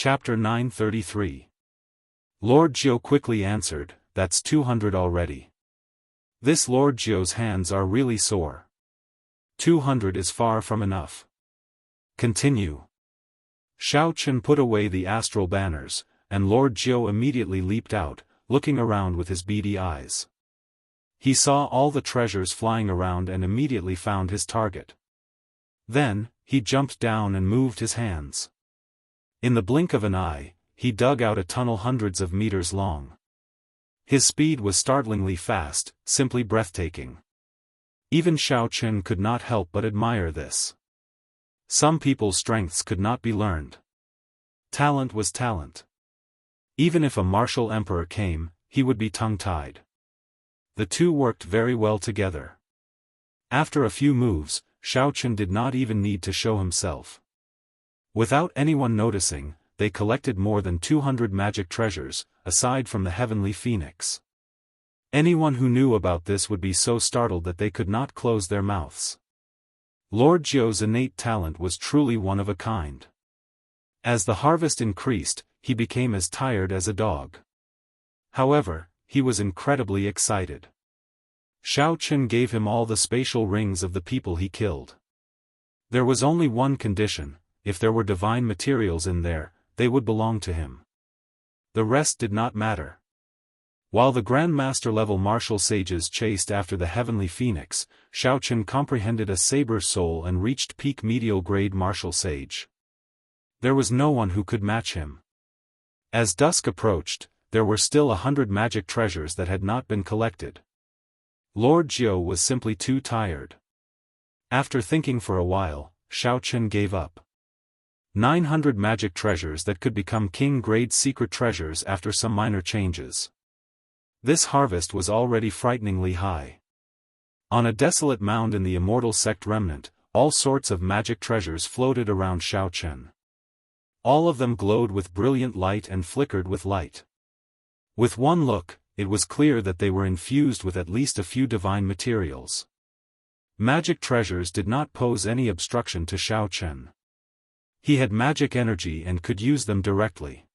Chapter 933. Lord Jiu quickly answered, "That's 200 already. This Lord Jiu's hands are really sore. 200 is far from enough. Continue." Shao Chen put away the astral banners, and Lord Jiu immediately leaped out, looking around with his beady eyes. He saw all the treasures flying around and immediately found his target. Then, he jumped down and moved his hands. In the blink of an eye, he dug out a tunnel hundreds of meters long. His speed was startlingly fast, simply breathtaking. Even Shao Chen could not help but admire this. Some people's strengths could not be learned. Talent was talent. Even if a martial emperor came, he would be tongue-tied. The two worked very well together. After a few moves, Shao Chen did not even need to show himself. Without anyone noticing, they collected more than 200 magic treasures, aside from the heavenly phoenix. Anyone who knew about this would be so startled that they could not close their mouths. Lord Jiu's innate talent was truly one of a kind. As the harvest increased, he became as tired as a dog. However, he was incredibly excited. Shao Chen gave him all the spatial rings of the people he killed. There was only one condition: if there were divine materials in there, they would belong to him. The rest did not matter. While the Grandmaster level martial sages chased after the heavenly phoenix, Shao Chen comprehended a saber soul and reached peak medial grade martial sage. There was no one who could match him. As dusk approached, there were still 100 magic treasures that had not been collected. Lord Jiu was simply too tired. After thinking for a while, Shao Chen gave up. 900 magic treasures that could become king-grade secret treasures after some minor changes. This harvest was already frighteningly high. On a desolate mound in the Immortal sect remnant, all sorts of magic treasures floated around Shao Chen. All of them glowed with brilliant light and flickered with light. With one look, it was clear that they were infused with at least a few divine materials. Magic treasures did not pose any obstruction to Shao Chen. He had magic energy and could use them directly.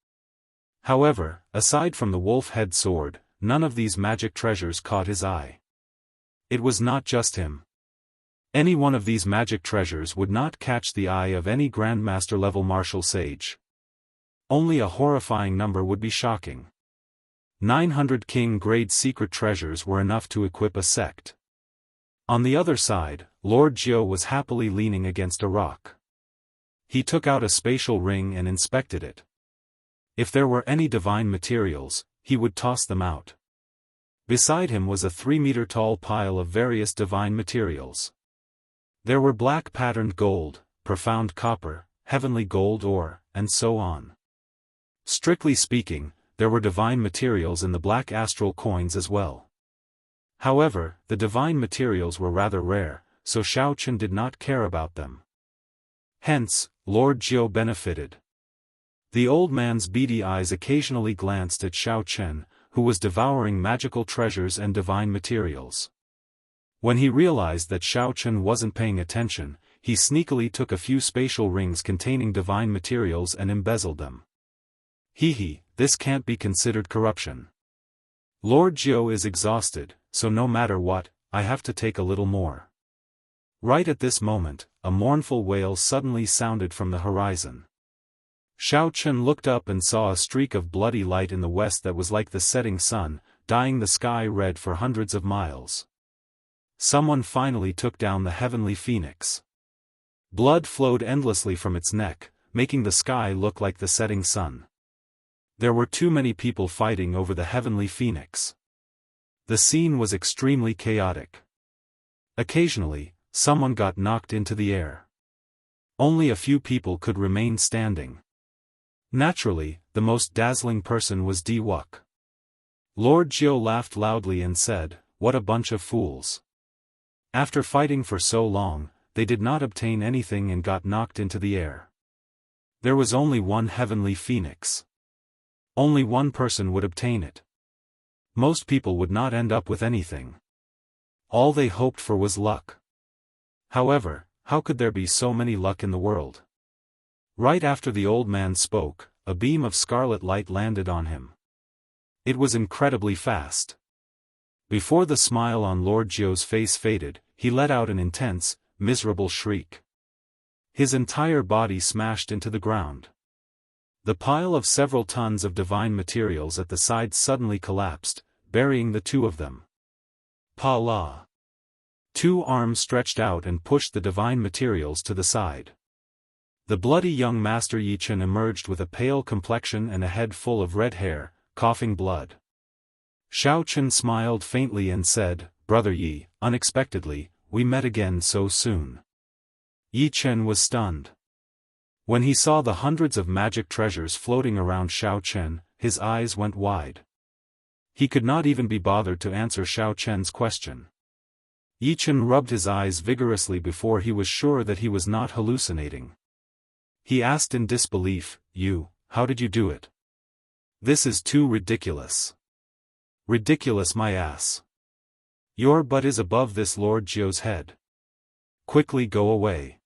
However, aside from the wolf-head sword, none of these magic treasures caught his eye. It was not just him. Any one of these magic treasures would not catch the eye of any Grandmaster-level martial sage. Only a horrifying number would be shocking. 900 king-grade secret treasures were enough to equip a sect. On the other side, Lord Jiu was happily leaning against a rock. He took out a spatial ring and inspected it. If there were any divine materials, he would toss them out. Beside him was a 3-meter-tall pile of various divine materials. There were black patterned gold, profound copper, heavenly gold ore, and so on. Strictly speaking, there were divine materials in the black astral coins as well. However, the divine materials were rather rare, so Shao Chen did not care about them. Hence, Lord Jiu benefited. The old man's beady eyes occasionally glanced at Shao Chen, who was devouring magical treasures and divine materials. When he realized that Shao Chen wasn't paying attention, he sneakily took a few spatial rings containing divine materials and embezzled them. This can't be considered corruption. Lord Jiu is exhausted, so no matter what, I have to take a little more. Right at this moment, a mournful wail suddenly sounded from the horizon. Shao Chen looked up and saw a streak of bloody light in the west that was like the setting sun, dyeing the sky red for hundreds of miles. Someone finally took down the heavenly phoenix. Blood flowed endlessly from its neck, making the sky look like the setting sun. There were too many people fighting over the heavenly phoenix. The scene was extremely chaotic. Occasionally, someone got knocked into the air. Only a few people could remain standing. Naturally, the most dazzling person was Wuk. Lord Jiu laughed loudly and said, "What a bunch of fools. After fighting for so long, they did not obtain anything and got knocked into the air. There was only one heavenly phoenix. Only one person would obtain it. Most people would not end up with anything. All they hoped for was luck. However, how could there be so many luck in the world?" Right after the old man spoke, a beam of scarlet light landed on him. It was incredibly fast. Before the smile on Lord Jiu's face faded, he let out an intense, miserable shriek. His entire body smashed into the ground. The pile of several tons of divine materials at the side suddenly collapsed, burying the two of them. Pa-la! Two arms stretched out and pushed the divine materials to the side. The bloody young Master Yi Chen emerged with a pale complexion and a head full of red hair, coughing blood. Xiao Chen smiled faintly and said, "Brother Yi, unexpectedly, we met again so soon." Yi Chen was stunned. When he saw the hundreds of magic treasures floating around Xiao Chen, his eyes went wide. He could not even be bothered to answer Xiao Chen's question. Yi Chen rubbed his eyes vigorously before he was sure that he was not hallucinating. He asked in disbelief, How did you do it? This is too ridiculous." "Ridiculous, my ass. Your butt is above this Lord Jiu's head. Quickly go away."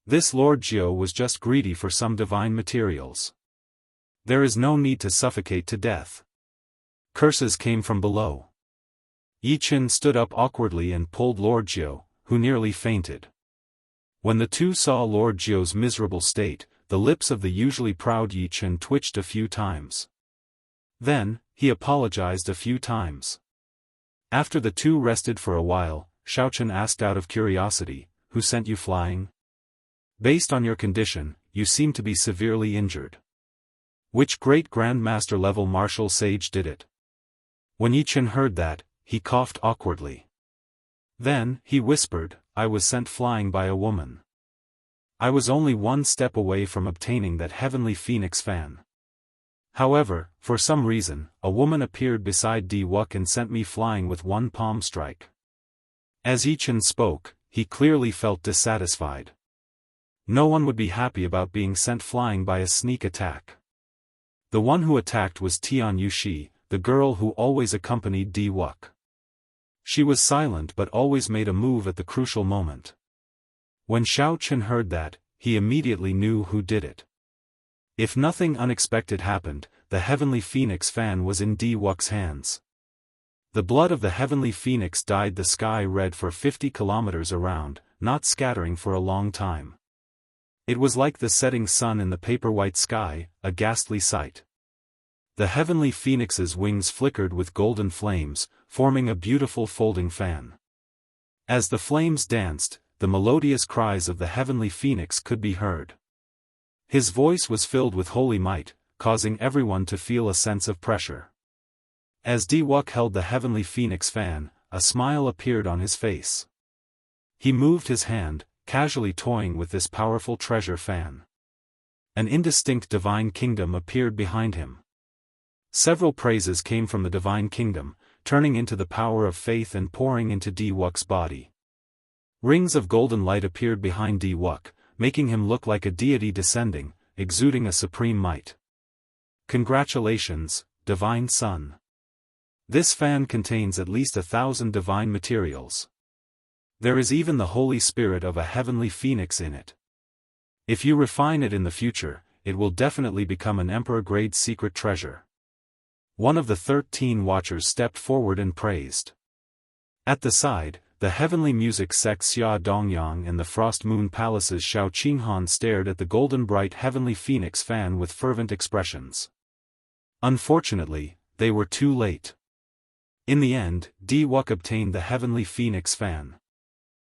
This Lord Jiu was just greedy for some divine materials. "There is no need to suffocate to death." Curses came from below. Yi Chen stood up awkwardly and pulled Lord Jiu, who nearly fainted. When the two saw Lord Jiu's miserable state, the lips of the usually proud Yi Chen twitched a few times. Then, he apologized a few times. After the two rested for a while, Xiao Chen asked out of curiosity, "Who sent you flying? Based on your condition, you seem to be severely injured. Which great Grandmaster level martial sage did it?" When Yi Chen heard that, he coughed awkwardly. Then, he whispered, "I was sent flying by a woman. I was only one step away from obtaining that heavenly phoenix fan. However, for some reason, a woman appeared beside Di Wuk and sent me flying with one palm strike." As Yi Chen spoke, he clearly felt dissatisfied. No one would be happy about being sent flying by a sneak attack. The one who attacked was Tian Yushi, the girl who always accompanied Di Wuk. She was silent but always made a move at the crucial moment. When Xiao Chen heard that, he immediately knew who did it. If nothing unexpected happened, the heavenly phoenix fan was in Di Wuk's hands. The blood of the heavenly phoenix dyed the sky red for 50 kilometers around, not scattering for a long time. It was like the setting sun in the paper-white sky, a ghastly sight. The heavenly phoenix's wings flickered with golden flames, forming a beautiful folding fan. As the flames danced, the melodious cries of the heavenly phoenix could be heard. His voice was filled with holy might, causing everyone to feel a sense of pressure. As Di Wuk held the heavenly phoenix fan, a smile appeared on his face. He moved his hand, casually toying with this powerful treasure fan. An indistinct divine kingdom appeared behind him. Several praises came from the divine kingdom, turning into the power of faith and pouring into Di Wuk's body. Rings of golden light appeared behind Di Wuk, making him look like a deity descending, exuding a supreme might. "Congratulations, divine son. This fan contains at least 1,000 divine materials. There is even the Holy Spirit of a heavenly phoenix in it. If you refine it in the future, it will definitely become an emperor-grade secret treasure." One of the 13 watchers stepped forward and praised. At the side, the heavenly music sect Xia Dongyang and the Frost Moon Palace's Xiao Qinghan stared at the golden bright heavenly phoenix fan with fervent expressions. Unfortunately, they were too late. In the end, Di Wuk obtained the heavenly phoenix fan.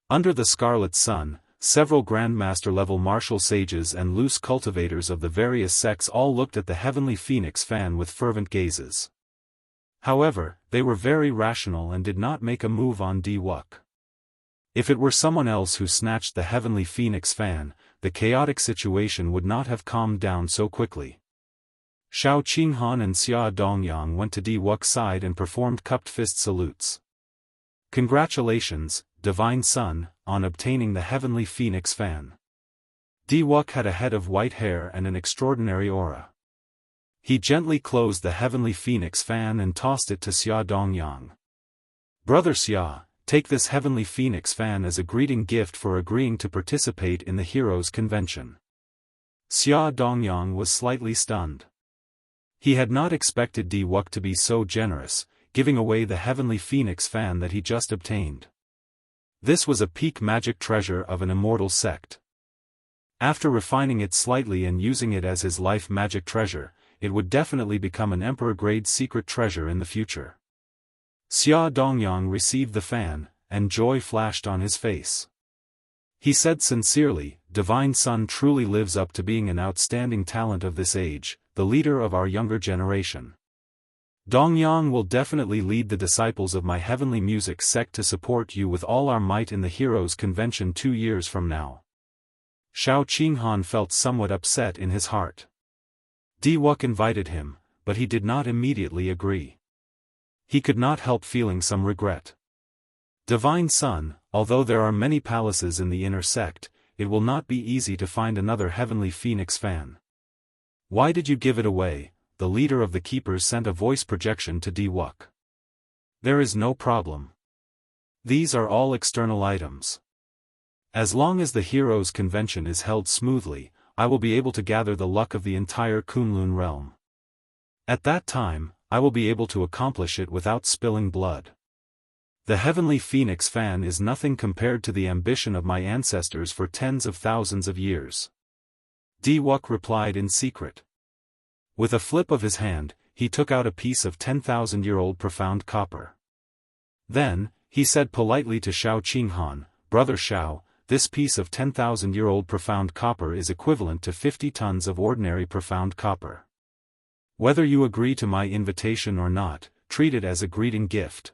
Under the scarlet sun, several Grandmaster-level martial sages and loose cultivators of the various sects all looked at the heavenly phoenix fan with fervent gazes. However, they were very rational and did not make a move on Di Wuk. If it were someone else who snatched the heavenly phoenix fan, the chaotic situation would not have calmed down so quickly. Xiao Qinghan and Xia Dongyang went to Di Wuk's side and performed cupped fist salutes. "Congratulations, divine son, on obtaining the heavenly phoenix fan." Di Wuk had a head of white hair and an extraordinary aura. He gently closed the heavenly phoenix fan and tossed it to Xia Dongyang. "Brother Xia, take this heavenly phoenix fan as a greeting gift for agreeing to participate in the Heroes' Convention." Xia Dongyang was slightly stunned. He had not expected Di Wuk to be so generous, giving away the Heavenly Phoenix fan that he just obtained. This was a peak magic treasure of an immortal sect. After refining it slightly and using it as his life magic treasure, it would definitely become an emperor-grade secret treasure in the future. Xia Dongyang received the fan, and joy flashed on his face. He said sincerely, Divine Son truly lives up to being an outstanding talent of this age, the leader of our younger generation. Dongyang will definitely lead the disciples of my heavenly music sect to support you with all our might in the Heroes Convention 2 years from now. Xiao Qinghan felt somewhat upset in his heart. Di Wuk invited him, but he did not immediately agree. He could not help feeling some regret. Divine Son, although there are many palaces in the inner sect, it will not be easy to find another Heavenly Phoenix fan. Why did you give it away? The leader of the Keepers sent a voice projection to Di Wuk. There is no problem. These are all external items. As long as the Heroes Convention is held smoothly, I will be able to gather the luck of the entire Kunlun realm. At that time, I will be able to accomplish it without spilling blood. The Heavenly Phoenix fan is nothing compared to the ambition of my ancestors for tens of thousands of years. Di Wuk replied in secret. With a flip of his hand, he took out a piece of 10,000-year-old profound copper. Then, he said politely to Xiao Qinghan, Brother Xiao, this piece of 10,000-year-old profound copper is equivalent to 50 tons of ordinary profound copper. Whether you agree to my invitation or not, treat it as a greeting gift.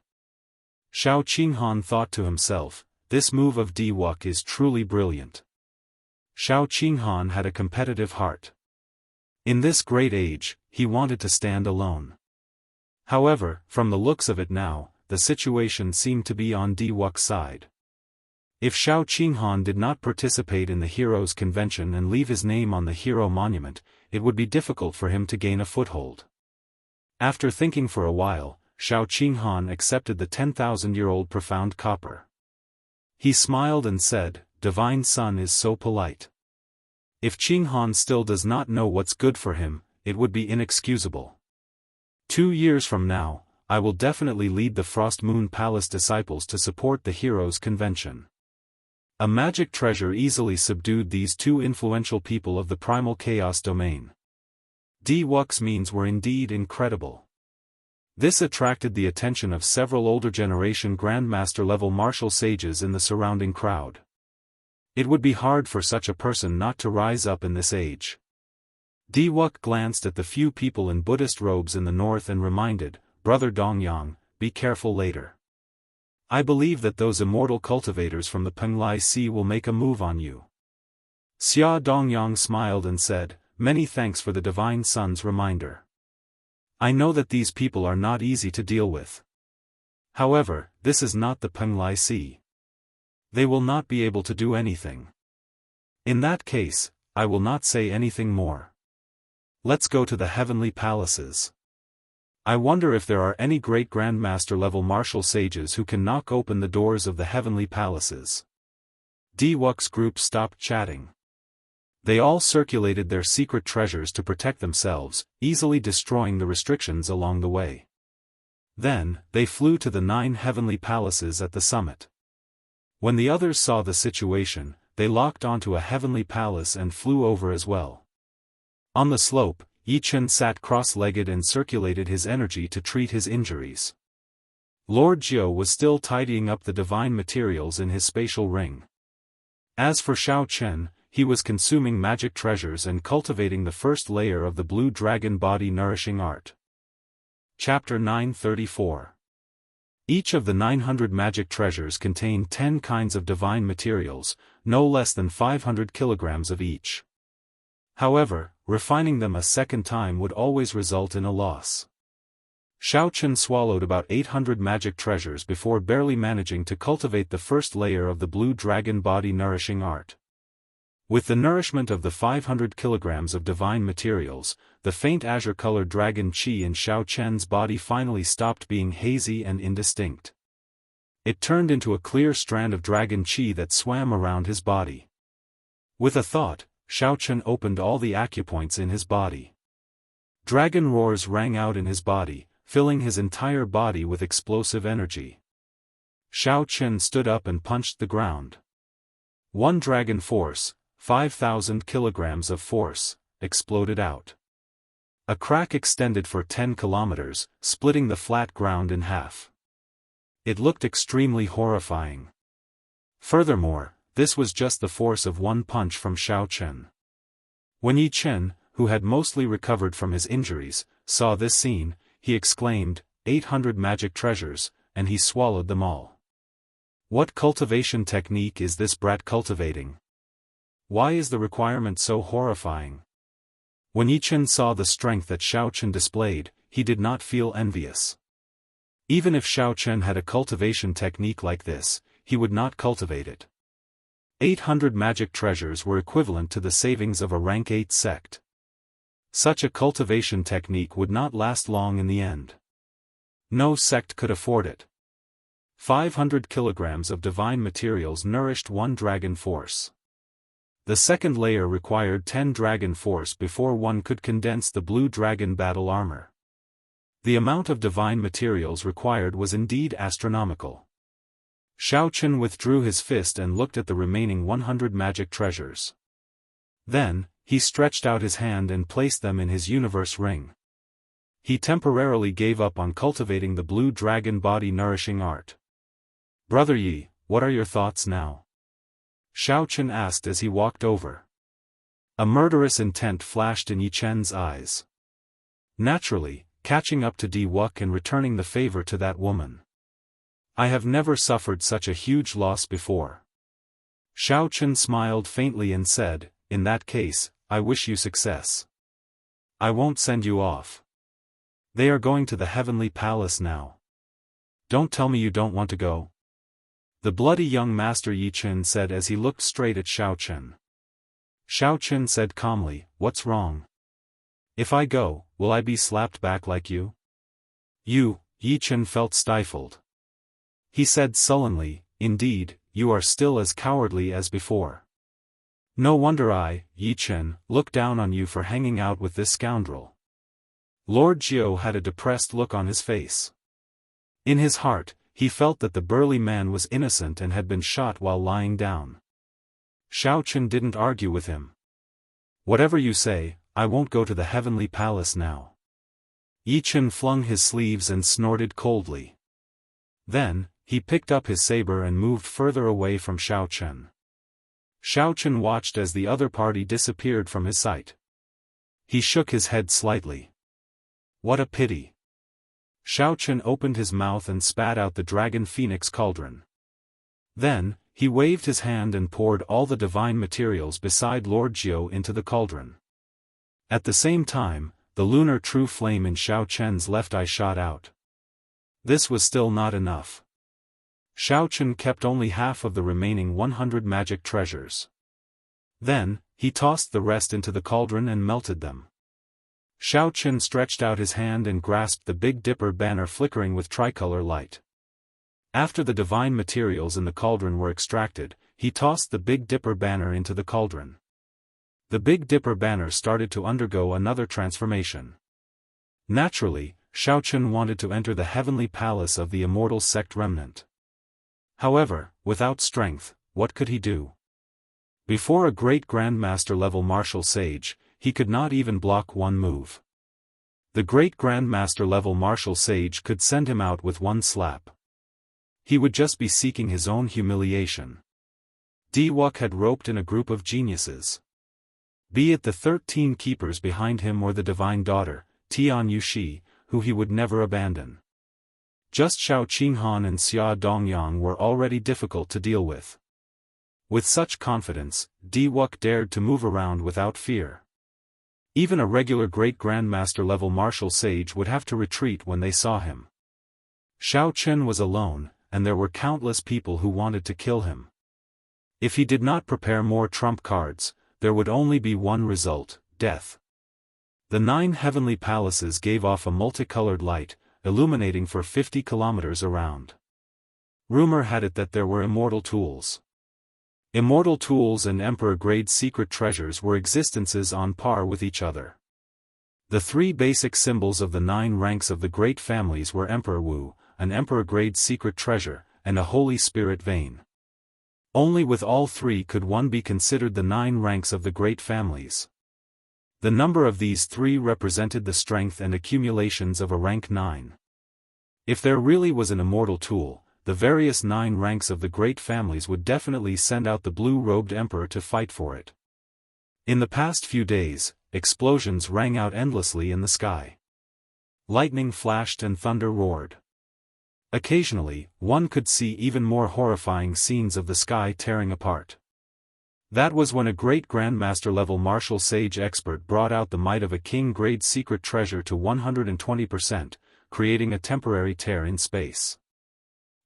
Xiao Qinghan thought to himself, this move of Di Wuk is truly brilliant. Xiao Qinghan had a competitive heart. In this great age, he wanted to stand alone. However, from the looks of it now, the situation seemed to be on Di Wuk's side. If Xiao Qinghan did not participate in the Heroes Convention and leave his name on the Hero Monument, it would be difficult for him to gain a foothold. After thinking for a while, Xiao Qinghan accepted the 10,000-year-old profound copper. He smiled and said, Divine Son is so polite. If Qinghan still does not know what's good for him, it would be inexcusable. 2 years from now, I will definitely lead the Frost Moon Palace disciples to support the Heroes Convention. A magic treasure easily subdued these two influential people of the primal chaos domain. Di Wuk's means were indeed incredible. This attracted the attention of several older generation Grandmaster-level martial sages in the surrounding crowd. It would be hard for such a person not to rise up in this age. Di Wuk glanced at the few people in Buddhist robes in the north and reminded, Brother Dongyang, be careful later. I believe that those immortal cultivators from the Penglai Sea will make a move on you. Xia Dongyang smiled and said, Many thanks for the Divine Son's reminder. I know that these people are not easy to deal with. However, this is not the Penglai Sea. They will not be able to do anything. In that case, I will not say anything more. Let's go to the heavenly palaces. I wonder if there are any great Grandmaster-level martial sages who can knock open the doors of the heavenly palaces. Di Wuk's group stopped chatting. They all circulated their secret treasures to protect themselves, easily destroying the restrictions along the way. Then, they flew to the 9 heavenly palaces at the summit. When the others saw the situation, they locked onto a heavenly palace and flew over as well. On the slope, Yi Chen sat cross-legged and circulated his energy to treat his injuries. Lord Jiu was still tidying up the divine materials in his spatial ring. As for Xiao Chen, he was consuming magic treasures and cultivating the first layer of the blue dragon body nourishing art. Chapter 934. Each of the 900 magic treasures contained 10 kinds of divine materials, no less than 500 kilograms of each. However, refining them a second time would always result in a loss. Xiao Chen swallowed about 800 magic treasures before barely managing to cultivate the first layer of the blue dragon body nourishing art. With the nourishment of the 500 kilograms of divine materials, the faint azure-colored dragon qi in Xiao Chen's body finally stopped being hazy and indistinct. It turned into a clear strand of dragon qi that swam around his body. With a thought, Xiao Chen opened all the acupoints in his body. Dragon roars rang out in his body, filling his entire body with explosive energy. Xiao Chen stood up and punched the ground. One dragon force, 5,000 kilograms of force, exploded out. A crack extended for 10 kilometers, splitting the flat ground in half. It looked extremely horrifying. Furthermore, this was just the force of one punch from Xiao Chen. When Yi Chen, who had mostly recovered from his injuries, saw this scene, he exclaimed, 800 magic treasures, and he swallowed them all. What cultivation technique is this brat cultivating? Why is the requirement so horrifying? When Yi Chen saw the strength that Xiao Chen displayed, he did not feel envious. Even if Xiao Chen had a cultivation technique like this, he would not cultivate it. 800 magic treasures were equivalent to the savings of a rank 8 sect. Such a cultivation technique would not last long in the end. No sect could afford it. 500 kilograms of divine materials nourished one dragon force. The second layer required 10 dragon force before one could condense the blue dragon battle armor. The amount of divine materials required was indeed astronomical. Xiao Chen withdrew his fist and looked at the remaining 100 magic treasures. Then, he stretched out his hand and placed them in his universe ring. He temporarily gave up on cultivating the blue dragon body nourishing art. Brother Yi, what are your thoughts now? Xiao Chen asked as he walked over. A murderous intent flashed in Yi Chen's eyes. Naturally, catching up to Di Wuk and returning the favor to that woman. I have never suffered such a huge loss before. Xiao Chen smiled faintly and said, in that case, I wish you success. I won't send you off. They are going to the heavenly palace now. Don't tell me you don't want to go. The bloody young master Yi Chen said as he looked straight at Xiao Chen. Xiao Chen said calmly, what's wrong? If I go, will I be slapped back like you? Yi Chen felt stifled. He said sullenly, indeed, you are still as cowardly as before. No wonder I, Yi Chen, look down on you for hanging out with this scoundrel. Lord Jiu had a depressed look on his face. In his heart, he felt that the burly man was innocent and had been shot while lying down. Xiao Chen didn't argue with him. Whatever you say, I won't go to the heavenly palace now. Yi Chen flung his sleeves and snorted coldly. Then, he picked up his saber and moved further away from Xiao Chen. Xiao Chen watched as the other party disappeared from his sight. He shook his head slightly. What a pity. Xiao Chen opened his mouth and spat out the dragon phoenix cauldron. Then, he waved his hand and poured all the divine materials beside Lord Jiu into the cauldron. At the same time, the lunar true flame in Xiao Chen's left eye shot out. This was still not enough. Xiao Chen kept only half of the remaining 100 magic treasures. Then, he tossed the rest into the cauldron and melted them. Xiao Chen stretched out his hand and grasped the Big Dipper banner flickering with tricolor light. After the divine materials in the cauldron were extracted, he tossed the Big Dipper banner into the cauldron. The Big Dipper banner started to undergo another transformation. Naturally, Xiao Chen wanted to enter the heavenly palace of the immortal sect remnant. However, without strength, what could he do? Before a great grandmaster level martial sage, he could not even block one move. The great grandmaster level martial sage could send him out with one slap. He would just be seeking his own humiliation. Di Wuk had roped in a group of geniuses. Be it the 13 keepers behind him or the divine daughter, Tian Yushi, who he would never abandon. Just Xiao Qinghan and Xia Dongyang were already difficult to deal with. With such confidence, Di Wuk dared to move around without fear. Even a regular great grandmaster level martial sage would have to retreat when they saw him. Xiao Chen was alone, and there were countless people who wanted to kill him. If he did not prepare more trump cards, there would only be one result, death. The 9 heavenly palaces gave off a multicolored light, illuminating for 50 kilometers around. Rumor had it that there were immortal tools. Immortal tools and emperor-grade secret treasures were existences on par with each other. The three basic symbols of the 9 ranks of the great families were Emperor Wu, an emperor-grade secret treasure, and a Holy Spirit vein. Only with all three could one be considered the 9 ranks of the great families. The number of these three represented the strength and accumulations of a rank 9. If there really was an immortal tool, the various 9 ranks of the great families would definitely send out the blue-robed emperor to fight for it. In the past few days, explosions rang out endlessly in the sky. Lightning flashed and thunder roared. Occasionally, one could see even more horrifying scenes of the sky tearing apart. That was when a great Grandmaster-level martial sage expert brought out the might of a king-grade secret treasure to 120%, creating a temporary tear in space.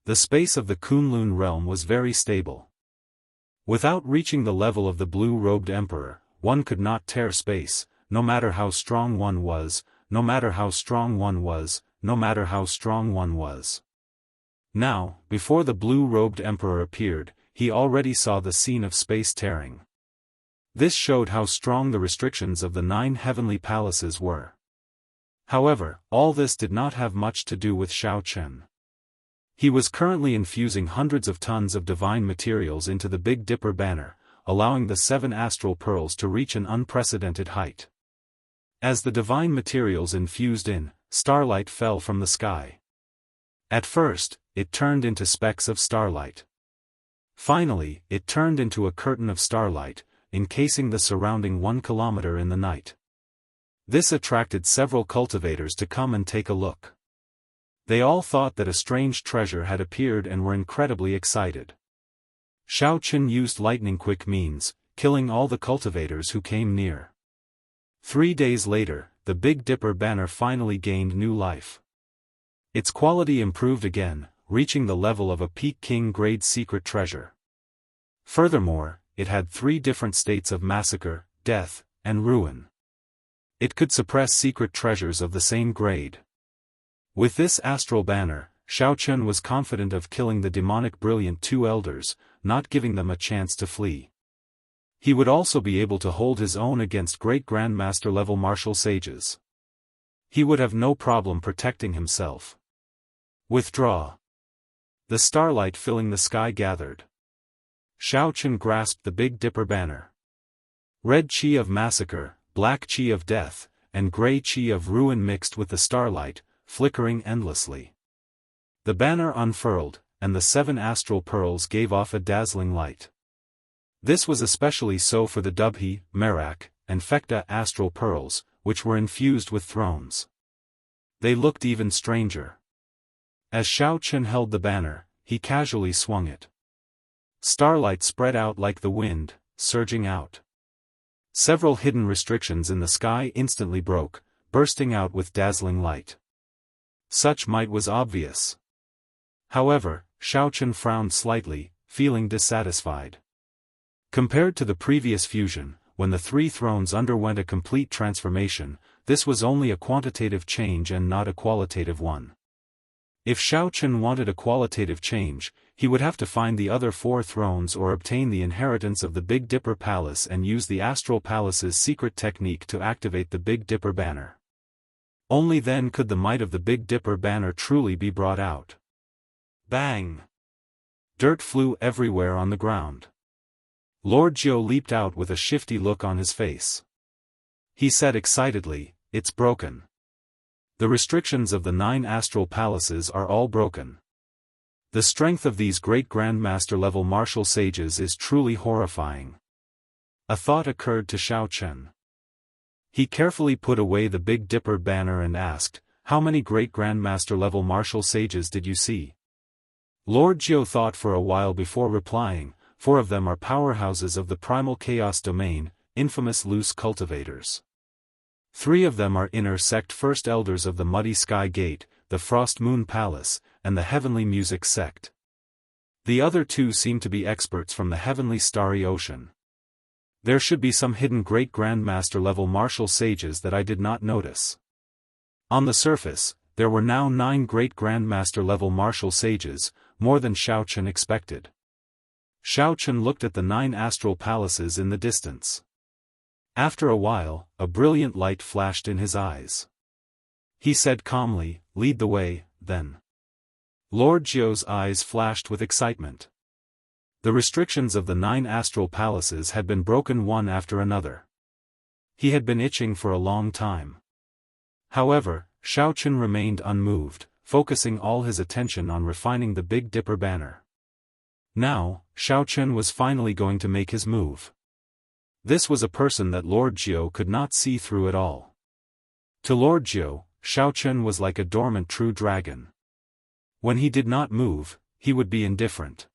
The space of the Kunlun realm was very stable. Without reaching the level of the blue-robed emperor, one could not tear space, no matter how strong one was, no matter how strong one was, no matter how strong one was. Now, before the blue-robed emperor appeared, he already saw the scene of space tearing. This showed how strong the restrictions of the 9 heavenly palaces were. However, all this did not have much to do with Xiao Chen. He was currently infusing hundreds of tons of divine materials into the Big Dipper banner, allowing the 7 astral pearls to reach an unprecedented height. As the divine materials infused in, starlight fell from the sky. At first, it turned into specks of starlight. Finally, it turned into a curtain of starlight, encasing the surrounding 1 kilometer in the night. This attracted several cultivators to come and take a look. They all thought that a strange treasure had appeared and were incredibly excited. Xiao Chen used lightning-quick means, killing all the cultivators who came near. 3 days later, the Big Dipper banner finally gained new life. Its quality improved again, reaching the level of a peak king-grade secret treasure. Furthermore, it had 3 different states of massacre, death, and ruin. It could suppress secret treasures of the same grade. With this astral banner, Xiao Chen was confident of killing the demonic brilliant 2 elders, not giving them a chance to flee. He would also be able to hold his own against great Grandmaster-level martial sages. He would have no problem protecting himself. Withdraw. The starlight filling the sky gathered. Xiao Chen grasped the Big Dipper banner. Red chi of massacre, black chi of death, and gray chi of ruin mixed with the starlight, flickering endlessly. The banner unfurled, and the 7 astral pearls gave off a dazzling light. This was especially so for the Dubhe, Merak, and Fekta astral pearls, which were infused with thrones. They looked even stranger. As Xiao Chen held the banner, he casually swung it. Starlight spread out like the wind, surging out. Several hidden restrictions in the sky instantly broke, bursting out with dazzling light. Such might was obvious. However, Xiao Chen frowned slightly, feeling dissatisfied. Compared to the previous fusion, when the 3 thrones underwent a complete transformation, this was only a quantitative change and not a qualitative one. If Xiao Chen wanted a qualitative change, he would have to find the other 4 thrones or obtain the inheritance of the Big Dipper Palace and use the Astral Palace's secret technique to activate the Big Dipper banner. Only then could the might of the Big Dipper banner truly be brought out. Bang! Dirt flew everywhere on the ground. Lord Jiu leaped out with a shifty look on his face. He said excitedly, "It's broken. The restrictions of the 9 astral palaces are all broken. The strength of these great Grandmaster-level martial sages is truly horrifying." A thought occurred to Xiao Chen. He carefully put away the Big Dipper banner and asked, "How many great Grandmaster-level martial sages did you see?" Lord Jiu thought for a while before replying, 4 of them are powerhouses of the primal chaos domain, infamous loose cultivators. 3 of them are inner sect first elders of the Muddy Sky Gate, the Frost Moon Palace, and the Heavenly Music Sect. The other 2 seem to be experts from the Heavenly Starry Ocean. There should be some hidden great Grandmaster-level martial sages that I did not notice. On the surface, there were now 9 great Grandmaster-level martial sages, more than Xiao Chen expected. Xiao Chen looked at the 9 astral palaces in the distance. After a while, a brilliant light flashed in his eyes. He said calmly, "Lead the way, then." Lord Jiu's eyes flashed with excitement. The restrictions of the 9 astral palaces had been broken one after another. He had been itching for a long time. However, Xiao Chen remained unmoved, focusing all his attention on refining the Big Dipper banner. Now, Xiao Chen was finally going to make his move. This was a person that Lord Jiu could not see through at all. To Lord Jiu, Xiao Chen was like a dormant true dragon. When he did not move, he would be indifferent.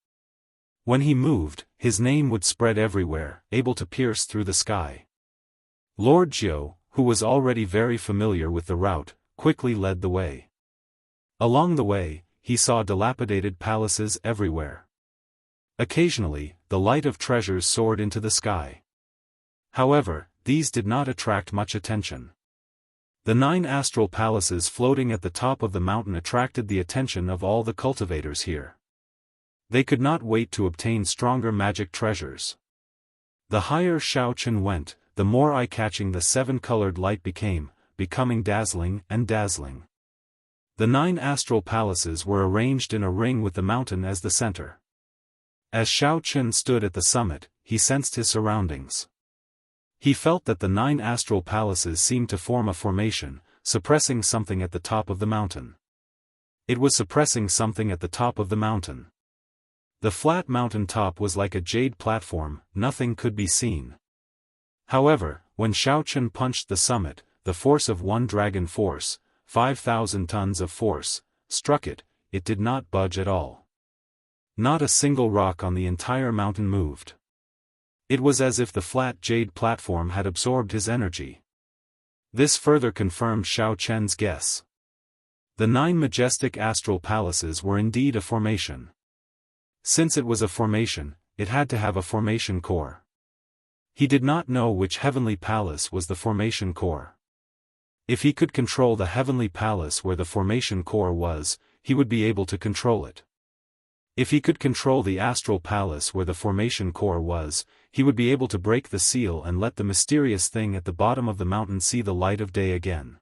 When he moved, his name would spread everywhere, able to pierce through the sky. Lord Jiu, who was already very familiar with the route, quickly led the way. Along the way, he saw dilapidated palaces everywhere. Occasionally, the light of treasures soared into the sky. However, these did not attract much attention. The 9 astral palaces floating at the top of the mountain attracted the attention of all the cultivators here. They could not wait to obtain stronger magic treasures. The higher Xiao Chen went, the more eye-catching the 7-colored light becoming dazzling and dazzling. The 9 astral palaces were arranged in a ring with the mountain as the center. As Xiao Chen stood at the summit, he sensed his surroundings. He felt that the 9 astral palaces seemed to form a formation, suppressing something at the top of the mountain. It was suppressing something at the top of the mountain. The flat mountain top was like a jade platform, nothing could be seen. However, when Xiao Chen punched the summit, the force of 1 dragon force, 5,000 tons of force, struck it, it did not budge at all. Not a single rock on the entire mountain moved. It was as if the flat jade platform had absorbed his energy. This further confirmed Xiao Chen's guess. The 9 majestic astral palaces were indeed a formation. Since it was a formation, it had to have a formation core. He did not know which heavenly palace was the formation core. If he could control the heavenly palace where the formation core was, he would be able to control it. If he could control the astral palace where the formation core was, he would be able to break the seal and let the mysterious thing at the bottom of the mountain see the light of day again.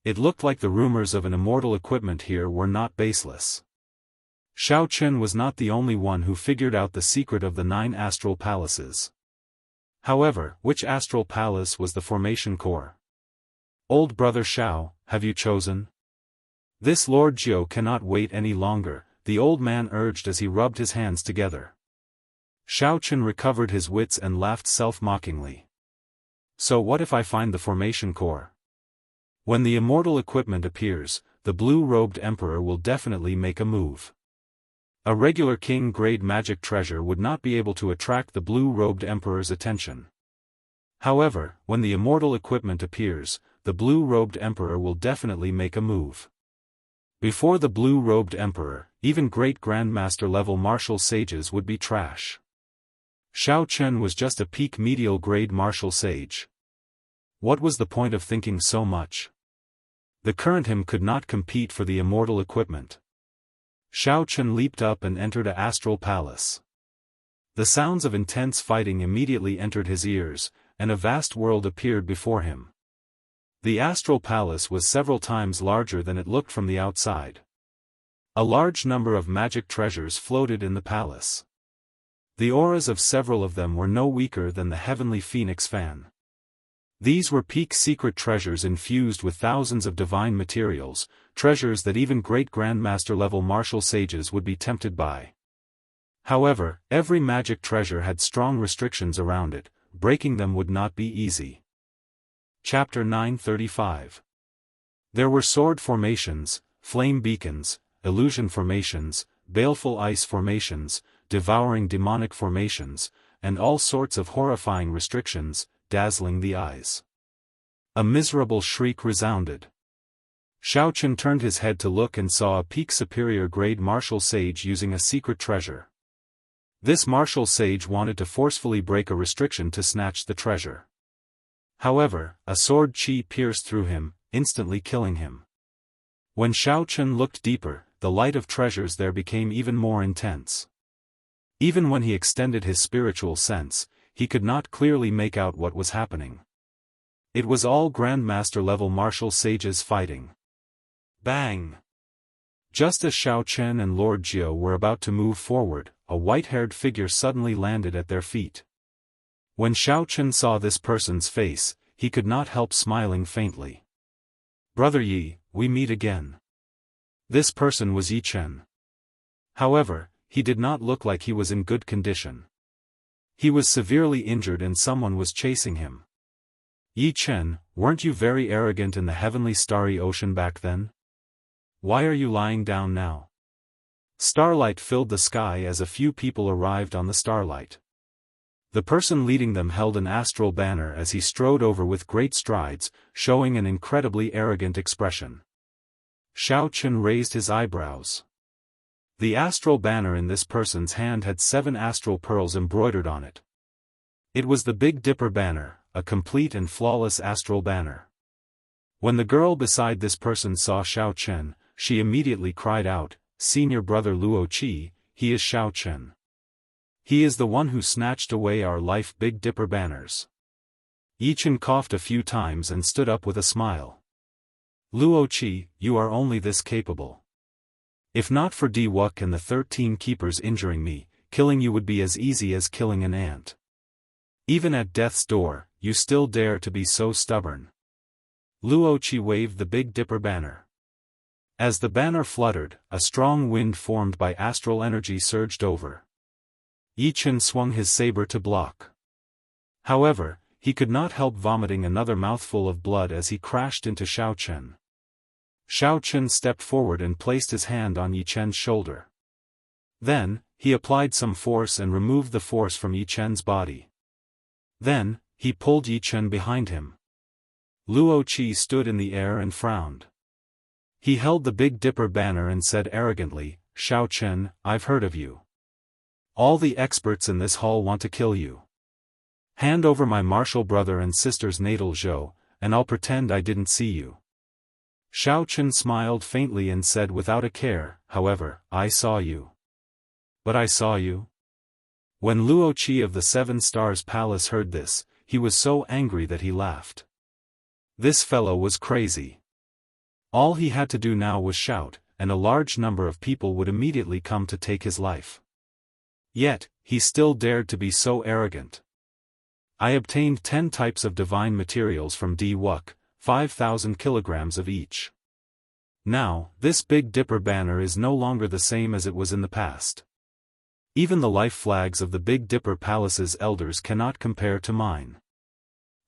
It looked like the rumors of an immortal equipment here were not baseless. Xiao Chen was not the only one who figured out the secret of the 9 astral palaces. However, which astral palace was the formation core? Old brother Xiao, have you chosen? This Lord Jiu cannot wait any longer, the old man urged as he rubbed his hands together. Xiao Chen recovered his wits and laughed self-mockingly. So what if I find the formation core? When the immortal equipment appears, the blue-robed emperor will definitely make a move. A regular king-grade magic treasure would not be able to attract the blue-robed emperor's attention. However, when the immortal equipment appears, the blue-robed emperor will definitely make a move. Before the blue-robed emperor, even great grandmaster-level martial sages would be trash. Xiao Chen was just a peak medial-grade martial sage. What was the point of thinking so much? The current him could not compete for the immortal equipment. Xiao Chen leaped up and entered an astral palace. The sounds of intense fighting immediately entered his ears, and a vast world appeared before him. The astral palace was several times larger than it looked from the outside. A large number of magic treasures floated in the palace. The auras of several of them were no weaker than the heavenly phoenix fan. These were peak secret treasures infused with thousands of divine materials, treasures that even great grandmaster-level martial sages would be tempted by. However, every magic treasure had strong restrictions around it, breaking them would not be easy. Chapter 935. There were sword formations, flame beacons, illusion formations, baleful ice formations, devouring demonic formations, and all sorts of horrifying restrictions, dazzling the eyes. A miserable shriek resounded. Xiao Chen turned his head to look and saw a peak superior grade martial sage using a secret treasure. This martial sage wanted to forcefully break a restriction to snatch the treasure. However, a sword chi pierced through him, instantly killing him. When Xiao Chen looked deeper, the light of treasures there became even more intense. Even when he extended his spiritual sense, he could not clearly make out what was happening. It was all Grandmaster-level martial sages fighting. Bang! Just as Xiao Chen and Lord Jiu were about to move forward, a white-haired figure suddenly landed at their feet. When Xiao Chen saw this person's face, he could not help smiling faintly. "Brother Yi, we meet again." This person was Yi Chen. However, he did not look like he was in good condition. He was severely injured and someone was chasing him. "Yi Chen, weren't you very arrogant in the heavenly starry ocean back then? Why are you lying down now?" Starlight filled the sky as a few people arrived on the starlight. The person leading them held an astral banner as he strode over with great strides, showing an incredibly arrogant expression. Xiao Chen raised his eyebrows. The astral banner in this person's hand had 7 astral pearls embroidered on it. It was the Big Dipper banner, a complete and flawless astral banner. When the girl beside this person saw Xiao Chen, she immediately cried out, "Senior brother Luo Qi, he is Xiao Chen. He is the one who snatched away our life Big Dipper banners." Yi Chen coughed a few times and stood up with a smile. "Luo Qi, you are only this capable. If not for Di Wuk and the 13 keepers injuring me, killing you would be as easy as killing an ant. Even at death's door, you still dare to be so stubborn." Luo Qi waved the Big Dipper banner. As the banner fluttered, a strong wind formed by astral energy surged over. Yi Chen swung his saber to block. However, he could not help vomiting another mouthful of blood as he crashed into Xiao Chen. Xiao Chen stepped forward and placed his hand on Yi Chen's shoulder. Then, he applied some force and removed the force from Yi Chen's body. Then, he pulled Yi Chen behind him. Luo Qi stood in the air and frowned. He held the Big Dipper banner and said arrogantly, "Xiao Chen, I've heard of you. All the experts in this hall want to kill you. Hand over my martial brother and sister's natal zhou, and I'll pretend I didn't see you." Xiao Chen smiled faintly and said without a care, "However, I saw you." "But I saw you?" When Luo Qi of the 7 Stars Palace heard this, he was so angry that he laughed. This fellow was crazy. All he had to do now was shout, and a large number of people would immediately come to take his life. Yet, he still dared to be so arrogant. "I obtained 10 types of divine materials from Di Wuk, 5,000 kilograms of each. Now, this Big Dipper banner is no longer the same as it was in the past. Even the life flags of the Big Dipper Palace's elders cannot compare to mine."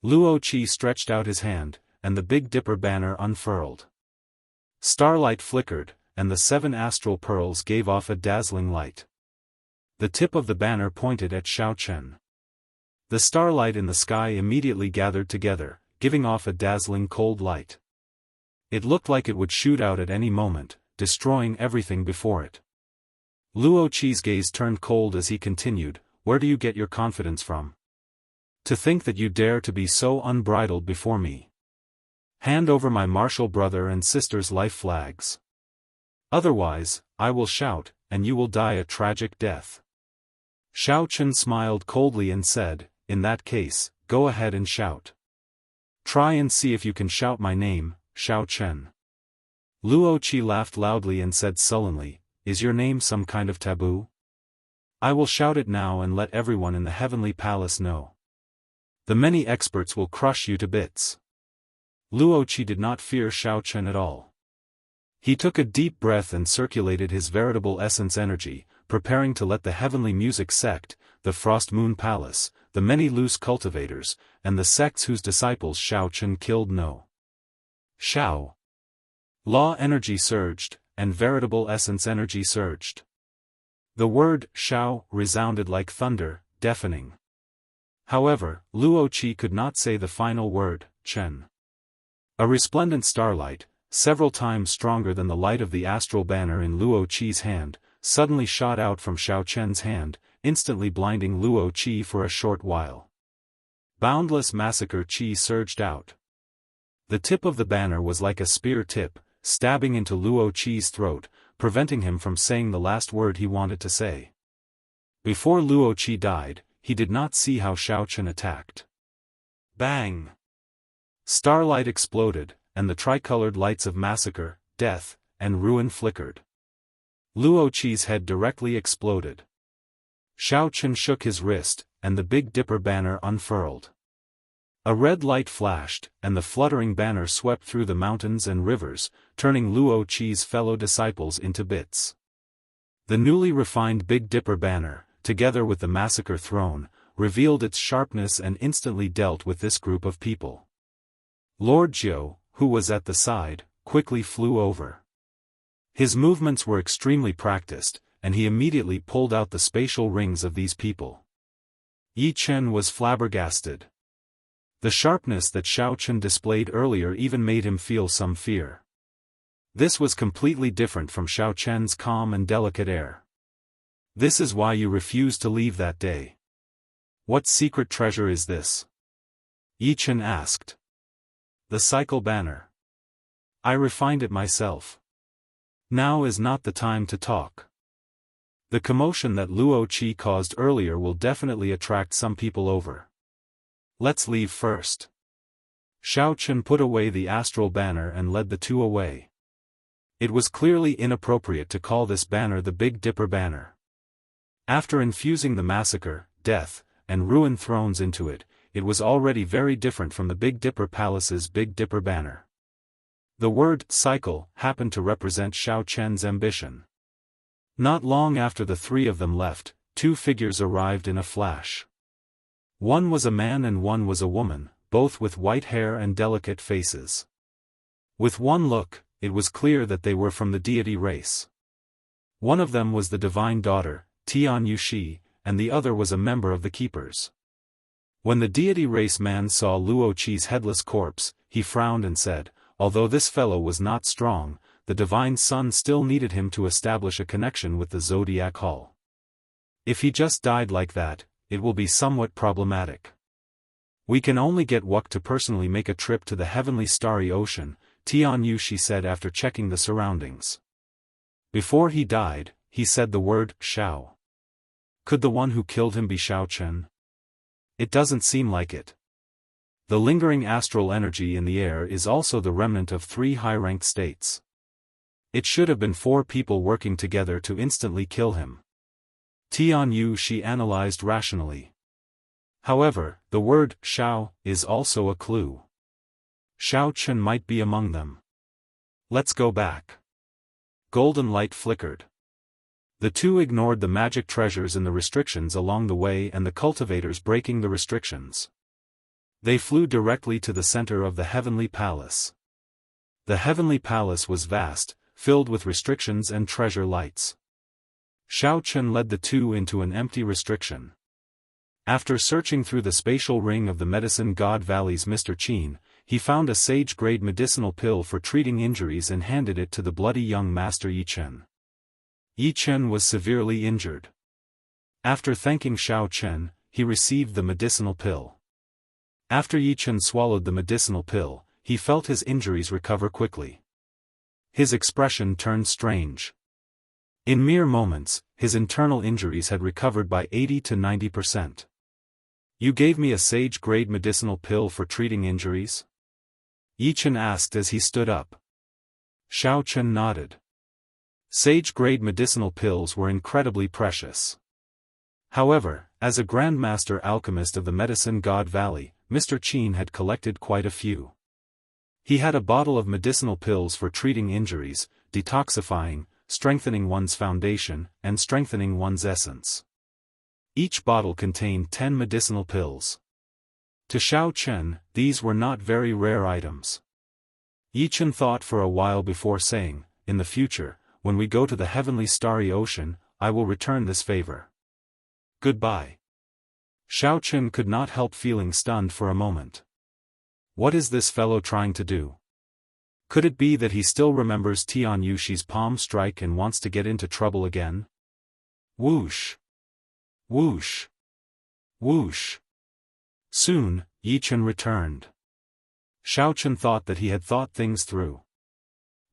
Luo Qi stretched out his hand, and the Big Dipper banner unfurled. Starlight flickered, and the 7 astral pearls gave off a dazzling light. The tip of the banner pointed at Xiao Chen. The starlight in the sky immediately gathered together, giving off a dazzling cold light. It looked like it would shoot out at any moment, destroying everything before it. Luo Qi's gaze turned cold as he continued, "Where do you get your confidence from? To think that you dare to be so unbridled before me. Hand over my martial brother and sister's life flags. Otherwise, I will shout, and you will die a tragic death." Xiao Chen smiled coldly and said, "In that case, go ahead and shout. Try and see if you can shout my name, Xiao Chen." Luo Qi laughed loudly and said sullenly, "Is your name some kind of taboo? I will shout it now and let everyone in the heavenly palace know. The many experts will crush you to bits." Luo Qi did not fear Xiao Chen at all. He took a deep breath and circulated his veritable essence energy, preparing to let the heavenly music sect, the Frost Moon Palace, the many loose cultivators, and the sects whose disciples Xiao Chen killed know. Xiao. Law energy surged, and veritable essence energy surged. The word Xiao resounded like thunder, deafening. However, Luo Qi could not say the final word, Chen. A resplendent starlight, several times stronger than the light of the astral banner in Luo Qi's hand, suddenly shot out from Xiao Chen's hand, instantly blinding Luo Qi for a short while. Boundless massacre Qi surged out. The tip of the banner was like a spear tip, stabbing into Luo Qi's throat, preventing him from saying the last word he wanted to say. Before Luo Qi died, he did not see how Xiaochen attacked. Bang! Starlight exploded, and the tricolored lights of massacre, death, and ruin flickered. Luo Qi's head directly exploded. Xiaochen shook his wrist, and the Big Dipper banner unfurled. A red light flashed, and the fluttering banner swept through the mountains and rivers, turning Luo Qi's fellow disciples into bits. The newly refined Big Dipper banner, together with the massacre throne, revealed its sharpness and instantly dealt with this group of people. Lord Jiu, who was at the side, quickly flew over. His movements were extremely practiced, and he immediately pulled out the spatial rings of these people. Yi Chen was flabbergasted. The sharpness that Xiaochen displayed earlier even made him feel some fear. This was completely different from Xiaochen's calm and delicate air. This is why you refused to leave that day. What secret treasure is this? Yi Chen asked. The cycle banner. I refined it myself. Now is not the time to talk. The commotion that Luo Qi caused earlier will definitely attract some people over. Let's leave first. Xiaochen put away the astral banner and led the two away. It was clearly inappropriate to call this banner the Big Dipper banner. After infusing the massacre, death, and ruin thrones into it, it was already very different from the Big Dipper Palace's Big Dipper banner. The word cycle happened to represent Xiaochen's ambition. Not long after the three of them left, two figures arrived in a flash. One was a man and one was a woman, both with white hair and delicate faces. With one look, it was clear that they were from the deity race. One of them was the divine daughter, Tian Yushi, and the other was a member of the Keepers. When the deity race man saw Luo Qi's headless corpse, he frowned and said, although this fellow was not strong, the divine sun still needed him to establish a connection with the zodiac hall. If he just died like that, it will be somewhat problematic. We can only get Wuk to personally make a trip to the heavenly starry ocean, Tian Yushi said after checking the surroundings. Before he died, he said the word, Xiao. Could the one who killed him be Xiaochen? It doesn't seem like it. The lingering astral energy in the air is also the remnant of 3 high-ranked states. It should have been 4 people working together to instantly kill him. Tian Yushi analyzed rationally. However, the word, Xiao, is also a clue. Xiaochen might be among them. Let's go back. Golden light flickered. The two ignored the magic treasures and the restrictions along the way and the cultivators breaking the restrictions. They flew directly to the center of the heavenly palace. The heavenly palace was vast, filled with restrictions and treasure lights. Xiaochen led the two into an empty restriction. After searching through the spatial ring of the medicine god Valley's Mr. Qin, he found a sage-grade medicinal pill for treating injuries and handed it to the bloody young master Yi Chen. Yi Chen was severely injured. After thanking Xiaochen, he received the medicinal pill. After Yi Chen swallowed the medicinal pill, he felt his injuries recover quickly. His expression turned strange. In mere moments, his internal injuries had recovered by 80 to 90%. You gave me a sage-grade medicinal pill for treating injuries? Yi Chen asked as he stood up. Xiaochen nodded. Sage-grade medicinal pills were incredibly precious. However, as a grandmaster alchemist of the medicine god Valley, Mr. Qin had collected quite a few. He had a bottle of medicinal pills for treating injuries, detoxifying, strengthening one's foundation, and strengthening one's essence. Each bottle contained 10 medicinal pills. To Xiaochen, these were not very rare items. Yi Chen thought for a while before saying, in the future, when we go to the heavenly starry ocean, I will return this favor. Goodbye. Xiaochen could not help feeling stunned for a moment. What is this fellow trying to do? Could it be that he still remembers Tian Yushi's palm strike and wants to get into trouble again? Whoosh! Whoosh! Whoosh! Soon, Yi Chen returned. Xiaochen thought that he had thought things through.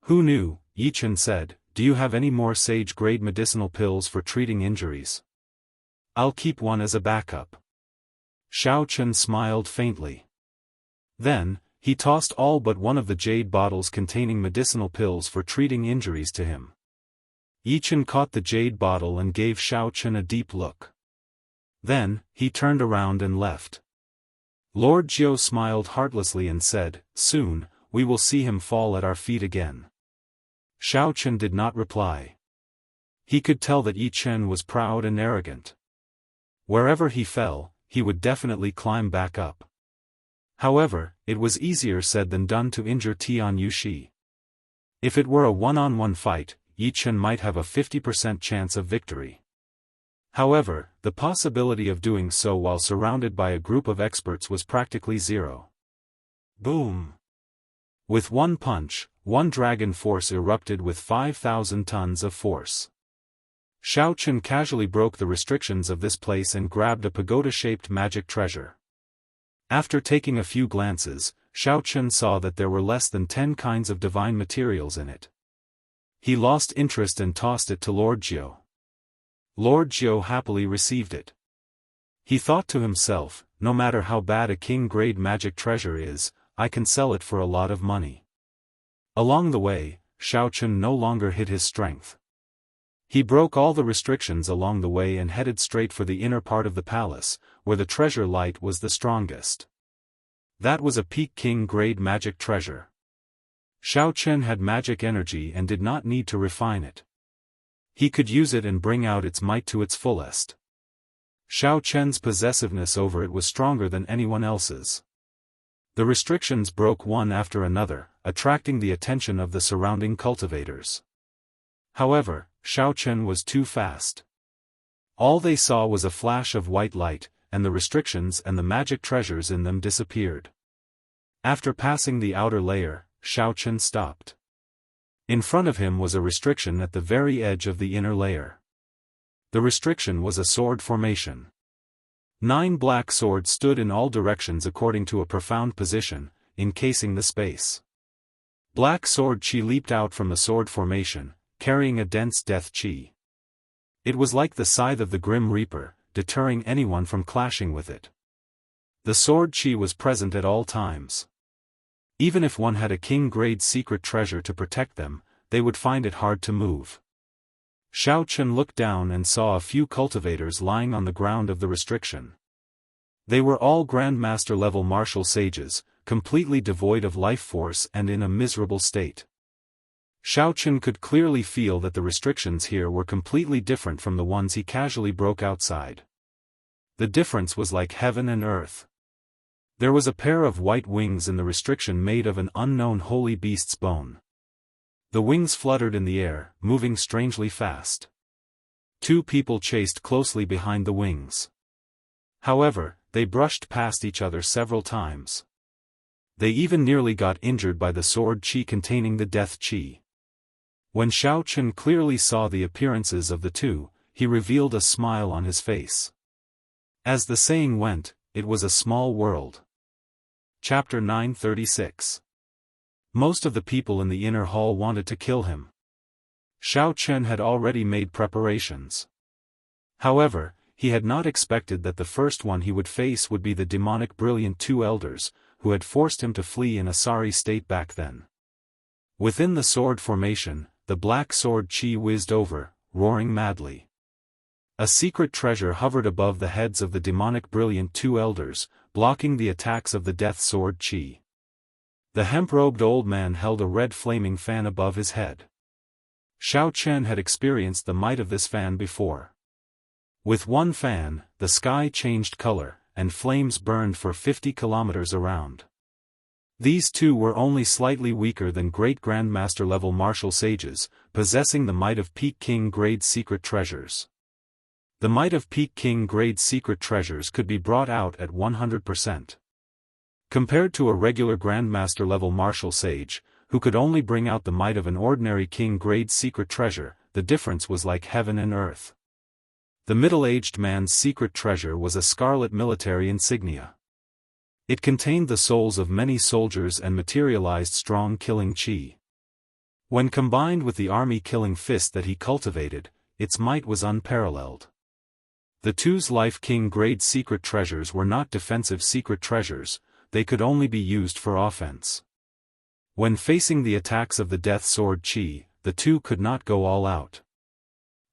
Who knew, Yi Chen said, do you have any more sage-grade medicinal pills for treating injuries? I'll keep one as a backup. Xiao Chen smiled faintly. Then, he tossed all but one of the jade bottles containing medicinal pills for treating injuries to him. Yi Chen caught the jade bottle and gave Xiao Chen a deep look. Then, he turned around and left. Lord Jiu smiled heartlessly and said, "Soon, we will see him fall at our feet again." Xiao Chen did not reply. He could tell that Yi Chen was proud and arrogant. Wherever he fell, he would definitely climb back up. However, it was easier said than done to injure Tian Yushi. If it were a one-on-one fight, Yi Chen might have a 50% chance of victory. However, the possibility of doing so while surrounded by a group of experts was practically zero. Boom! With one punch, one dragon force erupted with 5,000 tons of force. Xiao Chen casually broke the restrictions of this place and grabbed a pagoda-shaped magic treasure. After taking a few glances, Xiao Chen saw that there were less than 10 kinds of divine materials in it. He lost interest and tossed it to Lord Jiu. Lord Jiu happily received it. He thought to himself, no matter how bad a king-grade magic treasure is, I can sell it for a lot of money. Along the way, Xiao Chen no longer hid his strength. He broke all the restrictions along the way and headed straight for the inner part of the palace, where the treasure light was the strongest. That was a peak king-grade magic treasure. Xiao Chen had magic energy and did not need to refine it. He could use it and bring out its might to its fullest. Xiao Chen's possessiveness over it was stronger than anyone else's. The restrictions broke one after another, attracting the attention of the surrounding cultivators. However, Xiao Chen was too fast. All they saw was a flash of white light, and the restrictions and the magic treasures in them disappeared. After passing the outer layer, Xiao Chen stopped. In front of him was a restriction at the very edge of the inner layer. The restriction was a sword formation. 9 black swords stood in all directions according to a profound position, encasing the space. Black sword chi leaped out from the sword formation, carrying a dense death chi. It was like the scythe of the Grim Reaper, deterring anyone from clashing with it. The sword chi was present at all times. Even if one had a king-grade secret treasure to protect them, they would find it hard to move. Xiao Chen looked down and saw a few cultivators lying on the ground of the restriction. They were all Grandmaster-level martial sages, completely devoid of life force and in a miserable state. Xiao Chen could clearly feel that the restrictions here were completely different from the ones he casually broke outside. The difference was like heaven and earth. There was a pair of white wings in the restriction made of an unknown holy beast's bone. The wings fluttered in the air, moving strangely fast. 2 people chased closely behind the wings. However, they brushed past each other several times. They even nearly got injured by the sword chi containing the death chi. When Xiao Chen clearly saw the appearances of the two, he revealed a smile on his face. As the saying went, it was a small world. Chapter 936. Most of the people in the inner hall wanted to kill him. Xiao Chen had already made preparations. However, he had not expected that the first one he would face would be the demonic brilliant 2 elders, who had forced him to flee in a sorry state back then. Within the sword formation, the black sword chi whizzed over, roaring madly. A secret treasure hovered above the heads of the demonic brilliant 2 elders, blocking the attacks of the death sword chi. The hemp-robed old man held a red flaming fan above his head. Xiao Chen had experienced the might of this fan before. With one fan, the sky changed color, and flames burned for 50 kilometers around. These two were only slightly weaker than great Grandmaster-level martial sages, possessing the might of peak king-grade secret treasures. The might of peak king-grade secret treasures could be brought out at 100%. Compared to a regular Grandmaster-level martial sage, who could only bring out the might of an ordinary king-grade secret treasure, the difference was like heaven and earth. The middle-aged man's secret treasure was a scarlet military insignia. It contained the souls of many soldiers and materialized strong killing chi. When combined with the army killing fist that he cultivated, its might was unparalleled. The two's Life King grade secret treasures were not defensive secret treasures, they could only be used for offense. When facing the attacks of the Death Sword Chi, the two could not go all out.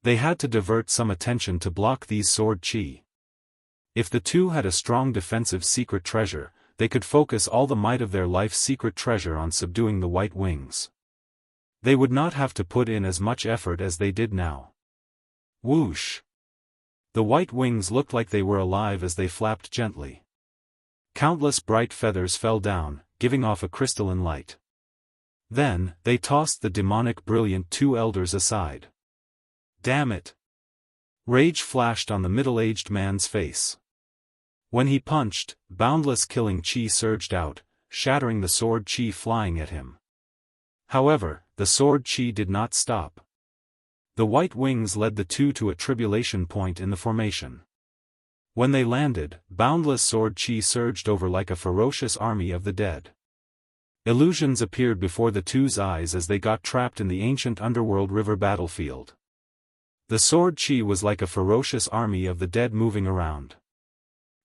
They had to divert some attention to block these Sword Chi. If the two had a strong defensive secret treasure, they could focus all the might of their life's secret treasure on subduing the White Wings. They would not have to put in as much effort as they did now. Whoosh! The White Wings looked like they were alive as they flapped gently. Countless bright feathers fell down, giving off a crystalline light. Then, they tossed the demonic brilliant two elders aside. Damn it! Rage flashed on the middle-aged man's face. When he punched, boundless killing chi surged out, shattering the sword chi flying at him. However, the sword chi did not stop. The White Wings led the two to a tribulation point in the formation. When they landed, boundless sword chi surged over like a ferocious army of the dead. Illusions appeared before the two's eyes as they got trapped in the ancient underworld river battlefield. The sword chi was like a ferocious army of the dead moving around.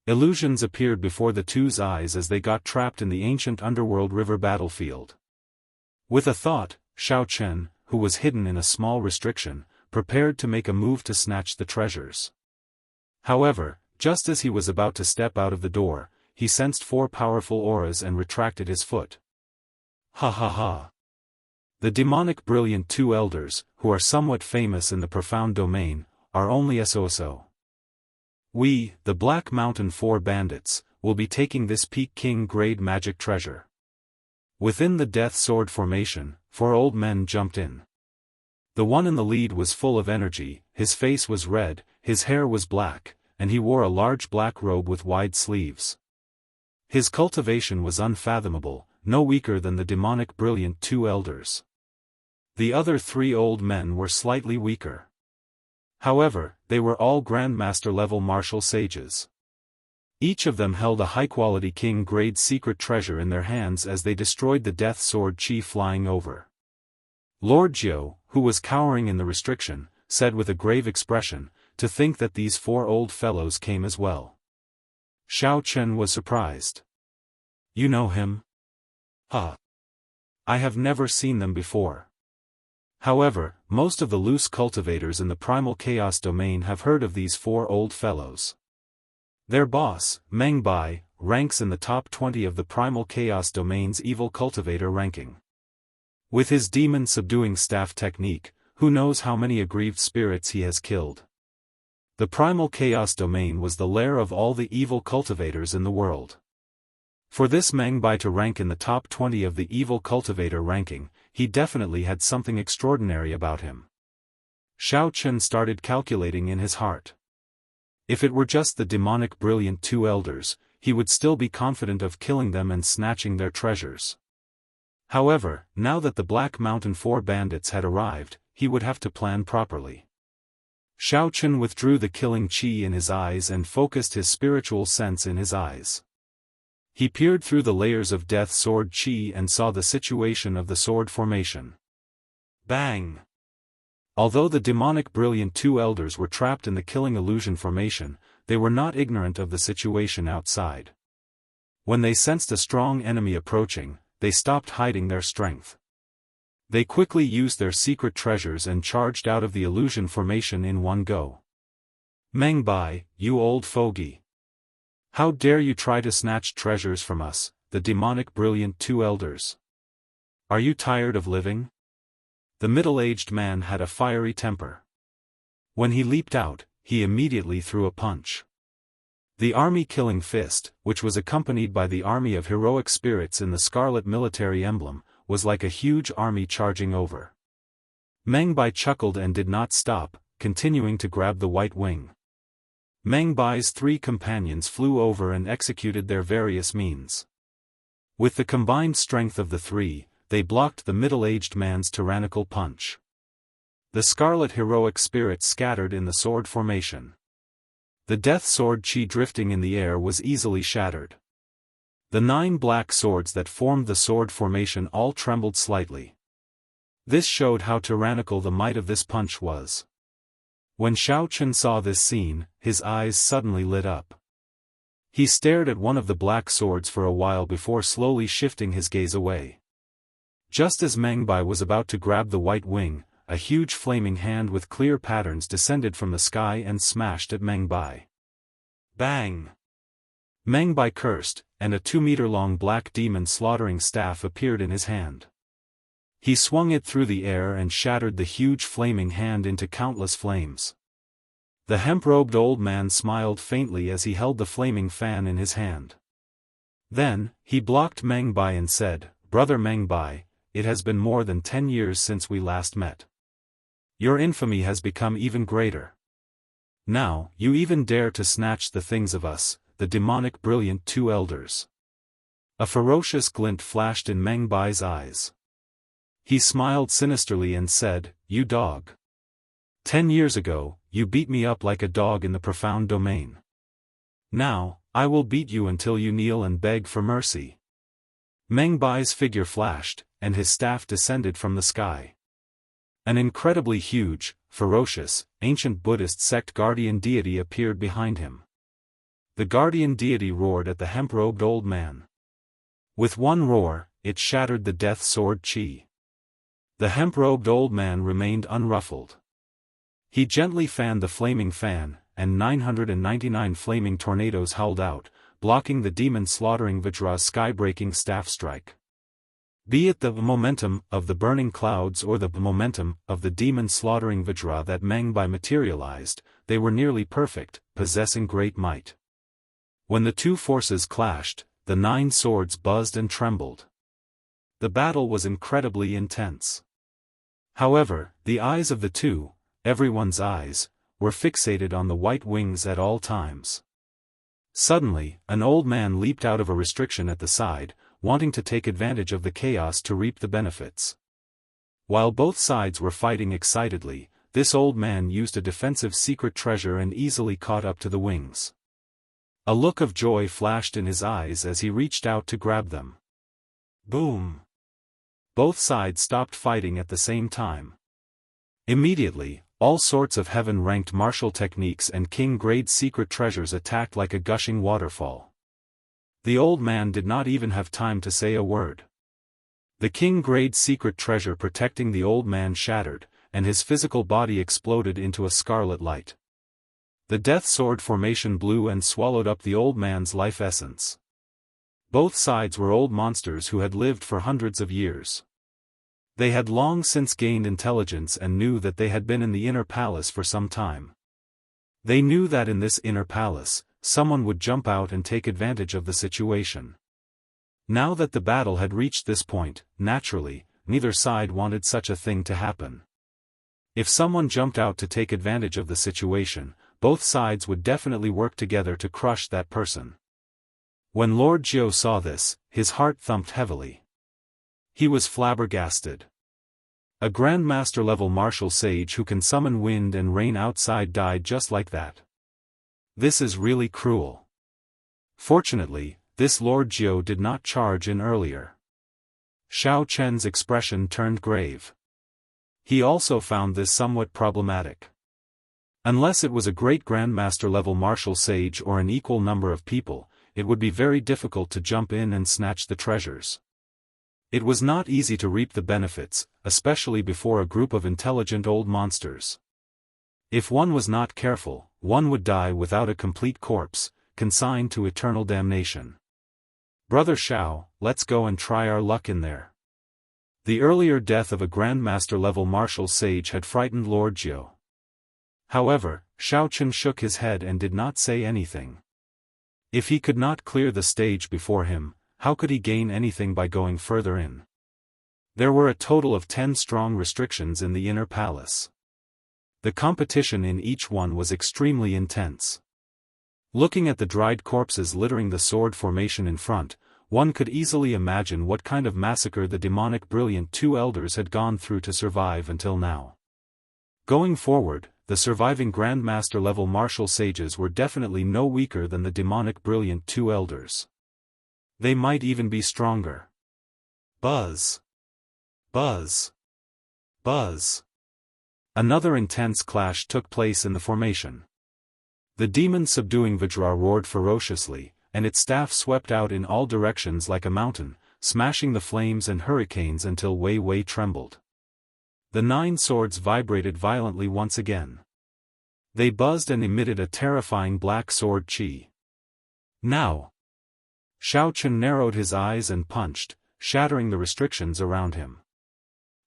Illusions appeared before the two's eyes as they got trapped in the ancient underworld river battlefield. With a thought, Xiao Chen, who was hidden in a small restriction, prepared to make a move to snatch the treasures. However, just as he was about to step out of the door, he sensed 4 powerful auras and retracted his foot. Ha ha ha! The demonic brilliant two elders, who are somewhat famous in the profound domain, are only so. We, the Black Mountain 4 bandits, will be taking this Peak King grade magic treasure. Within the Death Sword formation, 4 old men jumped in. The one in the lead was full of energy, his face was red, his hair was black, and he wore a large black robe with wide sleeves. His cultivation was unfathomable, no weaker than the demonic brilliant two elders. The other 3 old men were slightly weaker. However, they were all Grandmaster-level martial sages. Each of them held a high-quality king-grade secret treasure in their hands as they destroyed the Death Sword Chi flying over. Lord Jiao, who was cowering in the restriction, said with a grave expression, "To think that these 4 old fellows came as well." Xiao Chen was surprised. "You know him?" "Huh. I have never seen them before." However, most of the loose cultivators in the primal chaos domain have heard of these 4 old fellows. Their boss, Meng Bai, ranks in the top 20 of the primal chaos domain's evil cultivator ranking. With his demon-subduing staff technique, who knows how many aggrieved spirits he has killed. The primal chaos domain was the lair of all the evil cultivators in the world. For this Meng Bai to rank in the top 20 of the evil cultivator ranking, he definitely had something extraordinary about him. Xiao Chen started calculating in his heart. If it were just the demonic brilliant two elders, he would still be confident of killing them and snatching their treasures. However, now that the Black Mountain 4 bandits had arrived, he would have to plan properly. Xiao Chen withdrew the killing chi in his eyes and focused his spiritual sense in his eyes. He peered through the layers of Death Sword Chi and saw the situation of the sword formation. Bang! Although the demonic brilliant two elders were trapped in the killing illusion formation, they were not ignorant of the situation outside. When they sensed a strong enemy approaching, they stopped hiding their strength. They quickly used their secret treasures and charged out of the illusion formation in one go. "Meng Bai, you old fogey! How dare you try to snatch treasures from us, the demonic brilliant two elders? Are you tired of living?" The middle-aged man had a fiery temper. When he leaped out, he immediately threw a punch. The army-killing fist, which was accompanied by the army of heroic spirits in the scarlet military emblem, was like a huge army charging over. Meng Bai chuckled and did not stop, continuing to grab the white wing. Meng Bai's 3 companions flew over and executed their various means. With the combined strength of the 3, they blocked the middle-aged man's tyrannical punch. The scarlet heroic spirit scattered in the sword formation. The death sword chi drifting in the air was easily shattered. The 9 black swords that formed the sword formation all trembled slightly. This showed how tyrannical the might of this punch was. When Xiao Chen saw this scene, his eyes suddenly lit up. He stared at one of the black swords for a while before slowly shifting his gaze away. Just as Meng Bai was about to grab the white wing, a huge flaming hand with clear patterns descended from the sky and smashed at Meng Bai. Bang! Meng Bai cursed, and a 2-meter-long black demon slaughtering staff appeared in his hand. He swung it through the air and shattered the huge flaming hand into countless flames. The hemp-robed old man smiled faintly as he held the flaming fan in his hand. Then, he blocked Meng Bai and said, "Brother Meng Bai, it has been more than 10 years since we last met. Your infamy has become even greater. Now, you even dare to snatch the things of us, the demonic brilliant two elders." A ferocious glint flashed in Meng Bai's eyes. He smiled sinisterly and said, "You dog. 10 years ago, you beat me up like a dog in the profound domain. Now, I will beat you until you kneel and beg for mercy." Meng Bai's figure flashed, and his staff descended from the sky. An incredibly huge, ferocious, ancient Buddhist sect guardian deity appeared behind him. The guardian deity roared at the hemp-robed old man. With one roar, it shattered the death sword chi. The hemp-robed old man remained unruffled. He gently fanned the flaming fan, and 999 flaming tornadoes howled out, blocking the demon-slaughtering Vajra's sky-breaking staff strike. Be it the momentum of the burning clouds or the momentum of the demon-slaughtering Vajra that Meng Bai materialized, they were nearly perfect, possessing great might. When the two forces clashed, the 9 swords buzzed and trembled. The battle was incredibly intense. However, the eyes of the two, everyone's eyes, were fixated on the white wings at all times. Suddenly, an old man leaped out of a restriction at the side, wanting to take advantage of the chaos to reap the benefits. While both sides were fighting excitedly, this old man used a defensive secret treasure and easily caught up to the wings. A look of joy flashed in his eyes as he reached out to grab them. Boom! Both sides stopped fighting at the same time. Immediately, all sorts of heaven-ranked martial techniques and king-grade secret treasures attacked like a gushing waterfall. The old man did not even have time to say a word. The king-grade secret treasure protecting the old man shattered, and his physical body exploded into a scarlet light. The death sword formation blew and swallowed up the old man's life essence. Both sides were old monsters who had lived for hundreds of years. They had long since gained intelligence and knew that they had been in the inner palace for some time. They knew that in this inner palace, someone would jump out and take advantage of the situation. Now that the battle had reached this point, naturally, neither side wanted such a thing to happen. If someone jumped out to take advantage of the situation, both sides would definitely work together to crush that person. When Lord Jiao saw this, his heart thumped heavily. He was flabbergasted. A Grandmaster-level martial sage who can summon wind and rain outside died just like that. This is really cruel. Fortunately, this Lord Jiao did not charge in earlier. Xiao Chen's expression turned grave. He also found this somewhat problematic. Unless it was a great Grandmaster-level martial sage or an equal number of people, it would be very difficult to jump in and snatch the treasures. It was not easy to reap the benefits, especially before a group of intelligent old monsters. If one was not careful, one would die without a complete corpse, consigned to eternal damnation. Brother Xiao, let's go and try our luck in there. The earlier death of a Grandmaster-level martial sage had frightened Lord Jiao. However, Xiao Chen shook his head and did not say anything. If he could not clear the stage before him, how could he gain anything by going further in? There were a total of 10 strong restrictions in the inner palace. The competition in each one was extremely intense. Looking at the dried corpses littering the sword formation in front, one could easily imagine what kind of massacre the demonic brilliant two elders had gone through to survive until now. Going forward, the surviving Grandmaster-level martial sages were definitely no weaker than the demonic brilliant two elders. They might even be stronger. Buzz. Buzz. Buzz. Another intense clash took place in the formation. The demon-subduing Vajra roared ferociously, and its staff swept out in all directions like a mountain, smashing the flames and hurricanes until Wei Wei trembled. The 9 swords vibrated violently once again. They buzzed and emitted a terrifying black sword chi. Now! Xiao Chen narrowed his eyes and punched, shattering the restrictions around him.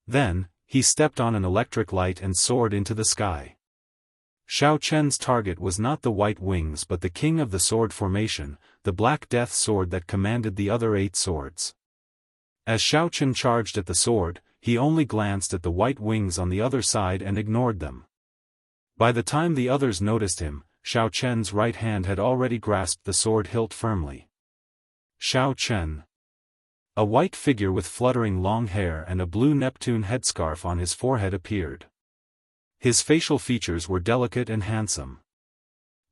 Then, he stepped on an electric light and soared into the sky. Xiao Chen's target was not the white wings but the king of the sword formation, the Black Death sword that commanded the other 8 swords. As Xiao Chen charged at the sword, he only glanced at the white wings on the other side and ignored them. By the time the others noticed him, Xiao Chen's right hand had already grasped the sword hilt firmly. Xiao Chen. A white figure with fluttering long hair and a blue Neptune headscarf on his forehead appeared. His facial features were delicate and handsome.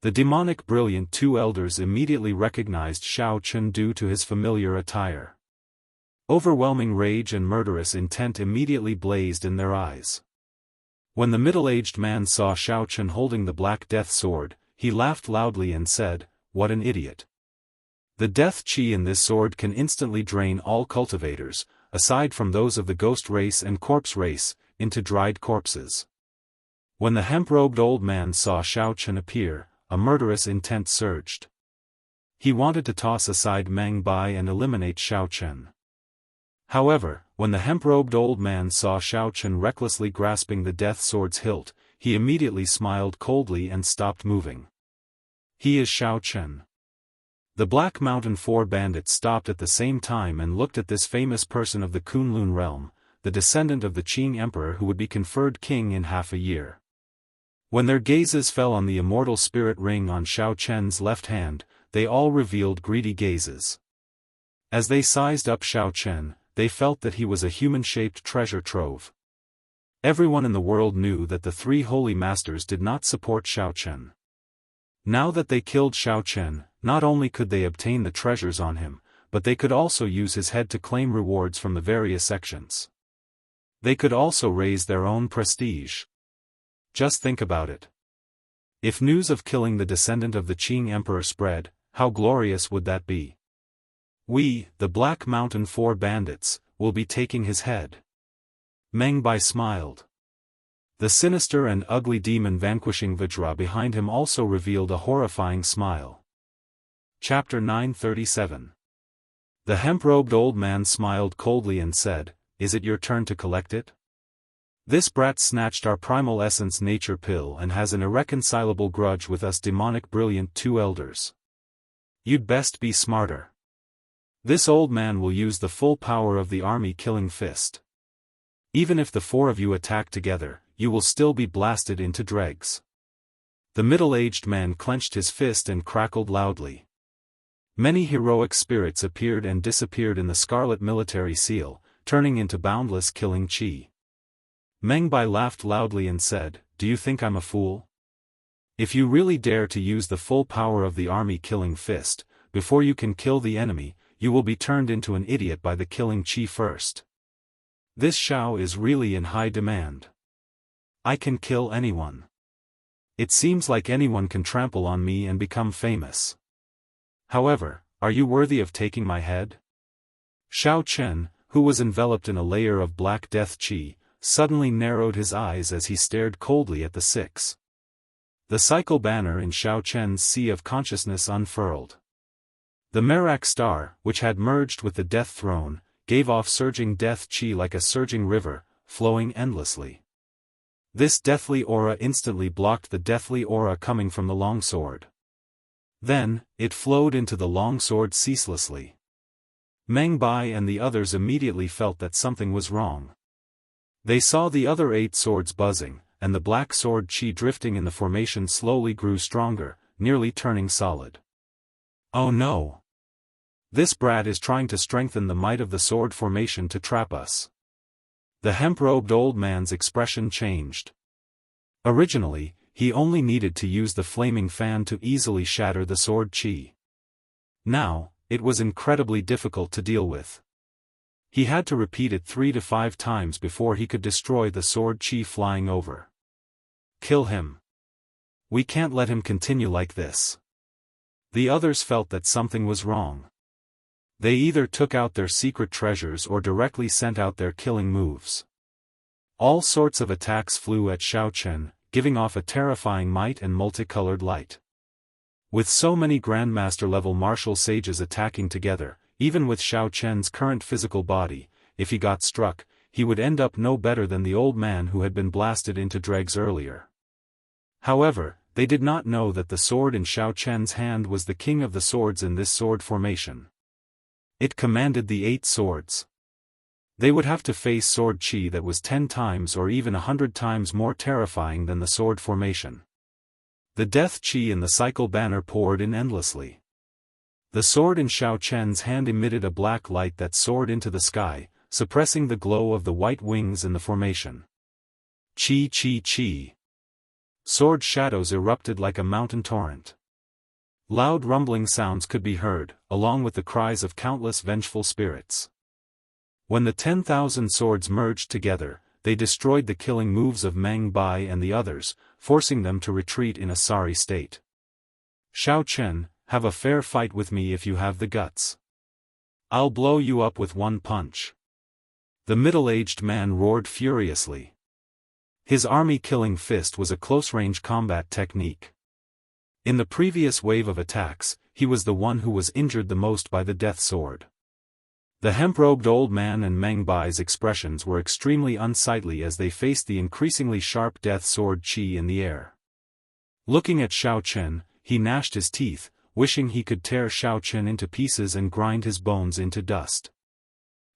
The demonic brilliant 2 elders immediately recognized Xiao Chen due to his familiar attire. Overwhelming rage and murderous intent immediately blazed in their eyes. When the middle-aged man saw Xiao Chen holding the Black Death sword, he laughed loudly and said, "What an idiot. The death chi in this sword can instantly drain all cultivators, aside from those of the ghost race and corpse race, into dried corpses." When the hemp-robed old man saw Xiao Chen appear, a murderous intent surged. He wanted to toss aside Meng Bai and eliminate Xiao Chen. However, when the hemp-robed old man saw Xiao Chen recklessly grasping the death sword's hilt, he immediately smiled coldly and stopped moving. He is Xiao Chen. The Black Mountain 4 bandits stopped at the same time and looked at this famous person of the Kunlun realm, the descendant of the Qing emperor who would be conferred king in half a year. When their gazes fell on the immortal spirit ring on Xiao Chen's left hand, they all revealed greedy gazes. As they sized up Xiao Chen, they felt that he was a human-shaped treasure trove. Everyone in the world knew that the 3 holy masters did not support Xiao Chen. Now that they killed Xiao Chen, not only could they obtain the treasures on him, but they could also use his head to claim rewards from the various sections. They could also raise their own prestige. Just think about it. If news of killing the descendant of the Qing emperor spread, how glorious would that be? We, the Black Mountain 4 bandits, will be taking his head. Meng Bai smiled. The sinister and ugly demon vanquishing Vajra behind him also revealed a horrifying smile. Chapter 937. The hemp-robed old man smiled coldly and said, "Is it your turn to collect it? This brat snatched our primal essence nature pill and has an irreconcilable grudge with us demonic brilliant 2 elders. You'd best be smarter. This old man will use the full power of the army killing fist. Even if the 4 of you attack together, you will still be blasted into dregs." The middle-aged man clenched his fist and crackled loudly. Many heroic spirits appeared and disappeared in the scarlet military seal, turning into boundless killing chi. Meng Bai laughed loudly and said, "Do you think I'm a fool? If you really dare to use the full power of the army killing fist, before you can kill the enemy, you will be turned into an idiot by the killing chi first. This Xiao is really in high demand. I can kill anyone. It seems like anyone can trample on me and become famous. However, are you worthy of taking my head?" Xiao Chen, who was enveloped in a layer of black death chi, suddenly narrowed his eyes as he stared coldly at the 6. The cycle banner in Xiao Chen's sea of consciousness unfurled. The Merak star, which had merged with the death throne, gave off surging death chi like a surging river, flowing endlessly. This deathly aura instantly blocked the deathly aura coming from the longsword. Then, it flowed into the longsword ceaselessly. Meng Bai and the others immediately felt that something was wrong. They saw the other 8 swords buzzing, and the black sword chi drifting in the formation slowly grew stronger, nearly turning solid. "Oh no! This brat is trying to strengthen the might of the sword formation to trap us." The hemp-robed old man's expression changed. Originally, he only needed to use the flaming fan to easily shatter the sword chi. Now, it was incredibly difficult to deal with. He had to repeat it 3 to 5 times before he could destroy the sword chi flying over. Kill him. We can't let him continue like this. The others felt that something was wrong. They either took out their secret treasures or directly sent out their killing moves. All sorts of attacks flew at Xiao Chen, giving off a terrifying might and multicolored light. With so many Grandmaster-level martial sages attacking together, even with Xiao Chen's current physical body, if he got struck, he would end up no better than the old man who had been blasted into dregs earlier. However, they did not know that the sword in Xiao Chen's hand was the king of the swords in this sword formation. It commanded the 8 swords. They would have to face sword chi that was 10 times or even 100 times more terrifying than the sword formation. The death chi in the cycle banner poured in endlessly. The sword in Xiao Chen's hand emitted a black light that soared into the sky, suppressing the glow of the white wings in the formation. Chi chi chi. Sword shadows erupted like a mountain torrent. Loud rumbling sounds could be heard, along with the cries of countless vengeful spirits. When the 10,000 swords merged together, they destroyed the killing moves of Meng Bai and the others, forcing them to retreat in a sorry state. Xiao Chen, have a fair fight with me if you have the guts. I'll blow you up with one punch. The middle-aged man roared furiously. His army-killing fist was a close-range combat technique. In the previous wave of attacks, he was the one who was injured the most by the death sword. The hemp-robed old man and Meng Bai's expressions were extremely unsightly as they faced the increasingly sharp death sword chi in the air. Looking at Xiao Chen, he gnashed his teeth, wishing he could tear Xiao Chen into pieces and grind his bones into dust.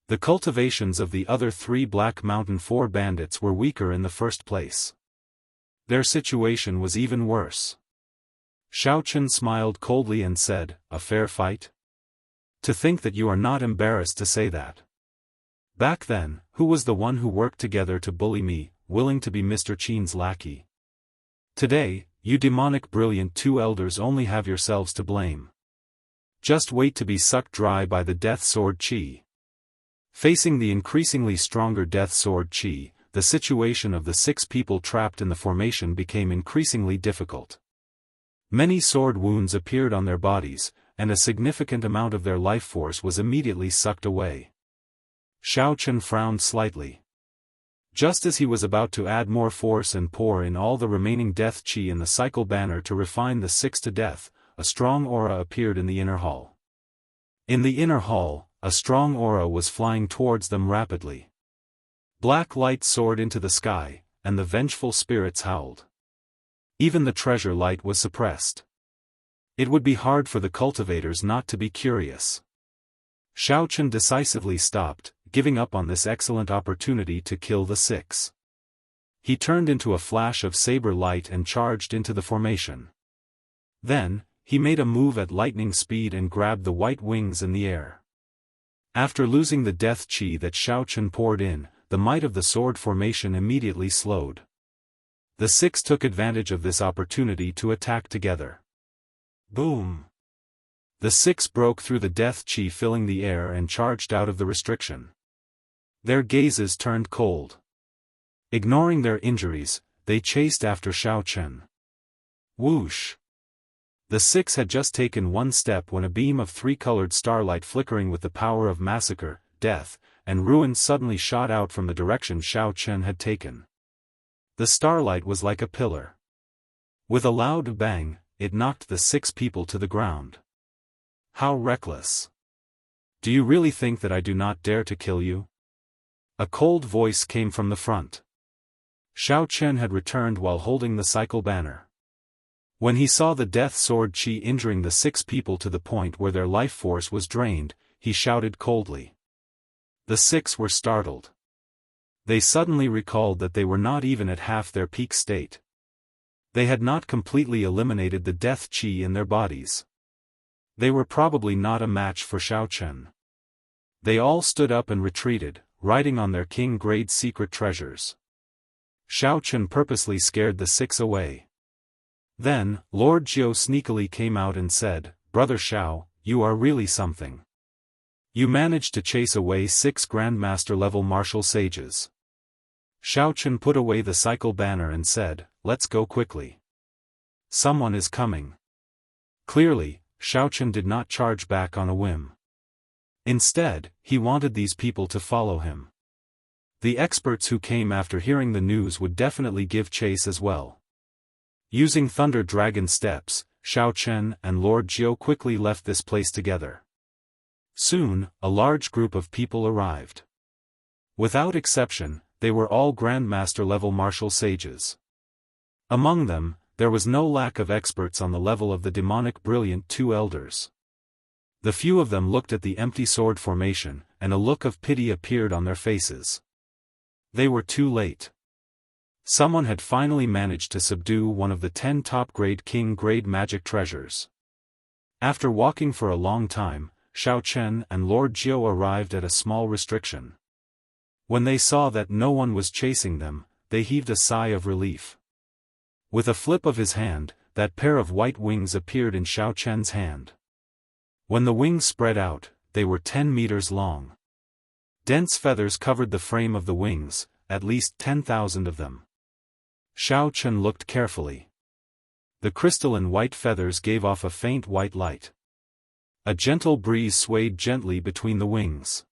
The cultivations of the other 3 Black Mountain 4 bandits were weaker in the first place. Their situation was even worse. Xiao Chen smiled coldly and said, "A fair fight? To think that you are not embarrassed to say that. Back then, who was the one who worked together to bully me, willing to be Mr. Qin's lackey? Today, you demonic brilliant 2 elders only have yourselves to blame. Just wait to be sucked dry by the death sword chi." Facing the increasingly stronger death sword chi, the situation of the 6 people trapped in the formation became increasingly difficult. Many sword wounds appeared on their bodies, and a significant amount of their life force was immediately sucked away. Xiao Chen frowned slightly. Just as he was about to add more force and pour in all the remaining death chi in the cycle banner to refine the 6 to death, a strong aura appeared in the inner hall. In the inner hall, a strong aura was flying towards them rapidly. Black light soared into the sky, and the vengeful spirits howled. Even the treasure light was suppressed. It would be hard for the cultivators not to be curious. Xiao Chen decisively stopped, giving up on this excellent opportunity to kill the 6. He turned into a flash of saber light and charged into the formation. Then, he made a move at lightning speed and grabbed the white wings in the air. After losing the death chi that Xiao Chen poured in, the might of the sword formation immediately slowed. The 6 took advantage of this opportunity to attack together. Boom! The 6 broke through the death chi filling the air and charged out of the restriction. Their gazes turned cold. Ignoring their injuries, they chased after Xiao Chen. Whoosh! The 6 had just taken one step when a beam of 3-colored starlight flickering with the power of massacre, death, and ruin suddenly shot out from the direction Xiao Chen had taken. The starlight was like a pillar. With a loud bang, it knocked the 6 people to the ground. How reckless! Do you really think that I do not dare to kill you? A cold voice came from the front. Xiao Chen had returned while holding the cycle banner. When he saw the death sword chi injuring the 6 people to the point where their life force was drained, he shouted coldly. The 6 were startled. They suddenly recalled that they were not even at half their peak state. They had not completely eliminated the death chi in their bodies. They were probably not a match for Xiao Chen. They all stood up and retreated, riding on their king-grade secret treasures. Xiao Chen purposely scared the 6 away. Then, Lord Jiu sneakily came out and said, "Brother Xiao, you are really something. You managed to chase away 6 Grandmaster-level martial sages. Xiao Chen put away the cycle banner and said, "Let's go quickly. Someone is coming." Clearly, Xiao Chen did not charge back on a whim. Instead, he wanted these people to follow him. The experts who came after hearing the news would definitely give chase as well. Using Thunder Dragon steps, Xiao Chen and Lord Jiu quickly left this place together. Soon, a large group of people arrived. Without exception, they were all Grandmaster-level martial sages. Among them, there was no lack of experts on the level of the demonic brilliant two elders. The few of them looked at the empty sword formation, and a look of pity appeared on their faces. They were too late. Someone had finally managed to subdue one of the 10 top-grade king-grade magic treasures. After walking for a long time, Xiao Chen and Lord Jiu arrived at a small restriction. When they saw that no one was chasing them, they heaved a sigh of relief. With a flip of his hand, that pair of white wings appeared in Xiao Chen's hand. When the wings spread out, they were 10 meters long. Dense feathers covered the frame of the wings, at least 10,000 of them. Xiao Chen looked carefully. The crystalline white feathers gave off a faint white light. A gentle breeze swayed gently between the wings.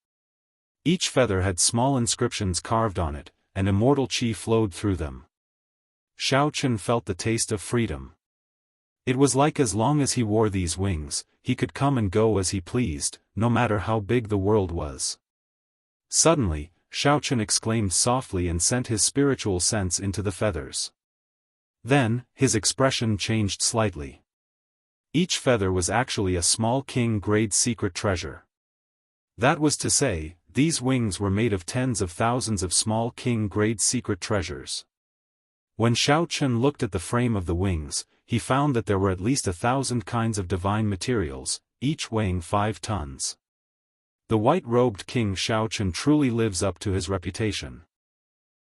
Each feather had small inscriptions carved on it, and immortal qi flowed through them. Xiao Chen felt the taste of freedom. It was like as long as he wore these wings, he could come and go as he pleased, no matter how big the world was. Suddenly, Xiao Chen exclaimed softly and sent his spiritual sense into the feathers. Then, his expression changed slightly. Each feather was actually a small king-grade secret treasure. That was to say, these wings were made of tens of thousands of small king-grade secret treasures. When Xiao Chen looked at the frame of the wings, he found that there were at least 1,000 kinds of divine materials, each weighing 5 tons. The white-robed King Xiao Chen truly lives up to his reputation.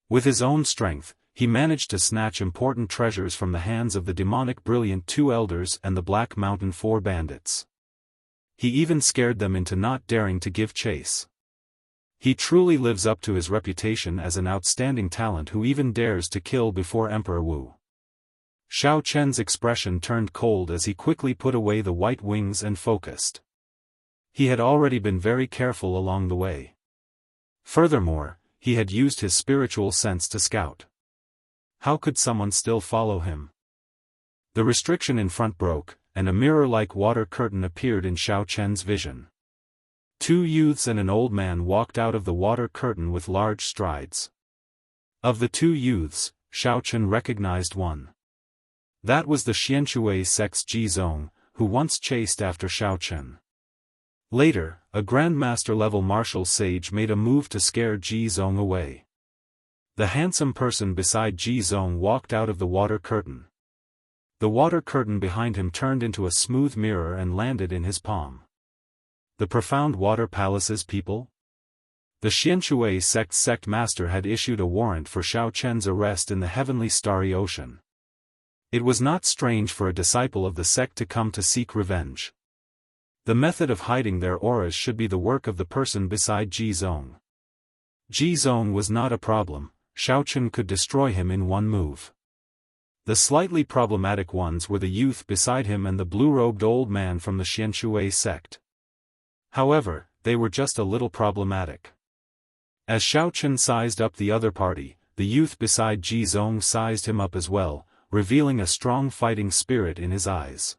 With his own strength, he managed to snatch important treasures from the hands of the demonic brilliant two elders and the Black Mountain 4 bandits. He even scared them into not daring to give chase. He truly lives up to his reputation as an outstanding talent who even dares to kill before Emperor Wu. Xiao Chen's expression turned cold as he quickly put away the white wings and focused. He had already been very careful along the way. Furthermore, he had used his spiritual sense to scout. How could someone still follow him? The restriction in front broke, and a mirror-like water curtain appeared in Xiao Chen's vision. 2 youths and an old man walked out of the water curtain with large strides. Of the 2 youths, Xiao Chen recognized one. That was the Xianxia sect's Jizong, who once chased after Xiao Chen. Later, a Grandmaster-level martial sage made a move to scare Jizong away. The handsome person beside Jizong walked out of the water curtain. The water curtain behind him turned into a smooth mirror and landed in his palm. The profound water palace's people? The Xianxia sect master had issued a warrant for Xiao Chen's arrest in the heavenly starry ocean. It was not strange for a disciple of the sect to come to seek revenge. The method of hiding their auras should be the work of the person beside Jizong. Jizong was not a problem, Xiao Chen could destroy him in one move. The slightly problematic ones were the youth beside him and the blue-robed old man from the Xianxia sect. However, they were just a little problematic. As Xiao Chen sized up the other party, the youth beside Jizong sized him up as well, revealing a strong fighting spirit in his eyes.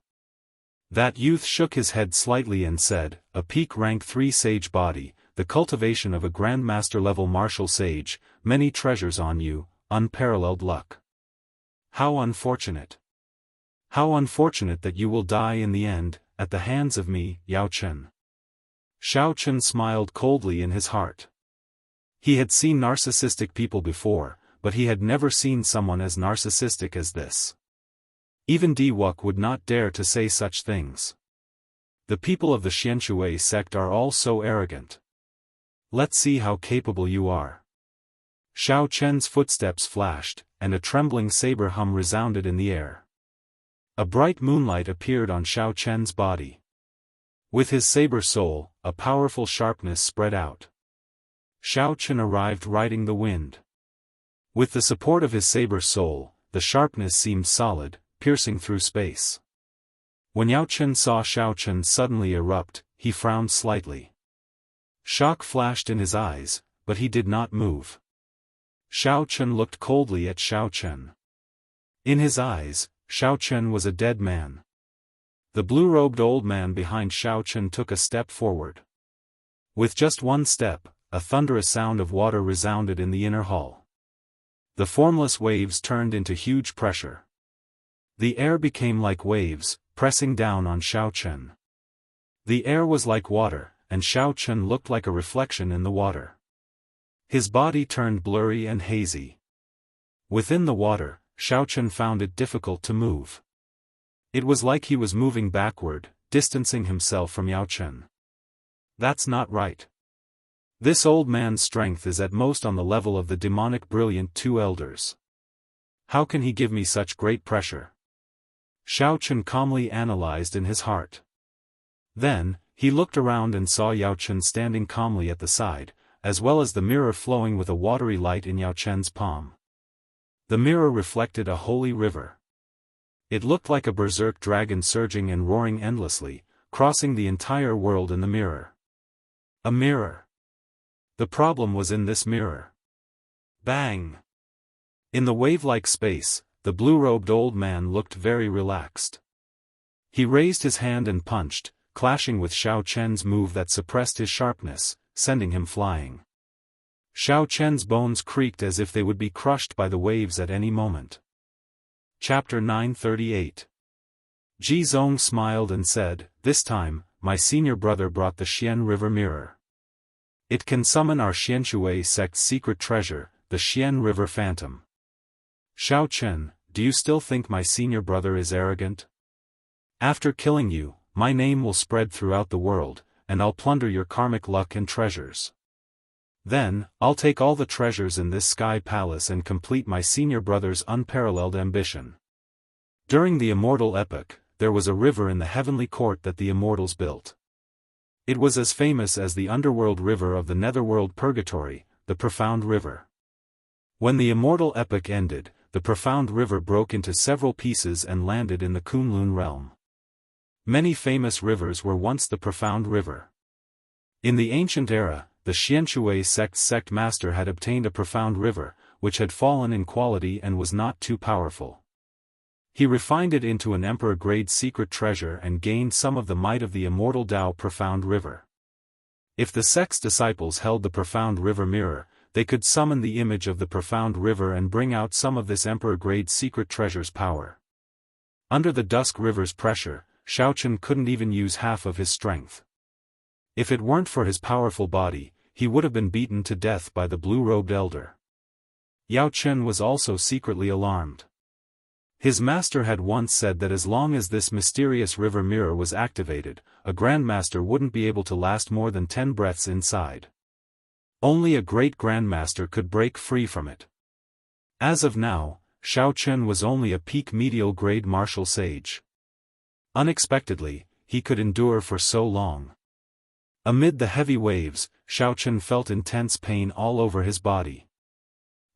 That youth shook his head slightly and said, "A peak rank 3 sage body, the cultivation of a Grandmaster-level martial sage, many treasures on you, unparalleled luck. How unfortunate. How unfortunate that you will die in the end, at the hands of me, Yao Chen." Xiao Chen smiled coldly in his heart. He had seen narcissistic people before, but he had never seen someone as narcissistic as this. Even Diwuk would not dare to say such things. The people of the Xianxia sect are all so arrogant. Let's see how capable you are. Xiao Chen's footsteps flashed, and a trembling saber hum resounded in the air. A bright moonlight appeared on Xiao Chen's body. With his saber soul, a powerful sharpness spread out. Xiao Chen arrived riding the wind. With the support of his saber soul, the sharpness seemed solid, piercing through space. When Yao Chen saw Xiao Chen suddenly erupt, he frowned slightly. Shock flashed in his eyes, but he did not move. Xiao Chen looked coldly at Xiao Chen. In his eyes, Xiao Chen was a dead man. The blue-robed old man behind Xiao Chen took a step forward. With just one step, a thunderous sound of water resounded in the inner hall. The formless waves turned into huge pressure. The air became like waves, pressing down on Xiao Chen. The air was like water, and Xiao Chen looked like a reflection in the water. His body turned blurry and hazy. Within the water, Xiao Chen found it difficult to move. It was like he was moving backward, distancing himself from Yao Chen. That's not right. This old man's strength is at most on the level of the demonic brilliant two elders. How can he give me such great pressure? Xiao Chen calmly analyzed in his heart. Then, he looked around and saw Yao Chen standing calmly at the side, as well as the mirror flowing with a watery light in Yao Chen's palm. The mirror reflected a holy river. It looked like a berserk dragon surging and roaring endlessly, crossing the entire world in the mirror. A mirror. The problem was in this mirror. Bang! In the wave-like space, the blue-robed old man looked very relaxed. He raised his hand and punched, clashing with Xiao Chen's move that suppressed his sharpness, sending him flying. Xiao Chen's bones creaked as if they would be crushed by the waves at any moment. Chapter 938. Ji Zong smiled and said, "This time, my senior brother brought the Xian River Mirror. It can summon our Xianshui sect's secret treasure, the Xian River Phantom." Xiao Chen, do you still think my senior brother is arrogant? After killing you, my name will spread throughout the world, and I'll plunder your karmic luck and treasures. Then, I'll take all the treasures in this sky palace and complete my senior brother's unparalleled ambition. During the Immortal epoch, there was a river in the heavenly court that the Immortals built. It was as famous as the underworld river of the netherworld purgatory, the Profound River. When the Immortal epoch ended, the Profound River broke into several pieces and landed in the Kunlun realm. Many famous rivers were once the Profound River. In the ancient era, the Xianshui sect's sect master had obtained a profound river, which had fallen in quality and was not too powerful. He refined it into an emperor-grade secret treasure and gained some of the might of the immortal Dao Profound River. If the sect's disciples held the Profound River mirror, they could summon the image of the Profound River and bring out some of this emperor-grade secret treasure's power. Under the Dusk River's pressure, Xiao Chen couldn't even use half of his strength. If it weren't for his powerful body, he would have been beaten to death by the blue-robed elder. Yao Chen was also secretly alarmed. His master had once said that as long as this mysterious river mirror was activated, a grandmaster wouldn't be able to last more than 10 breaths inside. Only a great grandmaster could break free from it. As of now, Xiao Chen was only a peak medial grade martial sage. Unexpectedly, he could endure for so long. Amid the heavy waves, Xiao Chen felt intense pain all over his body.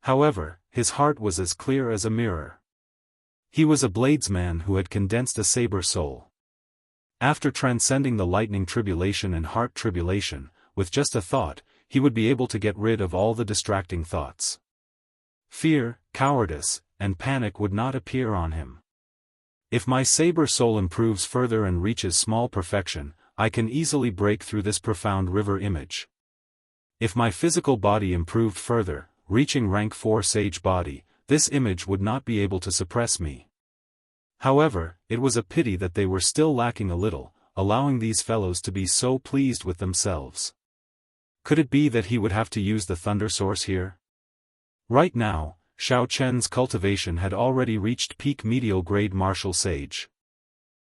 However, his heart was as clear as a mirror. He was a bladesman who had condensed a saber soul. After transcending the lightning tribulation and heart tribulation, with just a thought, he would be able to get rid of all the distracting thoughts. Fear, cowardice, and panic would not appear on him. If my saber soul improves further and reaches small perfection, I can easily break through this profound river image. If my physical body improved further, reaching rank 4 sage body, this image would not be able to suppress me. However, it was a pity that they were still lacking a little, allowing these fellows to be so pleased with themselves. Could it be that he would have to use the thunder source here? Right now, Xiao Chen's cultivation had already reached peak medial grade martial sage.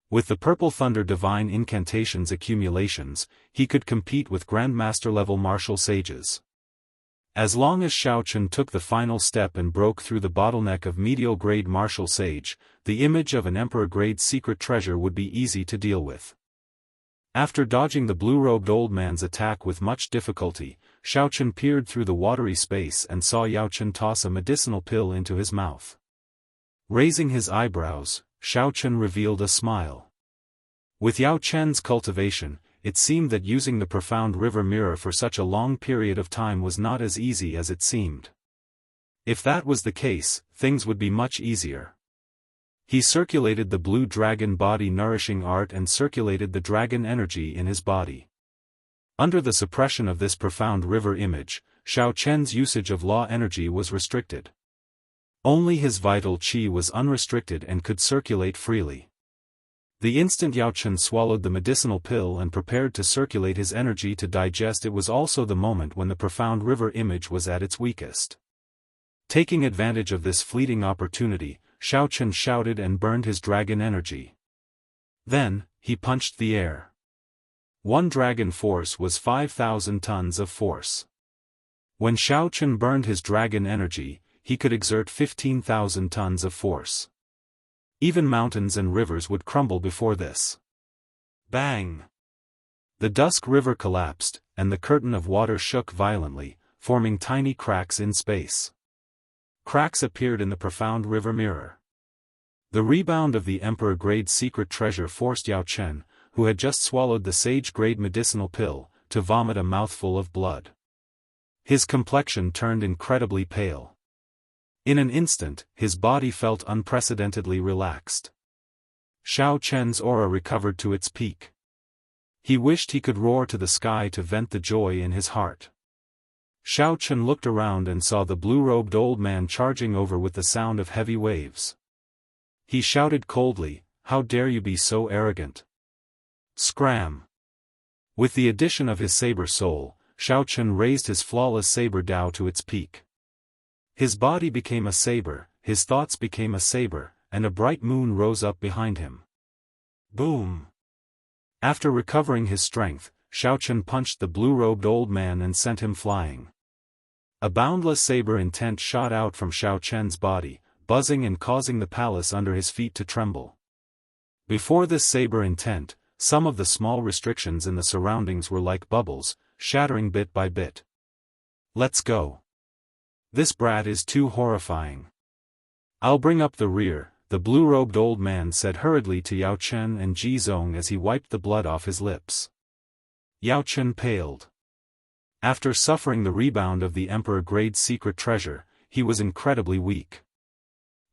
With the Purple Thunder Divine Incantations accumulations, he could compete with Grandmaster-level martial sages. As long as Xiao Chen took the final step and broke through the bottleneck of medial-grade martial sage, the image of an emperor-grade secret treasure would be easy to deal with. After dodging the blue-robed old man's attack with much difficulty, Xiaochen peered through the watery space and saw Yao Chen toss a medicinal pill into his mouth. Raising his eyebrows, Xiaochen revealed a smile. With Yao Chen's cultivation, it seemed that using the profound river mirror for such a long period of time was not as easy as it seemed. If that was the case, things would be much easier. He circulated the blue dragon body nourishing art and circulated the dragon energy in his body. Under the suppression of this profound river image, Xiaochen's usage of law energy was restricted. Only his vital qi was unrestricted and could circulate freely. The instant Yao Chen swallowed the medicinal pill and prepared to circulate his energy to digest, it was also the moment when the profound river image was at its weakest. Taking advantage of this fleeting opportunity, Xiaochen shouted and burned his dragon energy. Then, he punched the air. One dragon force was 5,000 tons of force. When Xiaochen burned his dragon energy, he could exert 15,000 tons of force. Even mountains and rivers would crumble before this. Bang! The Dusk River collapsed, and the curtain of water shook violently, forming tiny cracks in space. Cracks appeared in the profound river mirror. The rebound of the Emperor-grade secret treasure forced Yao Chen, who had just swallowed the sage-grade medicinal pill, to vomit a mouthful of blood. His complexion turned incredibly pale. In an instant, his body felt unprecedentedly relaxed. Xiao Chen's aura recovered to its peak. He wished he could roar to the sky to vent the joy in his heart. Xiao Chen looked around and saw the blue-robed old man charging over with the sound of heavy waves. He shouted coldly, "How dare you be so arrogant!" Scram! With the addition of his saber soul, Xiao Chen raised his flawless saber Dao to its peak. His body became a saber, his thoughts became a saber, and a bright moon rose up behind him. Boom! After recovering his strength, Xiao Chen punched the blue-robed old man and sent him flying. A boundless saber intent shot out from Xiao Chen's body, buzzing and causing the palace under his feet to tremble. Before this saber intent, some of the small restrictions in the surroundings were like bubbles, shattering bit by bit. Let's go. This brat is too horrifying. I'll bring up the rear, the blue-robed old man said hurriedly to Yao Chen and Ji Zong as he wiped the blood off his lips. Yao Chen paled. After suffering the rebound of the Emperor-grade secret treasure, he was incredibly weak.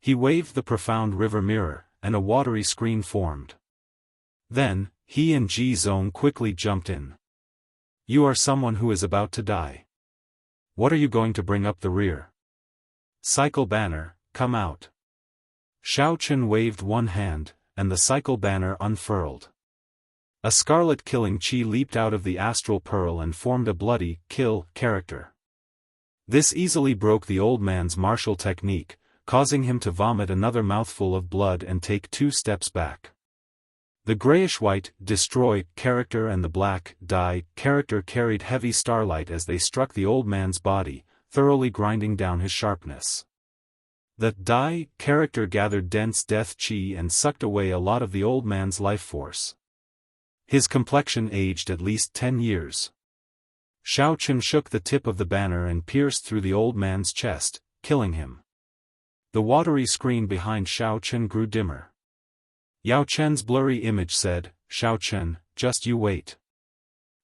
He waved the profound river mirror, and a watery screen formed. Then, he and Ji Zong quickly jumped in. You are someone who is about to die. What are you going to bring up the rear? Cycle banner, come out. Xiao Chen waved one hand, and the cycle banner unfurled. A scarlet killing chi leaped out of the astral pearl and formed a bloody, kill, character. This easily broke the old man's martial technique, causing him to vomit another mouthful of blood and take 2 steps back. The grayish-white, destroy, character and the black, die, character carried heavy starlight as they struck the old man's body, thoroughly grinding down his sharpness. The die, character gathered dense death chi and sucked away a lot of the old man's life force. His complexion aged at least 10 years. Xiao Chen shook the tip of the banner and pierced through the old man's chest, killing him. The watery screen behind Xiao Chen grew dimmer. Yao Chen's blurry image said, Xiao Chen, just you wait.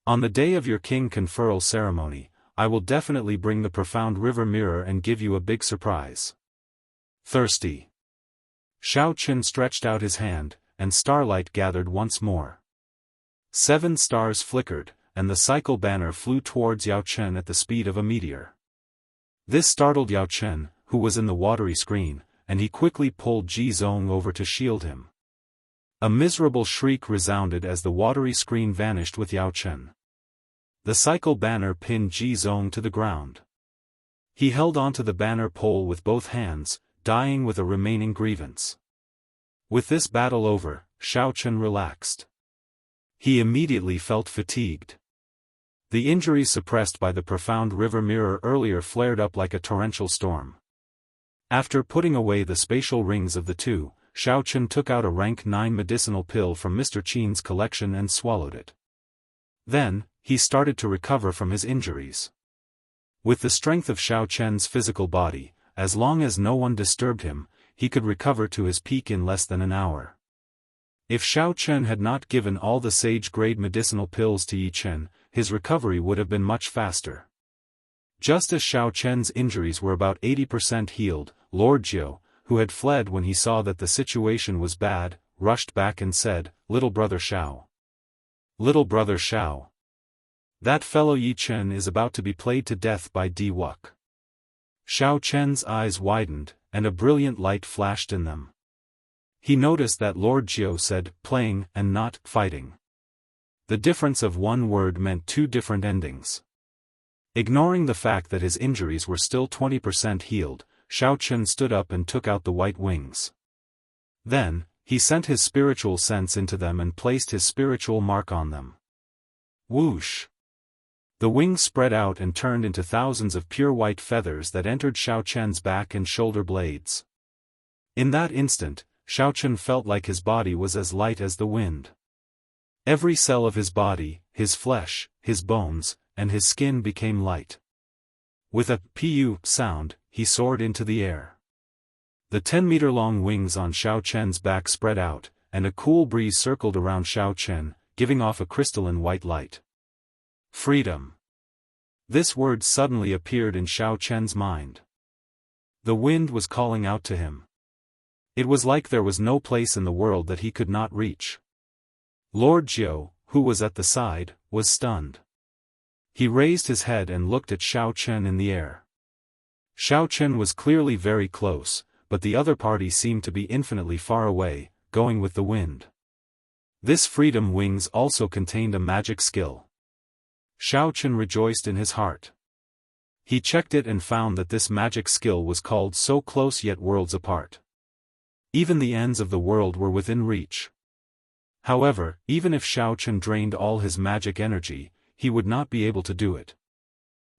On the day of your king conferral ceremony, I will definitely bring the profound river mirror and give you a big surprise. Thirsty. Xiao Chen stretched out his hand, and starlight gathered once more. 7 stars flickered, and the cycle banner flew towards Yao Chen at the speed of a meteor. This startled Yao Chen, who was in the watery screen, and he quickly pulled Ji Zong over to shield him. A miserable shriek resounded as the watery screen vanished with Yao Chen. The cycle banner pinned Ji Zong to the ground. He held onto the banner pole with both hands, dying with a remaining grievance. With this battle over, Xiao Chen relaxed. He immediately felt fatigued. The injuries suppressed by the profound river mirror earlier flared up like a torrential storm. After putting away the spatial rings of the two, Xiao Chen took out a rank 9 medicinal pill from Mr. Qin's collection and swallowed it. Then, he started to recover from his injuries. With the strength of Xiao Chen's physical body, as long as no one disturbed him, he could recover to his peak in less than an hour. If Xiao Chen had not given all the sage-grade medicinal pills to Yi Chen, his recovery would have been much faster. Just as Xiao Chen's injuries were about 80% healed, Lord Jiu, who had fled when he saw that the situation was bad, rushed back and said, "Little brother Xiao. Little brother Xiao. That fellow Yi Chen is about to be played to death by Di Wuk." Xiao Chen's eyes widened, and a brilliant light flashed in them. He noticed that Lord Jiu said, "playing," and not, "fighting." The difference of one word meant two different endings. Ignoring the fact that his injuries were still 20% healed, Xiao Chen stood up and took out the white wings. Then, he sent his spiritual sense into them and placed his spiritual mark on them. Whoosh! The wings spread out and turned into thousands of pure white feathers that entered Xiao Chen's back and shoulder blades. In that instant, Xiao Chen felt like his body was as light as the wind. Every cell of his body, his flesh, his bones, and his skin became light. With a "pu" sound, he soared into the air. The 10-meter-long wings on Xiao Chen's back spread out, and a cool breeze circled around Xiao Chen, giving off a crystalline white light. Freedom. This word suddenly appeared in Xiao Chen's mind. The wind was calling out to him. It was like there was no place in the world that he could not reach. Lord Jiu, who was at the side, was stunned. He raised his head and looked at Xiao Chen in the air. Xiao Chen was clearly very close, but the other party seemed to be infinitely far away, going with the wind. This freedom wings also contained a magic skill. Xiao Chen rejoiced in his heart. He checked it and found that this magic skill was called So Close Yet Worlds Apart. Even the ends of the world were within reach. However, even if Xiao Chen drained all his magic energy, he would not be able to do it.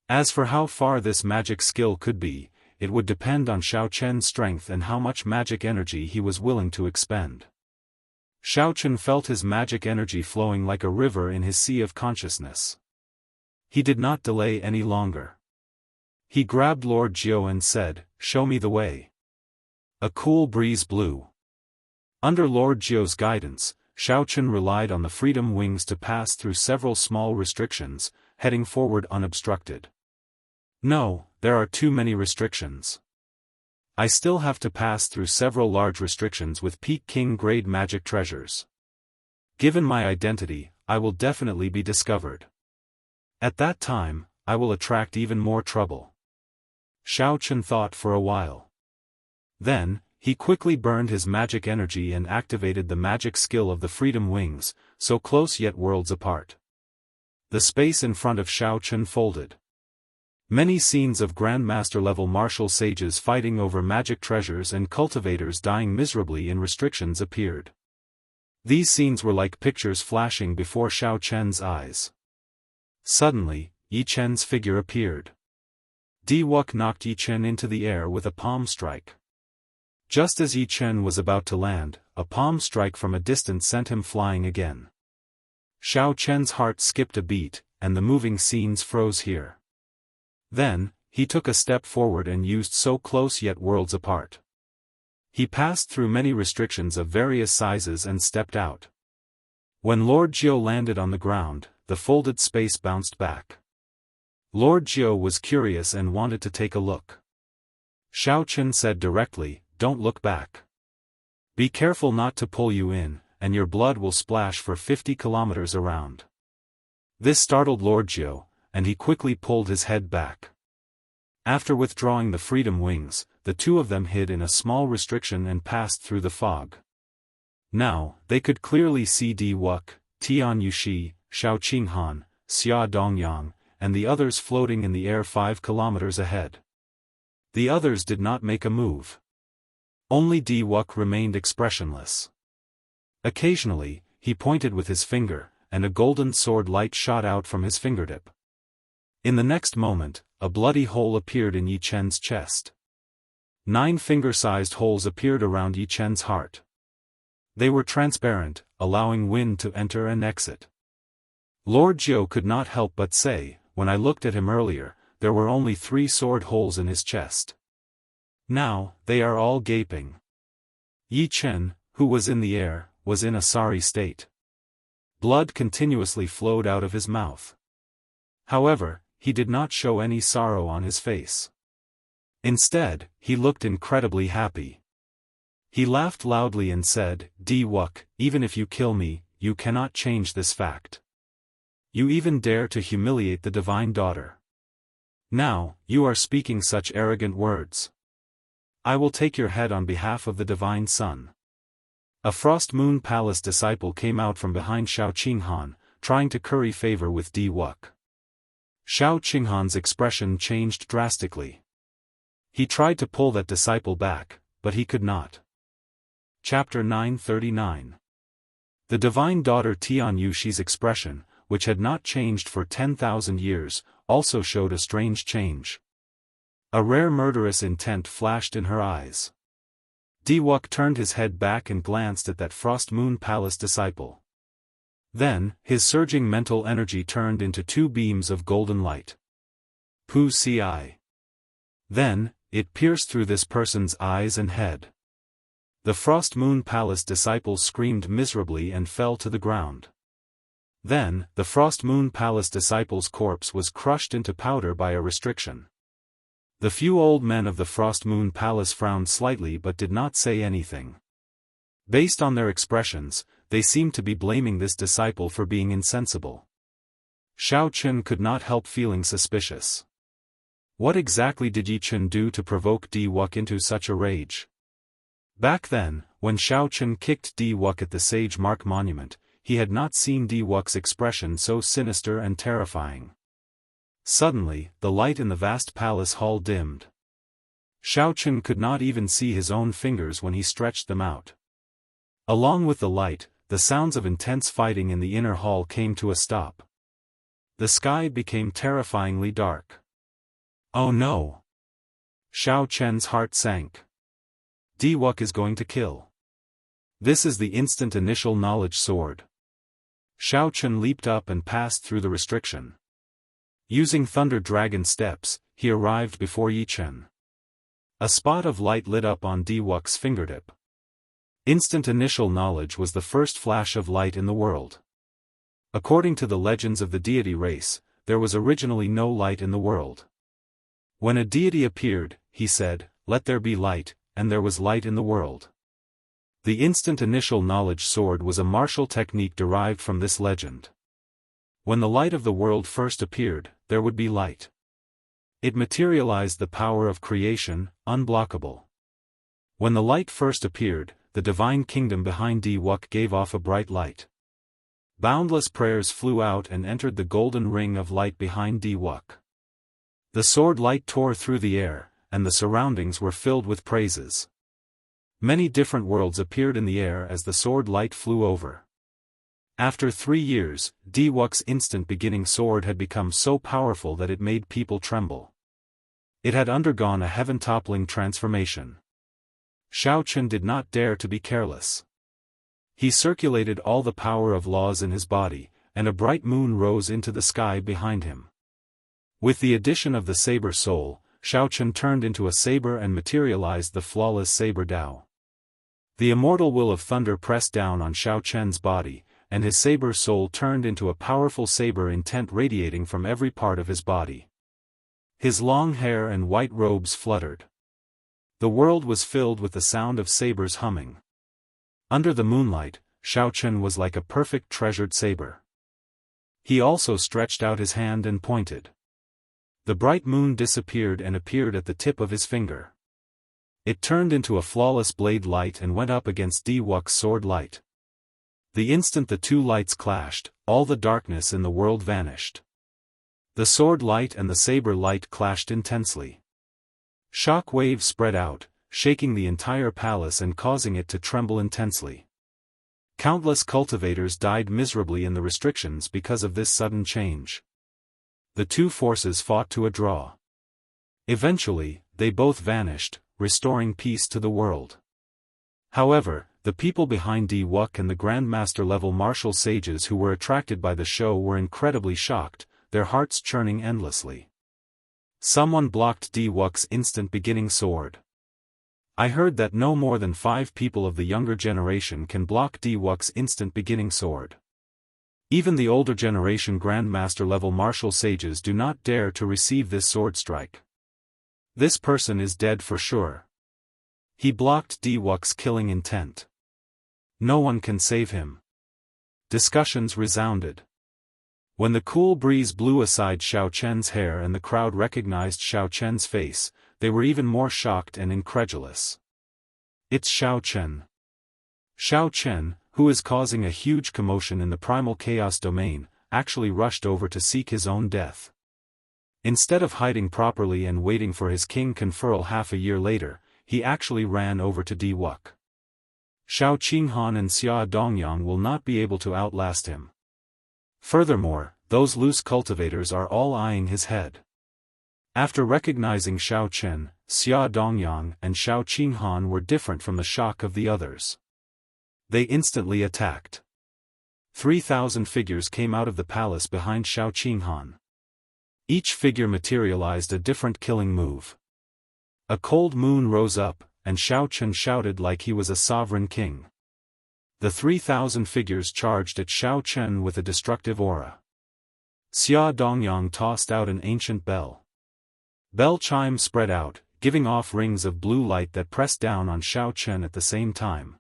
As for how far this magic skill could be, it would depend on Xiao Chen's strength and how much magic energy he was willing to expend. Xiao Chen felt his magic energy flowing like a river in his sea of consciousness. He did not delay any longer. He grabbed Lord Jiu and said, "Show me the way." A cool breeze blew. Under Lord Jiu's guidance, Xiao Chen relied on the freedom wings to pass through several small restrictions, heading forward unobstructed. No, there are too many restrictions. I still have to pass through several large restrictions with peak king-grade magic treasures. Given my identity, I will definitely be discovered. At that time, I will attract even more trouble. Xiao Chen thought for a while. Then, he quickly burned his magic energy and activated the magic skill of the freedom wings, so close yet worlds apart. The space in front of Xiao Chen folded. Many scenes of Grandmaster-level martial sages fighting over magic treasures and cultivators dying miserably in restrictions appeared. These scenes were like pictures flashing before Xiao Chen's eyes. Suddenly, Yi Chen's figure appeared. Di Wuk knocked Yi Chen into the air with a palm strike. Just as Yi Chen was about to land, a palm strike from a distance sent him flying again. Xiao Chen's heart skipped a beat, and the moving scenes froze here. Then, he took a step forward and used So Close Yet Worlds Apart. He passed through many restrictions of various sizes and stepped out. When Lord Jiu landed on the ground, the folded space bounced back. Lord Jiu was curious and wanted to take a look. Xiao Chen said directly, "Don't look back. Be careful not to pull you in, and your blood will splash for 50 kilometers around." This startled Lord Jiu, and he quickly pulled his head back. After withdrawing the freedom wings, the two of them hid in a small restriction and passed through the fog. Now, they could clearly see Di Wuk, Tian Yushi, Xiao Qinghan, Xia Dongyang, and the others floating in the air 5 kilometers ahead. The others did not make a move. Only Di Wuk remained expressionless. Occasionally, he pointed with his finger, and a golden sword light shot out from his fingertip. In the next moment, a bloody hole appeared in Yi Chen's chest. 9 finger-sized holes appeared around Yi Chen's heart. They were transparent, allowing wind to enter and exit. Lord Jiu could not help but say, "When I looked at him earlier, there were only 3 sword holes in his chest. Now, they are all gaping. Yi Chen, who was in the air, was in a sorry state. Blood continuously flowed out of his mouth. However, he did not show any sorrow on his face. Instead, he looked incredibly happy. He laughed loudly and said, "Di Wuk, even if you kill me, you cannot change this fact. You even dare to humiliate the divine daughter. Now, you are speaking such arrogant words. I will take your head on behalf of the divine son." A Frost Moon Palace disciple came out from behind Xiao Qinghan, trying to curry favor with Di Wuk. Xiao Qinghan's expression changed drastically. He tried to pull that disciple back, but he could not. Chapter 939. The divine daughter Tian Yushi's expression, which had not changed for 10,000 years, also showed a strange change. A rare murderous intent flashed in her eyes. Di Wuk turned his head back and glanced at that Frost Moon Palace disciple. Then, his surging mental energy turned into 2 beams of golden light. Pu Ci. Then, it pierced through this person's eyes and head. The Frost Moon Palace disciple screamed miserably and fell to the ground. Then, the Frost Moon Palace disciple's corpse was crushed into powder by a restriction. The few old men of the Frost Moon Palace frowned slightly but did not say anything. Based on their expressions, they seemed to be blaming this disciple for being insensible. Xiao Chen could not help feeling suspicious. What exactly did Yi Chen do to provoke Di Wuk into such a rage? Back then, when Xiao Chen kicked Di Wuk at the Sage Mark Monument, he had not seen Di Wuk's expression so sinister and terrifying. Suddenly, the light in the vast palace hall dimmed. Xiao Chen could not even see his own fingers when he stretched them out. Along with the light, the sounds of intense fighting in the inner hall came to a stop. The sky became terrifyingly dark. Oh no! Xiao Chen's heart sank. Di Wuk is going to kill. This is the instant initial knowledge sword. Xiao Chen leaped up and passed through the restriction. Using Thunder Dragon steps, he arrived before Yi Chen. A spot of light lit up on Di Wuk's fingertip. Instant initial knowledge was the first flash of light in the world. According to the legends of the deity race, there was originally no light in the world. When a deity appeared, he said, "Let there be light," and there was light in the world. The instant initial knowledge sword was a martial technique derived from this legend. When the light of the world first appeared, there would be light. It materialized the power of creation, unblockable. When the light first appeared, the divine kingdom behind Di Wuk gave off a bright light. Boundless prayers flew out and entered the golden ring of light behind Di Wuk. The sword light tore through the air, and the surroundings were filled with praises. Many different worlds appeared in the air as the sword light flew over. After 3 years, Di Wuk's instant beginning sword had become so powerful that it made people tremble. It had undergone a heaven-toppling transformation. Xiao Chen did not dare to be careless. He circulated all the power of laws in his body, and a bright moon rose into the sky behind him. With the addition of the saber soul, Xiao Chen turned into a saber and materialized the flawless saber Dao. The immortal will of thunder pressed down on Xiao Chen's body, and his saber soul turned into a powerful saber intent radiating from every part of his body. His long hair and white robes fluttered. The world was filled with the sound of sabers humming. Under the moonlight, Xiao Chen was like a perfect treasured saber. He also stretched out his hand and pointed. The bright moon disappeared and appeared at the tip of his finger. It turned into a flawless blade light and went up against Di Wuk's sword light. The instant the two lights clashed, all the darkness in the world vanished. The sword light and the saber light clashed intensely. Shock waves spread out, shaking the entire palace and causing it to tremble intensely. Countless cultivators died miserably in the restrictions because of this sudden change. The two forces fought to a draw. Eventually, they both vanished, restoring peace to the world. However, the people behind Di Wuk and the Grandmaster-level martial sages who were attracted by the show were incredibly shocked, their hearts churning endlessly. Someone blocked Wuxia's instant beginning sword. I heard that no more than 5 people of the younger generation can block Wuxia's instant beginning sword. Even the older generation Grandmaster level martial sages do not dare to receive this sword strike. This person is dead for sure. He blocked Wuxia's killing intent. No one can save him. Discussions resounded. When the cool breeze blew aside Xiao Chen's hair and the crowd recognized Xiao Chen's face, they were even more shocked and incredulous. It's Xiao Chen. Xiao Chen, who is causing a huge commotion in the primal chaos domain, actually rushed over to seek his own death. Instead of hiding properly and waiting for his king conferral half a year later, he actually ran over to Wuxia. Xiao Qinghan and Xia Dongyang will not be able to outlast him. Furthermore, those loose cultivators are all eyeing his head. After recognizing Xiao Chen, Xia Dongyang and Xiao Qinghan were different from the shock of the others. They instantly attacked. 3,000 figures came out of the palace behind Xiao Qinghan. Each figure materialized a different killing move. A cold moon rose up, and Xiao Chen shouted like he was a sovereign king. The 3,000 figures charged at Xiao Chen with a destructive aura. Xia Dongyang tossed out an ancient bell. Bell chimes spread out, giving off rings of blue light that pressed down on Xiao Chen at the same time.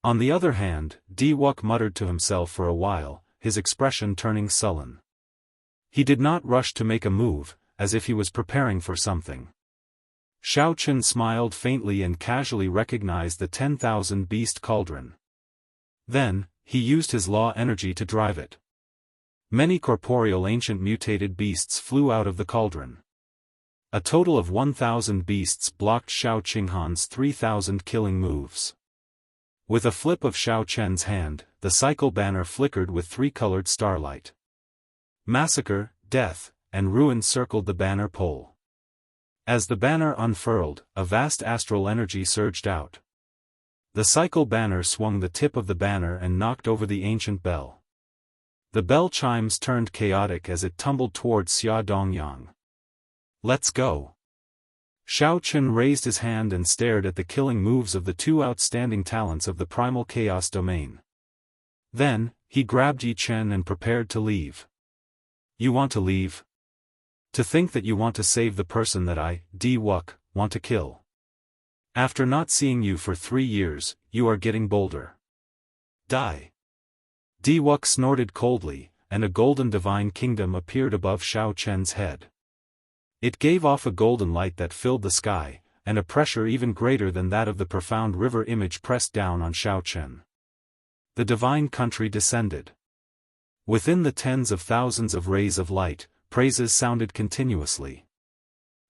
On the other hand, Wuxia muttered to himself for a while, his expression turning sullen. He did not rush to make a move, as if he was preparing for something. Xiao Chen smiled faintly and casually recognized the 10,000 beast cauldron. Then, he used his law energy to drive it. Many corporeal ancient mutated beasts flew out of the cauldron. A total of 1,000 beasts blocked Xiao Qinghan's 3,000 killing moves. With a flip of Xiao Chen's hand, the cycle banner flickered with 3-colored starlight. Massacre, death, and ruin circled the banner pole. As the banner unfurled, a vast astral energy surged out. The cycle banner swung the tip of the banner and knocked over the ancient bell. The bell chimes turned chaotic as it tumbled towards Xia Dongyang. Let's go. Xiao Chen raised his hand and stared at the killing moves of the 2 outstanding talents of the primal chaos domain. Then, he grabbed Yi Chen and prepared to leave. You want to leave? To think that you want to save the person that I, Wuxia, want to kill. After not seeing you for 3 years, you are getting bolder. Die. Wuxia snorted coldly, and a golden divine kingdom appeared above Xiao Chen's head. It gave off a golden light that filled the sky, and a pressure even greater than that of the profound river image pressed down on Xiao Chen. The divine country descended. Within the tens of thousands of rays of light, praises sounded continuously.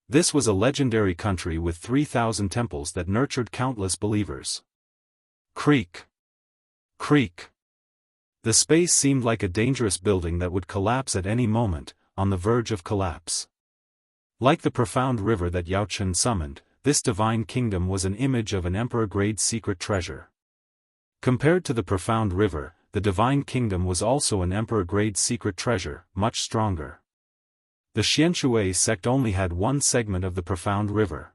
This was a legendary country with 3,000 temples that nurtured countless believers. Creak. Creak. The space seemed like a dangerous building that would collapse at any moment, on the verge of collapse. Like the profound river that Yao Chen summoned, this divine kingdom was an image of an emperor-grade secret treasure. Compared to the profound river, the divine kingdom was also an emperor-grade secret treasure, much stronger. The Xianxia sect only had one segment of the profound river.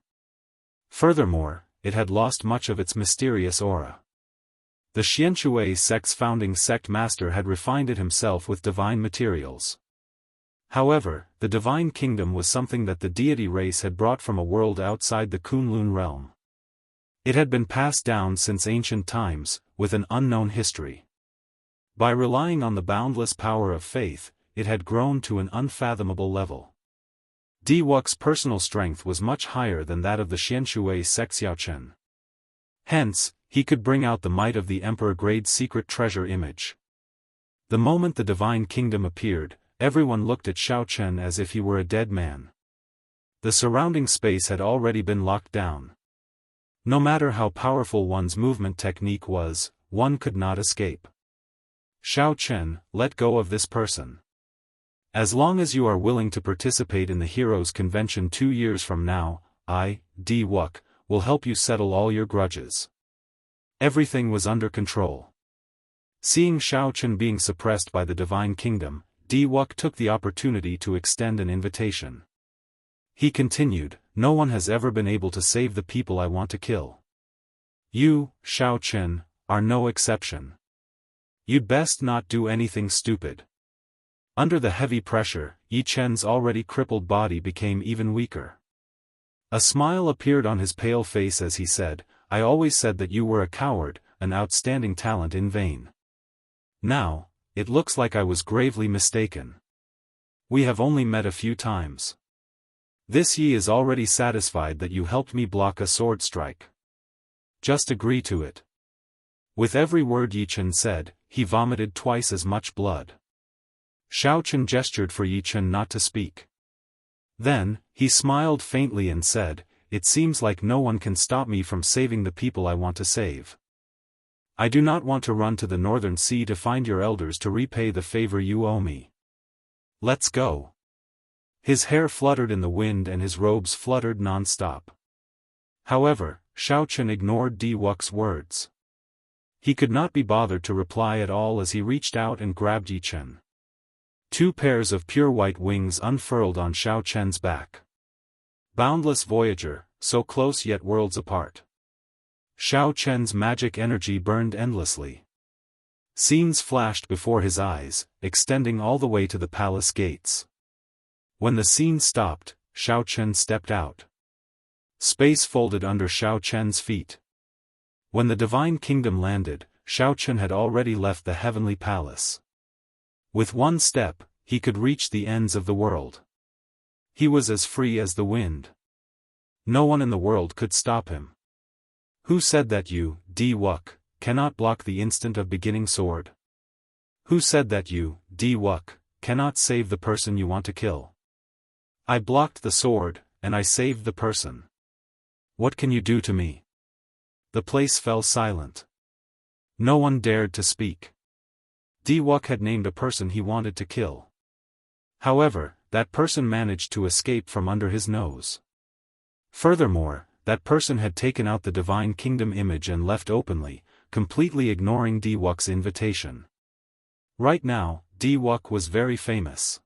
Furthermore, it had lost much of its mysterious aura. The Xianxia sect's founding sect master had refined it himself with divine materials. However, the divine kingdom was something that the deity race had brought from a world outside the Kunlun realm. It had been passed down since ancient times, with an unknown history. By relying on the boundless power of faith, it had grown to an unfathomable level. Wuxia's personal strength was much higher than that of the Xianxia sect's Yao Chen. Hence, he could bring out the might of the emperor-grade secret treasure image. The moment the divine kingdom appeared, everyone looked at Xiao Chen as if he were a dead man. The surrounding space had already been locked down. No matter how powerful one's movement technique was, one could not escape. Xiao Chen, let go of this person. As long as you are willing to participate in the Heroes' Convention 2 years from now, I, Wuxia, will help you settle all your grudges. Everything was under control. Seeing Xiao Chen being suppressed by the divine kingdom, Wuxia took the opportunity to extend an invitation. He continued, no one has ever been able to save the people I want to kill. You, Shao Chen, are no exception. You'd best not do anything stupid. Under the heavy pressure, Yi Chen's already crippled body became even weaker. A smile appeared on his pale face as he said, I always said that you were a coward, an outstanding talent in vain. Now, it looks like I was gravely mistaken. We have only met a few times. This Yi is already satisfied that you helped me block a sword strike. Just agree to it. With every word Yi Chen said, he vomited twice as much blood. Shao Chen gestured for Yi Chen not to speak. Then, he smiled faintly and said, it seems like no one can stop me from saving the people I want to save. I do not want to run to the northern sea to find your elders to repay the favor you owe me. Let's go. His hair fluttered in the wind and his robes fluttered non-stop. However, Shao Chen ignored Di Wux's words. He could not be bothered to reply at all as he reached out and grabbed Yi Chen. Two pairs of pure white wings unfurled on Shao Chen's back. Boundless voyager, so close yet worlds apart. Shao Chen's magic energy burned endlessly. Scenes flashed before his eyes, extending all the way to the palace gates. When the scene stopped, Shao Chen stepped out. Space folded under Shao Chen's feet. When the Divine Kingdom landed, Shao Chen had already left the heavenly palace. With one step, he could reach the ends of the world. He was as free as the wind. No one in the world could stop him. Who said that you, Di Wux, cannot block the instant of beginning sword? Who said that you, Di Wux, cannot save the person you want to kill? I blocked the sword, and I saved the person. What can you do to me? The place fell silent. No one dared to speak. Di Wux had named a person he wanted to kill. However, that person managed to escape from under his nose. Furthermore, that person had taken out the Divine Kingdom image and left openly, completely ignoring Di Wux's invitation. Right now, Di Wux was very famous.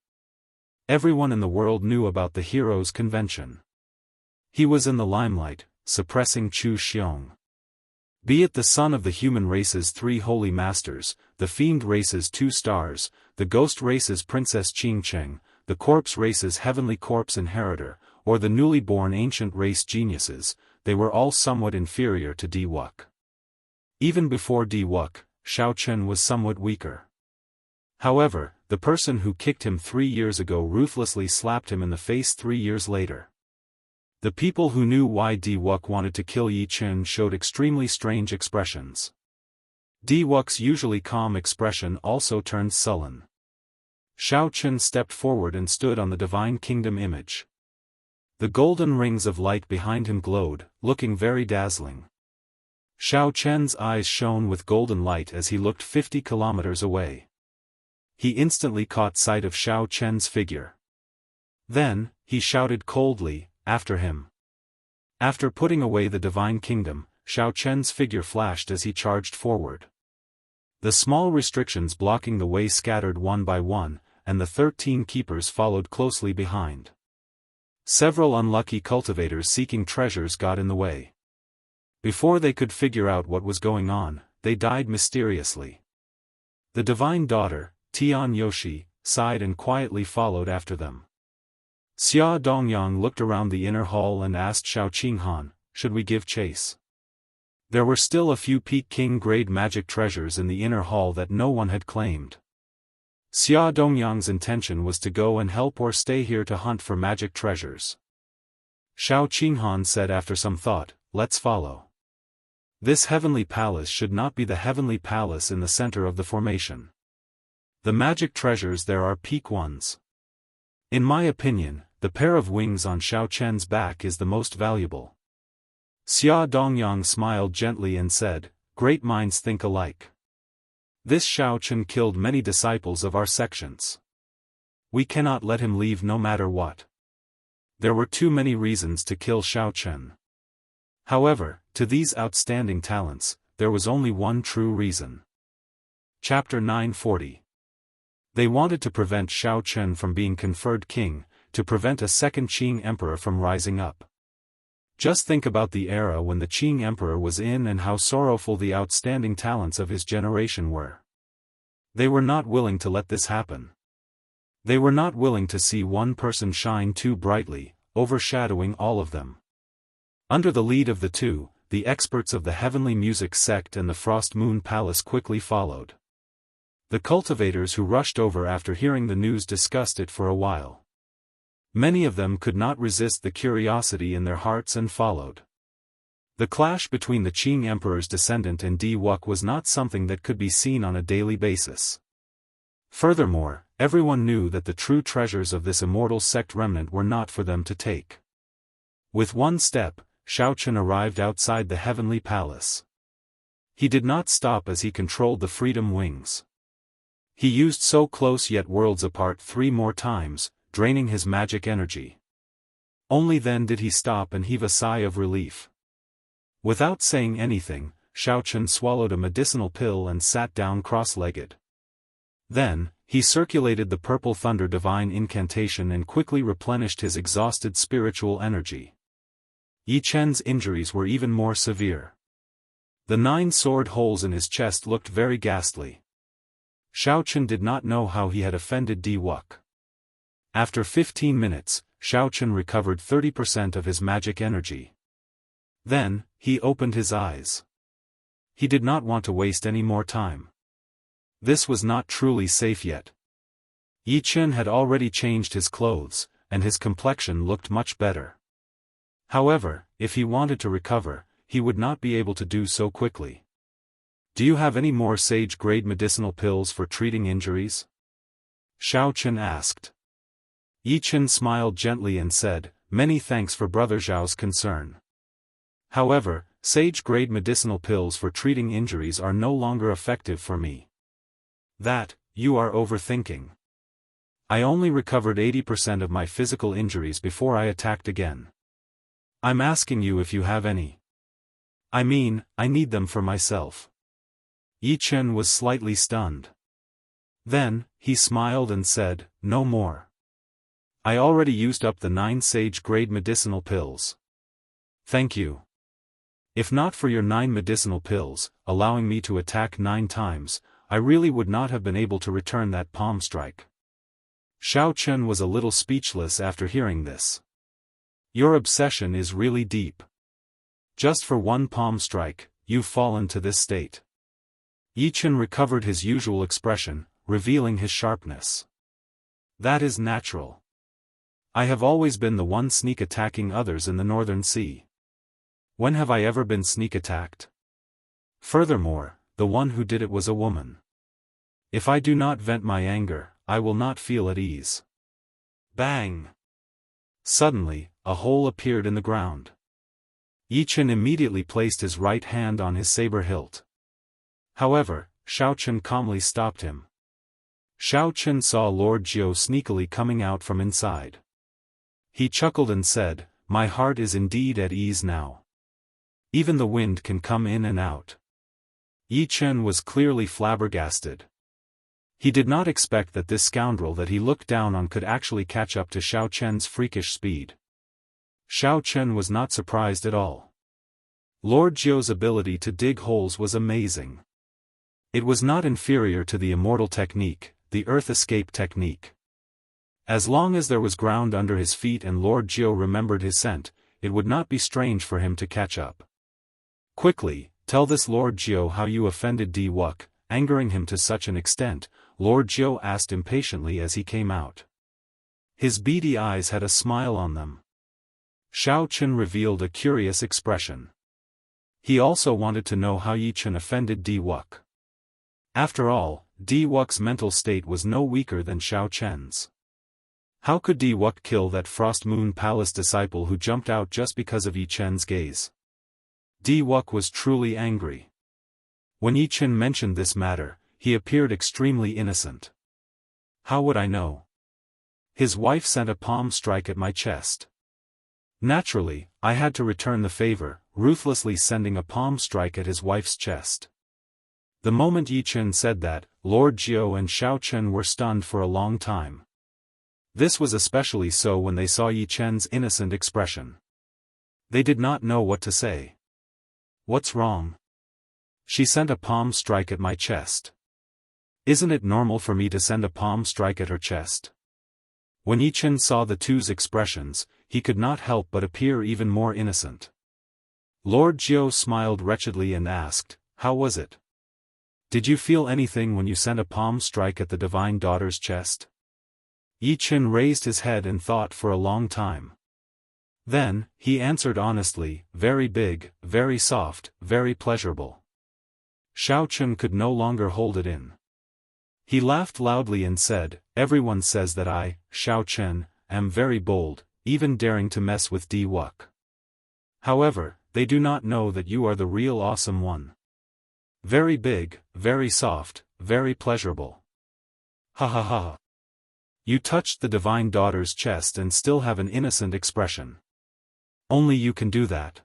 Everyone in the world knew about the Heroes Convention. He was in the limelight, suppressing Chu Xiong. Be it the son of the human race's 3 holy masters, the fiend race's 2 stars, the ghost race's Princess Qingcheng, the corpse race's heavenly corpse inheritor, or the newly born ancient race geniuses, they were all somewhat inferior to Di Wux. Even before Di Wux, Shao Chen was somewhat weaker. However, the person who kicked him 3 years ago ruthlessly slapped him in the face 3 years later. The people who knew why Di Wux wanted to kill Yi Chen showed extremely strange expressions. Di Wux's usually calm expression also turned sullen. Shao Chen stepped forward and stood on the Divine Kingdom image. The golden rings of light behind him glowed, looking very dazzling. Shao Chen's eyes shone with golden light as he looked 50 kilometers away. He instantly caught sight of Shao Chen's figure. Then, he shouted coldly, after him. After putting away the Divine Kingdom, Shao Chen's figure flashed as he charged forward. The small restrictions blocking the way scattered one by one, and the 13 keepers followed closely behind. Several unlucky cultivators seeking treasures got in the way. Before they could figure out what was going on, they died mysteriously. The Divine Daughter, Tian Yoshi, sighed and quietly followed after them. Xia Dongyang looked around the inner hall and asked Shao Qinghan, should we give chase? There were still a few Peking-grade magic treasures in the inner hall that no one had claimed. Xia Dongyang's intention was to go and help or stay here to hunt for magic treasures. Shao Qinghan said after some thought, let's follow. This heavenly palace should not be the heavenly palace in the center of the formation. The magic treasures there are peak ones. In my opinion, the pair of wings on Shao Chen's back is the most valuable. Xia Dongyang smiled gently and said, great minds think alike. This Shao Chen killed many disciples of our sections. We cannot let him leave no matter what. There were too many reasons to kill Shao Chen. However, to these outstanding talents, there was only one true reason. Chapter 940. They wanted to prevent Shao Chen from being conferred king, to prevent a second Qing emperor from rising up. Just think about the era when the Qing emperor was in and how sorrowful the outstanding talents of his generation were. They were not willing to let this happen. They were not willing to see one person shine too brightly, overshadowing all of them. Under the lead of the two, the experts of the Heavenly Music sect and the Frost Moon Palace quickly followed. The cultivators who rushed over after hearing the news discussed it for a while. Many of them could not resist the curiosity in their hearts and followed. The clash between the Qing Emperor's descendant and Di Wuk was not something that could be seen on a daily basis. Furthermore, everyone knew that the true treasures of this immortal sect remnant were not for them to take. With one step, Xiaochen arrived outside the Heavenly Palace. He did not stop as he controlled the Freedom Wings. He used so close yet worlds apart 3 more times, draining his magic energy. Only then did he stop and heave a sigh of relief. Without saying anything, Xiaochen swallowed a medicinal pill and sat down cross-legged. Then, he circulated the Purple Thunder Divine Incantation and quickly replenished his exhausted spiritual energy. Yi Chen's injuries were even more severe. The 9 sword holes in his chest looked very ghastly. Xiaochen did not know how he had offended Di Wuk. After 15 minutes, Xiaochen recovered 30% of his magic energy. Then, he opened his eyes. He did not want to waste any more time. This was not truly safe yet. Yi Chen had already changed his clothes, and his complexion looked much better. However, if he wanted to recover, he would not be able to do so quickly. Do you have any more sage-grade medicinal pills for treating injuries? Xiaochen asked. Yi Chen smiled gently and said, "Many thanks for Brother Zhao's concern. However, sage-grade medicinal pills for treating injuries are no longer effective for me." "That, you are overthinking. I only recovered 80% of my physical injuries before I attacked again. I'm asking you if you have any. I mean, I need them for myself." Yi Chen was slightly stunned. Then, he smiled and said, "No more. I already used up the 9 sage-grade medicinal pills. Thank you. If not for your 9 medicinal pills, allowing me to attack 9 times, I really would not have been able to return that palm strike." Xiaochen was a little speechless after hearing this. Your obsession is really deep. Just for 1 palm strike, you've fallen to this state. Yi Chen recovered his usual expression, revealing his sharpness. That is natural. I have always been the one sneak attacking others in the Northern Sea. When have I ever been sneak attacked? Furthermore, the one who did it was a woman. If I do not vent my anger, I will not feel at ease. Bang! Suddenly, a hole appeared in the ground. Yi Chen immediately placed his right hand on his saber hilt. However, Xiaochen calmly stopped him. Xiaochen saw Lord Jiao sneakily coming out from inside. He chuckled and said, "My heart is indeed at ease now. Even the wind can come in and out." Yi Chen was clearly flabbergasted. He did not expect that this scoundrel that he looked down on could actually catch up to Xiaochen's freakish speed. Xiaochen was not surprised at all. Lord Jiao's ability to dig holes was amazing. It was not inferior to the Immortal technique, the Earth Escape technique. As long as there was ground under his feet and Lord Jiao remembered his scent, it would not be strange for him to catch up. "Quickly, tell this Lord Jiao how you offended Di Wuk," angering him to such an extent, Lord Jiao asked impatiently as he came out. His beady eyes had a smile on them. Xiaochen revealed a curious expression. He also wanted to know how Yi Chen offended Di Wuk. After all, Di Wuk's mental state was no weaker than Xiaochen's. How could Di Wuk kill that Frost Moon Palace disciple who jumped out just because of Yi Chen's gaze? Di Wuk was truly angry. When Yi Chen mentioned this matter, he appeared extremely innocent. How would I know? His wife sent a palm strike at my chest. Naturally, I had to return the favor, ruthlessly sending a palm strike at his wife's chest. The moment Yi Chen said that, Lord Jiao and Xiaochen were stunned for a long time. This was especially so when they saw Yi Chen's innocent expression. They did not know what to say. What's wrong? She sent a palm strike at my chest. Isn't it normal for me to send a palm strike at her chest? When Yi Chen saw the two's expressions, he could not help but appear even more innocent. Lord Jiao smiled wretchedly and asked, "How was it? Did you feel anything when you sent a palm strike at the divine daughter's chest?" Yi Chen raised his head and thought for a long time. Then, he answered honestly, "Very big, very soft, very pleasurable." Xiao Chen could no longer hold it in. He laughed loudly and said, "Everyone says that I, Xiao Chen, am very bold, even daring to mess with Di Wuk. However, they do not know that you are the real awesome one. Very big, very soft, very pleasurable. Ha ha ha. You touched the divine daughter's chest and still have an innocent expression. Only you can do that.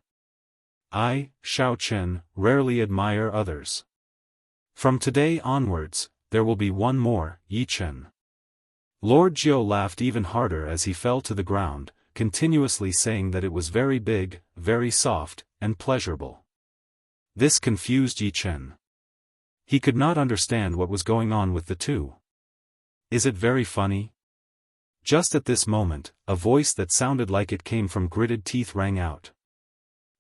I, Xiao Chen, rarely admire others. From today onwards, there will be one more, Yi Chen." Lord Jiao laughed even harder as he fell to the ground, continuously saying that it was very big, very soft, and pleasurable. This confused Yi Chen. He could not understand what was going on with the two. Is it very funny? Just at this moment, a voice that sounded like it came from gritted teeth rang out.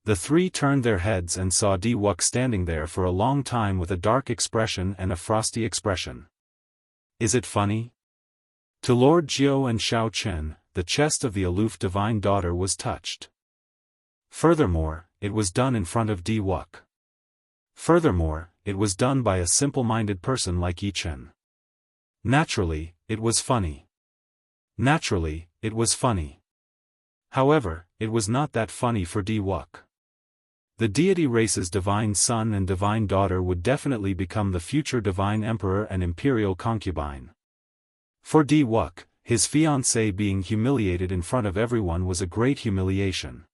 The three turned their heads and saw Di Wuk standing there for a long time with a dark expression and a frosty expression. Is it funny? To Lord Jiao and Xiao Chen, the chest of the aloof divine daughter was touched. Furthermore, it was done in front of Di Wuk. Furthermore, it was done by a simple-minded person like Yi Chen. Naturally, it was funny. Naturally, it was funny. However, it was not that funny for Di Wuk. The deity race's divine son and divine daughter would definitely become the future divine emperor and imperial concubine. For Di Wuk, his fiancée being humiliated in front of everyone was a great humiliation.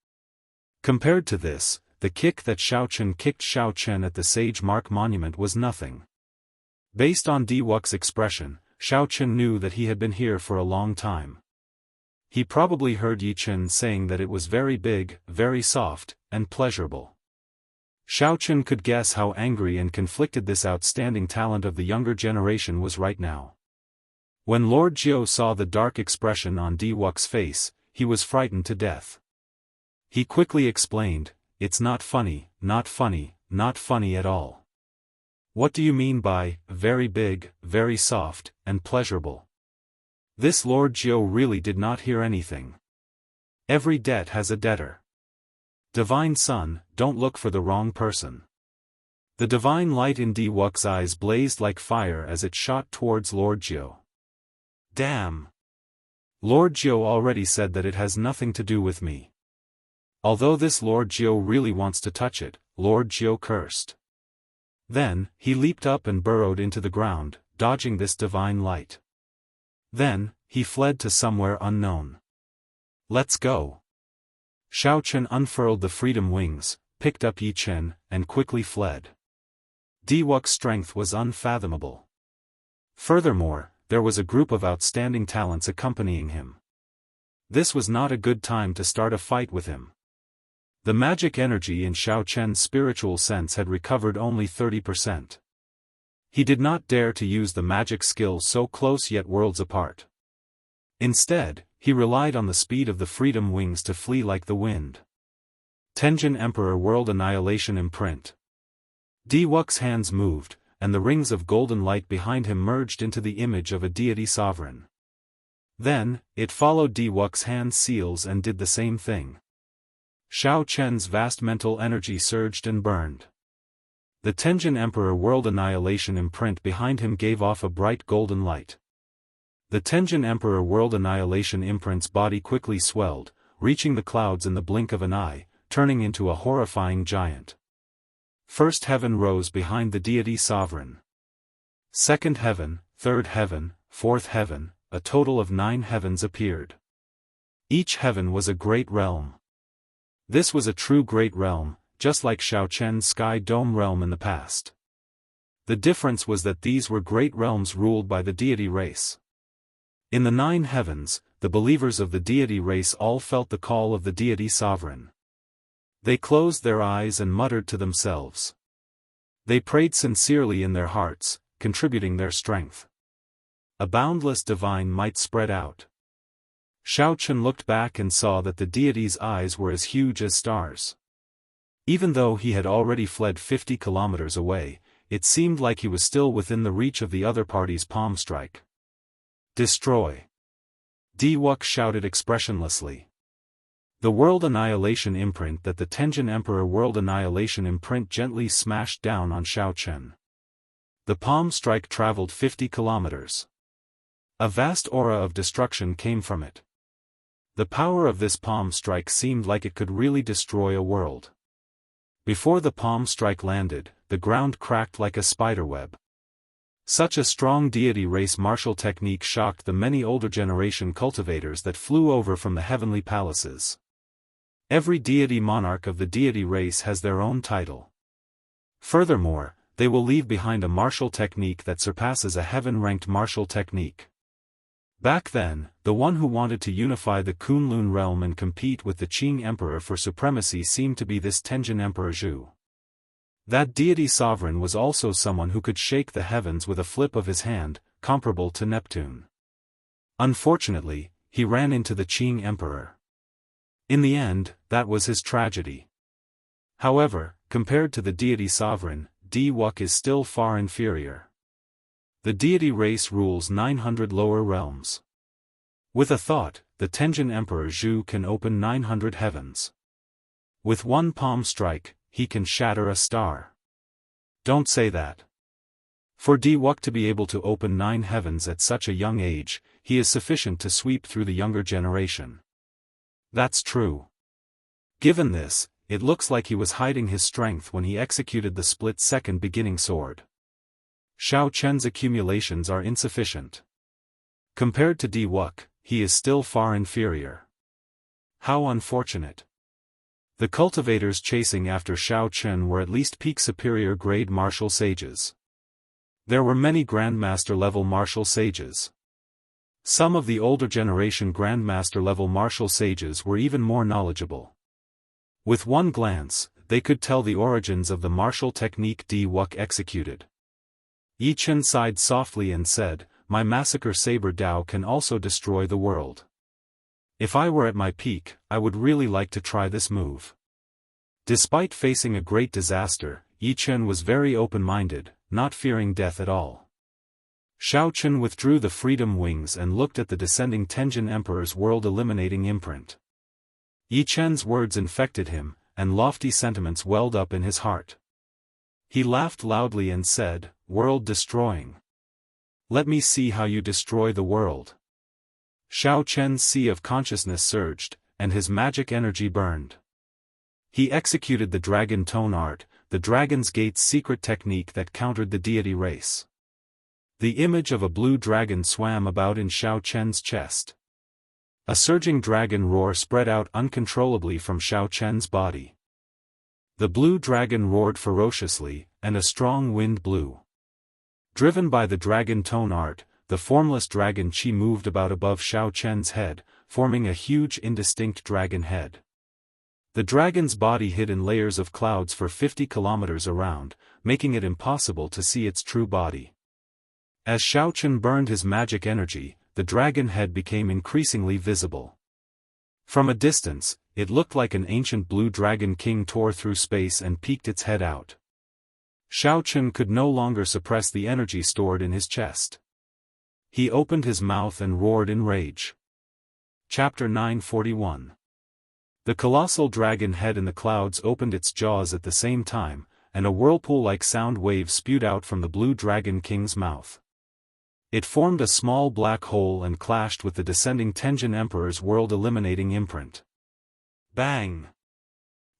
Compared to this, the kick that Xiao Chen kicked Xiao Chen at the Sage Mark Monument was nothing. Based on Di Wuk's expression, Xiao Chen knew that he had been here for a long time. He probably heard Yi Chen saying that it was very big, very soft, and pleasurable. Xiao Chen could guess how angry and conflicted this outstanding talent of the younger generation was right now. When Lord Jiao saw the dark expression on Di Wuk's face, he was frightened to death. He quickly explained, "It's not funny, not funny, not funny at all." "What do you mean by, very big, very soft, and pleasurable?" This Lord Jiao really did not hear anything. Every debt has a debtor. Divine Son, don't look for the wrong person. The divine light in Di Wuk's eyes blazed like fire as it shot towards Lord Jiao. Damn! Lord Jiao already said that it has nothing to do with me. Although this Lord Jiao really wants to touch it, Lord Jiao cursed. Then, he leaped up and burrowed into the ground, dodging this divine light. Then, he fled to somewhere unknown. Let's go. Xiao Chen unfurled the freedom wings, picked up Yi Chen, and quickly fled. Di Wuk's strength was unfathomable. Furthermore, there was a group of outstanding talents accompanying him. This was not a good time to start a fight with him. The magic energy in Xiao Chen's spiritual sense had recovered only 30%. He did not dare to use the magic skill so close yet worlds apart. Instead, he relied on the speed of the freedom wings to flee like the wind. Tenjin Emperor World Annihilation Imprint. Di Wuk's hands moved, and the rings of golden light behind him merged into the image of a deity sovereign. Then, it followed Di Wuk's hand seals and did the same thing. Xiao Chen's vast mental energy surged and burned. The Tenjin Emperor World Annihilation Imprint behind him gave off a bright golden light. The Tenjin Emperor World Annihilation Imprint's body quickly swelled, reaching the clouds in the blink of an eye, turning into a horrifying giant. First heaven rose behind the deity sovereign. Second heaven, third heaven, fourth heaven, a total of 9 heavens appeared. Each heaven was a great realm. This was a true great realm, just like Xiao Chen's Sky Dome realm in the past. The difference was that these were great realms ruled by the deity race. In the 9 heavens, the believers of the deity race all felt the call of the deity sovereign. They closed their eyes and muttered to themselves. They prayed sincerely in their hearts, contributing their strength. A boundless divine might spread out. Xiaochen looked back and saw that the deity's eyes were as huge as stars. Even though he had already fled 50 kilometers away, it seemed like he was still within the reach of the other party's palm strike. Destroy! Diwuk shouted expressionlessly. The World Annihilation imprint that the Tenjin Emperor World Annihilation imprint gently smashed down on Xiaochen. The palm strike traveled 50 kilometers. A vast aura of destruction came from it. The power of this palm strike seemed like it could really destroy a world. Before the palm strike landed, the ground cracked like a spiderweb. Such a strong deity race martial technique shocked the many older generation cultivators that flew over from the heavenly palaces. Every deity monarch of the deity race has their own title. Furthermore, they will leave behind a martial technique that surpasses a heaven-ranked martial technique. Back then, the one who wanted to unify the Kunlun realm and compete with the Qing Emperor for supremacy seemed to be this Tenjin Emperor Zhu. That deity sovereign was also someone who could shake the heavens with a flip of his hand, comparable to Neptune. Unfortunately, he ran into the Qing Emperor. In the end, that was his tragedy. However, compared to the deity sovereign, Diwuk is still far inferior. The deity race rules 900 lower realms. With a thought, the Tenjin Emperor Zhu can open 900 heavens. With one palm strike, he can shatter a star. Don't say that. For Diwuk to be able to open 9 heavens at such a young age, he is sufficient to sweep through the younger generation. That's true. Given this, it looks like he was hiding his strength when he executed the split-second beginning sword. Xiaochen's accumulations are insufficient. Compared to Diwuk, he is still far inferior. How unfortunate. The cultivators chasing after Xiaochen were at least peak superior grade martial sages. There were many grandmaster-level martial sages. Some of the older generation grandmaster-level martial sages were even more knowledgeable. With one glance, they could tell the origins of the martial technique Diwuk executed. Yi Chen sighed softly and said, "My massacre saber Dao can also destroy the world. If I were at my peak, I would really like to try this move." Despite facing a great disaster, Yi Chen was very open-minded, not fearing death at all. Xiaochen withdrew the freedom wings and looked at the descending Tenjin Emperor's world-eliminating imprint. Yi Chen's words infected him, and lofty sentiments welled up in his heart. He laughed loudly and said, "World-destroying. Let me see how you destroy the world." Xiaochen's sea of consciousness surged, and his magic energy burned. He executed the Dragon Tone art, the Dragon's Gate's secret technique that countered the deity race. The image of a blue dragon swam about in Xiaochen's chest. A surging dragon roar spread out uncontrollably from Xiaochen's body. The blue dragon roared ferociously, and a strong wind blew. Driven by the Dragon Tone art, the formless dragon Qi moved about above Xiaochen's head, forming a huge indistinct dragon head. The dragon's body hid in layers of clouds for 50 kilometers around, making it impossible to see its true body. As Xiaochen burned his magic energy, the dragon head became increasingly visible. From a distance, it looked like an ancient blue dragon king tore through space and peeked its head out. Xiaochen could no longer suppress the energy stored in his chest. He opened his mouth and roared in rage. Chapter 941. The colossal dragon head in the clouds opened its jaws at the same time, and a whirlpool-like sound wave spewed out from the blue dragon king's mouth. It formed a small black hole and clashed with the descending Tenjin Emperor's world-eliminating imprint. Bang!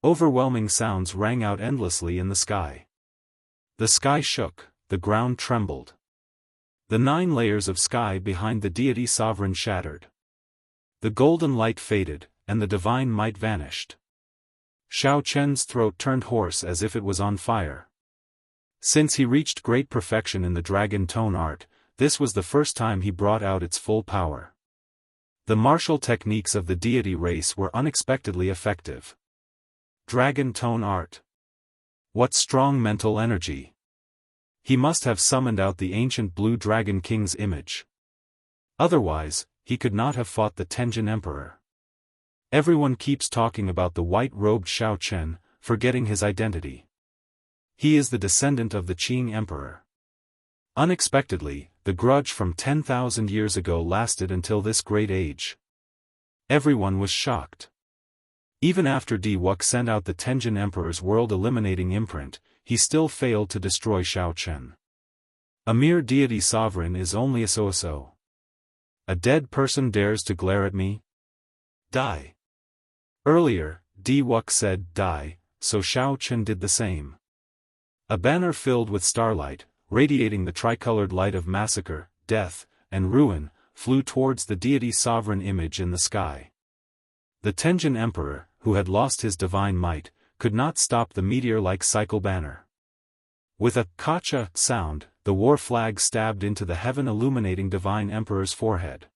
Overwhelming sounds rang out endlessly in the sky. The sky shook, the ground trembled. The 9 layers of sky behind the deity sovereign shattered. The golden light faded, and the divine might vanished. Xiaochen's throat turned hoarse as if it was on fire. Since he reached great perfection in the Dragon Tone art, this was the first time he brought out its full power. The martial techniques of the deity race were unexpectedly effective. Dragon Tone Art. What strong mental energy! He must have summoned out the ancient Blue Dragon King's image. Otherwise, he could not have fought the Tenjin Emperor. Everyone keeps talking about the white-robed Xiao Chen, forgetting his identity. He is the descendant of the Qing Emperor. Unexpectedly, the grudge from 10,000 years ago lasted until this great age. Everyone was shocked. Even after Diwuk sent out the Tenjin Emperor's world-eliminating imprint, he still failed to destroy Xiao Chen. A mere deity sovereign is only a so-so. A dead person dares to glare at me? Die. Earlier, Diwuk said die, so Xiao Chen did the same. A banner filled with starlight, radiating the tricolored light of massacre, death, and ruin, flew towards the deity's sovereign image in the sky. The Tenjin Emperor, who had lost his divine might, could not stop the meteor-like cycle banner. With a "kacha" sound, the war flag stabbed into the heaven-illuminating divine emperor's forehead.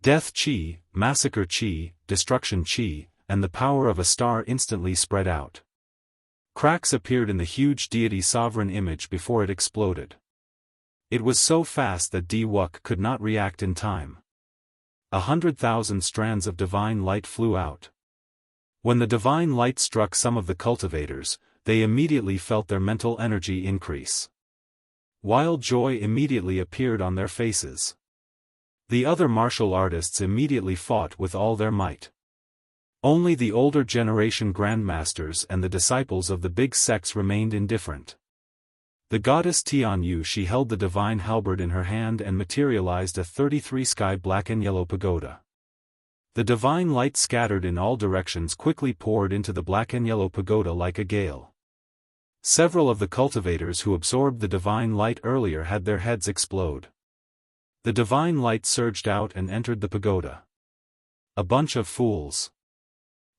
Death Qi, massacre Qi, destruction Qi, and the power of a star instantly spread out. Cracks appeared in the huge deity's sovereign image before it exploded. It was so fast that Diwuk could not react in time. 100,000 strands of divine light flew out. When the divine light struck some of the cultivators, they immediately felt their mental energy increase. Wild joy immediately appeared on their faces. The other martial artists immediately fought with all their might. Only the older generation grandmasters and the disciples of the big sects remained indifferent. The goddess Tianyu she held the divine halberd in her hand and materialized a 33 sky black and yellow pagoda. The divine light scattered in all directions quickly poured into the black and yellow pagoda like a gale. Several of the cultivators who absorbed the divine light earlier had their heads explode. The divine light surged out and entered the pagoda. A bunch of fools.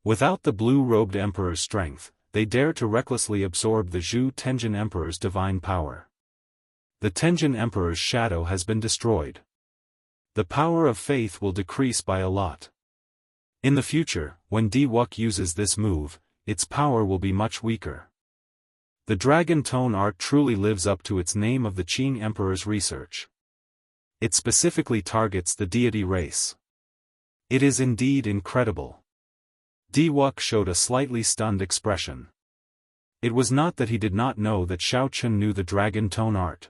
Without the blue-robed emperor's strength, they dared to recklessly absorb the Zhu Tenjin Emperor's divine power. The Tenjin Emperor's shadow has been destroyed. The power of faith will decrease by a lot. In the future, when Diwuk uses this move, its power will be much weaker. The Dragon Tone Art truly lives up to its name of the Qing Emperor's research. It specifically targets the deity race. It is indeed incredible. Diwuk showed a slightly stunned expression. It was not that he did not know that Xiao Chen knew the Dragon Tone Art.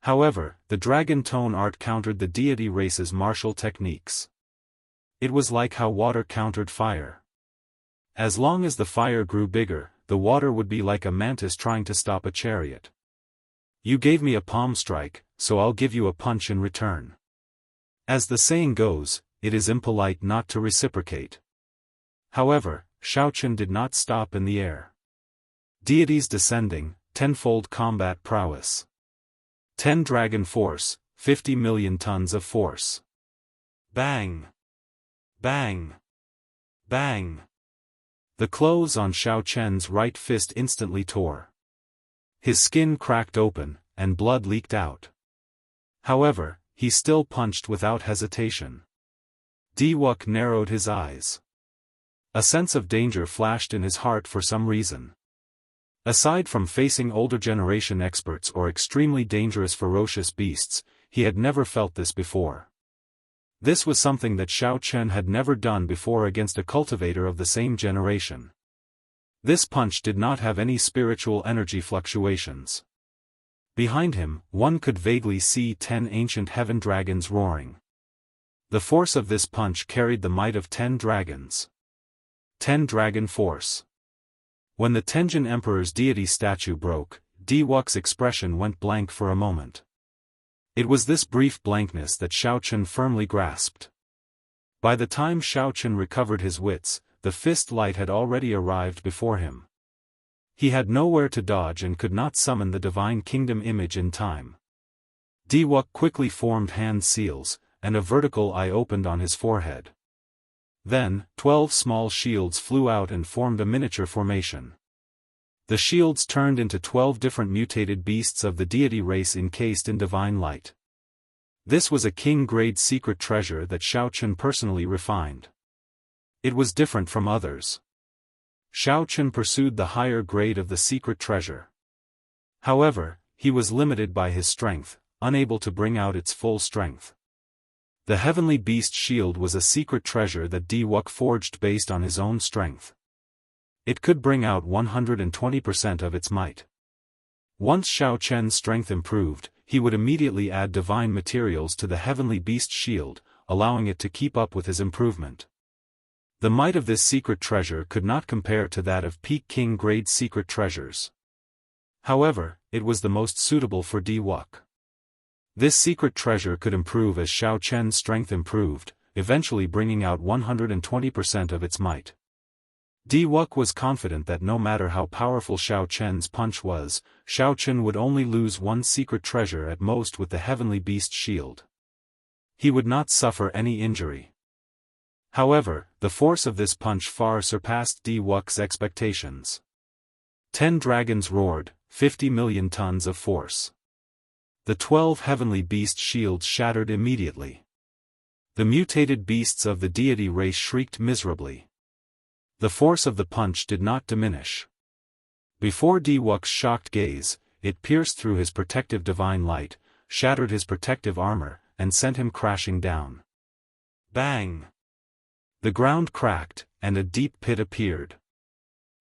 However, the Dragon Tone Art countered the deity race's martial techniques. It was like how water countered fire. As long as the fire grew bigger, the water would be like a mantis trying to stop a chariot. You gave me a palm strike, so I'll give you a punch in return. As the saying goes, it is impolite not to reciprocate. However, Xiao Chen did not stop in the air. Deities descending, tenfold combat prowess. 10 dragon force, 50 million tons of force. Bang! Bang! Bang! The clothes on Xiao Chen's right fist instantly tore. His skin cracked open, and blood leaked out. However, he still punched without hesitation. Diwuk narrowed his eyes. A sense of danger flashed in his heart for some reason. Aside from facing older generation experts or extremely dangerous ferocious beasts, he had never felt this before. This was something that Xiao Chen had never done before against a cultivator of the same generation. This punch did not have any spiritual energy fluctuations. Behind him, one could vaguely see 10 ancient heaven dragons roaring. The force of this punch carried the might of 10 dragons. 10 dragon force. When the Tenjin Emperor's deity statue broke, Diwuk's expression went blank for a moment. It was this brief blankness that Xiao Chen firmly grasped. By the time Xiao Chen recovered his wits, the fist light had already arrived before him. He had nowhere to dodge and could not summon the divine kingdom image in time. Diwuk quickly formed hand seals, and a vertical eye opened on his forehead. Then, 12 small shields flew out and formed a miniature formation. The shields turned into 12 different mutated beasts of the deity race encased in divine light. This was a king-grade secret treasure that Xiao Chen personally refined. It was different from others. Xiao Chen pursued the higher grade of the secret treasure. However, he was limited by his strength, unable to bring out its full strength. The Heavenly Beast Shield was a secret treasure that Diwuk forged based on his own strength. It could bring out 120% of its might. Once Xiao Chen's strength improved, he would immediately add divine materials to the Heavenly Beast Shield, allowing it to keep up with his improvement. The might of this secret treasure could not compare to that of peak king-grade secret treasures. However, it was the most suitable for Diwuk. This secret treasure could improve as Xiao Chen's strength improved, eventually bringing out 120% of its might. Diwuk was confident that no matter how powerful Xiao Chen's punch was, Xiao Chen would only lose one secret treasure at most with the Heavenly Beast Shield. He would not suffer any injury. However, the force of this punch far surpassed Diwuk's expectations. 10 dragons roared, 50 million tons of force. The 12 Heavenly Beast Shields shattered immediately. The mutated beasts of the deity race shrieked miserably. The force of the punch did not diminish. Before Diwuk's shocked gaze, it pierced through his protective divine light, shattered his protective armor, and sent him crashing down. Bang! The ground cracked, and a deep pit appeared.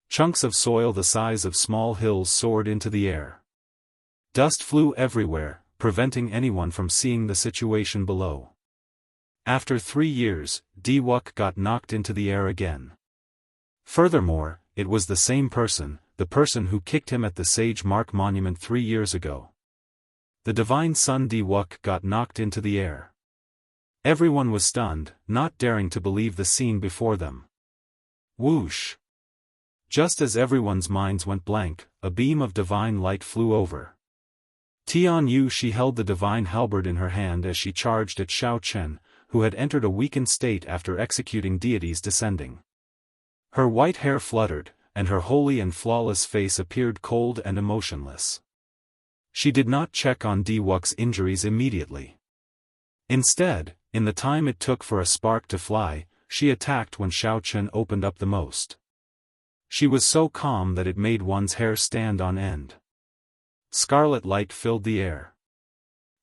Chunks of soil the size of small hills soared into the air. Dust flew everywhere, preventing anyone from seeing the situation below. After 3 years, Diwuk got knocked into the air again. Furthermore, it was the same person, the person who kicked him at the Sage Mark Monument 3 years ago. The divine son Diwuk got knocked into the air. Everyone was stunned, not daring to believe the scene before them. Whoosh! Just as everyone's minds went blank, a beam of divine light flew over. Tianyu Shi held the divine halberd in her hand as she charged at Xiao Chen, who had entered a weakened state after executing deities descending. Her white hair fluttered, and her holy and flawless face appeared cold and emotionless. She did not check on Diwuk's injuries immediately. Instead, in the time it took for a spark to fly, she attacked when Xiao Chen opened up the most. She was so calm that it made one's hair stand on end. Scarlet light filled the air.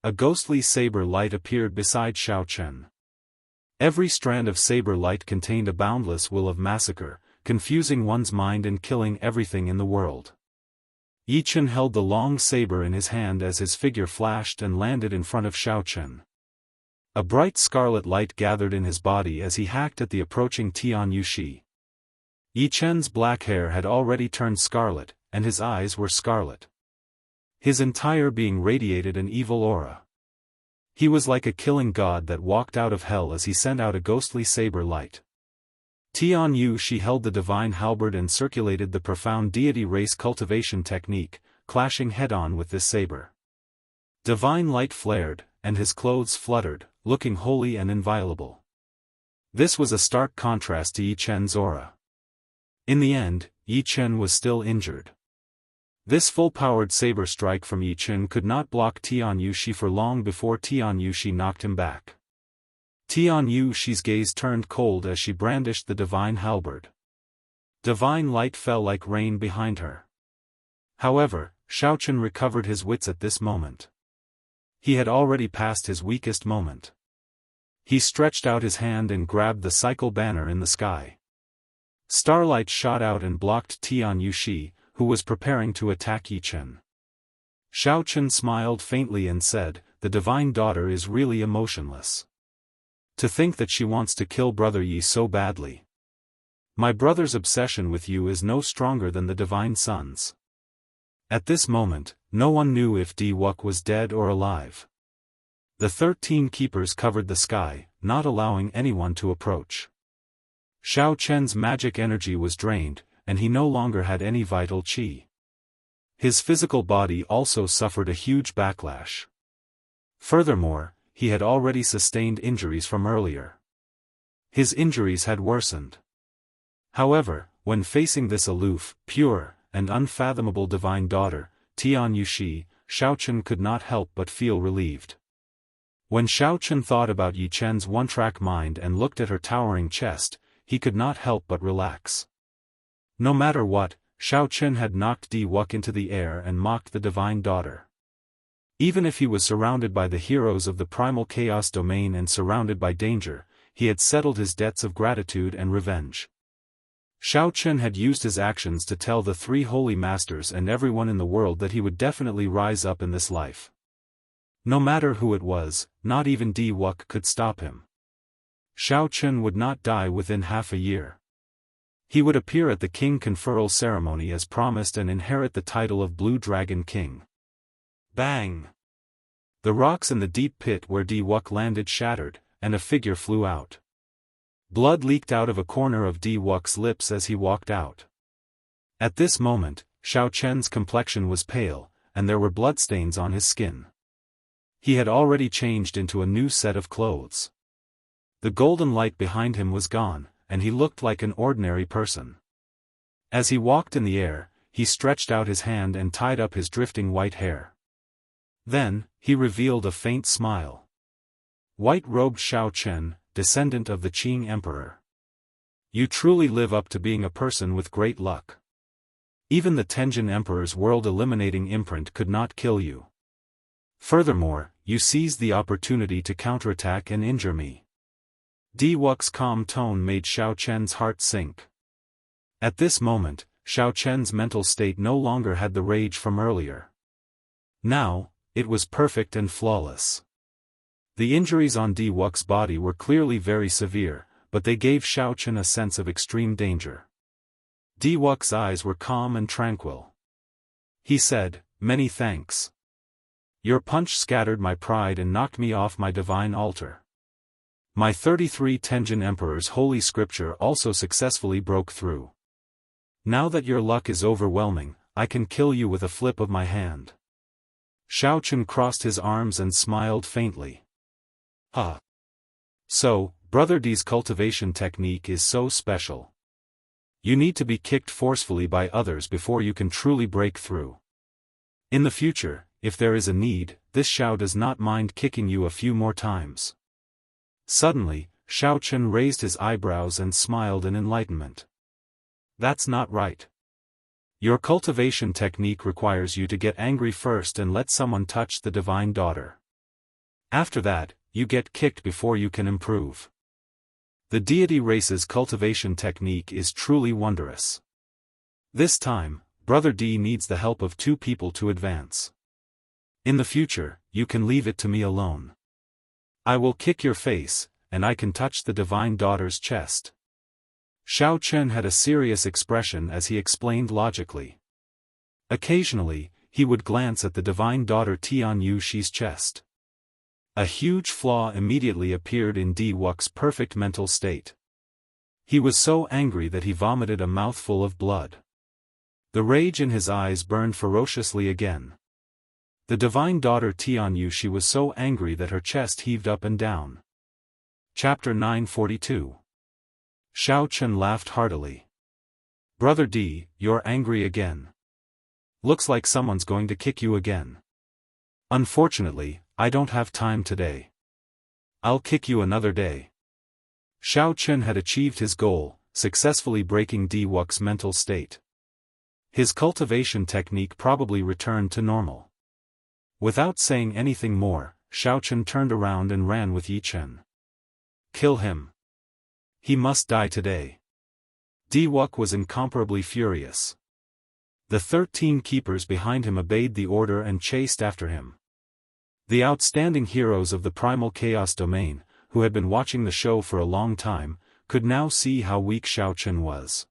A ghostly saber light appeared beside Xiao Chen. Every strand of saber light contained a boundless will of massacre, confusing one's mind and killing everything in the world. Yi Chen held the long saber in his hand as his figure flashed and landed in front of Xiao Chen. A bright scarlet light gathered in his body as he hacked at the approaching Tianyu Shi. Yi Chen's black hair had already turned scarlet, and his eyes were scarlet. His entire being radiated an evil aura. He was like a killing god that walked out of hell as he sent out a ghostly saber light. Tianyu Shi held the divine halberd and circulated the profound deity race cultivation technique, clashing head-on with this saber. Divine light flared, and his clothes fluttered, looking holy and inviolable. This was a stark contrast to Yi Chen's aura. In the end, Yi Chen was still injured. This full-powered saber strike from Yi Chen could not block Tianyu Shi for long before Tianyu Shi knocked him back. Tianyu Shi's gaze turned cold as she brandished the divine halberd. Divine light fell like rain behind her. However, Xiao Chen recovered his wits at this moment. He had already passed his weakest moment. He stretched out his hand and grabbed the cycle banner in the sky. Starlight shot out and blocked Tianyu Shi, who was preparing to attack Yi Chen. Xiao Chen smiled faintly and said, "The divine daughter is really emotionless. To think that she wants to kill brother Yi so badly. My brother's obsession with you is no stronger than the divine son's." At this moment, no one knew if Diwuk was dead or alive. The 13 keepers covered the sky, not allowing anyone to approach. Xiao Chen's magic energy was drained, and he no longer had any vital qi. His physical body also suffered a huge backlash. Furthermore, he had already sustained injuries from earlier. His injuries had worsened. However, when facing this aloof, pure, and unfathomable divine daughter, Tianyu Shi, Xiao Chen could not help but feel relieved. When Xiao Chen thought about Yi Chen's one-track mind and looked at her towering chest, he could not help but relax. No matter what, Xiao Chen had knocked Di Wuk into the air and mocked the Divine Daughter. Even if he was surrounded by the heroes of the primal chaos domain and surrounded by danger, he had settled his debts of gratitude and revenge. Xiao Chen had used his actions to tell the three holy masters and everyone in the world that he would definitely rise up in this life. No matter who it was, not even Di Wuk could stop him. Xiao Chen would not die within half a year. He would appear at the king conferral ceremony as promised and inherit the title of Blue Dragon King. Bang! The rocks in the deep pit where Di Wuk landed shattered, and a figure flew out. Blood leaked out of a corner of Di Wuk's lips as he walked out. At this moment, Xiao Chen's complexion was pale, and there were bloodstains on his skin. He had already changed into a new set of clothes. The golden light behind him was gone, and he looked like an ordinary person. As he walked in the air, he stretched out his hand and tied up his drifting white hair. Then, he revealed a faint smile. White-robed Xiao Chen, descendant of the Qing Emperor. You truly live up to being a person with great luck. Even the Tenjin Emperor's world-eliminating imprint could not kill you. Furthermore, you seized the opportunity to counterattack and injure me. Di Wuk's calm tone made Xiao Chen's heart sink. At this moment, Xiao Chen's mental state no longer had the rage from earlier. Now, it was perfect and flawless. The injuries on Di Wuk's body were clearly very severe, but they gave Xiao Chen a sense of extreme danger. Di Wuk's eyes were calm and tranquil. He said, "Many thanks. Your punch scattered my pride and knocked me off my divine altar. My 33 Tenjin Emperor's holy scripture also successfully broke through. Now that your luck is overwhelming, I can kill you with a flip of my hand." Xiao Chen crossed his arms and smiled faintly. "Ah. So, Brother Di's cultivation technique is so special. You need to be kicked forcefully by others before you can truly break through. In the future, if there is a need, this Xiao does not mind kicking you a few more times." Suddenly, Xiao Chen raised his eyebrows and smiled in enlightenment. "That's not right. Your cultivation technique requires you to get angry first and let someone touch the Divine Daughter. After that, you get kicked before you can improve. The deity race's cultivation technique is truly wondrous. This time, Brother D needs the help of two people to advance. In the future, you can leave it to me alone. I will kick your face, and I can touch the Divine Daughter's chest." Xiao Chen had a serious expression as he explained logically. Occasionally, he would glance at the Divine Daughter Tian Yuxi's chest. A huge flaw immediately appeared in Di Wuk's perfect mental state. He was so angry that he vomited a mouthful of blood. The rage in his eyes burned ferociously again. The Divine Daughter Tian Yuxi was so angry that her chest heaved up and down. Chapter 942. Xiao Chen laughed heartily. "Brother D, you're angry again. Looks like someone's going to kick you again. Unfortunately, I don't have time today. I'll kick you another day." Xiao Chen had achieved his goal, successfully breaking Di Wuk's mental state. His cultivation technique probably returned to normal. Without saying anything more, Xiao Chen turned around and ran with Yi Chen. "Kill him. He must die today." Di Wuk was incomparably furious. The 13 keepers behind him obeyed the order and chased after him. The outstanding heroes of the primal chaos domain, who had been watching the show for a long time, could now see how weak Xiao Chen was.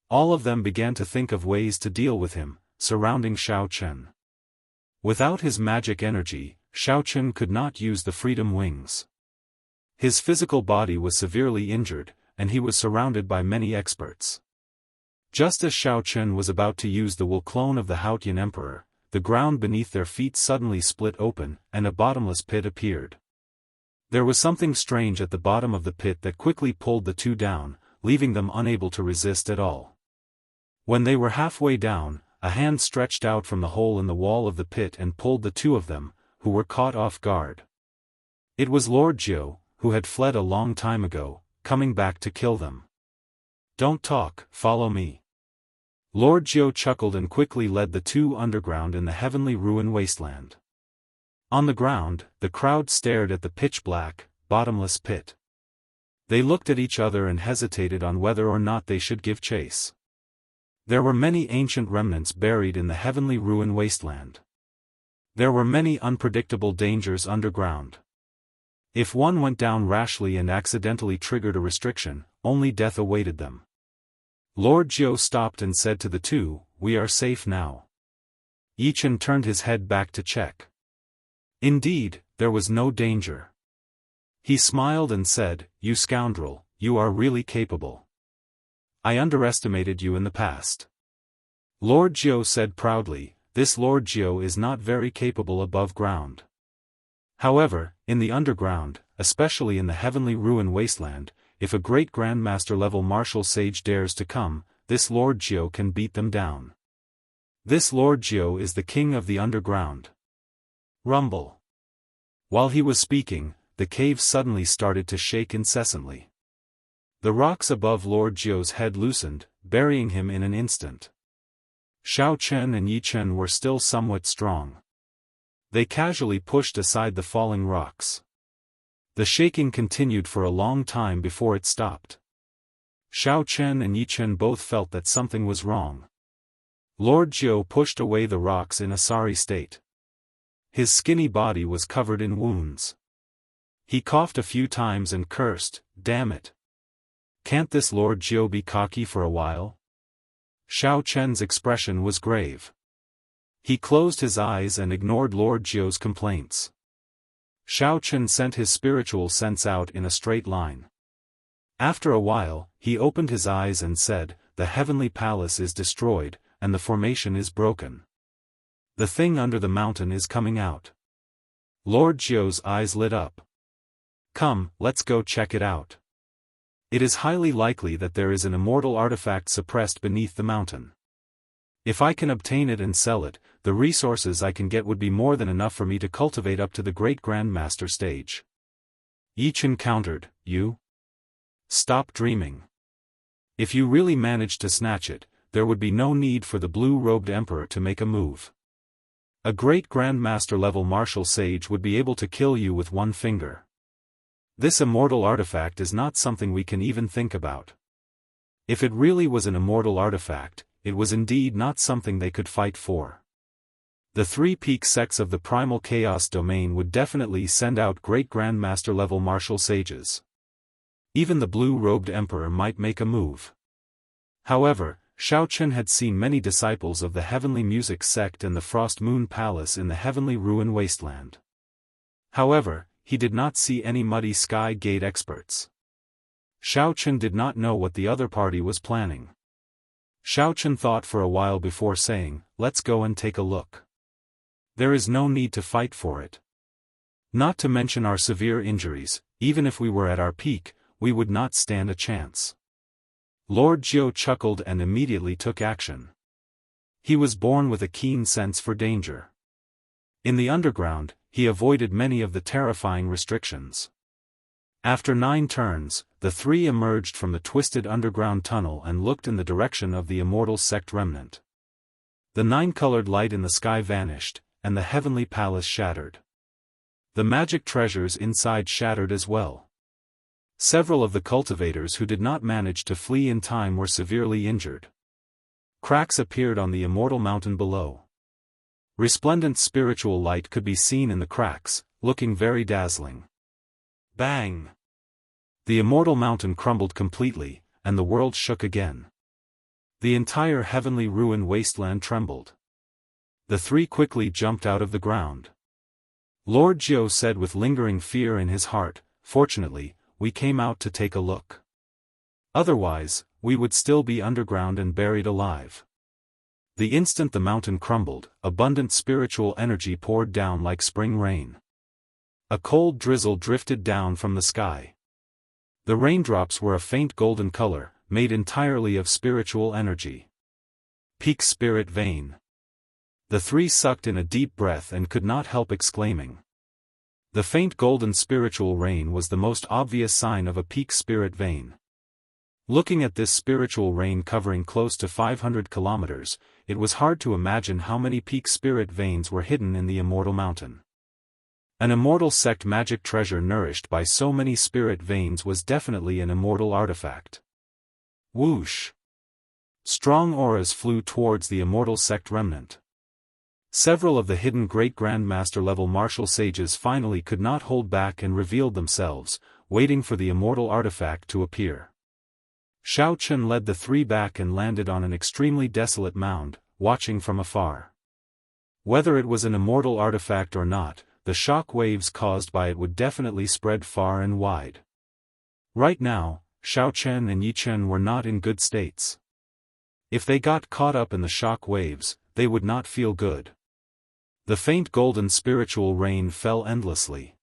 All of them began to think of ways to deal with him, surrounding Xiao Chen. Without his magic energy, Xiao Chen could not use the freedom wings. His physical body was severely injured, and he was surrounded by many experts. Just as Xiao Chen was about to use the will clone of the Haotian Emperor, the ground beneath their feet suddenly split open, and a bottomless pit appeared. There was something strange at the bottom of the pit that quickly pulled the two down, leaving them unable to resist at all. When they were halfway down, a hand stretched out from the hole in the wall of the pit and pulled the two of them, who were caught off guard. It was Lord Jiu, who had fled a long time ago, coming back to kill them. Don't talk, follow me. Lord Jiu chuckled and quickly led the two underground in the heavenly ruin wasteland. On the ground, the crowd stared at the pitch-black, bottomless pit. They looked at each other and hesitated on whether or not they should give chase. There were many ancient remnants buried in the heavenly ruin wasteland. There were many unpredictable dangers underground. If one went down rashly and accidentally triggered a restriction, only death awaited them. Lord Jiu stopped and said to the two, "We are safe now." Yichen turned his head back to check. Indeed, there was no danger. He smiled and said, "You scoundrel, you are really capable. I underestimated you in the past." Lord Jiu said proudly, "This Lord Jiu is not very capable above ground. However, in the underground, especially in the heavenly ruin wasteland, if a great Grandmaster level martial sage dares to come, this Lord Jiu can beat them down. This Lord Jiu is the king of the underground." Rumble. While he was speaking, the cave suddenly started to shake incessantly. The rocks above Lord Jiu's head loosened, burying him in an instant. Xiao Chen and Yi Chen were still somewhat strong. They casually pushed aside the falling rocks. The shaking continued for a long time before it stopped. Xiao Chen and Yi Chen both felt that something was wrong. Lord Jiu pushed away the rocks in a sorry state. His skinny body was covered in wounds. He coughed a few times and cursed, "Damn it. Can't this Lord Jiu be cocky for a while?" Xiao Chen's expression was grave. He closed his eyes and ignored Lord Jiu's complaints. Xiao Chen sent his spiritual sense out in a straight line. After a while, he opened his eyes and said, "The heavenly palace is destroyed, and the formation is broken. The thing under the mountain is coming out." Lord Jiu's eyes lit up. "Come, let's go check it out. It is highly likely that there is an immortal artifact suppressed beneath the mountain. If I can obtain it and sell it, the resources I can get would be more than enough for me to cultivate up to the great Grandmaster stage." Yichen countered, "You? Stop dreaming. If you really managed to snatch it, there would be no need for the blue-robed emperor to make a move. A great Grandmaster level martial sage would be able to kill you with one finger. This immortal artifact is not something we can even think about. If it really was an immortal artifact, it was indeed not something they could fight for. The three peak sects of the primal chaos domain would definitely send out great Grandmaster level martial sages. Even the blue-robed emperor might make a move. However, Xiao Chen had seen many disciples of the Heavenly Music sect and the Frost Moon Palace in the Heavenly Ruin Wasteland. However, he did not see any Muddy Sky Gate experts. Xiao Chen did not know what the other party was planning. Xiao Chen thought for a while before saying, "Let's go and take a look. There is no need to fight for it. Not to mention our severe injuries, even if we were at our peak, we would not stand a chance." Lord Jiu chuckled and immediately took action. He was born with a keen sense for danger. In the underground, he avoided many of the terrifying restrictions. After 9 turns, the three emerged from the twisted underground tunnel and looked in the direction of the immortal sect remnant. The 9-colored light in the sky vanished, and the heavenly palace shattered. The magic treasures inside shattered as well. Several of the cultivators who did not manage to flee in time were severely injured. Cracks appeared on the immortal mountain below. Resplendent spiritual light could be seen in the cracks, looking very dazzling. Bang! The immortal mountain crumbled completely, and the world shook again. The entire heavenly ruin wasteland trembled. The three quickly jumped out of the ground. Lord Jiu said with lingering fear in his heart, "Fortunately, we came out to take a look. Otherwise, we would still be underground and buried alive." The instant the mountain crumbled, abundant spiritual energy poured down like spring rain. A cold drizzle drifted down from the sky. The raindrops were a faint golden color, made entirely of spiritual energy. Peak spirit vein. The three sucked in a deep breath and could not help exclaiming, The faint golden spiritual rain was the most obvious sign of a peak spirit vein. Looking at this spiritual rain covering close to 500 kilometers, it was hard to imagine how many peak spirit veins were hidden in the Immortal Mountain. An immortal sect magic treasure nourished by so many spirit veins was definitely an immortal artifact. Whoosh! Strong auras flew towards the immortal sect remnant. Several of the hidden Great Grandmaster level martial sages finally could not hold back and revealed themselves, waiting for the immortal artifact to appear. Xiao Chen led the three back and landed on an extremely desolate mound, watching from afar. Whether it was an immortal artifact or not, the shock waves caused by it would definitely spread far and wide. Right now, Xiao Chen and Yi Chen were not in good states. If they got caught up in the shock waves, they would not feel good. The faint golden spiritual rain fell endlessly.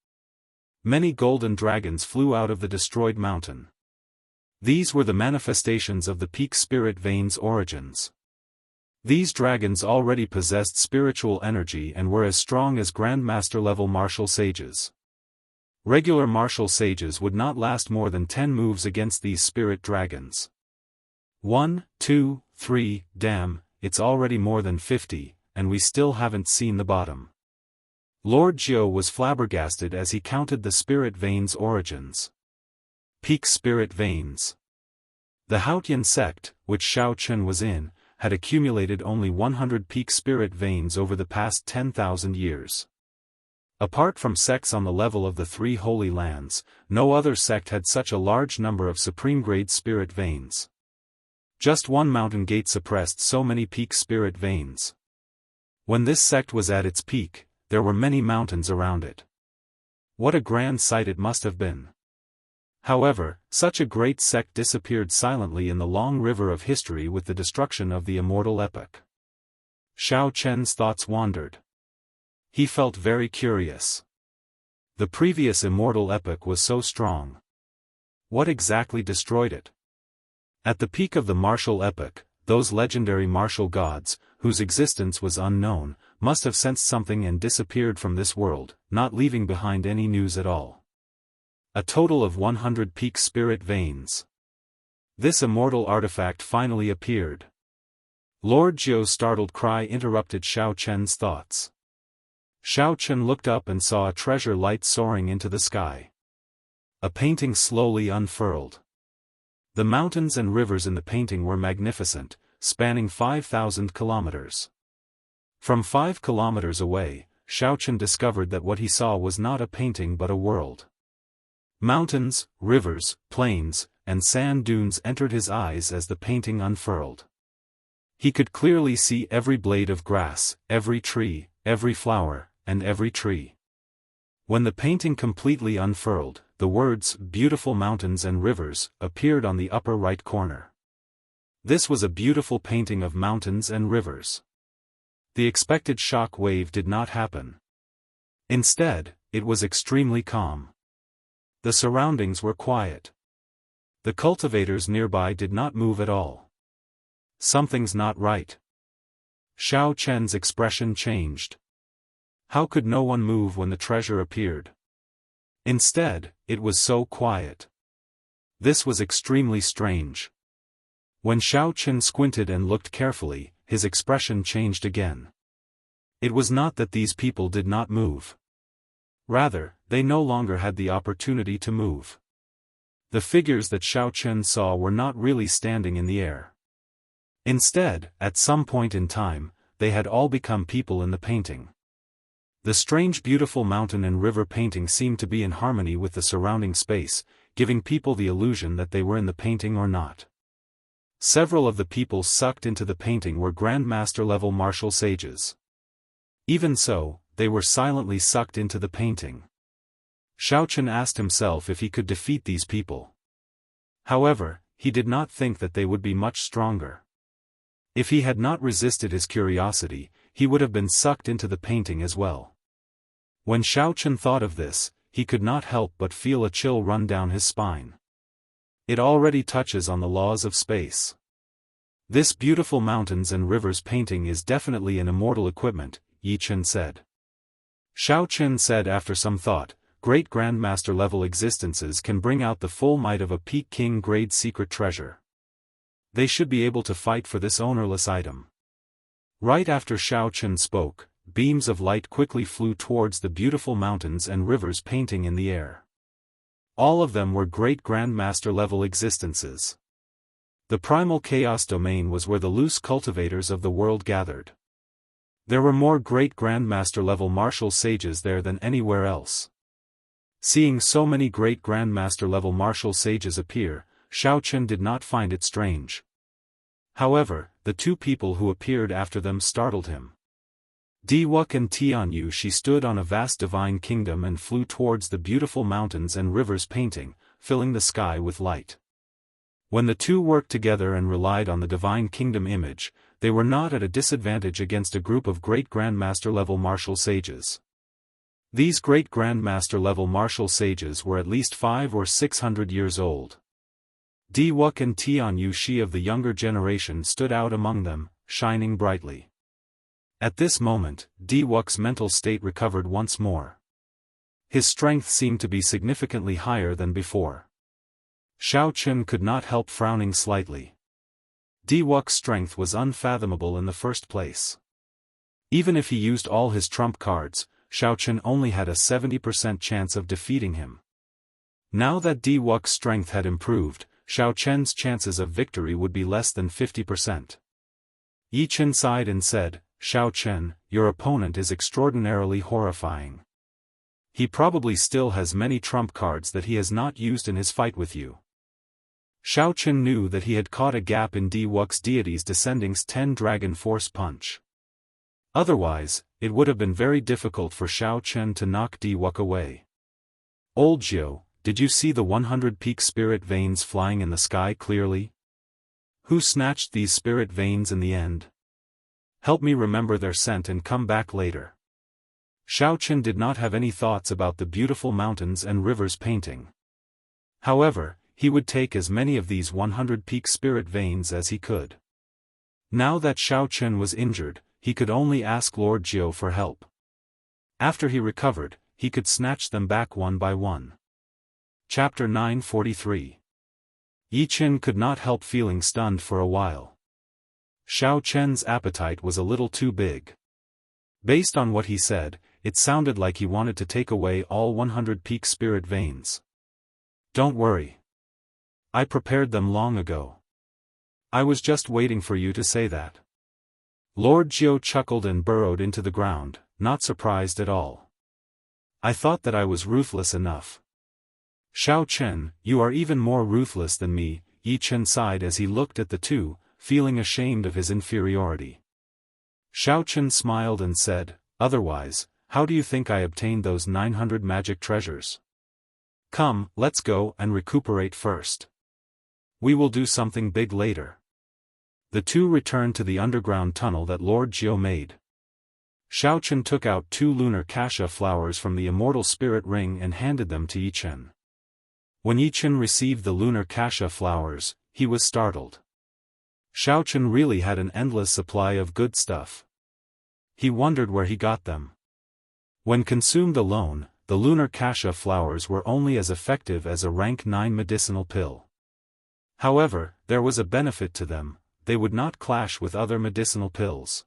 Many golden dragons flew out of the destroyed mountain. These were the manifestations of the peak spirit veins' origins. These dragons already possessed spiritual energy and were as strong as Grandmaster-level martial sages. Regular martial sages would not last more than 10 moves against these spirit dragons. 1, 2, 3, damn, it's already more than 50, and we still haven't seen the bottom. Lord Jiu was flabbergasted as he counted the spirit veins' origins. Peak spirit veins. The Haotian sect, which Xiao Chen was in, had accumulated only 100 peak spirit veins over the past 10,000 years. Apart from sects on the level of the three holy lands, no other sect had such a large number of supreme-grade spirit veins. Just one mountain gate suppressed so many peak spirit veins. When this sect was at its peak, there were many mountains around it. What a grand sight it must have been. However, such a great sect disappeared silently in the long river of history with the destruction of the immortal epoch. Xiao Chen's thoughts wandered. He felt very curious. The previous immortal epoch was so strong. What exactly destroyed it? At the peak of the martial epoch, those legendary martial gods, whose existence was unknown, must have sensed something and disappeared from this world, not leaving behind any news at all. A total of 100 peak spirit veins. This immortal artifact finally appeared. Lord Jiu's startled cry interrupted Xiao Chen's thoughts. Xiao Chen looked up and saw a treasure light soaring into the sky. A painting slowly unfurled. The mountains and rivers in the painting were magnificent, spanning 5,000 kilometers. From 5 kilometers away, Xiao Chen discovered that what he saw was not a painting but a world. Mountains, rivers, plains, and sand dunes entered his eyes as the painting unfurled. He could clearly see every blade of grass, every tree, every flower, and every tree. When the painting completely unfurled, the words, "Beautiful mountains and rivers," appeared on the upper right corner. This was a beautiful painting of mountains and rivers. The expected shock wave did not happen. Instead, it was extremely calm. The surroundings were quiet. The cultivators nearby did not move at all. Something's not right. Xiao Chen's expression changed. How could no one move when the treasure appeared? Instead, it was so quiet. This was extremely strange. When Xiao Chen squinted and looked carefully, his expression changed again. It was not that these people did not move. Rather, they no longer had the opportunity to move. The figures that Xiao Chen saw were not really standing in the air. Instead, at some point in time, they had all become people in the painting. The strange beautiful mountain and river painting seemed to be in harmony with the surrounding space, giving people the illusion that they were in the painting or not. Several of the people sucked into the painting were Grandmaster-level martial sages. Even so, they were silently sucked into the painting. Xiao Chen asked himself if he could defeat these people. However, he did not think that they would be much stronger. If he had not resisted his curiosity, he would have been sucked into the painting as well. When Xiao Chen thought of this, he could not help but feel a chill run down his spine. It already touches on the laws of space. This beautiful mountains and rivers painting is definitely an immortal equipment, Yi Chen said. Xiao Chen said after some thought, great grandmaster level existences can bring out the full might of a peak king grade secret treasure. They should be able to fight for this ownerless item. Right after Xiao Chen spoke, beams of light quickly flew towards the beautiful mountains and rivers painting in the air. All of them were great grandmaster level existences. The primal chaos domain was where the loose cultivators of the world gathered. There were more great grandmaster level martial sages there than anywhere else. Seeing so many great grandmaster level martial sages appear, Xiao Chen did not find it strange. However, the two people who appeared after them startled him. Diwuk and Tianyu. She stood on a vast divine kingdom and flew towards the beautiful mountains and rivers painting, filling the sky with light. When the two worked together and relied on the divine kingdom image, they were not at a disadvantage against a group of great grandmaster level martial sages. These great grandmaster level martial sages were at least 500 or 600 years old. Diwuk and Tianyu Shi of the younger generation stood out among them, shining brightly. At this moment, Diwuk's mental state recovered once more. His strength seemed to be significantly higher than before. Xiao Chen could not help frowning slightly. Diwuk's strength was unfathomable in the first place. Even if he used all his trump cards, Xiao Chen only had a 70% chance of defeating him. Now that Diwuk's strength had improved, Xiao Chen's chances of victory would be less than 50%. Yi Chen sighed and said, "Xiao Chen, your opponent is extraordinarily horrifying. He probably still has many trump cards that he has not used in his fight with you." Xiao Chen knew that he had caught a gap in Diwuk's deity's descending's 10 dragon force punch. Otherwise, it would have been very difficult for Xiao Chen to knock Diwuk away. "Old Jiu, did you see the 100 peak spirit veins flying in the sky clearly? Who snatched these spirit veins in the end? Help me remember their scent and come back later." Xiao Chen did not have any thoughts about the beautiful mountains and rivers painting. However, he would take as many of these 100 peak spirit veins as he could. Now that Xiao Chen was injured, he could only ask Lord Jiu for help. After he recovered, he could snatch them back one by one. Chapter 943. Yi Chen could not help feeling stunned for a while. Xiao Chen's appetite was a little too big. Based on what he said, it sounded like he wanted to take away all 100 peak spirit veins. "Don't worry. I prepared them long ago. I was just waiting for you to say that." Lord Jiu chuckled and burrowed into the ground, not surprised at all. "I thought that I was ruthless enough." "Xiao Chen, you are even more ruthless than me," Yi Chen sighed as he looked at the two, feeling ashamed of his inferiority. Xiao Chen smiled and said, "Otherwise, how do you think I obtained those 900 magic treasures? Come, let's go and recuperate first. We will do something big later." The two returned to the underground tunnel that Lord Jiu made. Xiao Chen took out 2 lunar cassia flowers from the immortal spirit ring and handed them to Yi Chen. When Yi Chen received the lunar cassia flowers, he was startled. Xiao Chen really had an endless supply of good stuff. He wondered where he got them. When consumed alone, the lunar cassia flowers were only as effective as a rank 9 medicinal pill. However, there was a benefit to them: they would not clash with other medicinal pills.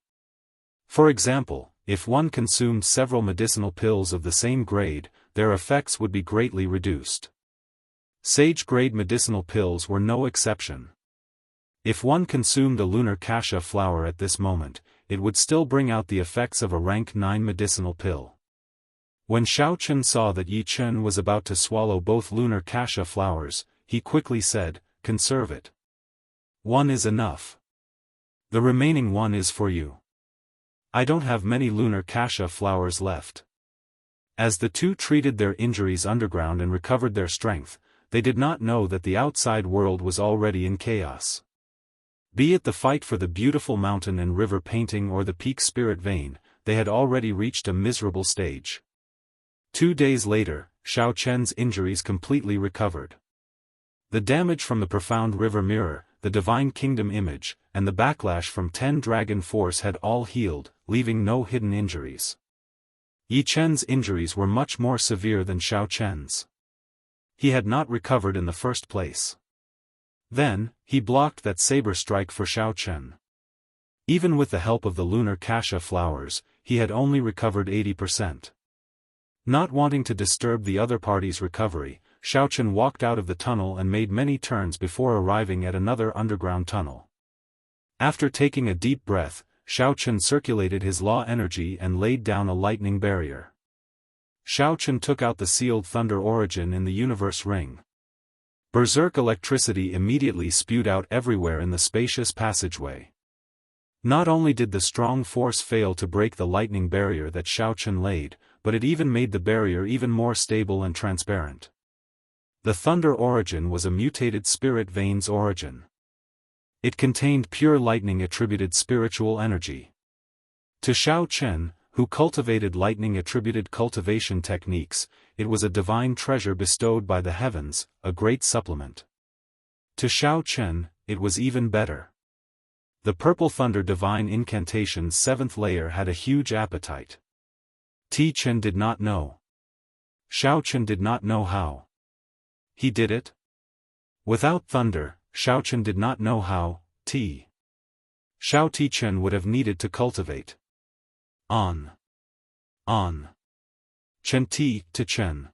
For example, if one consumed several medicinal pills of the same grade, their effects would be greatly reduced. Sage-grade medicinal pills were no exception. If one consumed a lunar cassia flower at this moment, it would still bring out the effects of a rank 9 medicinal pill. When Xiao Chen saw that Yi Chen was about to swallow both lunar cassia flowers, he quickly said, "Conserve it. One is enough. The remaining one is for you. I don't have many lunar cassia flowers left." As the two treated their injuries underground and recovered their strength, they did not know that the outside world was already in chaos. Be it the fight for the beautiful mountain and river painting or the peak spirit vein, they had already reached a miserable stage. 2 days later, Xiao Chen's injuries completely recovered. The damage from the profound river mirror, the divine kingdom image, and the backlash from 10 dragon force had all healed, leaving no hidden injuries. Yi Chen's injuries were much more severe than Xiao Chen's. He had not recovered in the first place. Then, he blocked that saber strike for Xiao Chen. Even with the help of the lunar cassia flowers, he had only recovered 80%. Not wanting to disturb the other party's recovery, Xiao Chen walked out of the tunnel and made many turns before arriving at another underground tunnel. After taking a deep breath, Xiao Chen circulated his law energy and laid down a lightning barrier. Xiao Chen took out the sealed thunder origin in the universe ring. Berserk electricity immediately spewed out everywhere in the spacious passageway. Not only did the strong force fail to break the lightning barrier that Xiao Chen laid, but it even made the barrier even more stable and transparent. The thunder origin was a mutated spirit veins origin. It contained pure lightning-attributed spiritual energy. To Xiao Chen, who cultivated lightning-attributed cultivation techniques, it was a divine treasure bestowed by the heavens, a great supplement. To Xiao Chen, it was even better. The Purple Thunder Divine Incantation's 7th layer had a huge appetite. Ti Chen did not know. Xiao Chen did not know how. He did it? Without thunder, Xiao Chen did not know how. Xiao Ti Chen would have needed to cultivate. On. Chen Ti to Chen.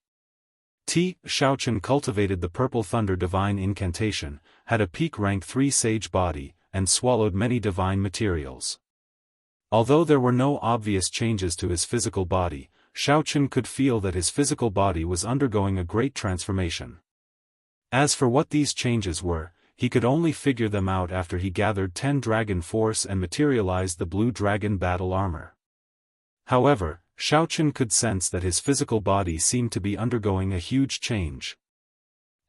Xiao Chen cultivated the Purple Thunder Divine Incantation, had a peak rank 3 sage body, and swallowed many divine materials. Although there were no obvious changes to his physical body, Xiao Chen could feel that his physical body was undergoing a great transformation. As for what these changes were, he could only figure them out after he gathered 10 dragon force and materialized the blue dragon battle armor. However, Xiao Chen could sense that his physical body seemed to be undergoing a huge change.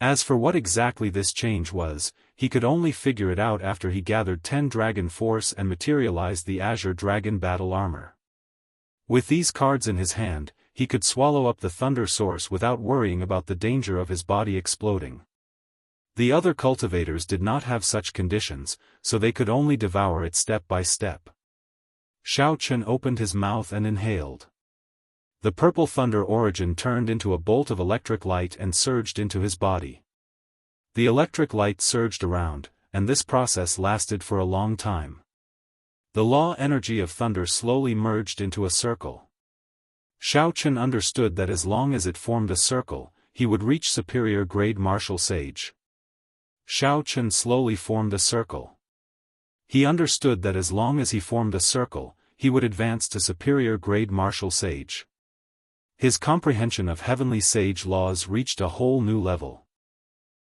As for what exactly this change was, he could only figure it out after he gathered 10 dragon force and materialized the azure dragon battle armor. With these cards in his hand, he could swallow up the thunder source without worrying about the danger of his body exploding. The other cultivators did not have such conditions, so they could only devour it step by step. Xiao Chen opened his mouth and inhaled. The purple thunder origin turned into a bolt of electric light and surged into his body. The electric light surged around, and this process lasted for a long time. The law energy of thunder slowly merged into a circle. Xiao Chen understood that as long as it formed a circle, he would reach superior grade martial sage. Xiao Chen slowly formed a circle. He understood that as long as he formed a circle, he would advance to superior grade martial sage. His comprehension of heavenly sage laws reached a whole new level.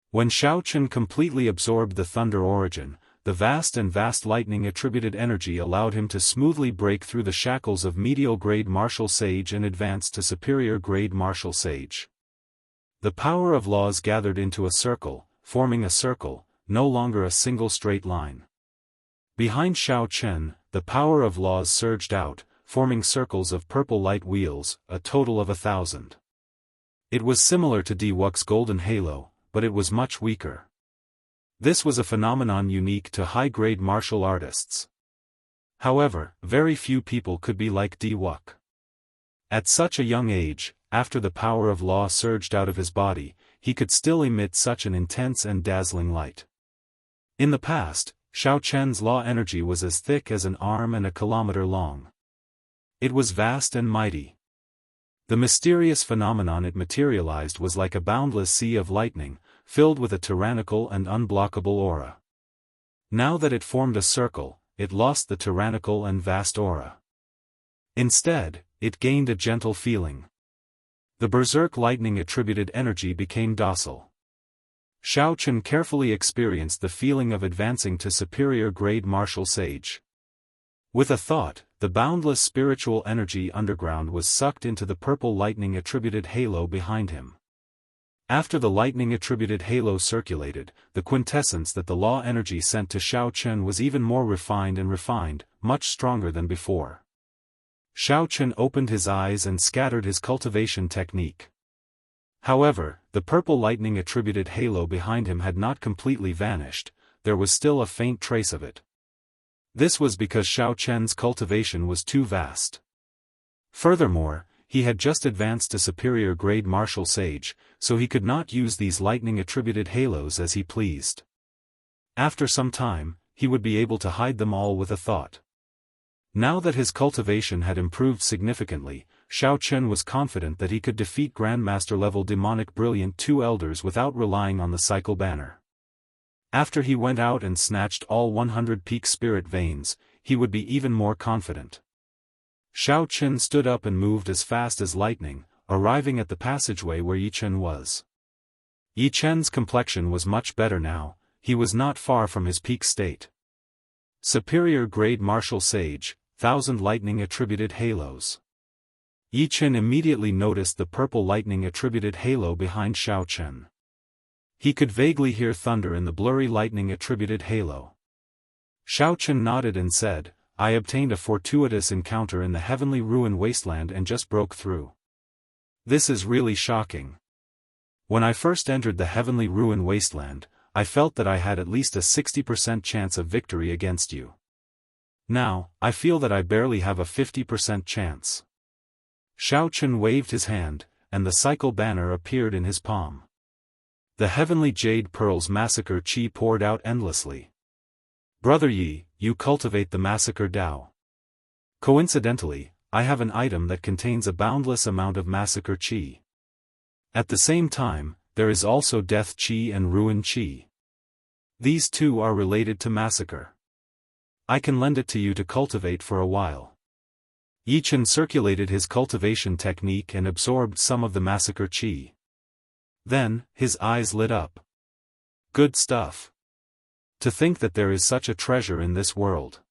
When Xiao Chen completely absorbed the thunder origin, the vast lightning-attributed energy allowed him to smoothly break through the shackles of medial grade martial sage and advance to superior grade martial sage. The power of laws gathered into a circle, forming a circle, no longer a single straight line. Behind Xiao Chen, the power of laws surged out, forming circles of purple light wheels, a total of 1,000. It was similar to Wuxia's golden halo, but it was much weaker. This was a phenomenon unique to high-grade martial artists. However, very few people could be like Wuxia. At such a young age, after the power of law surged out of his body, he could still emit such an intense and dazzling light. In the past, Xiao Chen's law energy was as thick as an arm and a kilometer long. It was vast and mighty. The mysterious phenomenon it materialized was like a boundless sea of lightning, filled with a tyrannical and unblockable aura. Now that it formed a circle, it lost the tyrannical and vast aura. Instead, it gained a gentle feeling. The berserk lightning-attributed energy became docile. Xiao Chen carefully experienced the feeling of advancing to superior grade martial sage. With a thought, the boundless spiritual energy underground was sucked into the purple lightning-attributed halo behind him. After the lightning-attributed halo circulated, the quintessence that the law energy sent to Xiao Chen was even more refined, much stronger than before. Xiao Chen opened his eyes and scattered his cultivation technique. However, the purple lightning-attributed halo behind him had not completely vanished, there was still a faint trace of it. This was because Xiao Chen's cultivation was too vast. Furthermore, he had just advanced to superior grade martial sage, so he could not use these lightning-attributed halos as he pleased. After some time, he would be able to hide them all with a thought. Now that his cultivation had improved significantly, Xiao Chen was confident that he could defeat Grandmaster-level demonic brilliant two elders without relying on the cycle banner. After he went out and snatched all 100 peak spirit veins, he would be even more confident. Xiao Chen stood up and moved as fast as lightning, arriving at the passageway where Yi Chen was. Yi Chen's complexion was much better now, he was not far from his peak state. Superior grade martial sage, 1000 lightning-attributed halos. Yi Chen immediately noticed the purple lightning-attributed halo behind Xiao Chen. He could vaguely hear thunder in the blurry lightning-attributed halo. Xiao Chen nodded and said, "I obtained a fortuitous encounter in the heavenly ruin wasteland and just broke through. This is really shocking. When I first entered the heavenly ruin wasteland, I felt that I had at least a 60% chance of victory against you. Now, I feel that I barely have a 50% chance." Xiao Chen waved his hand, and the cycle banner appeared in his palm. The heavenly jade pearls massacre chi poured out endlessly. "Brother Yi, you cultivate the massacre Dao. Coincidentally, I have an item that contains a boundless amount of massacre chi. At the same time, there is also death chi and ruin chi. These two are related to massacre. I can lend it to you to cultivate for a while." Yi Chen circulated his cultivation technique and absorbed some of the massacre chi. Then, his eyes lit up. Good stuff. To think that there is such a treasure in this world.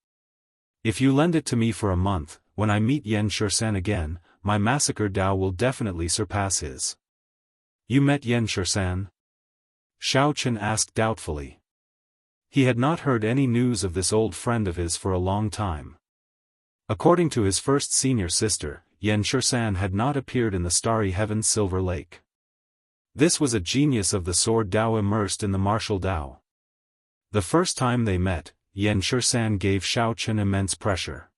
If you lend it to me for a month, when I meet Yan Shursan again, my massacre Dao will definitely surpass his. "You met Yan Shursan?" Xiao Chen asked doubtfully. He had not heard any news of this old friend of his for a long time. According to his first senior sister, Yan Shursan had not appeared in the starry heaven's silver lake. This was a genius of the sword Dao immersed in the martial Dao. The first time they met, Yan Shursan gave Xiao Chen immense pressure.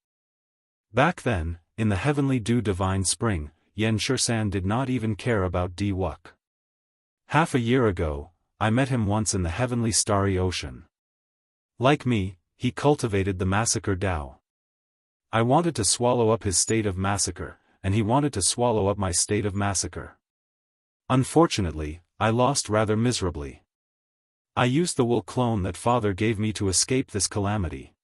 Back then, in the heavenly dew divine spring, Yan Shursan did not even care about Di Wuk. Half a year ago, I met him once in the heavenly starry ocean. Like me, he cultivated the massacre Dao. I wanted to swallow up his state of massacre, and he wanted to swallow up my state of massacre. Unfortunately, I lost rather miserably. I used the wool clone that father gave me to escape this calamity.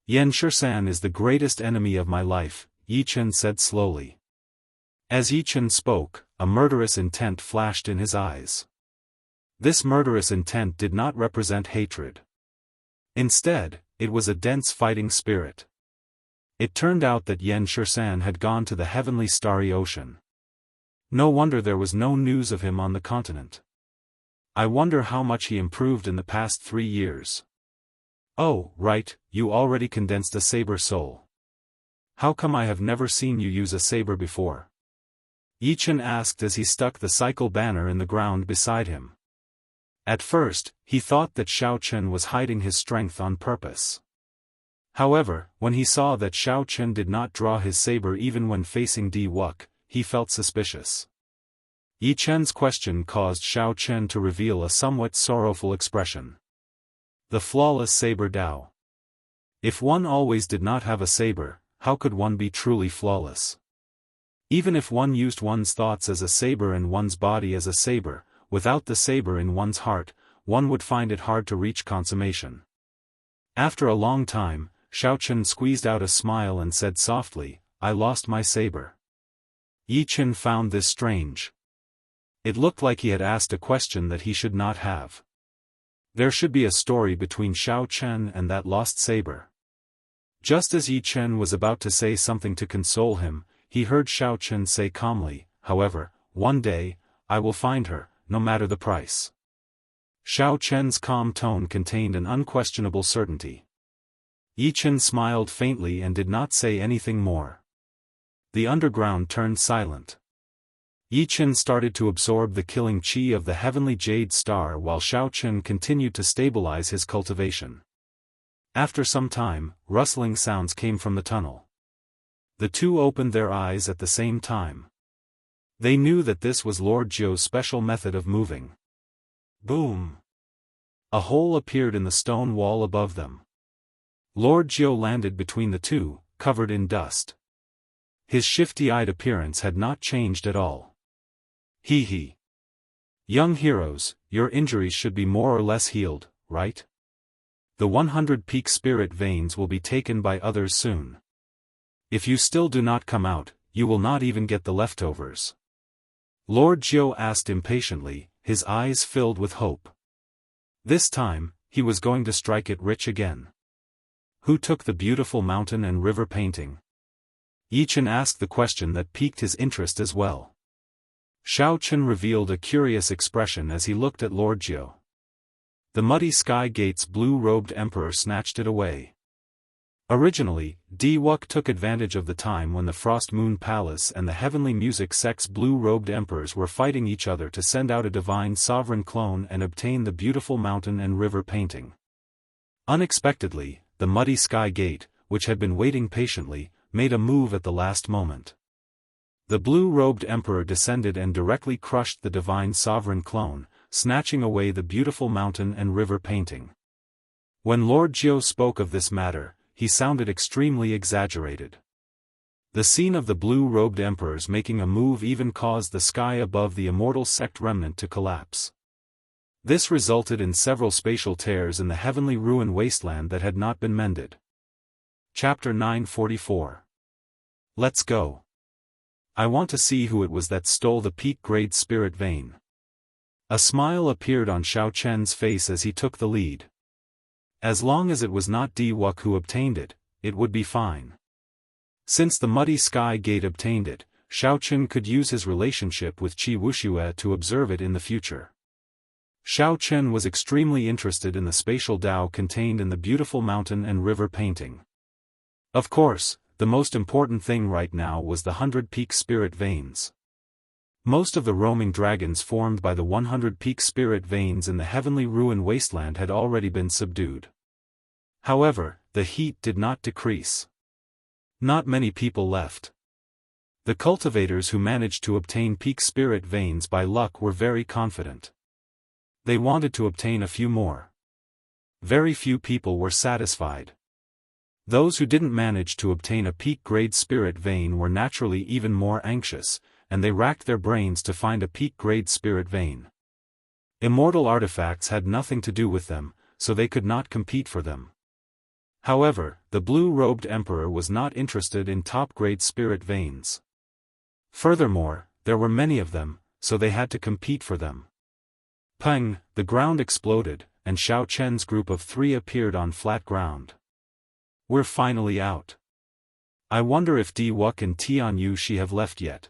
Yan Shursan is the greatest enemy of my life, Yi Chen said slowly. As Yi Chen spoke, a murderous intent flashed in his eyes. This murderous intent did not represent hatred. Instead, it was a dense fighting spirit. It turned out that Yan Shursan had gone to the heavenly starry ocean. No wonder there was no news of him on the continent. I wonder how much he improved in the past 3 years. Oh, right, you already condensed a saber soul. How come I have never seen you use a saber before? Yi Chen asked as he stuck the cycle banner in the ground beside him. At first, he thought that Xiao Chen was hiding his strength on purpose. However, when he saw that Xiao Chen did not draw his saber even when facing Di Wuk, he felt suspicious. Yi Chen's question caused Xiao Chen to reveal a somewhat sorrowful expression. The flawless saber Dao. If one always did not have a saber, how could one be truly flawless? Even if one used one's thoughts as a saber and one's body as a saber, without the saber in one's heart, one would find it hard to reach consummation. After a long time, Xiao Chen squeezed out a smile and said softly, "I lost my saber." Yi Chen found this strange. It looked like he had asked a question that he should not have. There should be a story between Xiao Chen and that lost saber. Just as Yi Chen was about to say something to console him, he heard Xiao Chen say calmly, "However, one day, I will find her, no matter the price." Xiao Chen's calm tone contained an unquestionable certainty. Yi Chen smiled faintly and did not say anything more. The underground turned silent. Yi Chen started to absorb the killing chi of the heavenly jade star while Xiao Chen continued to stabilize his cultivation. After some time, rustling sounds came from the tunnel. The two opened their eyes at the same time. They knew that this was Lord Jiu's special method of moving. Boom! A hole appeared in the stone wall above them. Lord Jiu landed between the two, covered in dust. His shifty-eyed appearance had not changed at all. Hee hee. Young heroes, your injuries should be more or less healed, right? The 100 peak spirit veins will be taken by others soon. If you still do not come out, you will not even get the leftovers. Lord Jiu asked impatiently, his eyes filled with hope. This time, he was going to strike it rich again. Who took the beautiful mountain and river painting? Yi Chen asked the question that piqued his interest as well. Xiao Chen revealed a curious expression as he looked at Lord Jiu. The muddy sky gate's blue-robed emperor snatched it away. Originally, Diwuk took advantage of the time when the Frost Moon Palace and the Heavenly Music Sect's blue-robed emperors were fighting each other to send out a divine sovereign clone and obtain the beautiful mountain and river painting. Unexpectedly, the muddy sky gate, which had been waiting patiently, made a move at the last moment. The blue-robed emperor descended and directly crushed the divine sovereign clone, snatching away the beautiful mountain and river painting. When Lord Jiu spoke of this matter, he sounded extremely exaggerated. The scene of the blue-robed emperors making a move even caused the sky above the immortal sect remnant to collapse. This resulted in several spatial tears in the heavenly ruin wasteland that had not been mended. Chapter 944. Let's go. I want to see who it was that stole the peak-grade spirit vein. A smile appeared on Xiao Chen's face as he took the lead. As long as it was not Diwuk who obtained it, it would be fine. Since the muddy sky gate obtained it, Xiao Chen could use his relationship with Qi Wuxia to observe it in the future. Xiao Chen was extremely interested in the spatial Dao contained in the beautiful mountain and river painting. Of course, the most important thing right now was the 100 peak spirit veins. Most of the roaming dragons formed by the 100 peak spirit veins in the heavenly ruin wasteland had already been subdued. However, the heat did not decrease. Not many people left. The cultivators who managed to obtain peak spirit veins by luck were very confident. They wanted to obtain a few more. Very few people were satisfied. Those who didn't manage to obtain a peak-grade spirit vein were naturally even more anxious, and they racked their brains to find a peak-grade spirit vein. Immortal artifacts had nothing to do with them, so they could not compete for them. However, the blue-robed emperor was not interested in top-grade spirit veins. Furthermore, there were many of them, so they had to compete for them. Peng, the ground exploded, and Xiao Chen's group of 3 appeared on flat ground. We're finally out. I wonder if Diwuk and Tian Yushi have left yet.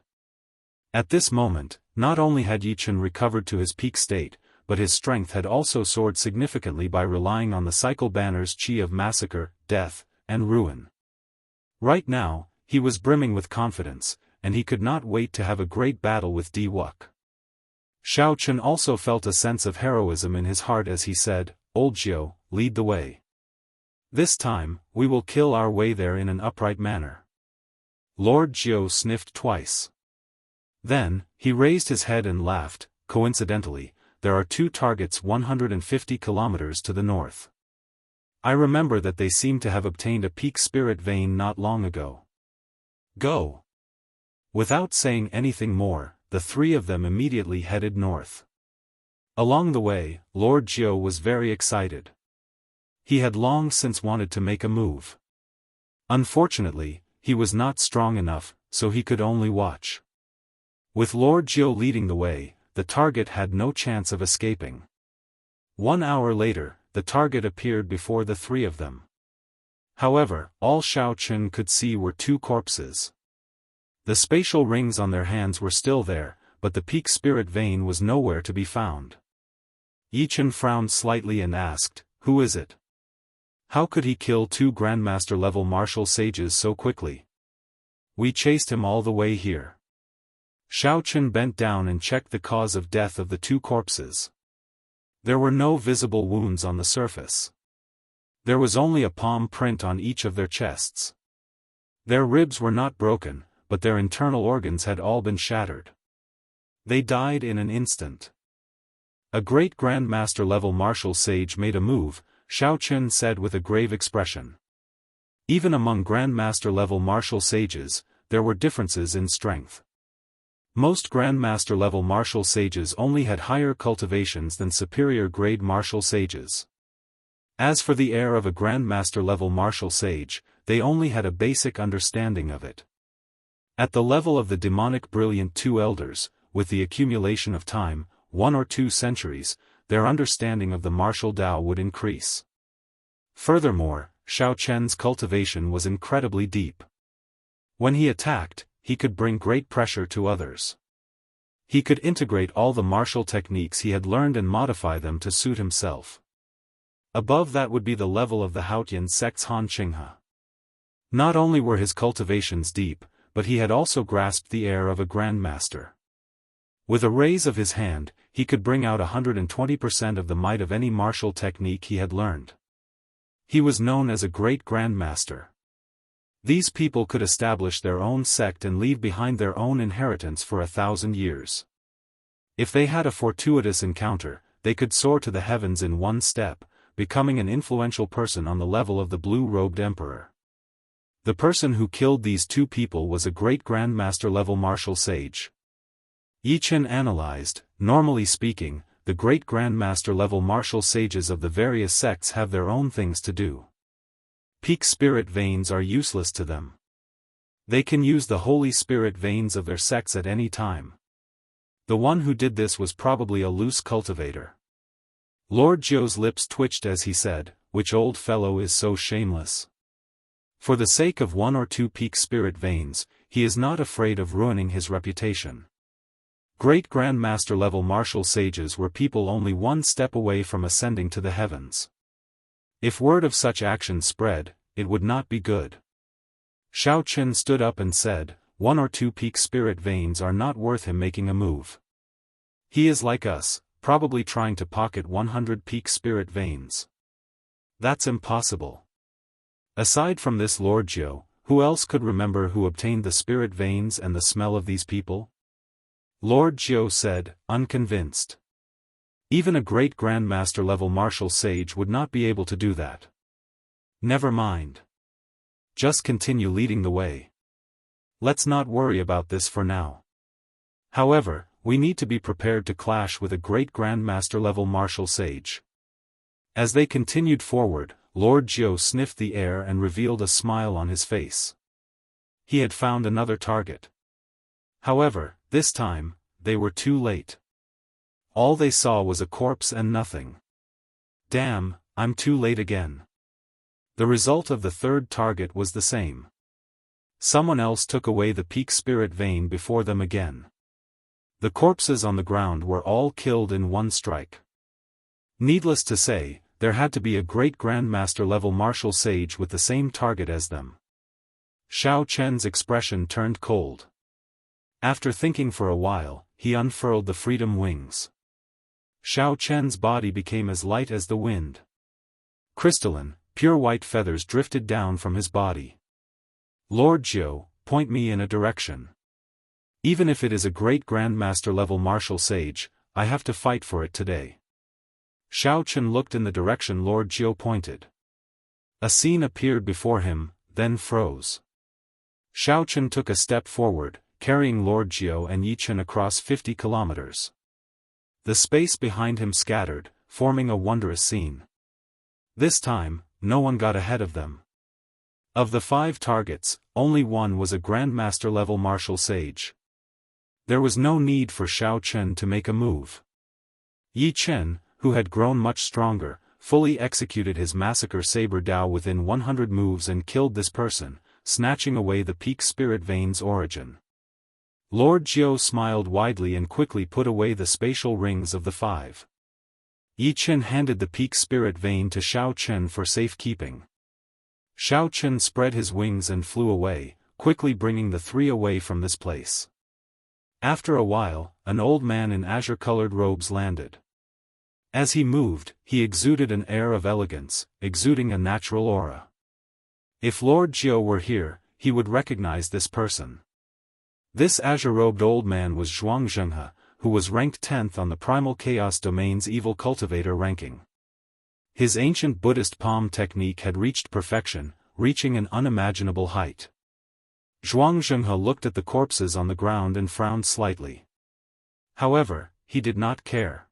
At this moment, not only had Yi Chen recovered to his peak state, but his strength had also soared significantly by relying on the cycle banner's chi of massacre, death, and ruin. Right now, he was brimming with confidence, and he could not wait to have a great battle with Diwuk. Xiao Chen also felt a sense of heroism in his heart as he said, "Old Jiu, lead the way. This time, we will kill our way there in an upright manner." Lord Jiu sniffed twice. Then, he raised his head and laughed. Coincidentally, there are 2 targets 150 kilometers to the north. I remember that they seem to have obtained a peak spirit vein not long ago. Go! Without saying anything more, the 3 of them immediately headed north. Along the way, Lord Jiu was very excited. He had long since wanted to make a move. Unfortunately, he was not strong enough, so he could only watch. With Lord Jiu leading the way, the target had no chance of escaping. 1 hour later, the target appeared before the 3 of them. However, all Xiao Chen could see were 2 corpses. The spatial rings on their hands were still there, but the peak spirit vein was nowhere to be found. Yi Chen frowned slightly and asked, "Who is it? How could he kill 2 Grandmaster-level martial sages so quickly? We chased him all the way here." Xiao Chen bent down and checked the cause of death of the 2 corpses. There were no visible wounds on the surface. There was only a palm print on each of their chests. Their ribs were not broken, but their internal organs had all been shattered. They died in an instant. A great Grandmaster level martial sage made a move, Xiao Qun said with a grave expression. Even among Grandmaster level martial sages, there were differences in strength. Most Grandmaster level martial sages only had higher cultivations than superior grade martial sages. As for the heir of a Grandmaster level martial sage, they only had a basic understanding of it. At the level of the demonic brilliant two elders, with the accumulation of time, 1 or 2 centuries, their understanding of the martial Tao would increase. Furthermore, Xiao Chen's cultivation was incredibly deep. When he attacked, he could bring great pressure to others. He could integrate all the martial techniques he had learned and modify them to suit himself. Above that would be the level of the Haotian sect's Han Qinghe. Not only were his cultivations deep, but he had also grasped the air of a grandmaster. With a raise of his hand, he could bring out 120% of the might of any martial technique he had learned. He was known as a great grandmaster. These people could establish their own sect and leave behind their own inheritance for 1,000 years. If they had a fortuitous encounter, they could soar to the heavens in one step, becoming an influential person on the level of the blue-robed emperor. The person who killed these two people was a great grandmaster level martial sage. Yi Chen analyzed. Normally speaking, the great grandmaster level martial sages of the various sects have their own things to do. Peak spirit veins are useless to them. They can use the holy spirit veins of their sects at any time. The one who did this was probably a loose cultivator. Lord Jiu's lips twitched as he said, "Which old fellow is so shameless?" For the sake of 1 or 2 peak spirit veins, he is not afraid of ruining his reputation. Great grandmaster level martial sages were people only 1 step away from ascending to the heavens. If word of such actions spread, it would not be good. Xiao Qun stood up and said, 1 or 2 peak spirit veins are not worth him making a move. He is like us, probably trying to pocket 100 peak spirit veins. That's impossible. Aside from this Lord Jiu, who else could remember who obtained the spirit veins and the smell of these people? Lord Jiu said, unconvinced. Even a great grandmaster level martial sage would not be able to do that. Never mind. Just continue leading the way. Let's not worry about this for now. However, we need to be prepared to clash with a great grandmaster level martial sage. As they continued forward, Lord Jiu sniffed the air and revealed a smile on his face. He had found another target. However, this time, they were too late. All they saw was a corpse and nothing. Damn, I'm too late again. The result of the third target was the same. Someone else took away the peak spirit vein before them again. The corpses on the ground were all killed in 1 strike. Needless to say, there had to be a great grandmaster level martial sage with the same target as them. Xiao Chen's expression turned cold. After thinking for a while, he unfurled the freedom wings. Xiao Chen's body became as light as the wind. Crystalline, pure white feathers drifted down from his body. Lord Jiu, point me in a direction. Even if it is a great grandmaster level martial sage, I have to fight for it today. Xiao Chen looked in the direction Lord Jiu pointed. A scene appeared before him, then froze. Xiao Chen took a step forward, carrying Lord Jiu and Yi Chen across 50 kilometers. The space behind him scattered, forming a wondrous scene. This time, no one got ahead of them. Of the 5 targets, only 1 was a grandmaster level martial sage. There was no need for Xiao Chen to make a move. Yi Chen, who had grown much stronger, fully executed his massacre saber Dao within 100 moves and killed this person, snatching away the peak spirit vein's origin. Lord Jiu smiled widely and quickly put away the spatial rings of the 5. Yi Chen handed the peak spirit vein to Xiao Chen for safekeeping. Xiao Chen spread his wings and flew away, quickly bringing the 3 away from this place. After a while, an old man in azure-colored robes landed. As he moved, he exuded an air of elegance, exuding a natural aura. If Lord Jiu were here, he would recognize this person. This azure-robed old man was Jianghu, who was ranked 10th on the Primal Chaos Domain's Evil Cultivator ranking. His ancient Buddhist palm technique had reached perfection, reaching an unimaginable height. Jianghu looked at the corpses on the ground and frowned slightly. However, he did not care.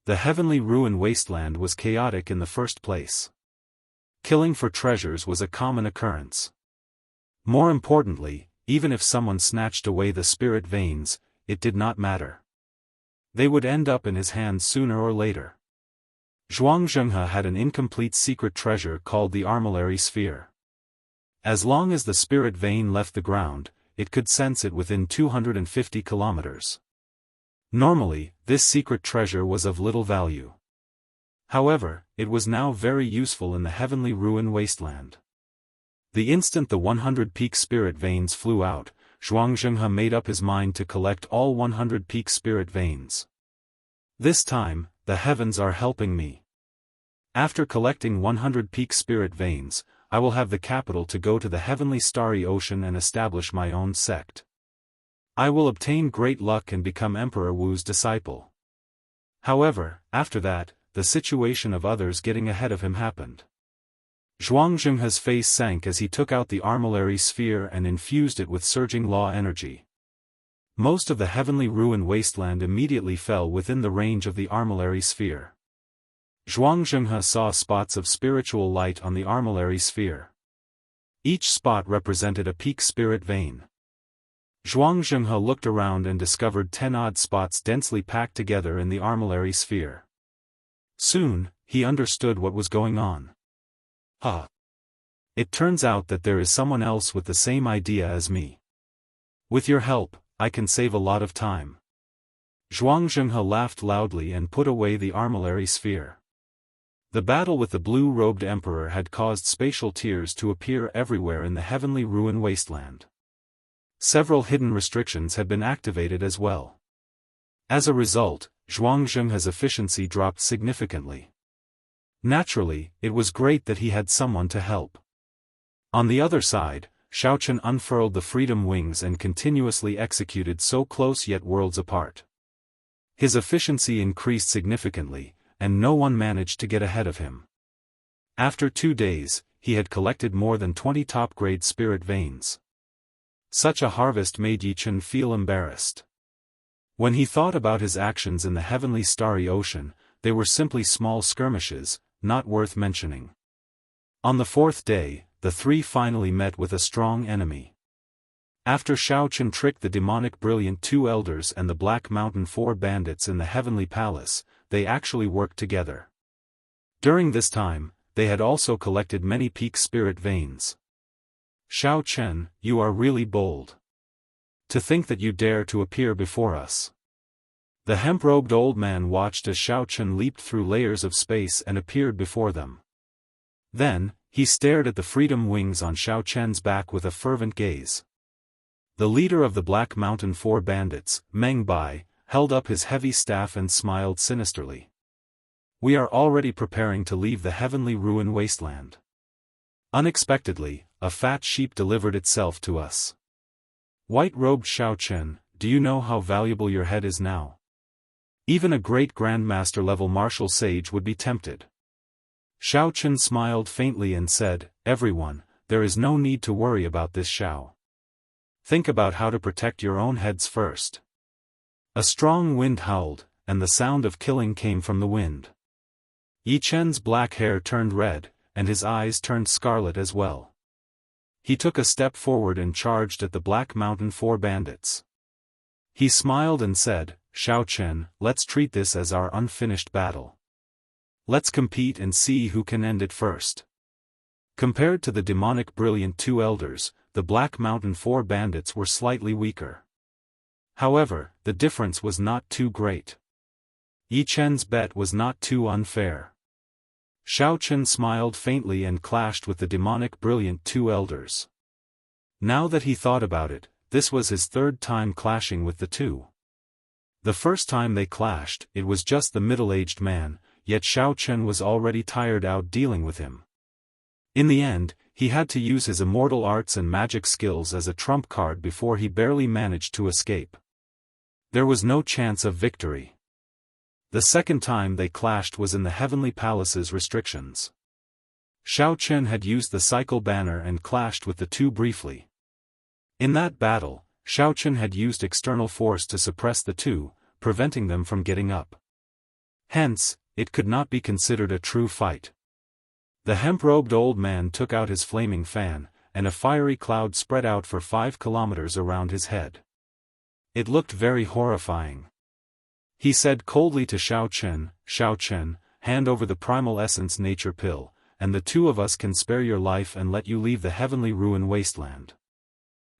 The heavenly ruin wasteland was chaotic in the first place. Killing for treasures was a common occurrence. More importantly, even if someone snatched away the spirit veins, it did not matter. They would end up in his hands sooner or later. Jianghu had an incomplete secret treasure called the armillary sphere. As long as the spirit vein left the ground, it could sense it within 250 kilometers. Normally, this secret treasure was of little value. However, it was now very useful in the heavenly ruin wasteland. The instant the 100 peak spirit veins flew out, Jianghu made up his mind to collect all 100 peak spirit veins. This time, the heavens are helping me. After collecting 100 peak spirit veins, I will have the capital to go to the heavenly starry ocean and establish my own sect. I will obtain great luck and become Emperor Wu's disciple. However, after that, the situation of others getting ahead of him happened. Jianghu's face sank as he took out the armillary sphere and infused it with surging law energy. Most of the heavenly ruin wasteland immediately fell within the range of the armillary sphere. Jianghu saw spots of spiritual light on the armillary sphere. Each spot represented a peak spirit vein. Jianghu looked around and discovered 10 odd spots densely packed together in the armillary sphere. Soon, he understood what was going on. It turns out that there is someone else with the same idea as me. With your help, I can save a lot of time. Jianghu laughed loudly and put away the armillary sphere. The battle with the blue-robed emperor had caused spatial tiers to appear everywhere in the heavenly ruin wasteland. Several hidden restrictions had been activated as well. As a result, Jianghu's efficiency dropped significantly. Naturally, it was great that he had someone to help. On the other side, Xiaochen unfurled the freedom wings and continuously executed so close yet worlds apart. His efficiency increased significantly, and no one managed to get ahead of him. After 2 days, he had collected more than 20 top-grade spirit veins. Such a harvest made Yichen feel embarrassed. When he thought about his actions in the heavenly starry ocean, they were simply small skirmishes, not worth mentioning. On the 4th day, the three finally met with a strong enemy. After Xiaochen tricked the demonic brilliant 2 elders and the Black Mountain 4 bandits in the heavenly palace, they actually worked together. During this time, they had also collected many peak spirit veins. Xiaochen, you are really bold. To think that you dare to appear before us. The hemp-robed old man watched as Xiaochen leaped through layers of space and appeared before them. Then, he stared at the freedom wings on Xiaochen's back with a fervent gaze. The leader of the Black Mountain 4 bandits, Meng Bai, held up his heavy staff and smiled sinisterly. We are already preparing to leave the heavenly ruin wasteland. Unexpectedly, a fat sheep delivered itself to us. White-robed Xiaochen, do you know how valuable your head is now? Even a great grandmaster-level martial sage would be tempted. Xiaochen smiled faintly and said, everyone, there is no need to worry about this Xiao. Think about how to protect your own heads first. A strong wind howled, and the sound of killing came from the wind. Yichen's black hair turned red, and his eyes turned scarlet as well. He took a step forward and charged at the Black Mountain 4 bandits. He smiled and said, Xiaochen, let's treat this as our unfinished battle. Let's compete and see who can end it first. Compared to the demonic brilliant 2 elders, the Black Mountain 4 bandits were slightly weaker. However, the difference was not too great. Yichen's bet was not too unfair. Xiaochen smiled faintly and clashed with the demonic brilliant 2 elders. Now that he thought about it, this was his 3rd time clashing with the 2. The first time they clashed, it was just the middle-aged man, yet Xiaochen was already tired out dealing with him. In the end, he had to use his immortal arts and magic skills as a trump card before he barely managed to escape. There was no chance of victory. The second time they clashed was in the Heavenly Palace's restrictions. Xiao Chen had used the cycle banner and clashed with the two briefly. In that battle, Xiao Chen had used external force to suppress the two, preventing them from getting up. Hence, it could not be considered a true fight. The hemp-robed old man took out his flaming fan, and a fiery cloud spread out for 5 kilometers around his head. It looked very horrifying. He said coldly to Xiao Chen, hand over the primal essence nature pill, and the two of us can spare your life and let you leave the heavenly ruin wasteland.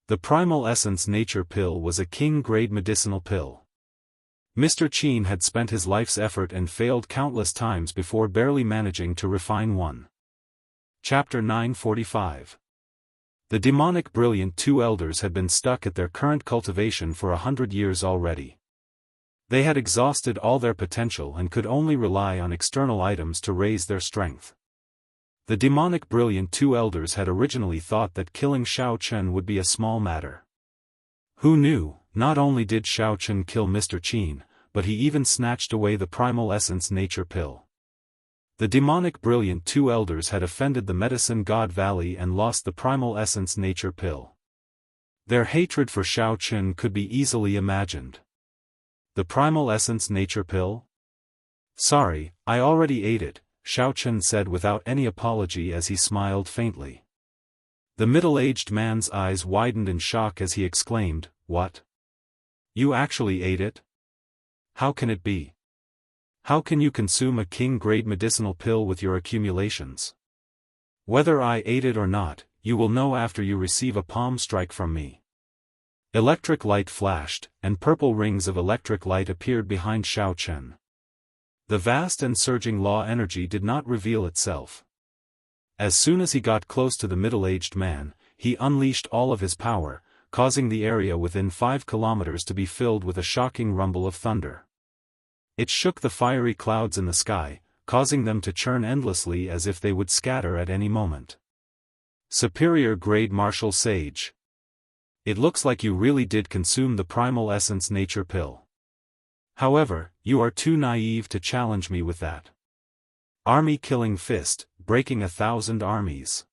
The primal essence nature pill was a king-grade medicinal pill. Mr. Qin had spent his life's effort and failed countless times before barely managing to refine one. Chapter 945. The demonic brilliant two elders had been stuck at their current cultivation for 100 years already. They had exhausted all their potential and could only rely on external items to raise their strength. The demonic brilliant two elders had originally thought that killing Xiao Chen would be a small matter. Who knew, not only did Xiao Chen kill Mr. Qin, but he even snatched away the primal essence nature pill. The demonic brilliant two elders had offended the medicine god Valley and lost the primal essence nature pill. Their hatred for Xiao Chen could be easily imagined. The primal essence nature pill? Sorry, I already ate it, Xiao Chen said without any apology as he smiled faintly. The middle-aged man's eyes widened in shock as he exclaimed, "What? You actually ate it? How can it be? How can you consume a king-grade medicinal pill with your accumulations? Whether I ate it or not, you will know after you receive a palm strike from me." Electric light flashed, and purple rings of electric light appeared behind Xiao Chen. The vast and surging law energy did not reveal itself. As soon as he got close to the middle-aged man, he unleashed all of his power, causing the area within 5 kilometers to be filled with a shocking rumble of thunder. It shook the fiery clouds in the sky, causing them to churn endlessly as if they would scatter at any moment. Superior grade martial sage. It looks like you really did consume the primal essence nature pill. However, you are too naive to challenge me with that. Army-killing fist, breaking 1,000 armies.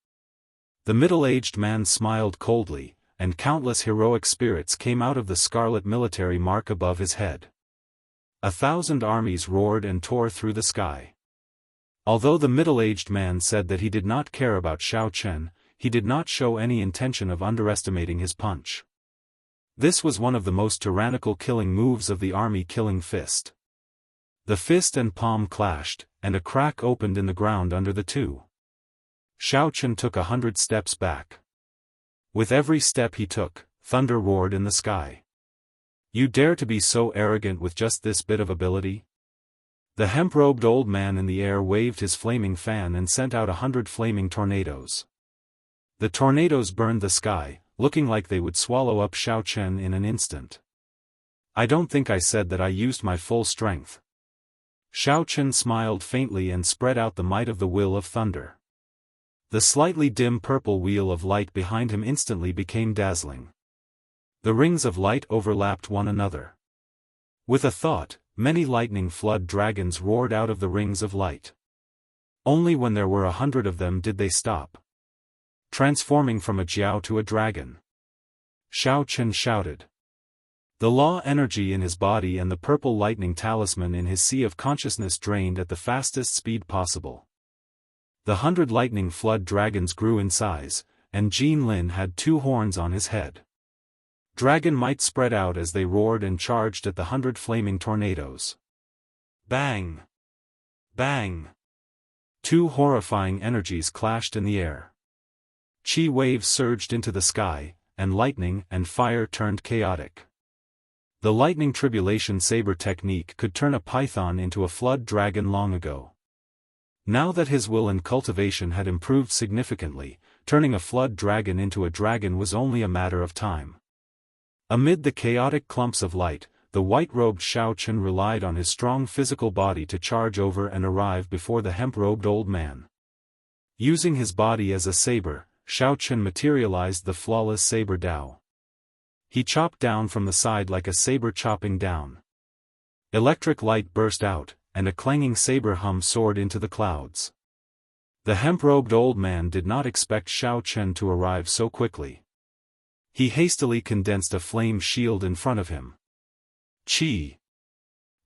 The middle-aged man smiled coldly, and countless heroic spirits came out of the scarlet military mark above his head. 1,000 armies roared and tore through the sky. Although the middle-aged man said that he did not care about Xiao Chen, he did not show any intention of underestimating his punch. This was one of the most tyrannical killing moves of the army-killing fist. The fist and palm clashed, and a crack opened in the ground under the two. Xiao Chen took 100 steps back. With every step he took, thunder roared in the sky. You dare to be so arrogant with just this bit of ability? The hemp-robed old man in the air waved his flaming fan and sent out 100 flaming tornadoes. The tornadoes burned the sky, looking like they would swallow up Xiao Chen in an instant. I don't think I said that I used my full strength. Xiao Chen smiled faintly and spread out the might of the will of thunder. The slightly dim purple wheel of light behind him instantly became dazzling. The rings of light overlapped one another. With a thought, many lightning flood dragons roared out of the rings of light. Only when there were 100 of them did they stop, transforming from a jiao to a dragon. Xiao Chen shouted. The law energy in his body and the purple lightning talisman in his sea of consciousness drained at the fastest speed possible. The 100 lightning flood dragons grew in size, and Jin Lin had 2 horns on his head. Dragon might spread out as they roared and charged at the 100 flaming tornadoes. Bang! Bang! 2 horrifying energies clashed in the air. Chi waves surged into the sky, and lightning and fire turned chaotic. The lightning tribulation saber technique could turn a python into a flood dragon long ago. Now that his will and cultivation had improved significantly, turning a flood dragon into a dragon was only a matter of time. Amid the chaotic clumps of light, the white-robed Xiao Chen relied on his strong physical body to charge over and arrive before the hemp-robed old man. Using his body as a saber, Xiao Chen materialized the flawless saber Dao. He chopped down from the side like a saber chopping down. Electric light burst out, and a clanging saber hum soared into the clouds. The hemp-robed old man did not expect Xiao Chen to arrive so quickly. He hastily condensed a flame shield in front of him. Chi!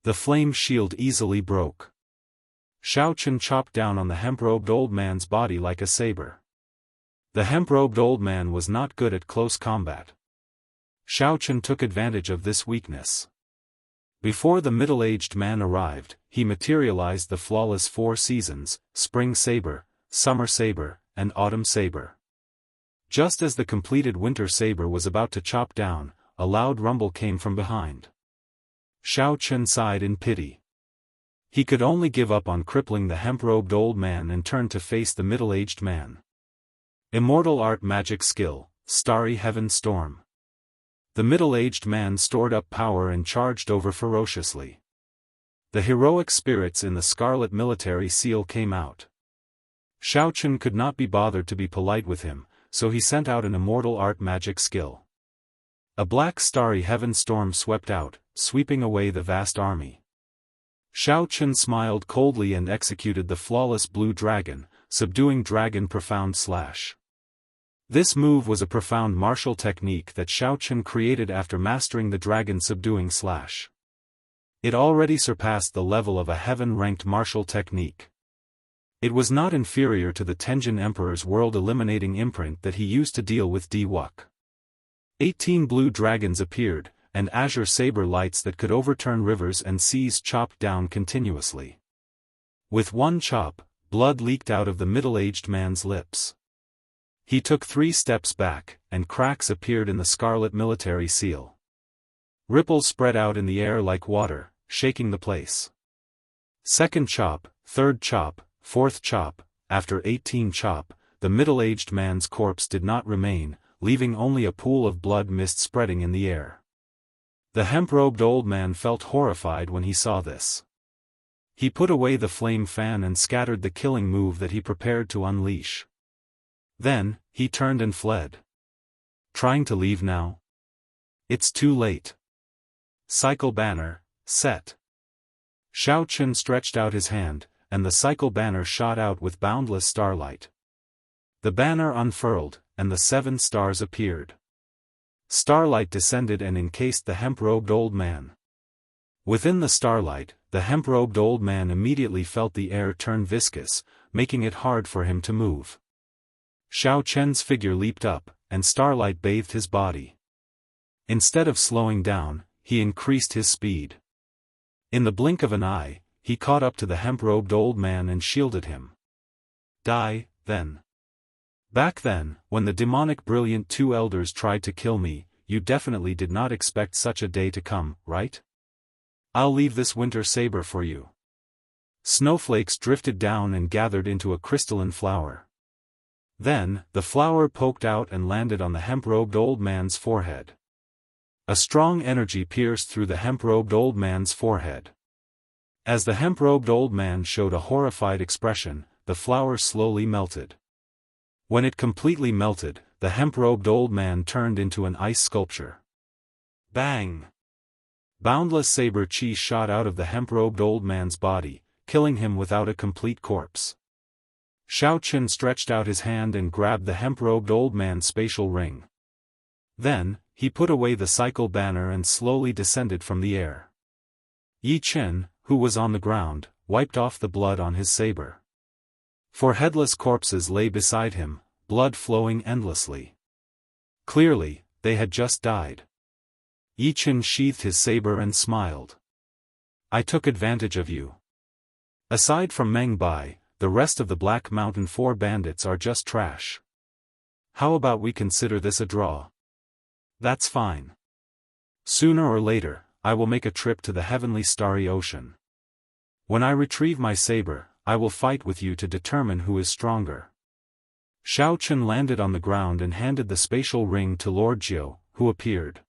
The flame shield easily broke. Xiao Chen chopped down on the hemp-robed old man's body like a saber. The hemp-robed old man was not good at close combat. Xiao Chen took advantage of this weakness. Before the middle-aged man arrived, he materialized the flawless 4 seasons, spring saber, summer saber, and autumn saber. Just as the completed winter saber was about to chop down, a loud rumble came from behind. Xiao Chen sighed in pity. He could only give up on crippling the hemp-robed old man and turn to face the middle-aged man. Immortal art magic skill, Starry Heaven Storm. The middle-aged man stored up power and charged over ferociously. The heroic spirits in the scarlet military seal came out. Xiao Chen could not be bothered to be polite with him, so he sent out an immortal art magic skill. A black starry heaven storm swept out, sweeping away the vast army. Xiao Chen smiled coldly and executed the flawless blue dragon, subduing dragon profound slash. This move was a profound martial technique that Xiao Chen created after mastering the dragon subduing slash. It already surpassed the level of a heaven-ranked martial technique. It was not inferior to the Tenjin Emperor's world-eliminating imprint that he used to deal with Wuk. 18 blue dragons appeared, and azure saber lights that could overturn rivers and seas chopped down continuously. With one chop, blood leaked out of the middle-aged man's lips. He took 3 steps back, and cracks appeared in the scarlet military seal. Ripples spread out in the air like water, shaking the place. Second chop, third chop, fourth chop, after 18 chop, the middle-aged man's corpse did not remain, leaving only a pool of blood mist spreading in the air. The hemp-robed old man felt horrified when he saw this. He put away the flame fan and scattered the killing move that he prepared to unleash. Then, he turned and fled. Trying to leave now? It's too late. Cycle banner, set. Xiao Chen stretched out his hand, and the cycle banner shot out with boundless starlight. The banner unfurled, and the 7 stars appeared. Starlight descended and encased the hemp-robed old man. Within the starlight, the hemp-robed old man immediately felt the air turn viscous, making it hard for him to move. Xiao Chen's figure leaped up, and starlight bathed his body. Instead of slowing down, he increased his speed. In the blink of an eye, he caught up to the hemp-robed old man and shielded him. Die, then. Back then, when the demonic brilliant 2 elders tried to kill me, you definitely did not expect such a day to come, right? I'll leave this winter saber for you. Snowflakes drifted down and gathered into a crystalline flower. Then, the flower poked out and landed on the hemp-robed old man's forehead. A strong energy pierced through the hemp-robed old man's forehead. As the hemp-robed old man showed a horrified expression, the flower slowly melted. When it completely melted, the hemp-robed old man turned into an ice sculpture. Bang! Boundless saber chi shot out of the hemp-robed old man's body, killing him without a complete corpse. Xiao Chen stretched out his hand and grabbed the hemp-robed old man's spatial ring. Then, he put away the cycle banner and slowly descended from the air. Yi Chen, who was on the ground, wiped off the blood on his saber. 4 headless corpses lay beside him, blood flowing endlessly. Clearly, they had just died. Yi Chen sheathed his saber and smiled. I took advantage of you. Aside from Meng Bai, the rest of the Black Mountain 4 bandits are just trash. How about we consider this a draw? That's fine. Sooner or later, I will make a trip to the heavenly starry ocean. When I retrieve my saber, I will fight with you to determine who is stronger. Xiao Chen landed on the ground and handed the spatial ring to Lord Jiu, who appeared.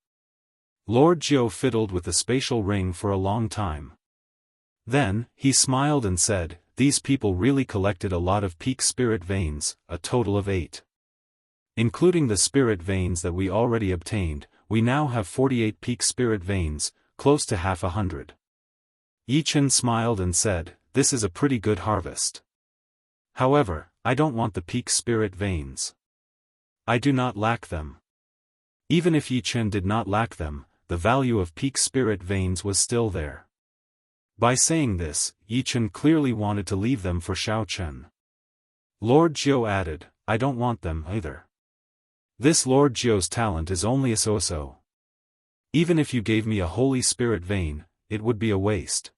Lord Jiu fiddled with the spatial ring for a long time. Then, he smiled and said, these people really collected a lot of peak spirit veins, a total of 8. Including the spirit veins that we already obtained, we now have 48 peak spirit veins, close to half 100. Yichen smiled and said, "This is a pretty good harvest. However, I don't want the peak spirit veins. I do not lack them." Even if Yichen did not lack them, the value of peak spirit veins was still there. By saying this, Yichen clearly wanted to leave them for Xiaochen. Lord Jiu added, "I don't want them either. This Lord Jiu's talent is only a so-so. Even if you gave me a holy spirit vein, it would be a waste."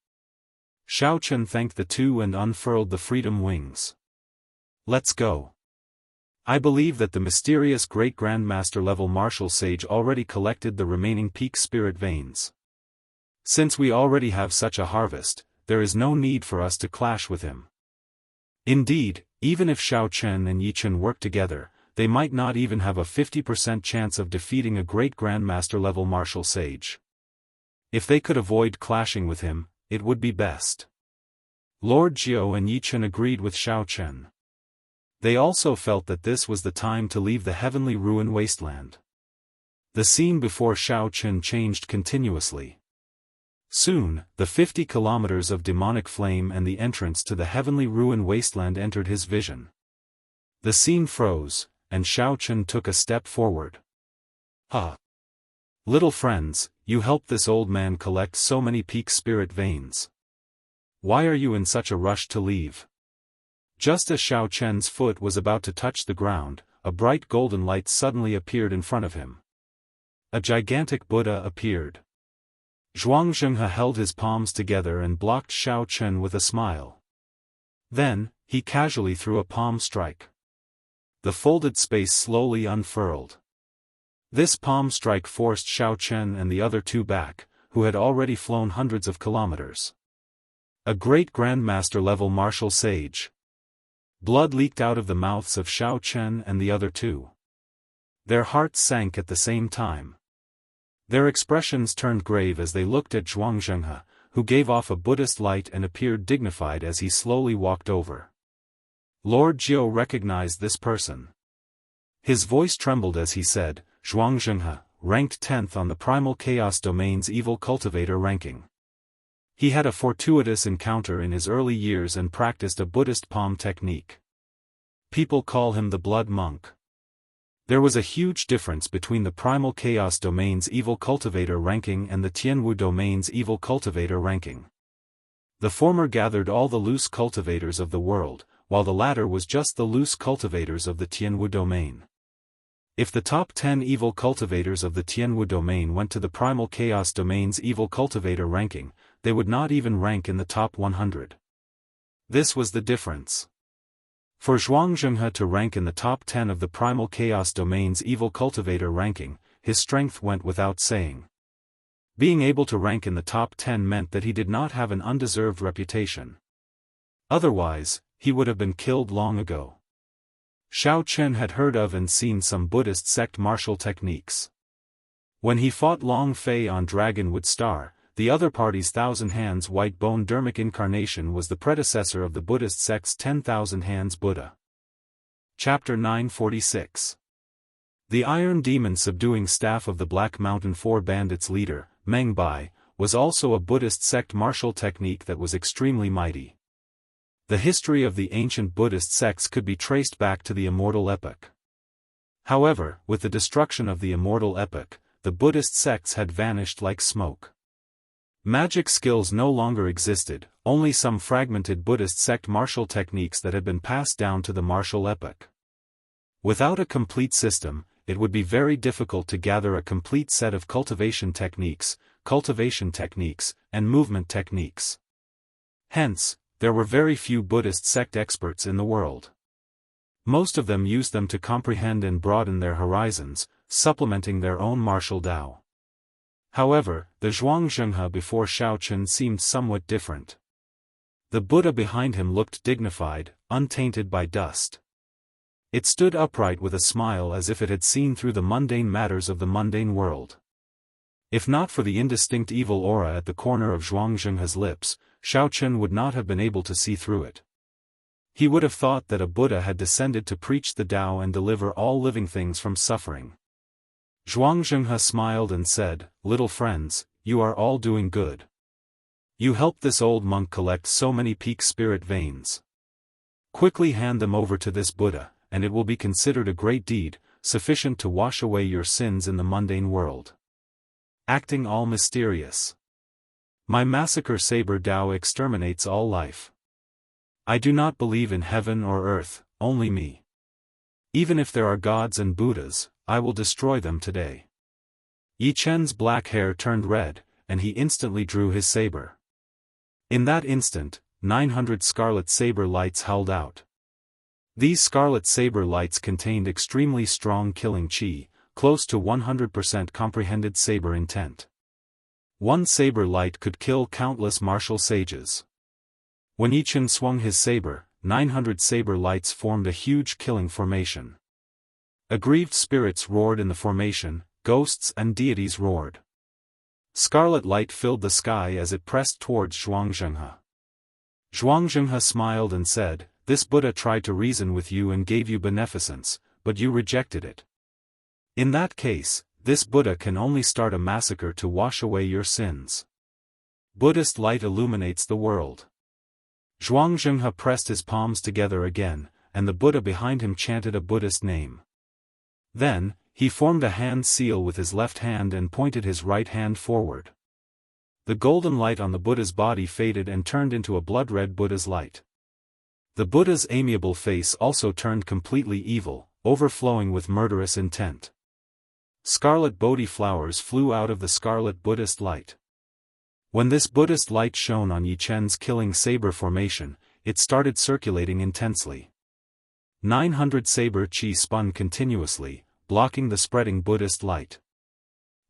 Xiaochen thanked the two and unfurled the freedom wings. "Let's go. I believe that the mysterious Great Grandmaster level martial sage already collected the remaining peak spirit veins. Since we already have such a harvest, there is no need for us to clash with him. Indeed, even if Xiaochen and Yichen work together, they might not even have a 50% chance of defeating a Great Grandmaster level martial sage. If they could avoid clashing with him, it would be best." Lord Jiu and Yichen agreed with Xiaochen. They also felt that this was the time to leave the heavenly ruin wasteland. The scene before Xiaochen changed continuously. Soon, the 50 kilometers of demonic flame and the entrance to the heavenly ruin wasteland entered his vision. The scene froze, and Xiaochen took a step forward. "Ah! Little friends, you helped this old man collect so many peak spirit veins. Why are you in such a rush to leave?" Just as Xiaochen's foot was about to touch the ground, a bright golden light suddenly appeared in front of him. A gigantic Buddha appeared. Zhuangzhenghe held his palms together and blocked Xiaochen with a smile. Then, he casually threw a palm strike. The folded space slowly unfurled. This palm strike forced Xiaochen and the other two back, who had already flown hundreds of kilometers. A great Grandmaster level martial sage. Blood leaked out of the mouths of Xiaochen and the other two. Their hearts sank at the same time. Their expressions turned grave as they looked at Zhuangzhenghe, who gave off a Buddhist light and appeared dignified as he slowly walked over. Lord Jiu recognized this person. His voice trembled as he said, "Zhuangzhenghe, ranked 10th on the Primal Chaos Domain's Evil Cultivator ranking. He had a fortuitous encounter in his early years and practiced a Buddhist palm technique. People call him the Blood Monk." There was a huge difference between the Primal Chaos Domain's Evil Cultivator ranking and the Tianwu Domain's Evil Cultivator ranking. The former gathered all the loose cultivators of the world, while the latter was just the loose cultivators of the Tianwu domain. If the top 10 evil cultivators of the Tianwu domain went to the Primal Chaos Domain's Evil Cultivator ranking, they would not even rank in the top 100. This was the difference. For Zhuangzhenghe to rank in the top 10 of the Primal Chaos Domain's Evil Cultivator ranking, his strength went without saying. Being able to rank in the top 10 meant that he did not have an undeserved reputation. Otherwise, he would have been killed long ago. Xiaochen had heard of and seen some Buddhist sect martial techniques. When he fought Long Fei on Dragonwood Star, the other party's Thousand Hands White Bone Dermic incarnation was the predecessor of the Buddhist sect's 10,000 Hands Buddha. Chapter 946. The Iron Demon subduing staff of the Black Mountain Four Bandits leader, Meng Bai, was also a Buddhist sect martial technique that was extremely mighty. The history of the ancient Buddhist sects could be traced back to the Immortal epoch. However, with the destruction of the Immortal epoch, the Buddhist sects had vanished like smoke. Magic skills no longer existed, only some fragmented Buddhist sect martial techniques that had been passed down to the martial epoch. Without a complete system, it would be very difficult to gather a complete set of cultivation techniques, and movement techniques. Hence, there were very few Buddhist sect experts in the world. Most of them used them to comprehend and broaden their horizons, supplementing their own martial Tao. However, the Zhuangzhenghe before Xiaochen seemed somewhat different. The Buddha behind him looked dignified, untainted by dust. It stood upright with a smile as if it had seen through the mundane matters of the mundane world. If not for the indistinct evil aura at the corner of Zhuangzhenghe's lips, Xiaochen would not have been able to see through it. He would have thought that a Buddha had descended to preach the Tao and deliver all living things from suffering. Xianxia smiled and said, "Little friends, you are all doing good. You helped this old monk collect so many peak spirit veins. Quickly hand them over to this Buddha, and it will be considered a great deed, sufficient to wash away your sins in the mundane world." Acting all mysterious. My massacre saber Tao exterminates all life. I do not believe in heaven or earth, only me. Even if there are gods and Buddhas, I will destroy them today. Yi Chen's black hair turned red, and he instantly drew his saber. In that instant, 900 scarlet saber lights howled out. These scarlet saber lights contained extremely strong killing chi, close to 100% comprehended saber intent. One saber light could kill countless martial sages. When Yi Chen swung his saber, 900 saber lights formed a huge killing formation. Aggrieved spirits roared in the formation, ghosts and deities roared. Scarlet light filled the sky as it pressed towards Xianxia. Xianxia smiled and said, "This Buddha tried to reason with you and gave you beneficence, but you rejected it. In that case, this Buddha can only start a massacre to wash away your sins. Buddhist light illuminates the world." Xianxia pressed his palms together again, and the Buddha behind him chanted a Buddhist name. Then, he formed a hand seal with his left hand and pointed his right hand forward. The golden light on the Buddha's body faded and turned into a blood-red Buddha's light. The Buddha's amiable face also turned completely evil, overflowing with murderous intent. Scarlet Bodhi flowers flew out of the scarlet Buddhist light. When this Buddhist light shone on Yi Chen's killing saber formation, it started circulating intensely. 900 saber chi spun continuously, blocking the spreading Buddhist light.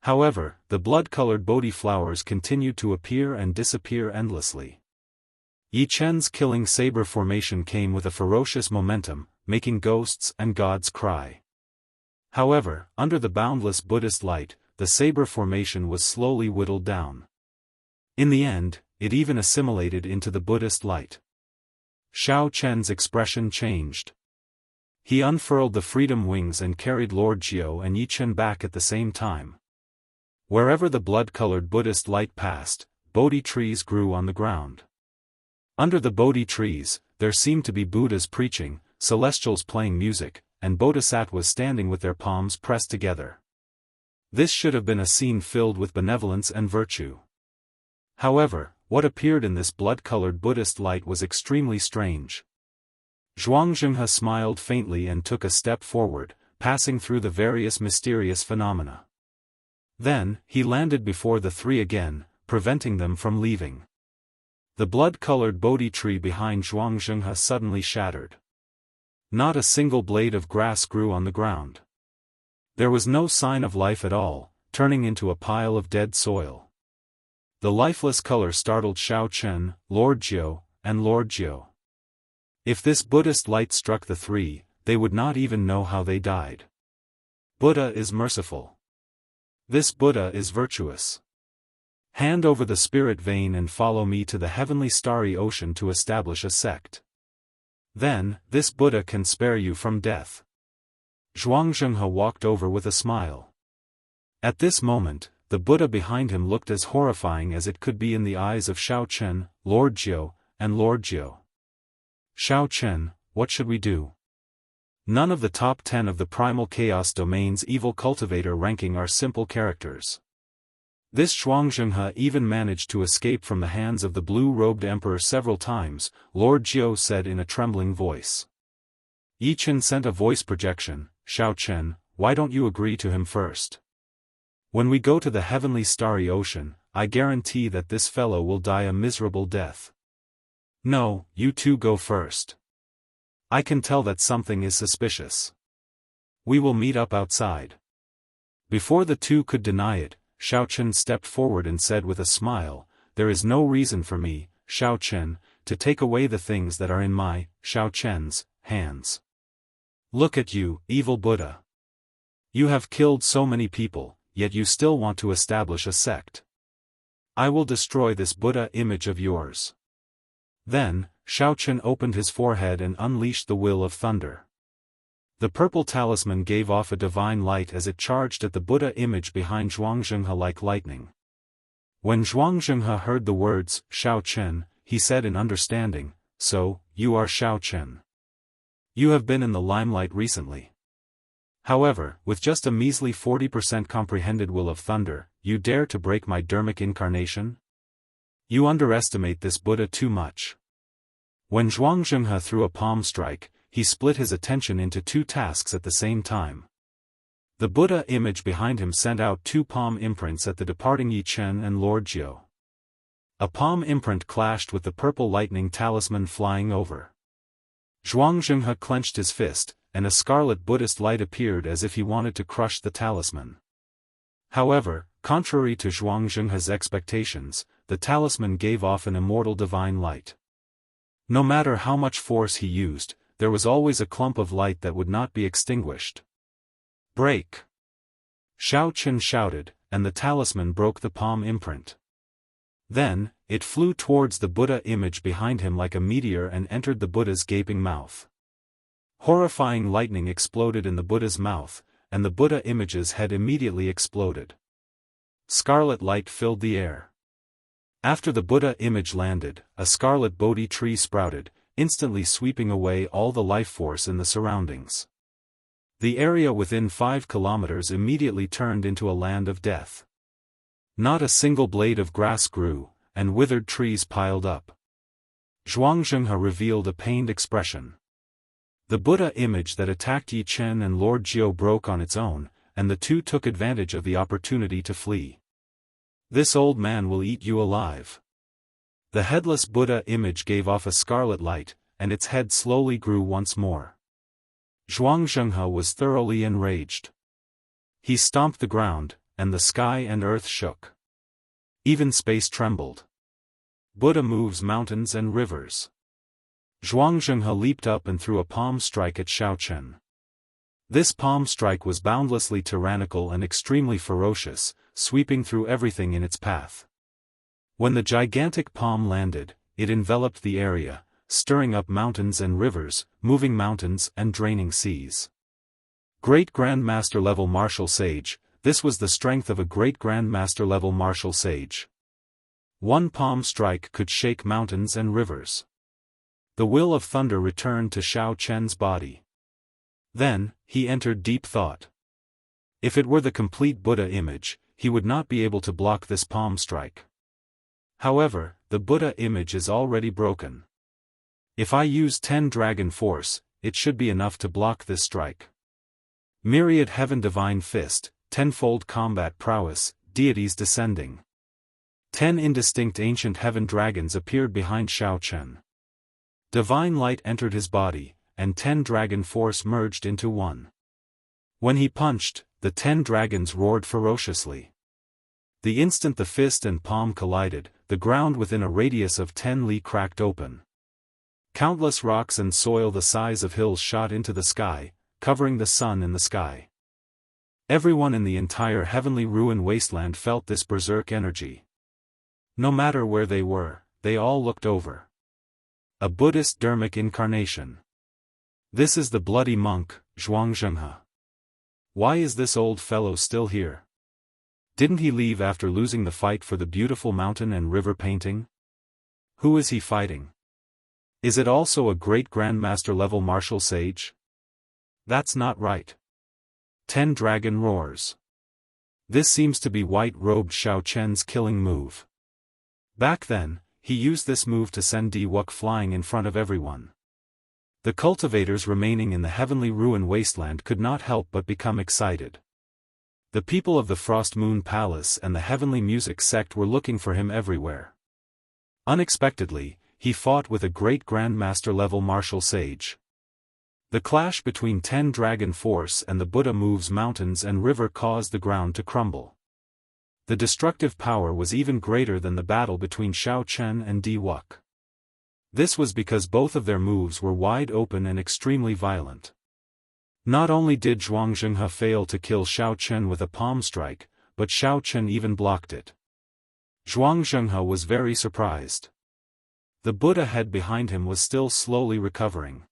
However, the blood-colored Bodhi flowers continued to appear and disappear endlessly. Yi Chen's killing saber formation came with a ferocious momentum, making ghosts and gods cry. However, under the boundless Buddhist light, the saber formation was slowly whittled down. In the end, it even assimilated into the Buddhist light. Xiao Chen's expression changed. He unfurled the freedom wings and carried Lord Jiao and Yi Chen back at the same time. Wherever the blood-colored Buddhist light passed, Bodhi trees grew on the ground. Under the Bodhi trees, there seemed to be Buddhas preaching, celestials playing music, and bodhisattvas standing with their palms pressed together. This should have been a scene filled with benevolence and virtue. However, what appeared in this blood-colored Buddhist light was extremely strange. Xianxia smiled faintly and took a step forward, passing through the various mysterious phenomena. Then, he landed before the three again, preventing them from leaving. The blood-colored Bodhi tree behind Xianxia suddenly shattered. Not a single blade of grass grew on the ground. There was no sign of life at all, turning into a pile of dead soil. The lifeless color startled Xiao Chen, Lord Jiao, and Lord Jiao. If this Buddhist light struck the three, they would not even know how they died. Buddha is merciful. This Buddha is virtuous. Hand over the spirit vein and follow me to the heavenly starry ocean to establish a sect. Then, this Buddha can spare you from death. Xianxia walked over with a smile. At this moment, the Buddha behind him looked as horrifying as it could be in the eyes of Xiao Chen, Lord Jiao, and Lord Jiao. Xiao Chen, what should we do? None of the top 10 of the primal chaos domain's evil cultivator ranking are simple characters. This Xianxia even managed to escape from the hands of the blue-robed emperor several times, Lord Jiao said in a trembling voice. Yi Chen sent a voice projection, Xiao Chen, why don't you agree to him first? When we go to the heavenly starry ocean, I guarantee that this fellow will die a miserable death. No, you two go first. I can tell that something is suspicious. We will meet up outside. Before the two could deny it, Xiao Chen stepped forward and said with a smile, there is no reason for me, Xiao Chen, to take away the things that are in my, Xiao Chen's, hands. Look at you, evil Buddha. You have killed so many people, yet you still want to establish a sect. I will destroy this Buddha image of yours. Then, Xiao Chen opened his forehead and unleashed the will of thunder. The purple talisman gave off a divine light as it charged at the Buddha image behind Zhuangzhenghe like lightning. When Zhuangzhenghe heard the words, Xiao Chen, he said in understanding, "So, you are Xiao Chen. You have been in the limelight recently. However, with just a measly 40% comprehended will of thunder, you dare to break my dharmic incarnation? You underestimate this Buddha too much." When Zhuangzhenghe threw a palm strike, he split his attention into two tasks at the same time. The Buddha image behind him sent out two palm imprints at the departing Yi Chen and Lord Jiu. A palm imprint clashed with the purple lightning talisman flying over. Zhuangzhenghe clenched his fist, and a scarlet Buddhist light appeared as if he wanted to crush the talisman. However, contrary to Zhuangzhenghe's expectations, the talisman gave off an immortal divine light. No matter how much force he used, there was always a clump of light that would not be extinguished. "Break!" Xiao Chen shouted, and the talisman broke the palm imprint. Then, it flew towards the Buddha image behind him like a meteor and entered the Buddha's gaping mouth. Horrifying lightning exploded in the Buddha's mouth, and the Buddha image's head immediately exploded. Scarlet light filled the air. After the Buddha image landed, a scarlet Bodhi tree sprouted, instantly sweeping away all the life force in the surroundings. The area within 5 kilometers immediately turned into a land of death. Not a single blade of grass grew, and withered trees piled up. Zhuangzhenghe revealed a pained expression. The Buddha image that attacked Yi Chen and Lord Jiu broke on its own, and the two took advantage of the opportunity to flee. "This old man will eat you alive." The headless Buddha image gave off a scarlet light, and its head slowly grew once more. Zhuangzhenghe was thoroughly enraged. He stomped the ground, and the sky and earth shook. Even space trembled. Buddha moves mountains and rivers. Zhuangzhenghe leaped up and threw a palm strike at Xiao Chen. This palm strike was boundlessly tyrannical and extremely ferocious, sweeping through everything in its path. When the gigantic palm landed, it enveloped the area, stirring up mountains and rivers, moving mountains and draining seas. Great Grandmaster level martial sage, this was the strength of a great Grandmaster level martial sage. One palm strike could shake mountains and rivers. The will of thunder returned to Xiao Chen's body. Then, he entered deep thought. If it were the complete Buddha image, he would not be able to block this palm strike. However, the Buddha image is already broken. If I use 10 dragon force, it should be enough to block this strike. Myriad heaven divine fist, tenfold combat prowess, deities descending. 10 indistinct ancient heaven dragons appeared behind Xiao Chen. Divine light entered his body, and 10 dragon force merged into one. When he punched, the 10 dragons roared ferociously. The instant the fist and palm collided, the ground within a radius of 10 li cracked open. Countless rocks and soil the size of hills shot into the sky, covering the sun in the sky. Everyone in the entire heavenly ruin wasteland felt this berserk energy. No matter where they were, they all looked over. A Buddhist dharmic incarnation. This is the bloody monk, Zhuangzhenghe. Why is this old fellow still here? Didn't he leave after losing the fight for the beautiful mountain and river painting? Who is he fighting? Is it also a great Grandmaster level martial sage? That's not right. 10 dragon roars. This seems to be white-robed Xiao Chen's killing move. Back then, he used this move to send Diwuk flying in front of everyone. The cultivators remaining in the heavenly ruin wasteland could not help but become excited. The people of the Frost Moon Palace and the Heavenly Music sect were looking for him everywhere. Unexpectedly, he fought with a great Grandmaster level martial sage. The clash between 10 dragon force and the Buddha moves mountains and river caused the ground to crumble. The destructive power was even greater than the battle between Xiao Chen and Diwuk. This was because both of their moves were wide open and extremely violent. Not only did Zhuangzhenghe fail to kill Xiao Chen with a palm strike, but Xiao Chen even blocked it. Zhuangzhenghe was very surprised. The Buddha head behind him was still slowly recovering.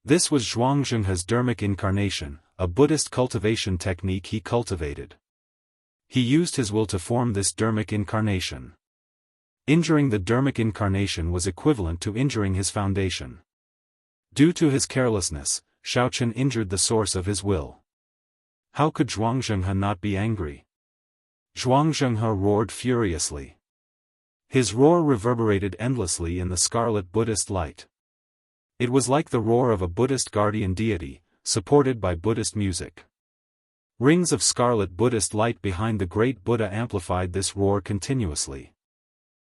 This was Zhuangzhenghe's dermic incarnation, a Buddhist cultivation technique he cultivated. He used his will to form this dermic incarnation. Injuring the dermic incarnation was equivalent to injuring his foundation. Due to his carelessness, Xiaochen injured the source of his will. How could Zhuangzhenghe not be angry? Zhuangzhenghe roared furiously. His roar reverberated endlessly in the scarlet Buddhist light. It was like the roar of a Buddhist guardian deity, supported by Buddhist music. Rings of scarlet Buddhist light behind the great Buddha amplified this roar continuously.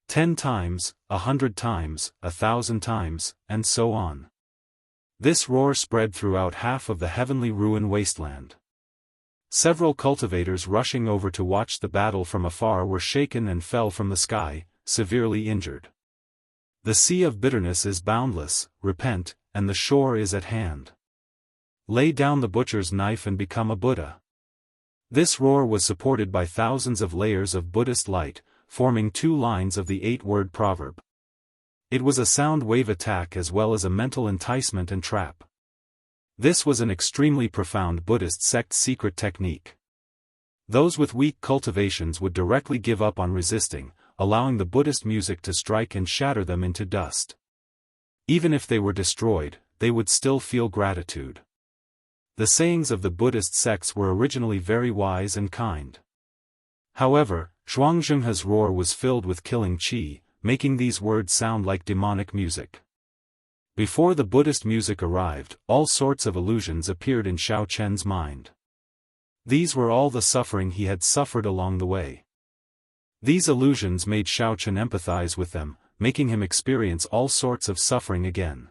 10 times, 100 times, 1,000 times, and so on. This roar spread throughout half of the heavenly ruin wasteland. Several cultivators rushing over to watch the battle from afar were shaken and fell from the sky, severely injured. The sea of bitterness is boundless, repent, and the shore is at hand. Lay down the butcher's knife and become a Buddha. This roar was supported by thousands of layers of Buddhist light, forming 2 lines of the 8-word proverb. It was a sound wave attack as well as a mental enticement and trap. This was an extremely profound Buddhist sect secret technique. Those with weak cultivations would directly give up on resisting, allowing the Buddhist music to strike and shatter them into dust. Even if they were destroyed, they would still feel gratitude. The sayings of the Buddhist sects were originally very wise and kind. However, Zhuangzhenghe's roar was filled with killing qi, making these words sound like demonic music. Before the Buddhist music arrived, all sorts of illusions appeared in Xiaochen's mind. These were all the suffering he had suffered along the way. These illusions made Xiaochen empathize with them, making him experience all sorts of suffering again.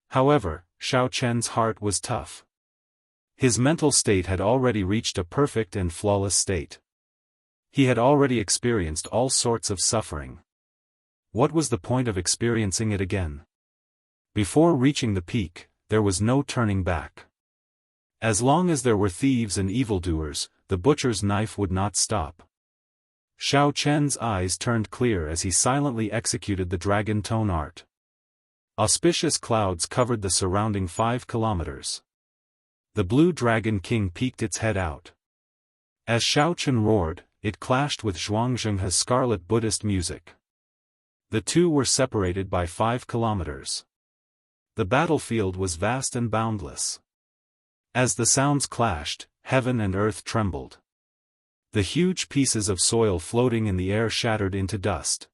However, Xiaochen's heart was tough. His mental state had already reached a perfect and flawless state. He had already experienced all sorts of suffering. What was the point of experiencing it again? Before reaching the peak, there was no turning back. As long as there were thieves and evildoers, the butcher's knife would not stop. Xiaochen's eyes turned clear as he silently executed the dragon tone art. Auspicious clouds covered the surrounding 5 kilometers. The blue dragon king peeked its head out. As Xiaochen roared, it clashed with Zhuangzhenghe's scarlet Buddhist music. The two were separated by 5 kilometers. The battlefield was vast and boundless. As the sounds clashed, heaven and earth trembled. The huge pieces of soil floating in the air shattered into dust.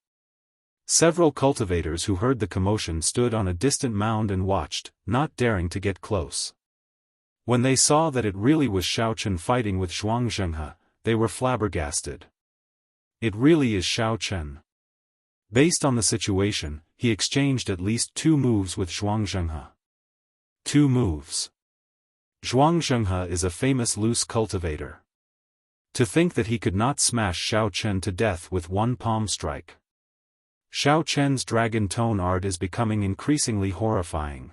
Several cultivators who heard the commotion stood on a distant mound and watched, not daring to get close. When they saw that it really was Xiaochen fighting with Zhuangzhenghe, they were flabbergasted. It really is Xiaochen. Based on the situation, he exchanged at least 2 moves with Zhuangzhenghe. 2 moves. Zhuangzhenghe is a famous loose cultivator. To think that he could not smash Xiaochen to death with 1 palm strike. Xiaochen's dragon tone art is becoming increasingly horrifying.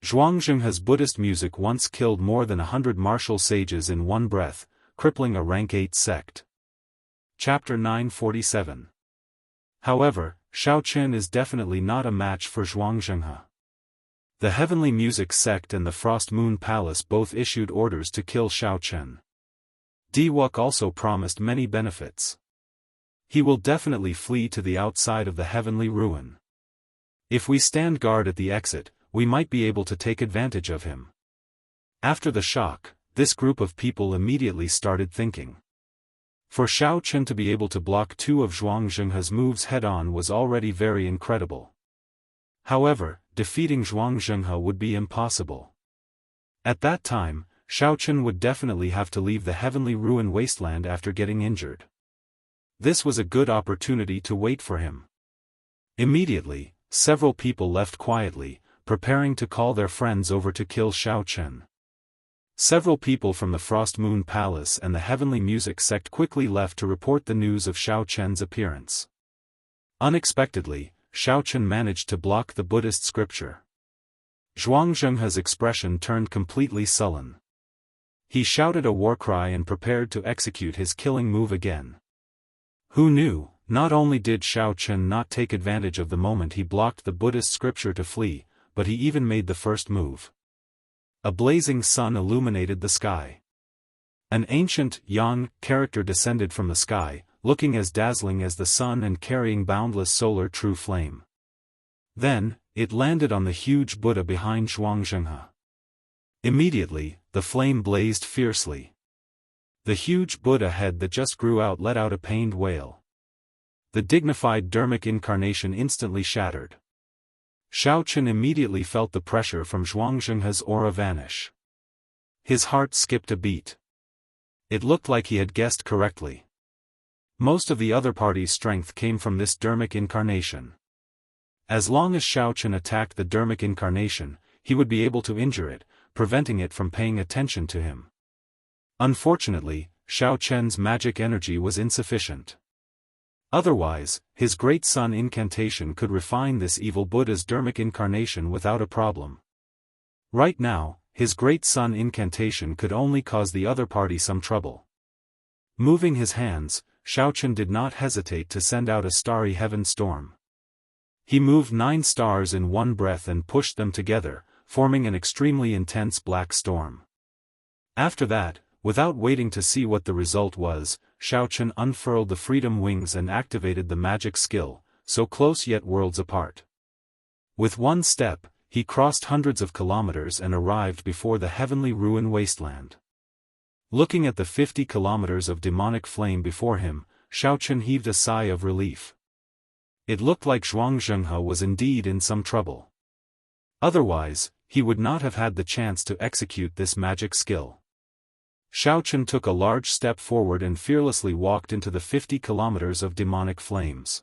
Zhuangzhenghe's Buddhist music once killed more than 100 martial sages in one breath, crippling a rank 8 sect. Chapter 947. However, Xiaochen is definitely not a match for Zhuangzhenghe. The Heavenly Music sect and the Frost Moon Palace both issued orders to kill Xiaochen. Diwuk also promised many benefits. He will definitely flee to the outside of the heavenly ruin. If we stand guard at the exit, we might be able to take advantage of him. After the shock, this group of people immediately started thinking. For Xiaochen to be able to block 2 of Zhuangzhenghe's moves head-on was already very incredible. However, defeating Zhuangzhenghe would be impossible. At that time, Xiaochen would definitely have to leave the heavenly ruin wasteland after getting injured. This was a good opportunity to wait for him. Immediately, several people left quietly, preparing to call their friends over to kill Xiaochen. Several people from the Frost Moon Palace and the Heavenly Music sect quickly left to report the news of Xiaochen's appearance. Unexpectedly, Xiaochen managed to block the Buddhist scripture. Zhuangzhenghe's expression turned completely sullen. He shouted a war cry and prepared to execute his killing move again. Who knew, Not only did Xiao Chen not take advantage of the moment he blocked the Buddhist scripture to flee, but he even made the first move. A blazing sun illuminated the sky. An ancient, Yan, character descended from the sky, looking as dazzling as the sun and carrying boundless solar true flame. Then, it landed on the huge Buddha behind Jianghu. Immediately, the flame blazed fiercely. The huge Buddha head that just grew out let out a pained wail. The dignified Dharmic incarnation instantly shattered. Xiao Chen immediately felt the pressure from Jianghu's aura vanish. His heart skipped a beat. It looked like he had guessed correctly. Most of the other party's strength came from this Dharmic incarnation. As long as Xiao Chen attacked the Dharmic incarnation, he would be able to injure it, preventing it from paying attention to him. Unfortunately, Xiao Chen's magic energy was insufficient. Otherwise, his Great Sun incantation could refine this evil Buddha's Dharmic incarnation without a problem. Right now, his Great Sun incantation could only cause the other party some trouble. Moving his hands, Xiao Chen did not hesitate to send out a starry heaven storm. He moved 9 stars in one breath and pushed them together, forming an extremely intense black storm. After that, without waiting to see what the result was, Xiao Chen unfurled the freedom wings and activated the magic skill, so close yet worlds apart. With one step, he crossed hundreds of kilometers and arrived before the heavenly ruin wasteland. Looking at the 50 kilometers of demonic flame before him, Xiao Chen heaved a sigh of relief. It looked like Jianghu was indeed in some trouble. Otherwise, he would not have had the chance to execute this magic skill. Xiao Chen took a large step forward and fearlessly walked into the 50 kilometers of demonic flames.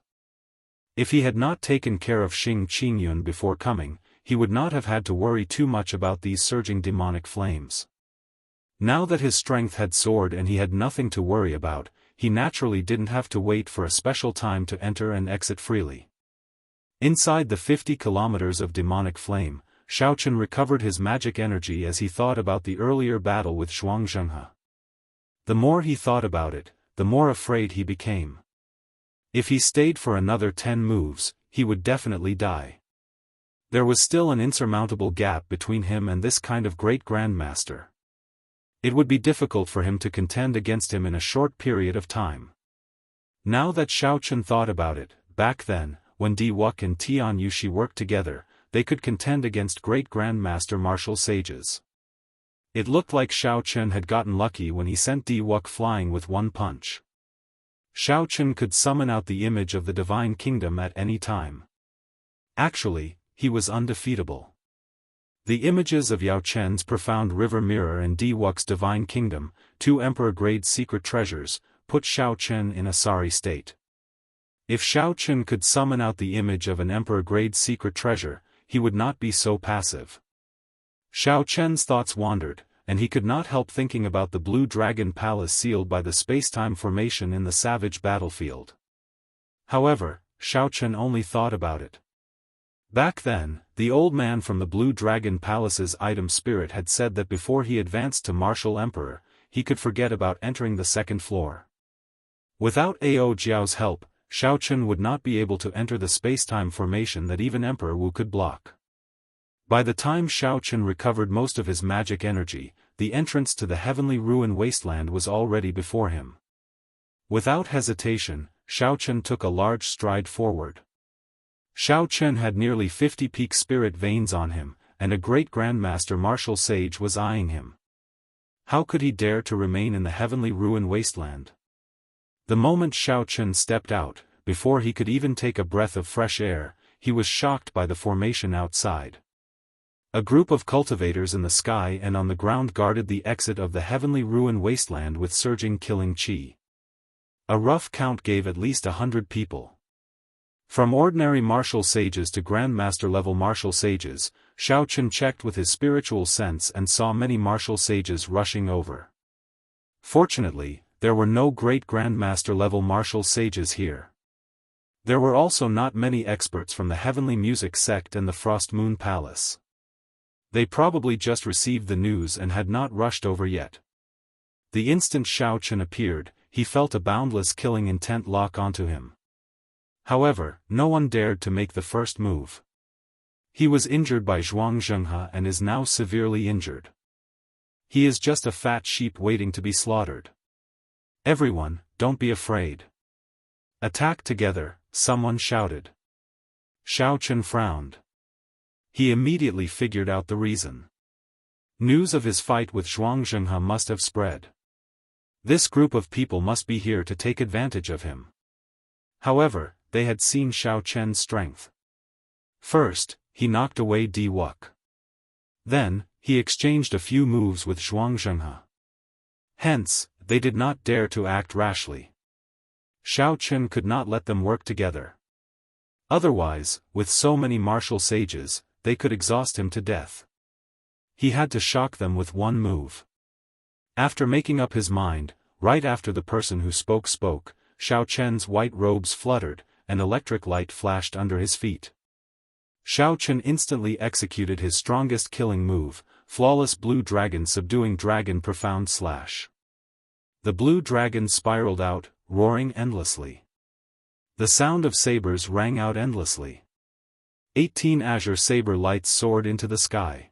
If he had not taken care of Xing Qingyun before coming, he would not have had to worry too much about these surging demonic flames. Now that his strength had soared and he had nothing to worry about, he naturally didn't have to wait for a special time to enter and exit freely. Inside the 50 kilometers of demonic flame, Xiao Chen recovered his magic energy as he thought about the earlier battle with Jianghu. The more he thought about it, the more afraid he became. If he stayed for another 10 moves, he would definitely die. There was still an insurmountable gap between him and this kind of great grandmaster. It would be difficult for him to contend against him in a short period of time. Now that Xiao Chen thought about it, back then, when Di Wuk and Tian Yushi worked together, they could contend against great grandmaster martial sages. It looked like Xiao Chen had gotten lucky when he sent Di Wuk flying with one punch. Xiao Chen could summon out the image of the divine kingdom at any time. Actually, he was undefeatable. The images of Yao Chen's profound river mirror and Di Wuk's divine kingdom, 2 emperor-grade secret treasures, put Xiao Chen in a sorry state. If Xiao Chen could summon out the image of an emperor-grade secret treasure, he would not be so passive. Xiao Chen's thoughts wandered, and he could not help thinking about the Blue Dragon Palace sealed by the space-time formation in the savage battlefield. However, Xiao Chen only thought about it. Back then, the old man from the Blue Dragon Palace's item spirit had said that before he advanced to Martial Emperor, he could forget about entering the 2nd floor. Without Ao Jiao's help, Xiao Chen would not be able to enter the space-time formation that even Emperor Wu could block. By the time Xiao Chen recovered most of his magic energy, the entrance to the heavenly ruin wasteland was already before him. Without hesitation, Xiao Chen took a large stride forward. Xiao Chen had nearly 50 peak spirit veins on him, and a great grandmaster martial sage was eyeing him. How could he dare to remain in the heavenly ruin wasteland? The moment Xiao Chen stepped out, before he could even take a breath of fresh air, he was shocked by the formation outside. A group of cultivators in the sky and on the ground guarded the exit of the heavenly ruin wasteland with surging killing chi. A rough count gave at least 100 people. From ordinary martial sages to grandmaster-level martial sages, Xiao Chen checked with his spiritual sense and saw many martial sages rushing over. Fortunately, there were no great grandmaster-level martial sages here. There were also not many experts from the Heavenly Music sect and the Frost Moon Palace. They probably just received the news and had not rushed over yet. The instant Xiao Chen appeared, he felt a boundless killing intent lock onto him. However, no one dared to make the first move. He was injured by Xianxia and is now severely injured. He is just a fat sheep waiting to be slaughtered. Everyone, don't be afraid. Attack together, someone shouted. Xiao Chen frowned. He immediately figured out the reason. News of his fight with Xianxia must have spread. This group of people must be here to take advantage of him. However, they had seen Xiao Chen's strength. First, he knocked away Di Wuk. Then, he exchanged a few moves with Xianxia. Hence, they did not dare to act rashly. Xiao Chen could not let them work together. Otherwise, with so many martial sages, they could exhaust him to death. He had to shock them with one move. After making up his mind, right after the person who spoke, Xiao Chen's white robes fluttered, and electric light flashed under his feet. Xiao Chen instantly executed his strongest killing move, Flawless Blue Dragon Subduing Dragon Profound Slash. The blue dragon spiraled out, roaring endlessly. The sound of sabers rang out endlessly. 18 azure saber lights soared into the sky.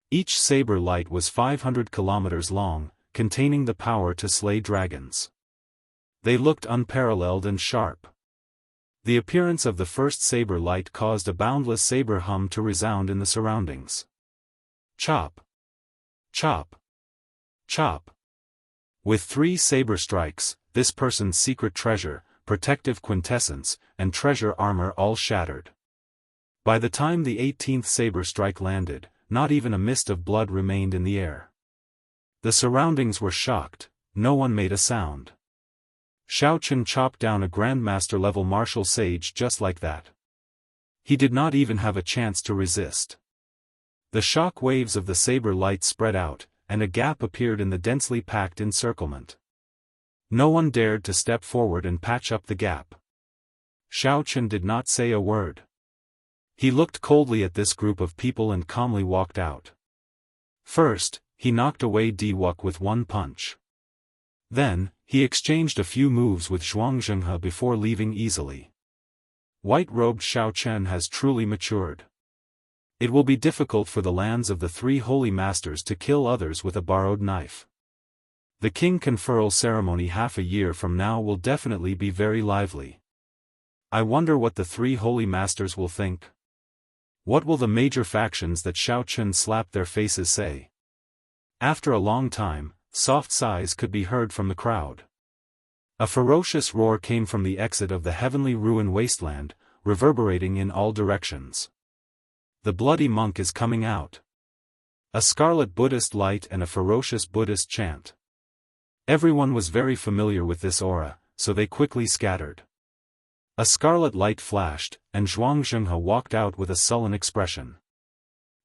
Each saber light was 500 kilometers long, containing the power to slay dragons. They looked unparalleled and sharp. The appearance of the first saber light caused a boundless saber hum to resound in the surroundings. Chop! Chop! Chop! With 3 saber strikes, this person's secret treasure, protective quintessence, and treasure armor all shattered. By the time the 18th saber strike landed, not even a mist of blood remained in the air. The surroundings were shocked, no one made a sound. Xiao Chen chopped down a Grandmaster-level martial sage just like that. He did not even have a chance to resist. The shock waves of the saber light spread out, and a gap appeared in the densely packed encirclement. No one dared to step forward and patch up the gap. Xiao Chen did not say a word. He looked coldly at this group of people and calmly walked out. First, he knocked away Di Wuk with one punch. Then, he exchanged a few moves with Xianxia before leaving easily. White-robed Xiao Chen has truly matured. It will be difficult for the lands of the 3 holy masters to kill others with a borrowed knife. The king conferral ceremony half a year from now will definitely be very lively. I wonder what the 3 holy masters will think. What will the major factions that Xiao Chen slapped their faces say? After a long time, soft sighs could be heard from the crowd. A ferocious roar came from the exit of the heavenly ruin wasteland, reverberating in all directions. The bloody monk is coming out. A scarlet Buddhist light and a ferocious Buddhist chant. Everyone was very familiar with this aura, so they quickly scattered. A scarlet light flashed, and Xianxia walked out with a sullen expression.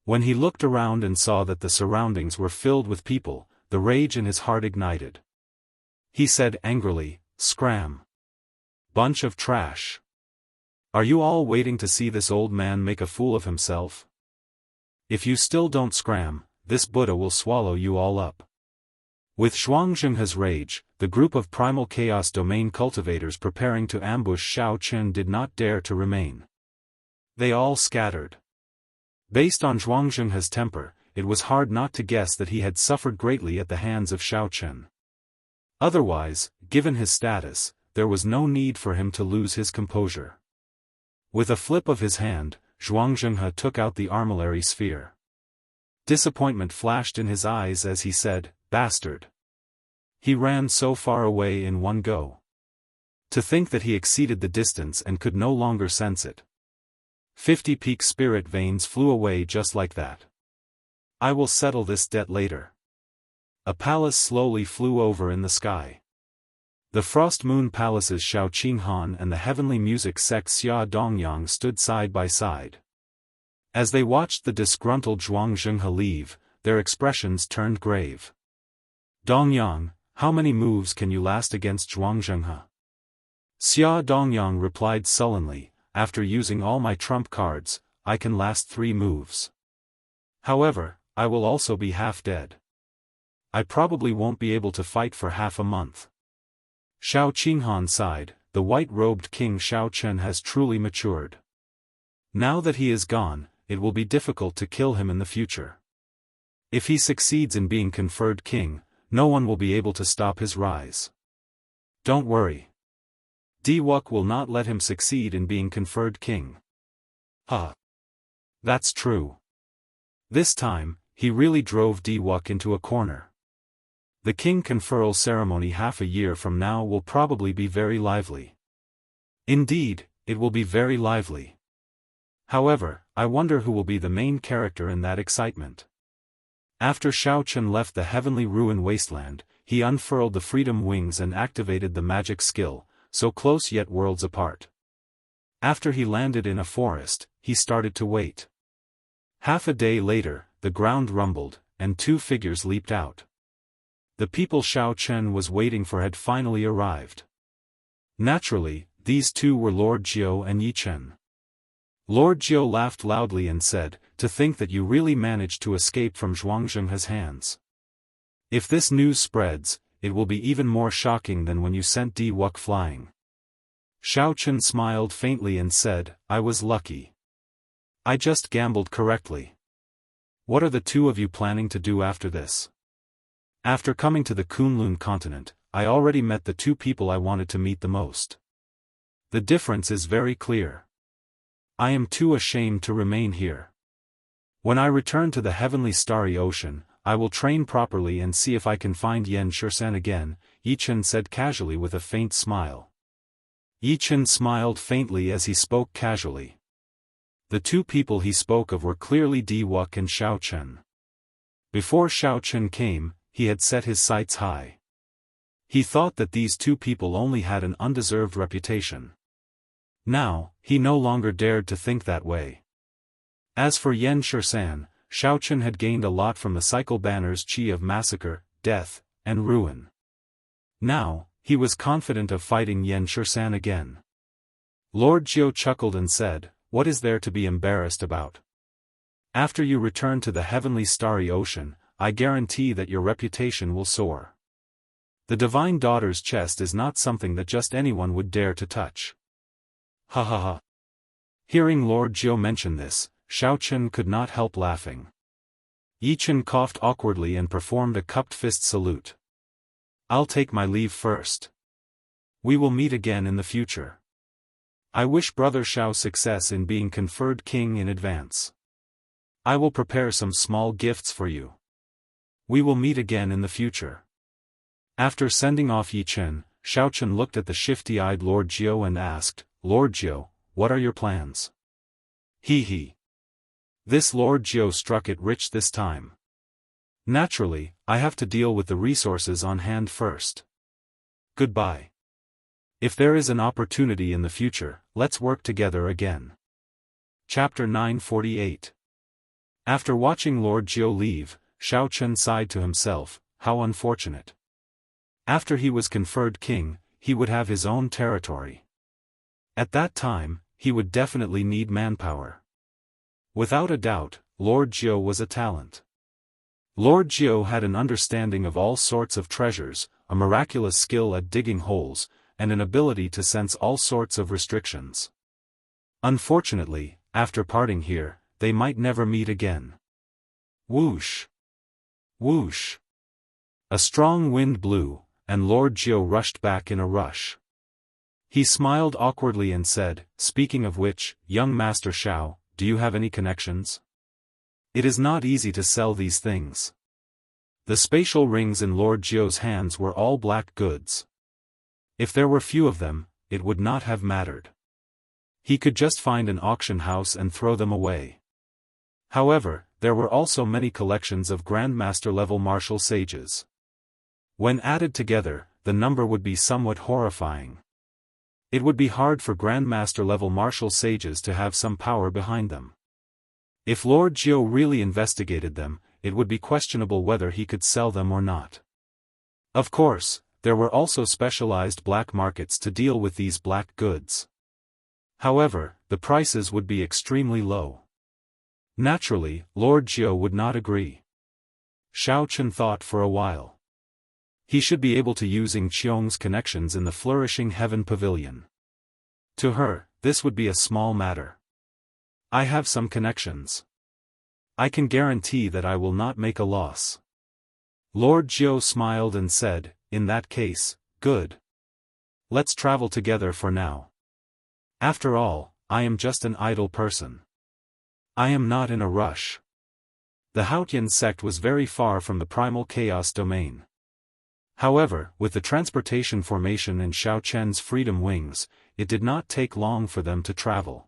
When he looked around and saw that the surroundings were filled with people, the rage in his heart ignited. He said angrily, "Scram! Bunch of trash! Are you all waiting to see this old man make a fool of himself? If you still don't scram, this Buddha will swallow you all up." With Xianxia's rage, the group of primal chaos domain cultivators preparing to ambush Xiao Chen did not dare to remain. They all scattered. Based on Xianxia's temper, it was hard not to guess that he had suffered greatly at the hands of Xiao Chen. Otherwise, given his status, there was no need for him to lose his composure. With a flip of his hand, Xianxia took out the armillary sphere. Disappointment flashed in his eyes as he said, "Bastard." He ran so far away in one go. To think that he exceeded the distance and could no longer sense it. 50 peak spirit veins flew away just like that. I will settle this debt later. A palace slowly flew over in the sky. The Frost Moon Palace's Shao Qinghan and the heavenly music sect Xia Dongyang stood side by side. As they watched the disgruntled Xianxia leave, their expressions turned grave. "Dongyang, how many moves can you last against Xianxia?" Xia Dongyang replied sullenly, "After using all my trump cards, I can last 3 moves. However, I will also be half dead. I probably won't be able to fight for half a month." Shao Qinghan sighed, the white-robed King Xiao Chen has truly matured. Now that he is gone, it will be difficult to kill him in the future. If he succeeds in being conferred king, no one will be able to stop his rise. Don't worry. Diwuk will not let him succeed in being conferred king. That's true. This time, he really drove Diwuk into a corner. The king conferral ceremony half a year from now will probably be very lively. Indeed, it will be very lively. However, I wonder who will be the main character in that excitement. After Xiao Chen left the heavenly ruin wasteland, he unfurled the freedom wings and activated the magic skill, so close yet worlds apart. After he landed in a forest, he started to wait. Half a day later, the ground rumbled, and two figures leaped out. The people Xiao Chen was waiting for had finally arrived. Naturally, these two were Lord Jiu and Yi Chen. Lord Jiu laughed loudly and said, "To think that you really managed to escape from Zhuangzhenghe's hands. If this news spreads, it will be even more shocking than when you sent Diwuk flying." Xiao Chen smiled faintly and said, "I was lucky. I just gambled correctly. What are the two of you planning to do after this?" After coming to the Kunlun continent, I already met the two people I wanted to meet the most. The difference is very clear. I am too ashamed to remain here. When I return to the heavenly starry ocean, I will train properly and see if I can find Yan Shursan again, Yi Chen said casually with a faint smile. Yi Chen smiled faintly as he spoke casually. The two people he spoke of were clearly Diwuk and Xiao Chen. Before Xiao Chen came, he had set his sights high. He thought that these two people only had an undeserved reputation. Now, he no longer dared to think that way. As for Yan Shursan, Xiao Chen had gained a lot from the cycle banner's chi of massacre, death, and ruin. Now, he was confident of fighting Yan Shursan again. Lord Jiu chuckled and said, "What is there to be embarrassed about? After you return to the heavenly starry ocean, I guarantee that your reputation will soar. The Divine Daughter's chest is not something that just anyone would dare to touch." Ha ha ha. Hearing Lord Jiu mention this, Xiao Chen could not help laughing. Yi Chen coughed awkwardly and performed a cupped fist salute. "I'll take my leave first. We will meet again in the future. I wish Brother Xiao success in being conferred king in advance. I will prepare some small gifts for you. We will meet again in the future." After sending off Yi Chen, Xiao Chen looked at the shifty-eyed Lord Jiu and asked, "Lord Jiu, what are your plans?" He. This Lord Jiu struck it rich this time. "Naturally, I have to deal with the resources on hand first. Goodbye. If there is an opportunity in the future, let's work together again." Chapter 948. After watching Lord Jiu leave, Xiao Chen sighed to himself, how unfortunate. After he was conferred king, he would have his own territory. At that time, he would definitely need manpower. Without a doubt, Lord Jiu was a talent. Lord Jiu had an understanding of all sorts of treasures, a miraculous skill at digging holes, and an ability to sense all sorts of restrictions. Unfortunately, after parting here, they might never meet again. Whoosh! Whoosh! A strong wind blew, and Lord Jiu rushed back in a rush. He smiled awkwardly and said, "Speaking of which, young Master Xiao, do you have any connections? It is not easy to sell these things." The spatial rings in Lord Jiu's hands were all black goods. If there were few of them, it would not have mattered. He could just find an auction house and throw them away. However, there were also many collections of Grandmaster-level martial sages. When added together, the number would be somewhat horrifying. It would be hard for Grandmaster-level martial sages to have some power behind them. If Lord Jiu really investigated them, it would be questionable whether he could sell them or not. Of course, there were also specialized black markets to deal with these black goods. However, the prices would be extremely low. Naturally, Lord Jiu would not agree. Xiao Chen thought for a while. He should be able to use Qiong's connections in the flourishing Heaven Pavilion. To her, this would be a small matter. I have some connections. I can guarantee that I will not make a loss. Lord Jiu smiled and said, in that case, good. Let's travel together for now. After all, I am just an idle person. I am not in a rush. The Haotian sect was very far from the primal chaos domain. However, with the transportation formation in Xiao Chen's freedom wings, it did not take long for them to travel.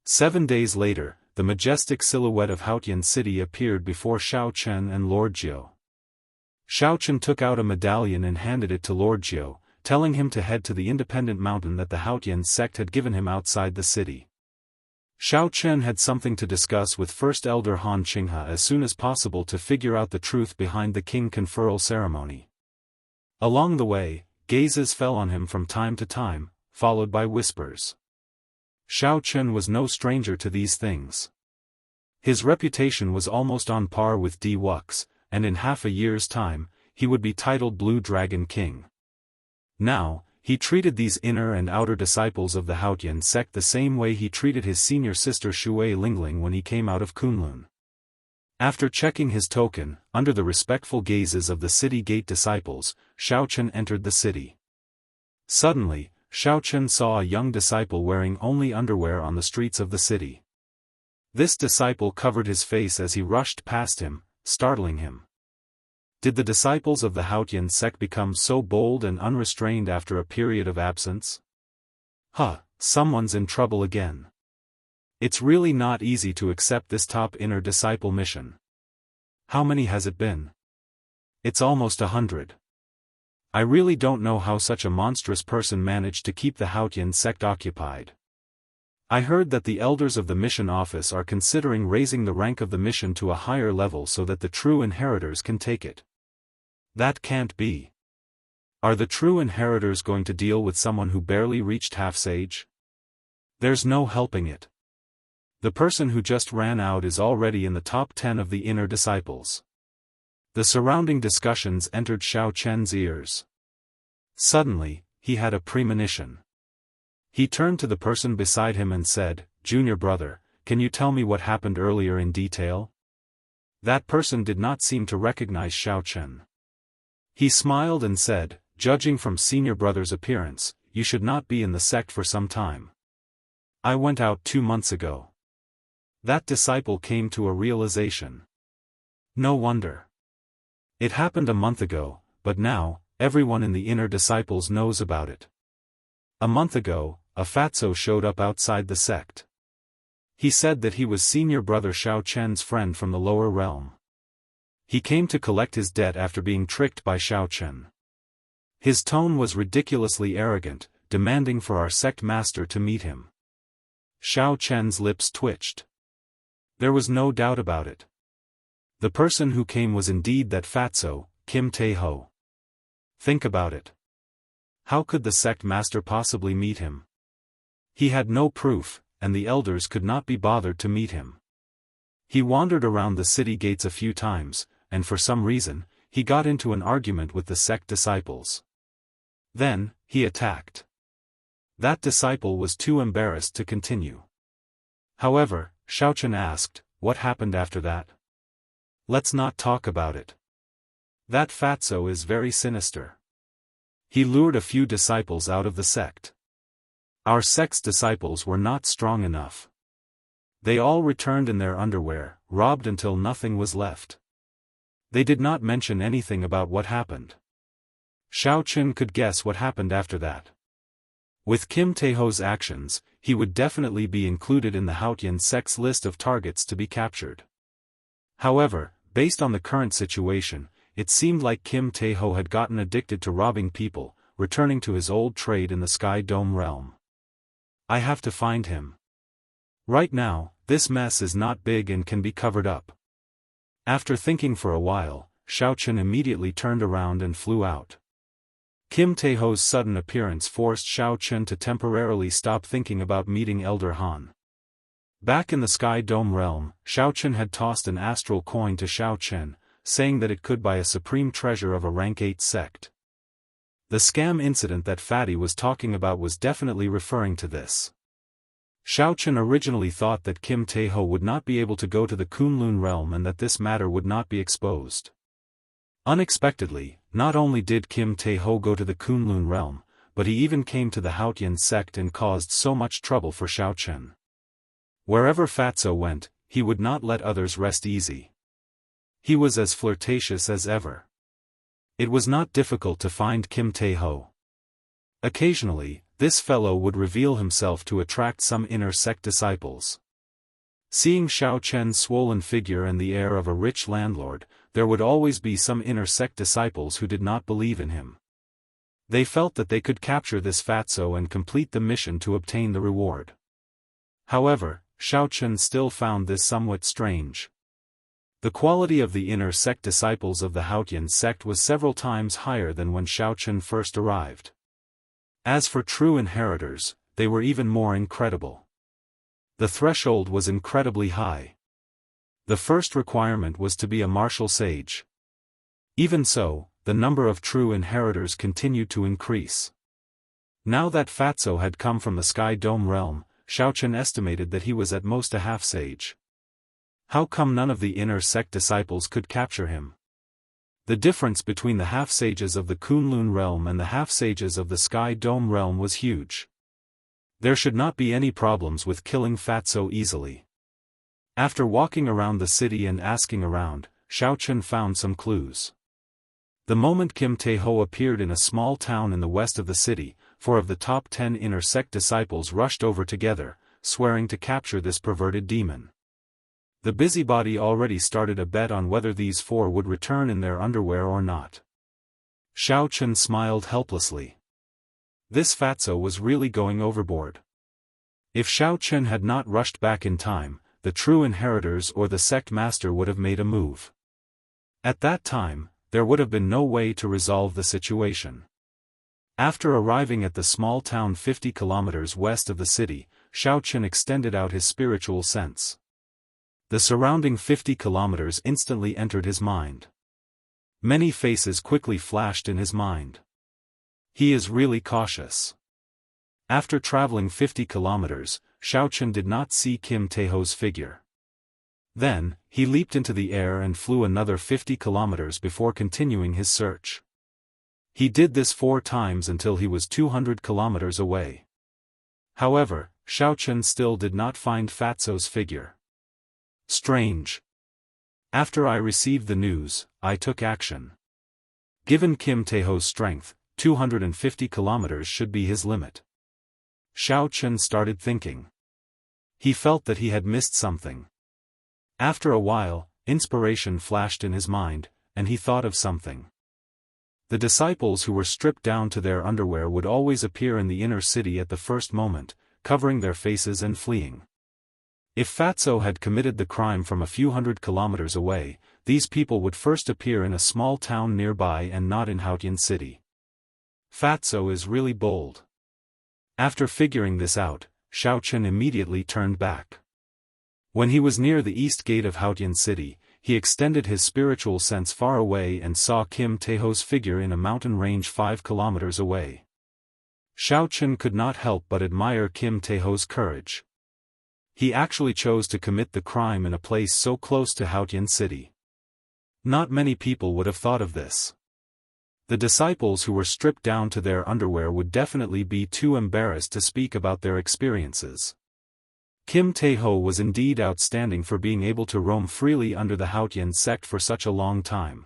7 days later, the majestic silhouette of Haotian city appeared before Xiao Chen and Lord Jiu. Xiao Chen took out a medallion and handed it to Lord Jiu, telling him to head to the independent mountain that the Haotian sect had given him outside the city. Xiao Chen had something to discuss with First Elder Han Qinghe as soon as possible to figure out the truth behind the king conferral ceremony. Along the way, gazes fell on him from time to time, followed by whispers. Xiao Chen was no stranger to these things. His reputation was almost on par with D. Wux, and in half a year's time, he would be titled Blue Dragon King. Now, he treated these inner and outer disciples of the Haotian sect the same way he treated his senior sister Shui Lingling when he came out of Kunlun. After checking his token, under the respectful gazes of the city gate disciples, Xiao Chen entered the city. Suddenly, Xiao Chen saw a young disciple wearing only underwear on the streets of the city. This disciple covered his face as he rushed past him, startling him. Did the disciples of the Haotian sect become so bold and unrestrained after a period of absence? Someone's in trouble again. It's really not easy to accept this top inner disciple mission. How many has it been? It's almost 100. I really don't know how such a monstrous person managed to keep the Haotian sect occupied. I heard that the elders of the mission office are considering raising the rank of the mission to a higher level so that the true inheritors can take it. That can't be. Are the true inheritors going to deal with someone who barely reached half-sage? There's no helping it. The person who just ran out is already in the top 10 of the inner disciples. The surrounding discussions entered Xiao Chen's ears. Suddenly, he had a premonition. He turned to the person beside him and said, "Junior brother, can you tell me what happened earlier in detail?" That person did not seem to recognize Xiao Chen. He smiled and said, "Judging from senior brother's appearance, you should not be in the sect for some time. I went out 2 months ago." That disciple came to a realization. No wonder. It happened a month ago, but now, everyone in the inner disciples knows about it. A month ago, a fatso showed up outside the sect. He said that he was senior brother Xiao Chen's friend from the lower realm. He came to collect his debt after being tricked by Xiao Chen. His tone was ridiculously arrogant, demanding for our sect master to meet him. Xiao Chen's lips twitched. There was no doubt about it. The person who came was indeed that fatso, Kim Tae-ho. Think about it. How could the sect master possibly meet him? He had no proof, and the elders could not be bothered to meet him. He wandered around the city gates a few times, and for some reason, he got into an argument with the sect disciples. Then, he attacked. That disciple was too embarrassed to continue. However, Xiao Chen asked, "What happened after that?" "Let's not talk about it. That fatso is very sinister. He lured a few disciples out of the sect. Our sect's disciples were not strong enough. They all returned in their underwear, robbed until nothing was left. They did not mention anything about what happened." Xiao Chen could guess what happened after that. With Kim Tae-ho's actions, he would definitely be included in the Haotian sect's list of targets to be captured. However, based on the current situation, it seemed like Kim Tae-ho had gotten addicted to robbing people, returning to his old trade in the Sky Dome realm. I have to find him. Right now, this mess is not big and can be covered up. After thinking for a while, Xiao Chen immediately turned around and flew out. Kim Tae-ho's sudden appearance forced Xiao Chen to temporarily stop thinking about meeting Elder Han. Back in the Sky Dome realm, Xiao Chen had tossed an astral coin to Xiao Chen, saying that it could buy a supreme treasure of a rank 8 sect. The scam incident that Fatty was talking about was definitely referring to this. Xiaochen originally thought that Kim Tae-ho would not be able to go to the Kunlun realm and that this matter would not be exposed. Unexpectedly, not only did Kim Tae-ho go to the Kunlun realm, but he even came to the Haotian sect and caused so much trouble for Xiaochen. Wherever Fatso went, he would not let others rest easy. He was as flirtatious as ever. It was not difficult to find Kim Tae-ho. Occasionally, this fellow would reveal himself to attract some inner sect disciples. Seeing Xiaochen's swollen figure and the air of a rich landlord, there would always be some inner sect disciples who did not believe in him. They felt that they could capture this fatso and complete the mission to obtain the reward. However, Xiaochen still found this somewhat strange. The quality of the inner sect disciples of the Haotian sect was several times higher than when Xiaochen first arrived. As for true inheritors, they were even more incredible. The threshold was incredibly high. The first requirement was to be a martial sage. Even so, the number of true inheritors continued to increase. Now that Fatso had come from the Sky Dome realm, Xiaochen estimated that he was at most a half-sage. How come none of the inner sect disciples could capture him? The difference between the half-sages of the Kunlun realm and the half-sages of the Sky Dome realm was huge. There should not be any problems with killing Fatso easily. After walking around the city and asking around, Xiaochen found some clues. The moment Kim Tae-ho appeared in a small town in the west of the city, 4 of the top 10 inner sect disciples rushed over together, swearing to capture this perverted demon. The busybody already started a bet on whether these 4 would return in their underwear or not. Xiaochen smiled helplessly. This fatso was really going overboard. If Xiaochen had not rushed back in time, the true inheritors or the sect master would have made a move. At that time, there would have been no way to resolve the situation. After arriving at the small town 50 kilometers west of the city, Xiaochen extended out his spiritual sense. The surrounding 50 kilometers instantly entered his mind. Many faces quickly flashed in his mind. He is really cautious. After traveling 50 kilometers, Xiaochen did not see Kim Tae-ho's figure. Then, he leaped into the air and flew another 50 kilometers before continuing his search. He did this 4 times until he was 200 kilometers away. However, Xiaochen still did not find Fatso's figure. Strange. After I received the news, I took action. Given Kim Tae-ho's strength, 250 kilometers should be his limit. Xiaochen started thinking. He felt that he had missed something. After a while, inspiration flashed in his mind, and he thought of something. The disciples who were stripped down to their underwear would always appear in the inner city at the first moment, covering their faces and fleeing. If Fatso had committed the crime from a few hundred kilometers away, these people would first appear in a small town nearby and not in Haotian City. Fatso is really bold. After figuring this out, Xiaochen immediately turned back. When he was near the east gate of Haotian City, he extended his spiritual sense far away and saw Kim Tae-ho's figure in a mountain range 5 kilometers away. Xiaochen could not help but admire Kim Tae-ho's courage. He actually chose to commit the crime in a place so close to Haotian City. Not many people would have thought of this. The disciples who were stripped down to their underwear would definitely be too embarrassed to speak about their experiences. Kim Tae-ho was indeed outstanding for being able to roam freely under the Haotian sect for such a long time.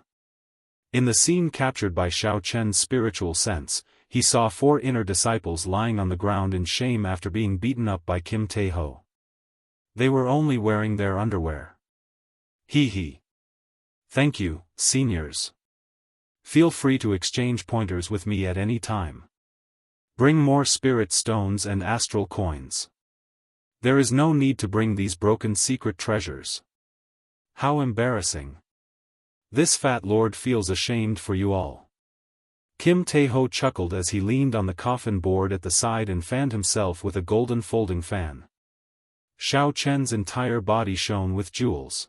In the scene captured by Xiaochen's spiritual sense, he saw 4 inner disciples lying on the ground in shame after being beaten up by Kim Tae-ho. They were only wearing their underwear. Hee. Thank you, seniors. Feel free to exchange pointers with me at any time. Bring more spirit stones and astral coins. There is no need to bring these broken secret treasures. How embarrassing. This fat lord feels ashamed for you all. Kim Tae-ho chuckled as he leaned on the coffin board at the side and fanned himself with a golden folding fan. Xiaochen's entire body shone with jewels.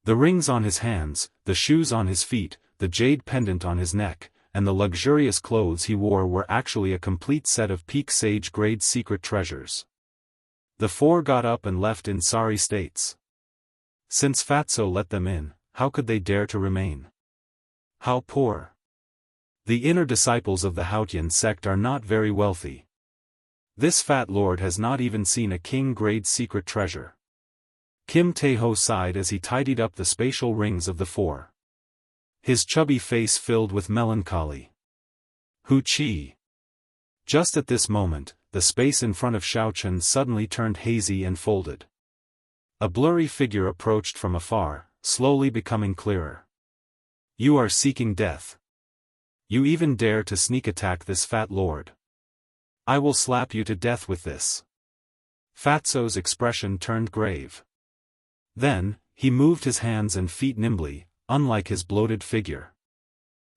The rings on his hands, the shoes on his feet, the jade pendant on his neck, and the luxurious clothes he wore were actually a complete set of peak sage-grade secret treasures. The four got up and left in sorry states. Since Fatso let them in, how could they dare to remain? How poor! The inner disciples of the Haotian sect are not very wealthy. This fat lord has not even seen a king-grade secret treasure. Kim Tae-ho sighed as he tidied up the spatial rings of the four. His chubby face filled with melancholy. Hu Chi. Just at this moment, the space in front of Xiaochen suddenly turned hazy and folded. A blurry figure approached from afar, slowly becoming clearer. You are seeking death. You even dare to sneak attack this fat lord. I will slap you to death with this. Fatso's expression turned grave. Then, he moved his hands and feet nimbly, unlike his bloated figure.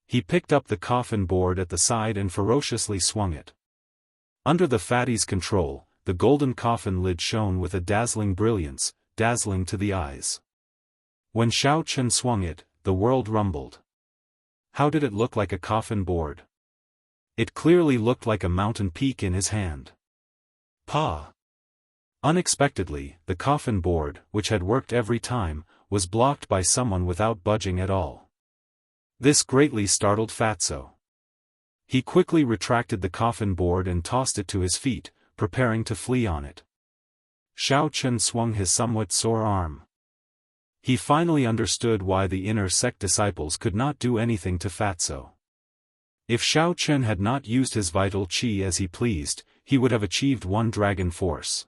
He picked up the coffin board at the side and ferociously swung it. Under the fatty's control, the golden coffin lid shone with a dazzling brilliance, dazzling to the eyes. When Xiao Chen swung it, the world rumbled. How did it look like a coffin board? It clearly looked like a mountain peak in his hand. Pa! Unexpectedly, the coffin board, which had worked every time, was blocked by someone without budging at all. This greatly startled Fatso. He quickly retracted the coffin board and tossed it to his feet, preparing to flee on it. Xiao Chen swung his somewhat sore arm. He finally understood why the inner sect disciples could not do anything to Fatso. If Xiao Chen had not used his vital qi as he pleased, he would have achieved one dragon force.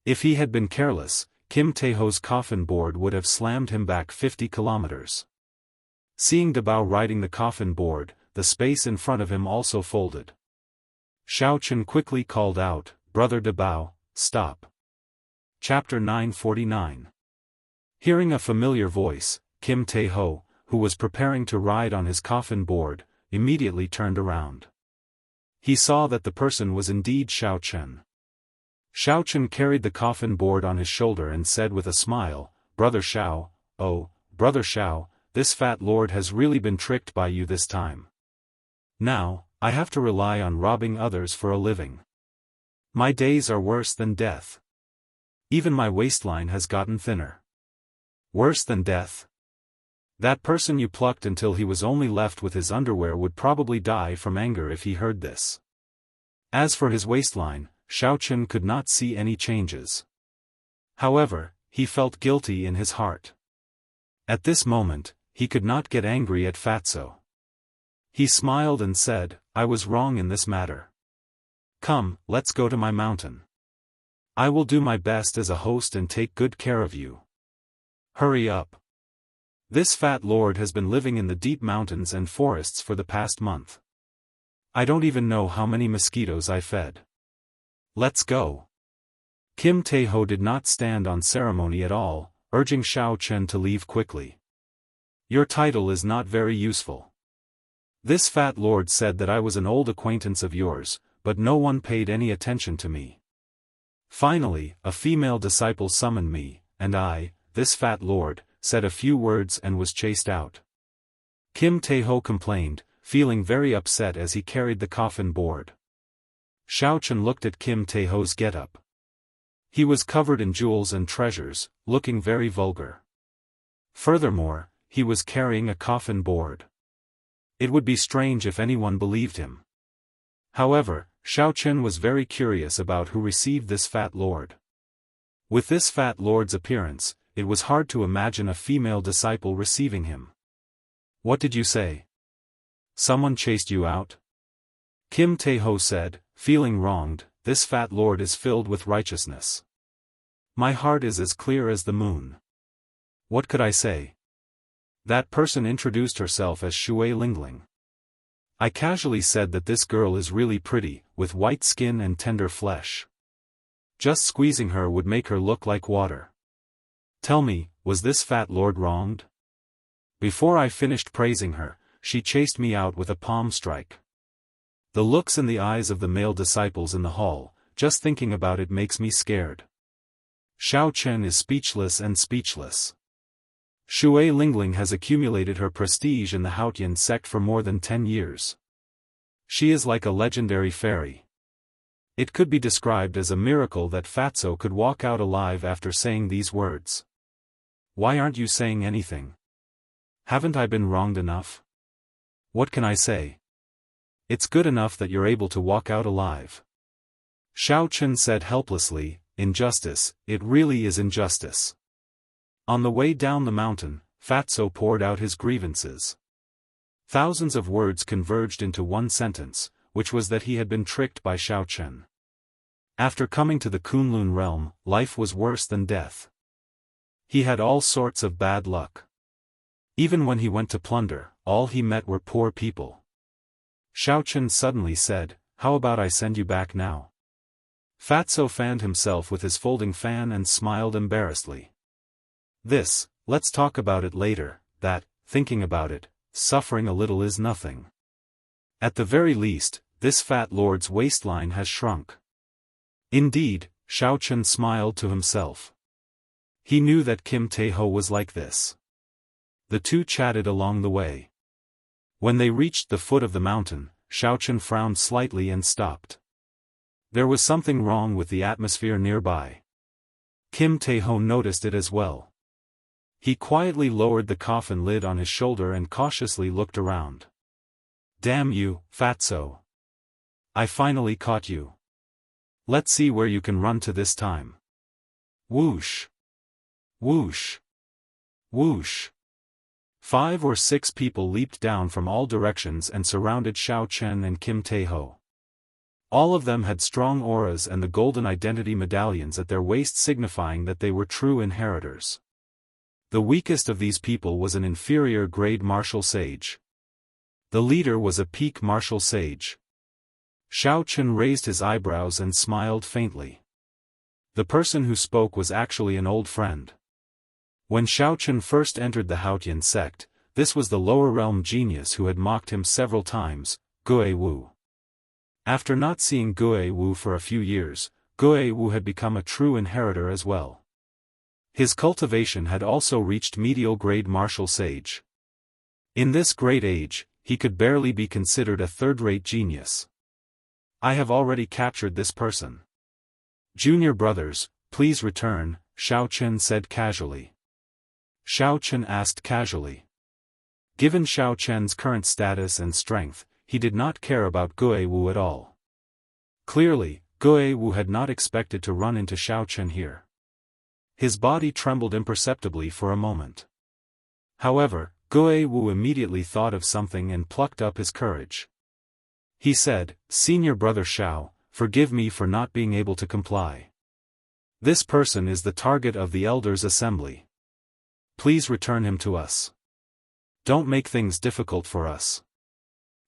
If he had been careless, Kim Tae-ho's coffin board would have slammed him back 50 kilometers. Seeing Dabao riding the coffin board, the space in front of him also folded. Xiao Chen quickly called out, "Brother Dabao, stop." Chapter 949. Hearing a familiar voice, Kim Tae-ho, who was preparing to ride on his coffin board, immediately turned around. He saw that the person was indeed Xiao Chen. Xiao Chen carried the coffin board on his shoulder and said with a smile, "Brother Xiao, oh, Brother Xiao, this fat lord has really been tricked by you this time. Now, I have to rely on robbing others for a living. My days are worse than death. Even my waistline has gotten thinner." Worse than death? That person you plucked until he was only left with his underwear would probably die from anger if he heard this. As for his waistline, Xiao Chen could not see any changes. However, he felt guilty in his heart. At this moment, he could not get angry at Fatso. He smiled and said, "I was wrong in this matter. Come, let's go to my mountain. I will do my best as a host and take good care of you. Hurry up. This fat lord has been living in the deep mountains and forests for the past month. I don't even know how many mosquitoes I fed. Let's go." Kim Tae-ho did not stand on ceremony at all, urging Xiao Chen to leave quickly. "Your title is not very useful. This fat lord said that I was an old acquaintance of yours, but no one paid any attention to me. Finally, a female disciple summoned me, and I, this fat lord, said a few words and was chased out." Kim Tae-ho complained, feeling very upset as he carried the coffin board. Xiao Chen looked at Kim Tae-ho's get-up. He was covered in jewels and treasures, looking very vulgar. Furthermore, he was carrying a coffin board. It would be strange if anyone believed him. However, Xiao Chen was very curious about who received this fat lord. With this fat lord's appearance, it was hard to imagine a female disciple receiving him. "What did you say? Someone chased you out?" Kim Tae-ho said, feeling wronged. "This fat lord is filled with righteousness. My heart is as clear as the moon. What could I say? That person introduced herself as Shui Lingling. I casually said that this girl is really pretty, with white skin and tender flesh. Just squeezing her would make her look like water. Tell me, was this fat lord wronged? Before I finished praising her, she chased me out with a palm strike. The looks in the eyes of the male disciples in the hall, just thinking about it makes me scared." Xiao Chen is speechless and speechless. Shui Lingling has accumulated her prestige in the Haotian sect for more than 10 years. She is like a legendary fairy. It could be described as a miracle that Fatso could walk out alive after saying these words. Why aren't you saying anything? Haven't I been wronged enough? What can I say? It's good enough that you're able to walk out alive. Xiao Chen said helplessly, injustice, it really is injustice. On the way down the mountain, Fatso poured out his grievances. Thousands of words converged into one sentence, which was that he had been tricked by Xiao Chen. After coming to the Kunlun realm, life was worse than death. He had all sorts of bad luck. Even when he went to plunder, all he met were poor people. Xiao Chen suddenly said, how about I send you back now? Fatso fanned himself with his folding fan and smiled embarrassedly. Let's talk about it later, that, thinking about it, suffering a little is nothing. At the very least, this fat lord's waistline has shrunk. Indeed, Xiao Chen smiled to himself. He knew that Kim Taeho was like this. The two chatted along the way. When they reached the foot of the mountain, Xiao Chen frowned slightly and stopped. There was something wrong with the atmosphere nearby. Kim Taeho noticed it as well. He quietly lowered the coffin lid on his shoulder and cautiously looked around. Damn you, Fatso. I finally caught you. Let's see where you can run to this time. Whoosh. Whoosh. Whoosh. 5 or 6 people leaped down from all directions and surrounded Xiao Chen and Kim Taeho. All of them had strong auras and the golden identity medallions at their waist signifying that they were true inheritors. The weakest of these people was an inferior grade martial sage. The leader was a peak martial sage. Xiao Chen raised his eyebrows and smiled faintly. The person who spoke was actually an old friend. When Xiao Chen first entered the Haotian sect, this was the lower realm genius who had mocked him several times, Gue Wu. After not seeing Gue Wu for a few years, Gue Wu had become a true inheritor as well. His cultivation had also reached medial grade martial sage. In this great age, he could barely be considered a third-rate genius. I have already captured this person. Junior brothers, please return, Xiao Chen said casually. Xiao Chen asked casually. Given Xiao Chen's current status and strength, he did not care about Gue Wu at all. Clearly, Gue Wu had not expected to run into Xiao Chen here. His body trembled imperceptibly for a moment. However, Gue Wu immediately thought of something and plucked up his courage. He said, Senior brother Xiao, forgive me for not being able to comply. This person is the target of the elders' assembly. Please return him to us. Don't make things difficult for us.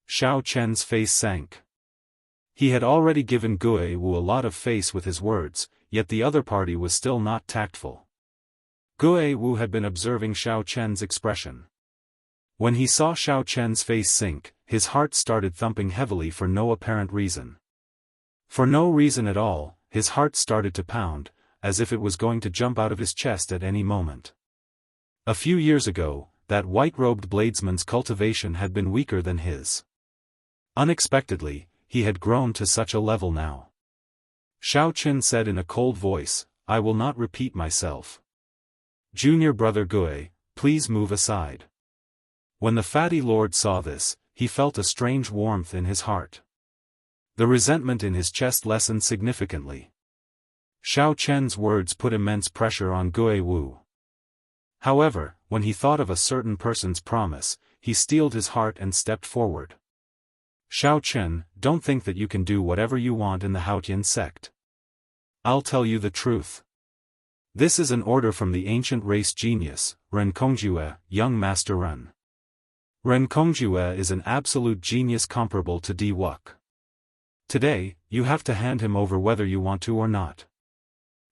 Xiao Chen's face sank. He had already given Gue Wu a lot of face with his words, yet the other party was still not tactful. Gue Wu had been observing Xiao Chen's expression. When he saw Xiao Chen's face sink, his heart started thumping heavily for no apparent reason. For no reason at all, his heart started to pound, as if it was going to jump out of his chest at any moment. A few years ago, that white-robed bladesman's cultivation had been weaker than his. Unexpectedly, he had grown to such a level now. Xiao Chen said in a cold voice, I will not repeat myself. Junior brother Gue, please move aside. When the fatty lord saw this, he felt a strange warmth in his heart. The resentment in his chest lessened significantly. Xiao Chen's words put immense pressure on Gue Wu. However, when he thought of a certain person's promise, he steeled his heart and stepped forward. Xiao Chen, don't think that you can do whatever you want in the Haotian sect. I'll tell you the truth. This is an order from the ancient race genius, Ren Kongjue, young master Ren. Ren Kongjue is an absolute genius comparable to Di Wuk. Today, you have to hand him over whether you want to or not.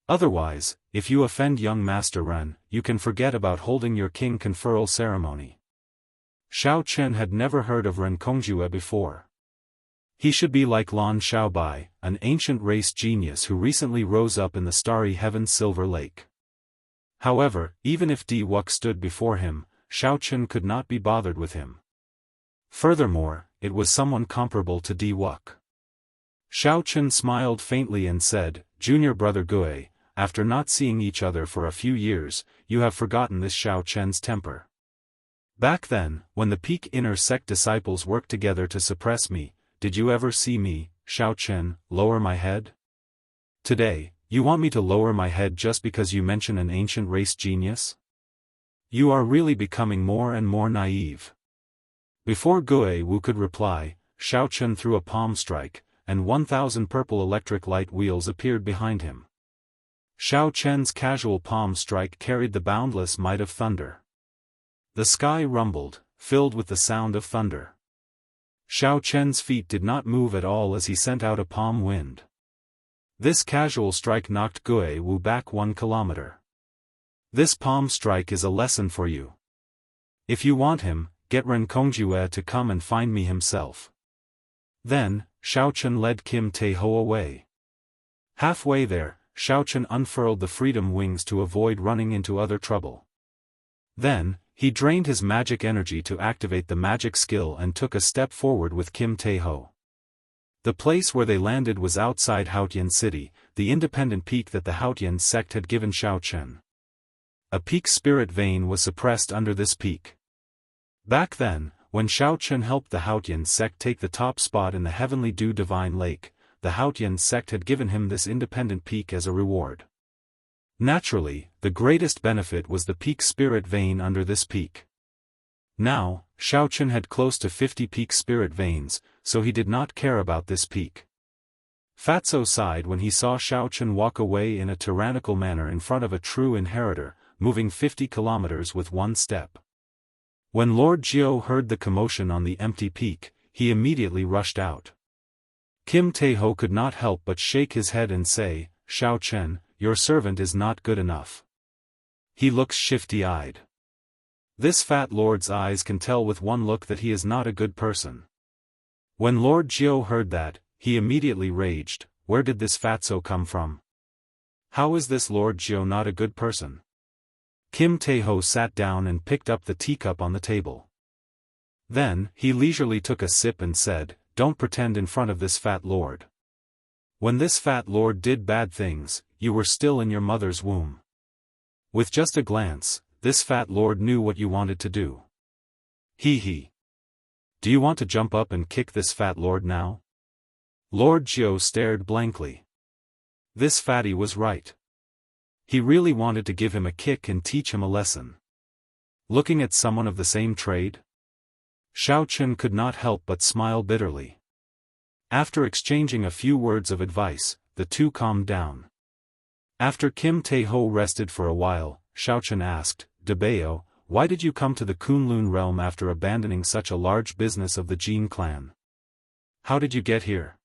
Otherwise, if you offend young master Ren, you can forget about holding your king conferral ceremony. Xiao Chen had never heard of Ren Kongjue before. He should be like Lan Xiaobai, an ancient race genius who recently rose up in the starry heaven's silver lake. However, even if Wuk stood before him, Xiaochen could not be bothered with him. Furthermore, it was someone comparable to Wuk. Xiaochen smiled faintly and said, "Junior brother Gue, after not seeing each other for a few years, you have forgotten this Xiaochen's temper. Back then, when the peak inner sect disciples worked together to suppress me, did you ever see me, Xiaochen, lower my head? Today, you want me to lower my head just because you mention an ancient race genius? You are really becoming more and more naive." Before Gue Wu could reply, Xiaochen threw a palm strike, and 1,000 purple electric light wheels appeared behind him. Xiaochen's casual palm strike carried the boundless might of thunder. The sky rumbled, filled with the sound of thunder. Xiaochen's feet did not move at all as he sent out a palm wind. This casual strike knocked Gue Wu back 1 kilometer. This palm strike is a lesson for you. If you want him, get Ren Kongjue to come and find me himself. Then, Xiaochen led Kim Tae-ho away. Halfway there, Xiaochen unfurled the freedom wings to avoid running into other trouble. Then, he drained his magic energy to activate the magic skill and took a step forward with Kim Tae-ho. The place where they landed was outside Haotian City, the independent peak that the Haotian sect had given Xiaochen. A peak spirit vein was suppressed under this peak. Back then, when Xiaochen helped the Haotian sect take the top spot in the Heavenly Dew Divine Lake, the Haotian sect had given him this independent peak as a reward. Naturally, the greatest benefit was the peak spirit vein under this peak. Now, Xiaochen had close to 50 peak spirit veins, so he did not care about this peak. Fatso sighed when he saw Xiaochen walk away in a tyrannical manner in front of a true inheritor, moving 50 kilometers with one step. When Lord Jiao heard the commotion on the empty peak, he immediately rushed out. Kim Tae-ho could not help but shake his head and say, "Xiaochen, your servant is not good enough. He looks shifty-eyed. This fat lord's eyes can tell with one look that he is not a good person." When Lord Jiao heard that, he immediately raged, "Where did this fatso come from? How is this Lord Jiao not a good person?" Kim Tae-ho sat down and picked up the teacup on the table. Then, he leisurely took a sip and said, "Don't pretend in front of this fat lord. When this fat lord did bad things, you were still in your mother's womb. With just a glance, this fat lord knew what you wanted to do. He. Do you want to jump up and kick this fat lord now?" Lord Jiao stared blankly. This fatty was right. He really wanted to give him a kick and teach him a lesson. Looking at someone of the same trade? Xiaochen could not help but smile bitterly. After exchanging a few words of advice, the two calmed down. After Kim Tae-ho rested for a while, Xiaochen asked, "Dabeo, why did you come to the Kunlun realm after abandoning such a large business of the Jin clan? How did you get here?"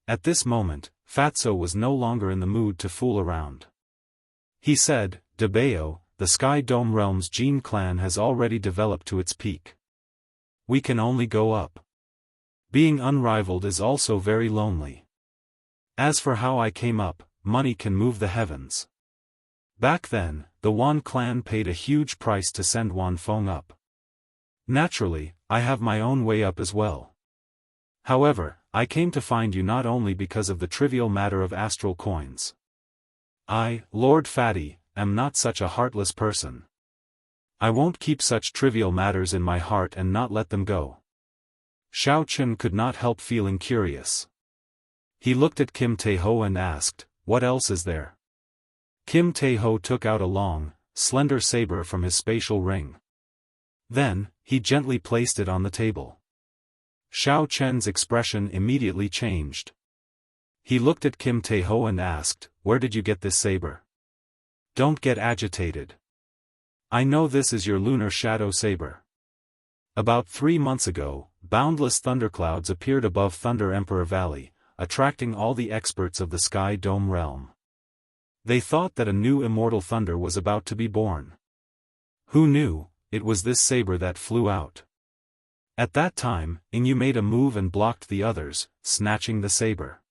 At this moment, Fatso was no longer in the mood to fool around. He said, "Dabeo, the Sky Dome realm's Jin clan has already developed to its peak. We can only go up. Being unrivaled is also very lonely. As for how I came up, money can move the heavens. Back then, the Wan clan paid a huge price to send Wan Feng up. Naturally, I have my own way up as well. However, I came to find you not only because of the trivial matter of astral coins. I, Lord Fatty, am not such a heartless person. I won't keep such trivial matters in my heart and not let them go." Xiaochen could not help feeling curious. He looked at Kim Tae-ho and asked, "What else is there?" Kim Tae-ho took out a long, slender saber from his spatial ring. Then, he gently placed it on the table. Xiaochen's expression immediately changed. He looked at Kim Tae-ho and asked, "Where did you get this saber? Don't get agitated. I know this is your lunar shadow saber. About 3 months ago, boundless thunderclouds appeared above Thunder Emperor Valley, attracting all the experts of the Sky Dome realm. They thought that a new immortal thunder was about to be born. Who knew, it was this saber that flew out. At that time, Ingyu made a move and blocked the others, snatching the saber.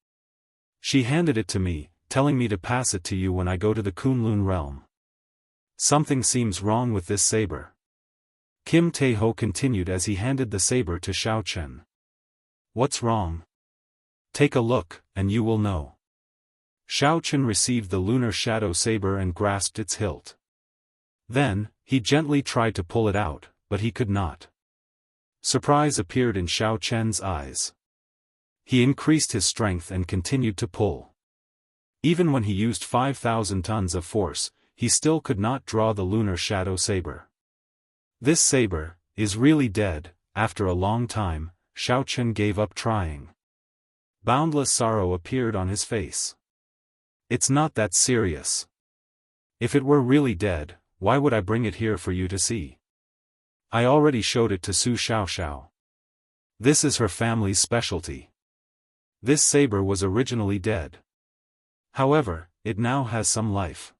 She handed it to me, telling me to pass it to you when I go to the Kunlun realm. Something seems wrong with this saber. Kim Tae-ho continued as he handed the saber to Xiao Chen. What's wrong? Take a look, and you will know. Xiao Chen received the lunar shadow saber and grasped its hilt. Then, he gently tried to pull it out, but he could not. Surprise appeared in Xiao Chen's eyes. He increased his strength and continued to pull. Even when he used 5,000 tons of force, he still could not draw the lunar shadow saber. This saber is really dead. After a long time, Xiao Chen gave up trying. Boundless sorrow appeared on his face. It's not that serious. If it were really dead, why would I bring it here for you to see? I already showed it to Su Xiaoxiao. This is her family's specialty. This saber was originally dead. However, it now has some life.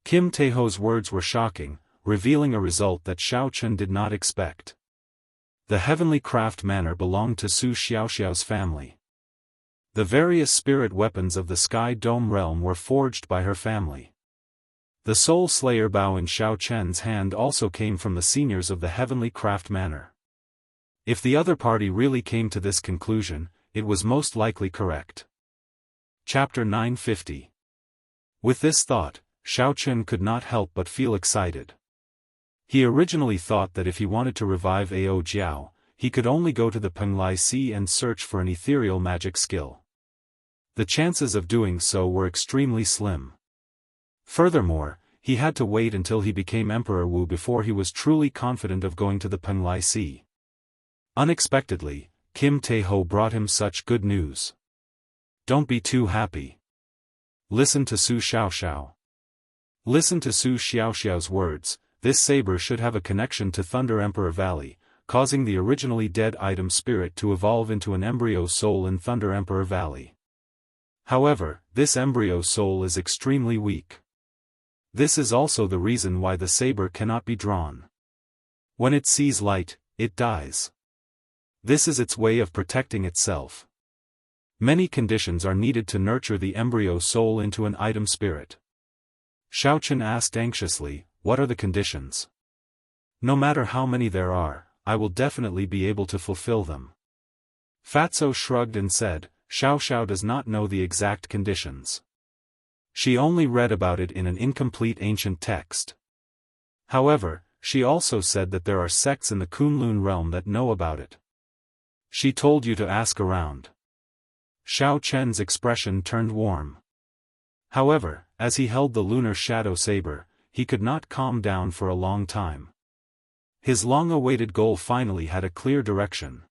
Kim Tae-ho's words were shocking, revealing a result that Xiao Chen did not expect. The heavenly craft manor belonged to Su Xiaoxiao's family. The various spirit weapons of the Sky Dome realm were forged by her family. The Soul Slayer bow in Xiao Chen's hand also came from the seniors of the heavenly craft manor. If the other party really came to this conclusion, it was most likely correct. Chapter 950. With this thought, Xiao Chen could not help but feel excited. He originally thought that if he wanted to revive Ao Jiao, he could only go to the Penglai Sea and search for an ethereal magic skill. The chances of doing so were extremely slim. Furthermore, he had to wait until he became Emperor Wu before he was truly confident of going to the Penglai Sea. Unexpectedly, Kim Tae-ho brought him such good news. Don't be too happy. Listen to Su Xiaoxiao. Listen to Su Xiaoxiao's words. This saber should have a connection to Thunder Emperor Valley, causing the originally dead item spirit to evolve into an embryo soul in Thunder Emperor Valley. However, this embryo soul is extremely weak. This is also the reason why the saber cannot be drawn. When it sees light, it dies. This is its way of protecting itself. Many conditions are needed to nurture the embryo soul into an item spirit. Xiao Chen asked anxiously, what are the conditions? No matter how many there are, I will definitely be able to fulfill them. Fatso shrugged and said, Xiaoxiao does not know the exact conditions. She only read about it in an incomplete ancient text. However, she also said that there are sects in the Kunlun realm that know about it. She told you to ask around. Xiao Chen's expression turned warm. However, as he held the lunar shadow saber, he could not calm down for a long time. His long-awaited goal finally had a clear direction.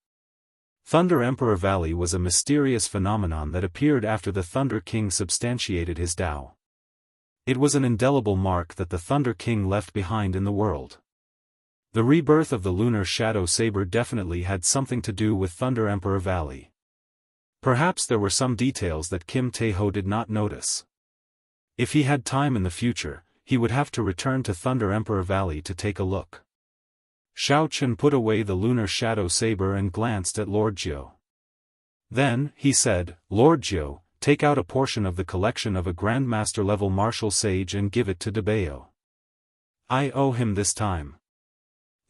Thunder Emperor Valley was a mysterious phenomenon that appeared after the Thunder King substantiated his Tao. It was an indelible mark that the Thunder King left behind in the world. The rebirth of the lunar shadow saber definitely had something to do with Thunder Emperor Valley. Perhaps there were some details that Kim Tae-ho did not notice. If he had time in the future, he would have to return to Thunder Emperor Valley to take a look. Xiao Chen put away the lunar shadow saber and glanced at Lord Jiu. Then, he said, Lord Jiu, take out a portion of the collection of a Grandmaster-level martial sage and give it to Dabeo. I owe him this time.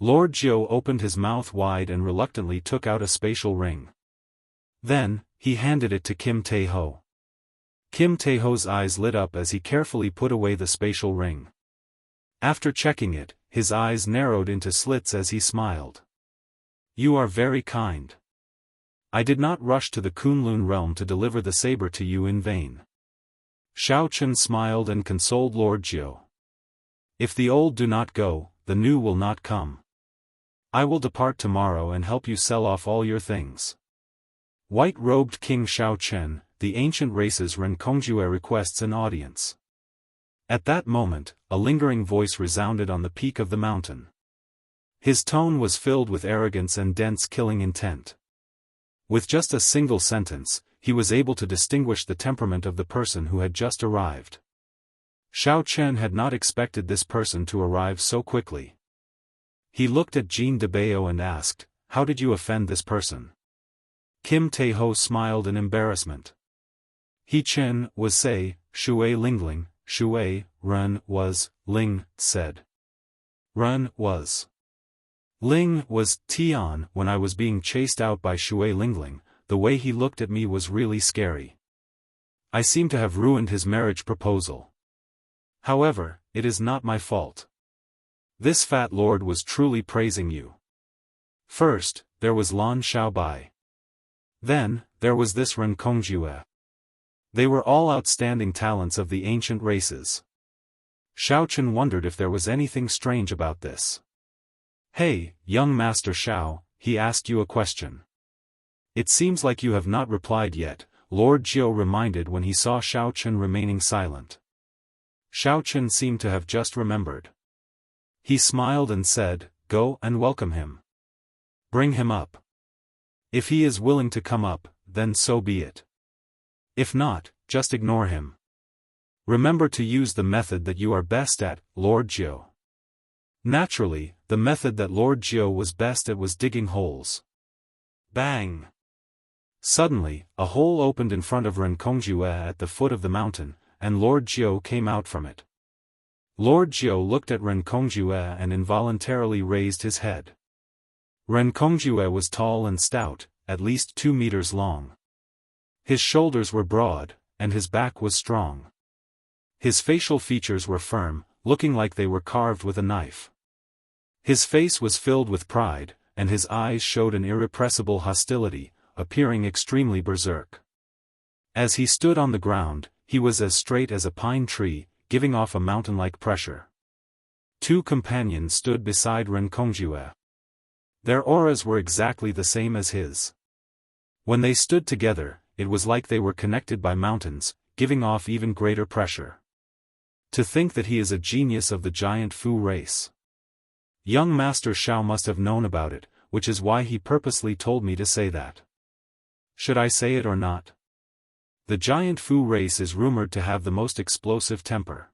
Lord Jiu opened his mouth wide and reluctantly took out a spatial ring. Then, he handed it to Kim Tae-ho. Kim Tae-ho's eyes lit up as he carefully put away the spatial ring. After checking it, his eyes narrowed into slits as he smiled. You are very kind. I did not rush to the Kunlun realm to deliver the saber to you in vain. Xiao Chen smiled and consoled Lord Jiu. If the old do not go, the new will not come. I will depart tomorrow and help you sell off all your things. White-robed King Xiao Chen, the ancient race's Renkongjue requests an audience. At that moment, a lingering voice resounded on the peak of the mountain. His tone was filled with arrogance and dense killing intent. With just a single sentence, he was able to distinguish the temperament of the person who had just arrived. Xiao Chen had not expected this person to arrive so quickly. He looked at Jean Dabeo and asked, how did you offend this person? Kim Tae-ho smiled in embarrassment. He Chen was Sei, Shui Lingling, Shui, Ren was, Ling, said. Ren was. Ling was Tian. When I was being chased out by Shui Lingling, the way he looked at me was really scary. I seem to have ruined his marriage proposal. However, it is not my fault. This fat lord was truly praising you. First, there was Lan Xiaobai. Then, there was this Ren Kongjue. They were all outstanding talents of the ancient races. Xiao Chen wondered if there was anything strange about this. Hey, young Master Xiao, he asked you a question. It seems like you have not replied yet, Lord Jiu reminded when he saw Xiao Chen remaining silent. Xiao Chen seemed to have just remembered. He smiled and said, "Go and welcome him. Bring him up. If he is willing to come up, then so be it. If not, just ignore him. Remember to use the method that you are best at, Lord Jiu." Naturally, the method that Lord Jiu was best at was digging holes. Bang! Suddenly, a hole opened in front of Ren Kongjue at the foot of the mountain, and Lord Jiu came out from it. Lord Jiu looked at Ren Kongjue and involuntarily raised his head. Ren Kongjue was tall and stout, at least 2 meters long. His shoulders were broad, and his back was strong. His facial features were firm, looking like they were carved with a knife. His face was filled with pride, and his eyes showed an irrepressible hostility, appearing extremely berserk. As he stood on the ground, he was as straight as a pine tree, giving off a mountain-like pressure. 2 companions stood beside Ren Kongjue. Their auras were exactly the same as his. When they stood together, it was like they were connected by mountains, giving off even greater pressure. To think that he is a genius of the giant Fu race. Young Master Xiao must have known about it, which is why he purposely told me to say that. Should I say it or not? The giant Fu race is rumored to have the most explosive temper.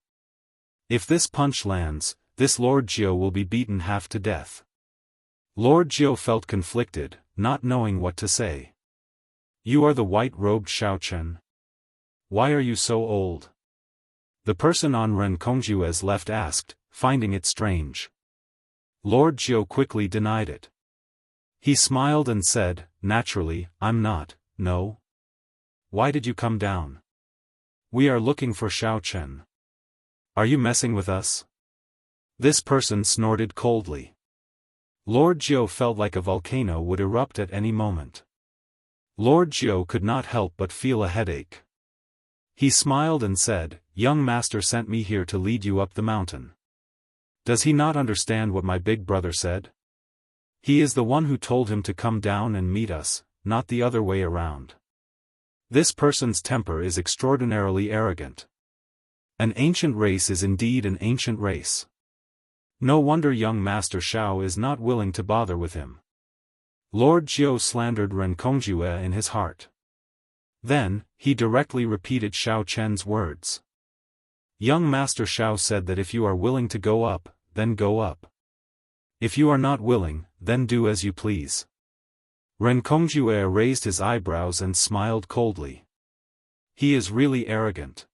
If this punch lands, this Lord Jiu will be beaten half to death. Lord Jiu felt conflicted, not knowing what to say. You are the white-robed Xiao Chen. Why are you so old? The person on Ren Kongjue's left asked, finding it strange. Lord Jiu quickly denied it. He smiled and said, "Naturally, I'm not, no. Why did you come down? We are looking for Xiao Chen. Are you messing with us?" This person snorted coldly. Lord Jiu felt like a volcano would erupt at any moment. Lord Jiu could not help but feel a headache. He smiled and said, "Young master sent me here to lead you up the mountain. Does he not understand what my big brother said? He is the one who told him to come down and meet us, not the other way around." This person's temper is extraordinarily arrogant. An ancient race is indeed an ancient race. No wonder young Master Xiao is not willing to bother with him. Lord Jiu slandered Ren Kongjue in his heart. Then, he directly repeated Xiao Chen's words. Young Master Xiao said that if you are willing to go up, then go up. If you are not willing, then do as you please. Ren Kongjue raised his eyebrows and smiled coldly. He is really arrogant.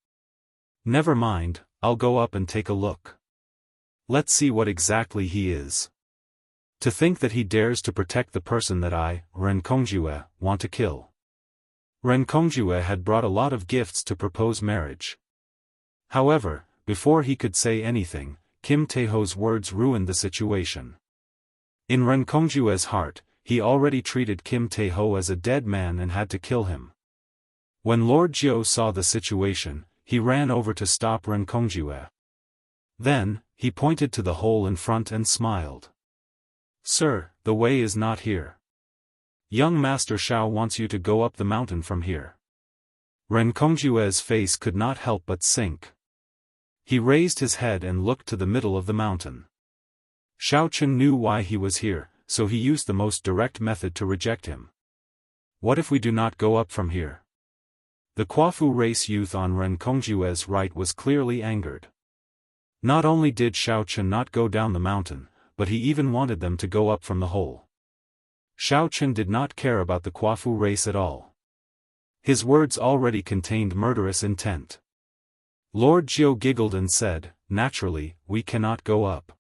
Never mind, I'll go up and take a look. Let's see what exactly he is. To think that he dares to protect the person that I, Ren Kongjue, want to kill. Ren Kongjue had brought a lot of gifts to propose marriage. However, before he could say anything, Kim Taeho's words ruined the situation. In Ren Kongjue's heart, he already treated Kim Taeho as a dead man and had to kill him. When Lord Jiu saw the situation, he ran over to stop Ren Kongjue. Then, he pointed to the hole in front and smiled. "Sir, the way is not here. Young Master Xiao wants you to go up the mountain from here." Ren Kongjue's face could not help but sink. He raised his head and looked to the middle of the mountain. Xiao Chen knew why he was here, so he used the most direct method to reject him. What if we do not go up from here? The Kwafu race youth on Ren Kongjue's right was clearly angered. Not only did Xiao Chen not go down the mountain, but he even wanted them to go up from the hole. Xiao Chen did not care about the Kwafu race at all. His words already contained murderous intent. Lord Jiu giggled and said, naturally, we cannot go up.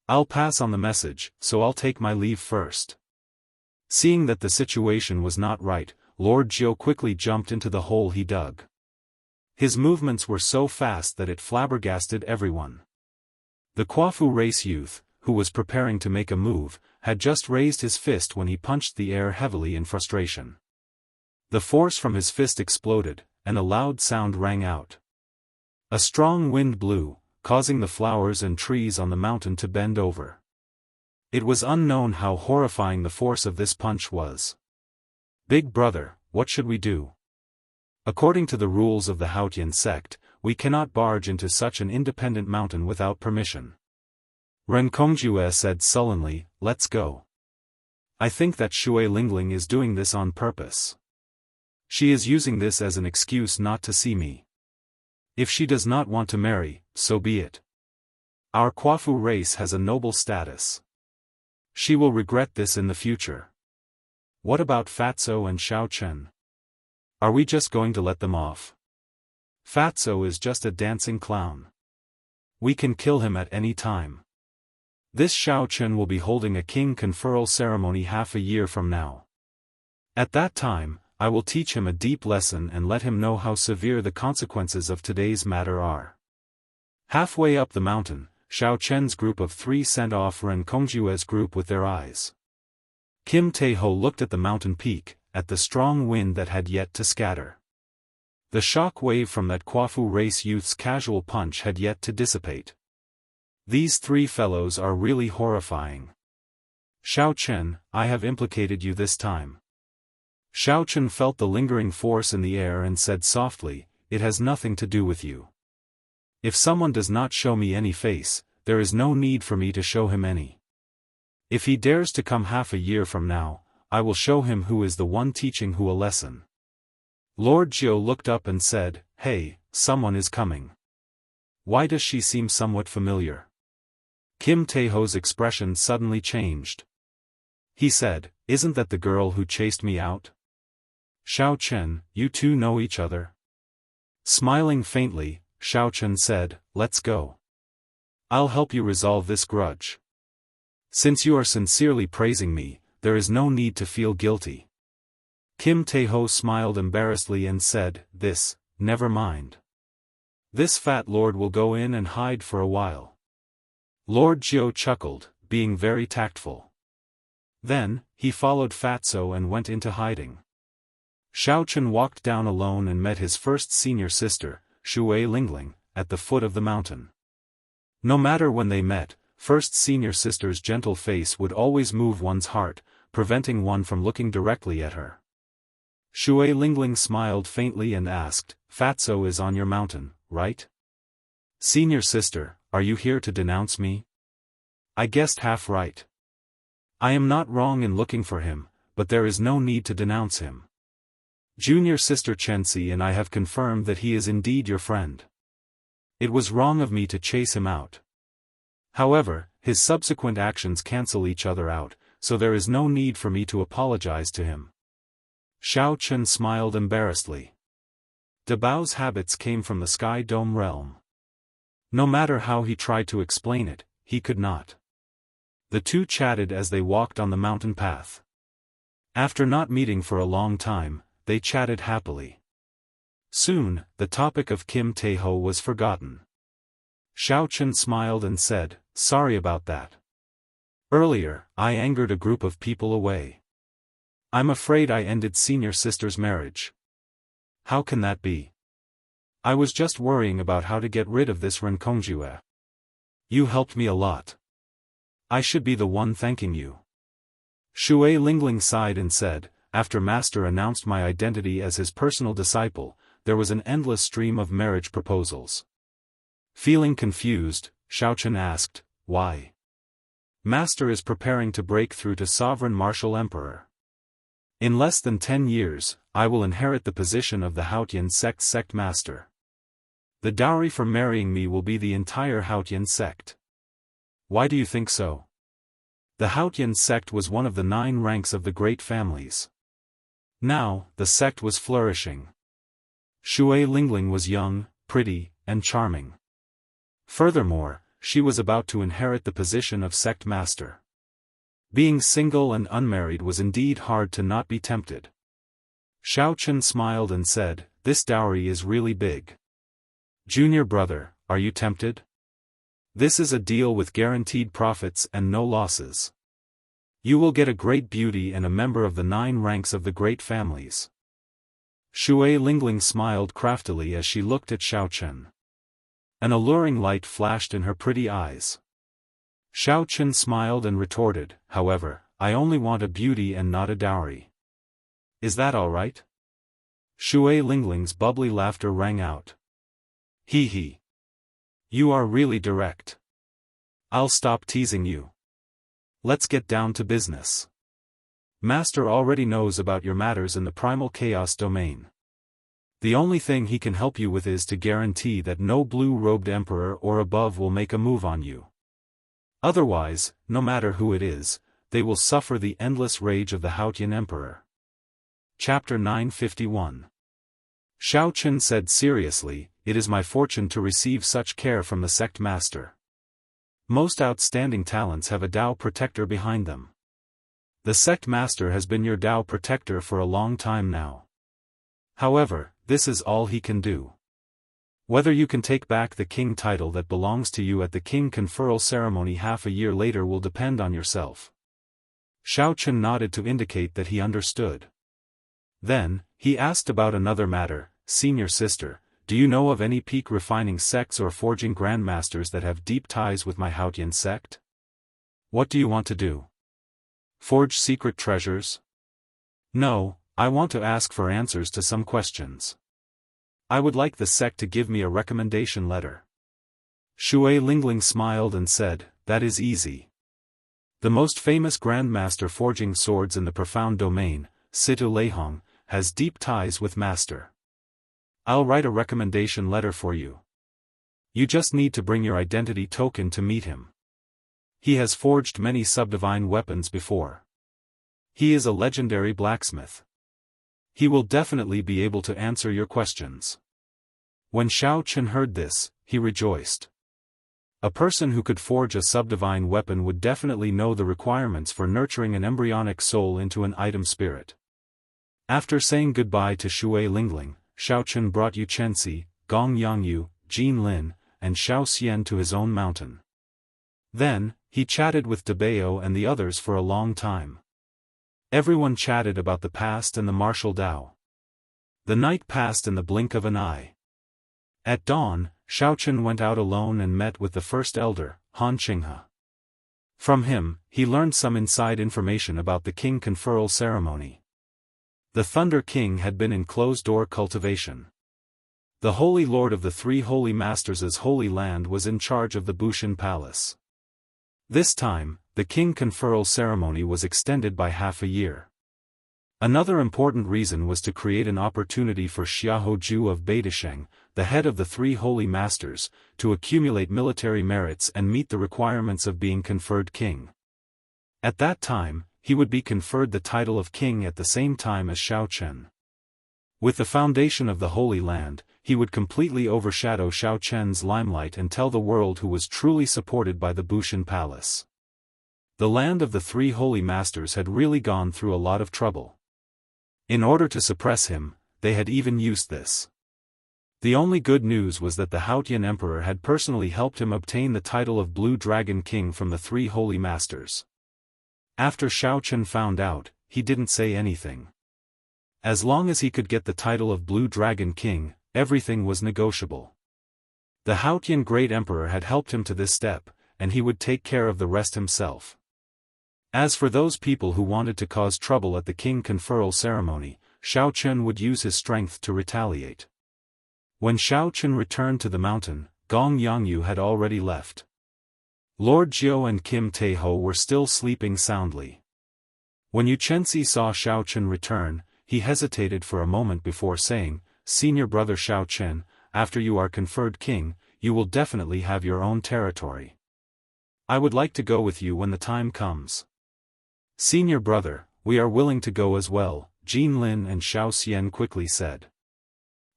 I'll pass on the message, so I'll take my leave first. Seeing that the situation was not right, Lord Jiu quickly jumped into the hole he dug. His movements were so fast that it flabbergasted everyone. The Kwafu race youth, who was preparing to make a move, had just raised his fist when he punched the air heavily in frustration. The force from his fist exploded, and a loud sound rang out. A strong wind blew, causing the flowers and trees on the mountain to bend over. It was unknown how horrifying the force of this punch was. Big brother, what should we do? According to the rules of the Haotian sect, we cannot barge into such an independent mountain without permission. Renkongjue said sullenly, let's go. I think that Shui Lingling is doing this on purpose. She is using this as an excuse not to see me. If she does not want to marry, so be it. Our Kwafu race has a noble status. She will regret this in the future. What about Fatso and Xiao Chen? Are we just going to let them off? Fatso is just a dancing clown. We can kill him at any time. This Xiao Chen will be holding a king conferral ceremony half a year from now. At that time, I will teach him a deep lesson and let him know how severe the consequences of today's matter are. Halfway up the mountain, Xiao Chen's group of 3 sent off Renkongjue's group with their eyes. Kim Tae-ho looked at the mountain peak, at the strong wind that had yet to scatter. The shock wave from that Kwafu race youth's casual punch had yet to dissipate. These 3 fellows are really horrifying. Xiao Chen, I have implicated you this time. Xiao Chen felt the lingering force in the air and said softly, it has nothing to do with you. If someone does not show me any face, there is no need for me to show him any. If he dares to come half a year from now, I will show him who is the one teaching who a lesson. Lord Jiu looked up and said, hey, someone is coming. Why does she seem somewhat familiar? Kim Tae-ho's expression suddenly changed. He said, isn't that the girl who chased me out? Xiao Chen, you two know each other? Smiling faintly, Xiao Chen said, let's go. I'll help you resolve this grudge. Since you are sincerely praising me, there is no need to feel guilty. Kim Tae-ho smiled embarrassedly and said, never mind. This fat lord will go in and hide for a while. Lord Jiu chuckled, being very tactful. Then, he followed Fatso and went into hiding. Xiao Chen walked down alone and met his first senior sister, Shui Lingling, at the foot of the mountain. No matter when they met, first senior sister's gentle face would always move one's heart, preventing one from looking directly at her. Shui Lingling smiled faintly and asked, Fatso is on your mountain, right? Senior sister, are you here to denounce me? I guessed half right. I am not wrong in looking for him, but there is no need to denounce him. Junior sister Chensi and I have confirmed that he is indeed your friend. It was wrong of me to chase him out. However, his subsequent actions cancel each other out, so there is no need for me to apologize to him. Xiao Chen smiled embarrassedly. Dabao's habits came from the Sky Dome realm. No matter how he tried to explain it, he could not. The two chatted as they walked on the mountain path. After not meeting for a long time, they chatted happily. Soon, the topic of Kim Tae-ho was forgotten. Xiao Chen smiled and said, sorry about that. Earlier, I angered a group of people away. I'm afraid I ended senior sister's marriage. How can that be? I was just worrying about how to get rid of this Renkongjue. You helped me a lot. I should be the one thanking you. Shui Lingling sighed and said, after Master announced my identity as his personal disciple, there was an endless stream of marriage proposals. Feeling confused, Xiao Chen asked, why? Master is preparing to break through to Sovereign Martial Emperor. In less than 10 years, I will inherit the position of the Haotian sect master. The dowry for marrying me will be the entire Haotian sect. Why do you think so? The Haotian sect was one of the 9 ranks of the great families. Now, the sect was flourishing. Shui Lingling was young, pretty, and charming. Furthermore, she was about to inherit the position of sect master. Being single and unmarried was indeed hard to not be tempted. Xiaochen smiled and said, "This dowry is really big. Junior brother, are you tempted? This is a deal with guaranteed profits and no losses. You will get a great beauty and a member of the 9 ranks of the great families." Shui Lingling smiled craftily as she looked at Xiaochen. An alluring light flashed in her pretty eyes. Xiaochen smiled and retorted, "However, I only want a beauty and not a dowry. Is that all right?" Shui Lingling's bubbly laughter rang out. "Hee hee. You are really direct. I'll stop teasing you. Let's get down to business. Master already knows about your matters in the primal chaos domain. The only thing he can help you with is to guarantee that no blue-robed emperor or above will make a move on you. Otherwise, no matter who it is, they will suffer the endless rage of the Haotian emperor." Chapter 951. Xiaochen said seriously, "It is my fortune to receive such care from the sect master. Most outstanding talents have a Dao protector behind them. The sect master has been your Dao protector for a long time now. However, this is all he can do. Whether you can take back the king title that belongs to you at the king conferral ceremony half a year later will depend on yourself." Xiaochen nodded to indicate that he understood. Then, he asked about another matter, "Senior sister, do you know of any peak refining sects or forging grandmasters that have deep ties with my Haotian sect? What do you want to do? Forge secret treasures?" "No, I want to ask for answers to some questions. I would like the sect to give me a recommendation letter." Shui Lingling smiled and said, "That is easy. The most famous grandmaster forging swords in the profound domain, Situ Leihong, has deep ties with Master. I'll write a recommendation letter for you. You just need to bring your identity token to meet him. He has forged many subdivine weapons before. He is a legendary blacksmith. He will definitely be able to answer your questions." When Xiaochen heard this, he rejoiced. A person who could forge a subdivine weapon would definitely know the requirements for nurturing an embryonic soul into an item spirit. After saying goodbye to Shui Lingling, Xiaochen brought Yu Chenxi, Gong Yangyu, Jin Lin, and Xiao Xian to his own mountain. Then, he chatted with Dabeo and the others for a long time. Everyone chatted about the past and the martial Dao. The night passed in the blink of an eye. At dawn, Xiaochen went out alone and met with the first elder, Han Qinghe. From him, he learned some inside information about the king conferral ceremony. The Thunder King had been in closed-door cultivation. The Holy Lord of the Three Holy Masters' Holy Land was in charge of the Bushan Palace. This time, the king conferral ceremony was extended by half a year. Another important reason was to create an opportunity for Xiaoju of Beidasheng, the head of the Three Holy Masters, to accumulate military merits and meet the requirements of being conferred king. At that time, he would be conferred the title of king at the same time as Xiaochen. With the foundation of the Holy Land, he would completely overshadow Xiaochen's limelight and tell the world who was truly supported by the Bushan Palace. The land of the Three Holy Masters had really gone through a lot of trouble. In order to suppress him, they had even used this. The only good news was that the Haotian Emperor had personally helped him obtain the title of Blue Dragon King from the Three Holy Masters. After Xiaochen found out, he didn't say anything. As long as he could get the title of Blue Dragon King, everything was negotiable. The Haotian Great Emperor had helped him to this step, and he would take care of the rest himself. As for those people who wanted to cause trouble at the king conferral ceremony, Xiaochen would use his strength to retaliate. When Xiaochen returned to the mountain, Gong Yangyu had already left. Lord Jiu and Kim Taeho were still sleeping soundly. When Yu Chenxi saw Xiaochen return, he hesitated for a moment before saying, "Senior brother Xiaochen, after you are conferred king, you will definitely have your own territory. I would like to go with you when the time comes." "Senior brother, we are willing to go as well," Jin Lin and Xiao Xian quickly said.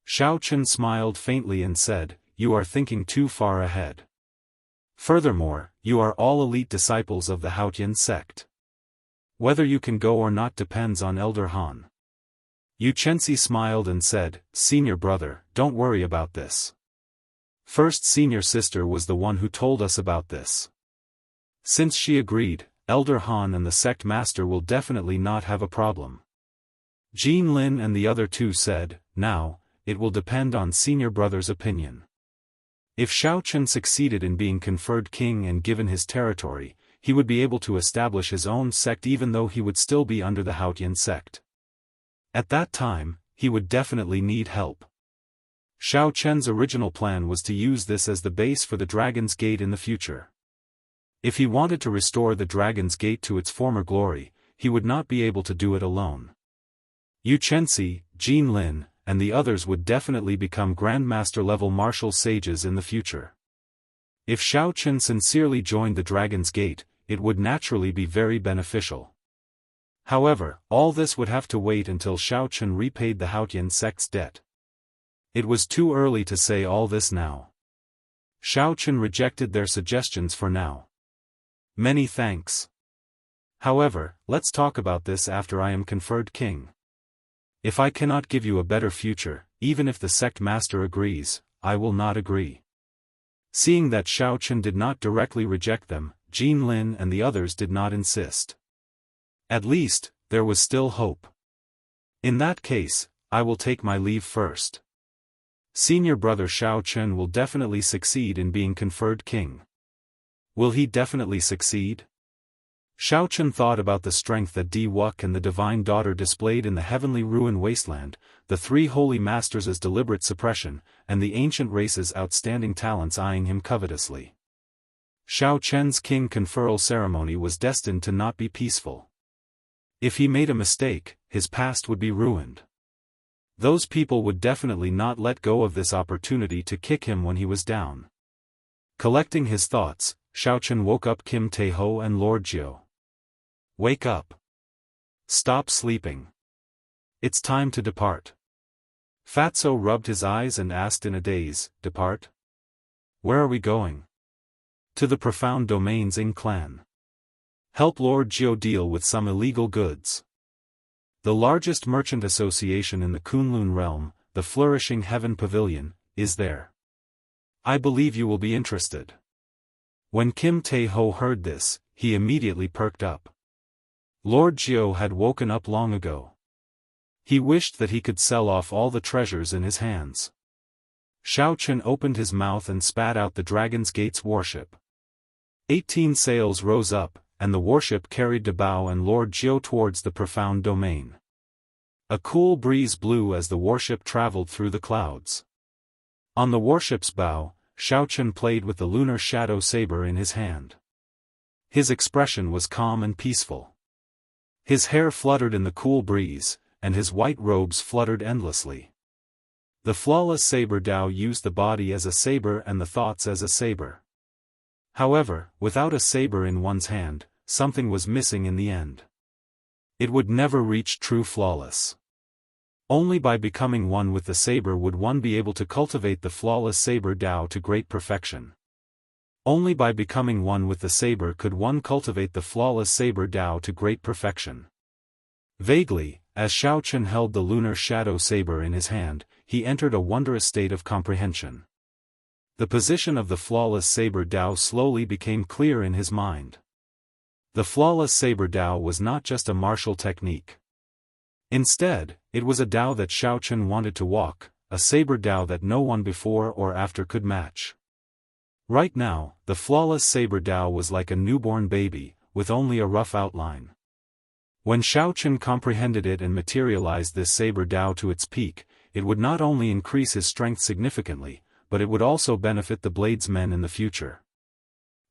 Xiaochen smiled faintly and said, you are thinking too far ahead. Furthermore, you are all elite disciples of the Haotian sect. Whether you can go or not depends on Elder Han. Yu Chenxi smiled and said, Senior brother, don't worry about this. First senior sister was the one who told us about this. Since she agreed, Elder Han and the sect master will definitely not have a problem. Jean Lin and the other two said, now, it will depend on senior brother's opinion. If Xiao Chen succeeded in being conferred king and given his territory, he would be able to establish his own sect even though he would still be under the Haotian sect. At that time, he would definitely need help. Xiao Chen's original plan was to use this as the base for the Dragon's Gate in the future. If he wanted to restore the Dragon's Gate to its former glory, he would not be able to do it alone. Yu Chenxi, Jean Lin, and the others would definitely become Grandmaster-level martial sages in the future. If Xiao Chen sincerely joined the Dragon's Gate, it would naturally be very beneficial. However, all this would have to wait until Xiao Chen repaid the Haotian sect's debt. It was too early to say all this now. Xiao Chen rejected their suggestions for now. Many thanks. However, let's talk about this after I am conferred king. If I cannot give you a better future, even if the sect master agrees, I will not agree. Seeing that Xiao Chen did not directly reject them, Jean Lin and the others did not insist. At least, there was still hope. In that case, I will take my leave first. Senior brother Xiao Chen will definitely succeed in being conferred king. Will he definitely succeed? Xiao Chen thought about the strength that Di Wuk and the Divine Daughter displayed in the heavenly ruin wasteland, the three holy masters' deliberate suppression, and the ancient race's outstanding talents eyeing him covetously. Xiao Chen's king conferral ceremony was destined to not be peaceful. If he made a mistake, his past would be ruined. Those people would definitely not let go of this opportunity to kick him when he was down. Collecting his thoughts, Xiao Chen woke up Kim Taeho and Lord Jiu. Wake up. Stop sleeping. It's time to depart. Fatso rubbed his eyes and asked in a daze, Depart? Where are we going? To the profound domains in clan. Help Lord Jiu deal with some illegal goods. The largest merchant association in the Kunlun realm, the Flourishing Heaven Pavilion, is there. I believe you will be interested. When Kim Taeho heard this, he immediately perked up. Lord Jiu had woken up long ago. He wished that he could sell off all the treasures in his hands. Xiao Chen opened his mouth and spat out the Dragon's Gate's warship. 18 sails rose up, and the warship carried Dabao and Lord Jiu towards the profound domain. A cool breeze blew as the warship traveled through the clouds. On the warship's bow, Xiao Chen played with the lunar shadow saber in his hand. His expression was calm and peaceful. His hair fluttered in the cool breeze, and his white robes fluttered endlessly. The flawless saber Dao used the body as a saber and the thoughts as a saber. However, without a saber in one's hand, something was missing in the end. It would never reach true flawless. Only by becoming one with the saber would one be able to cultivate the flawless saber Dao to great perfection. Only by becoming one with the saber could one cultivate the flawless saber Dao to great perfection. Vaguely, as Xiao Chen held the lunar shadow saber in his hand, he entered a wondrous state of comprehension. The position of the flawless saber Dao slowly became clear in his mind. The flawless saber Dao was not just a martial technique. Instead, it was a Dao that Xiao Chen wanted to walk, a saber Dao that no one before or after could match. Right now, the flawless saber Dao was like a newborn baby, with only a rough outline. When Xiao Chen comprehended it and materialized this saber Dao to its peak, it would not only increase his strength significantly, but it would also benefit the bladesmen in the future.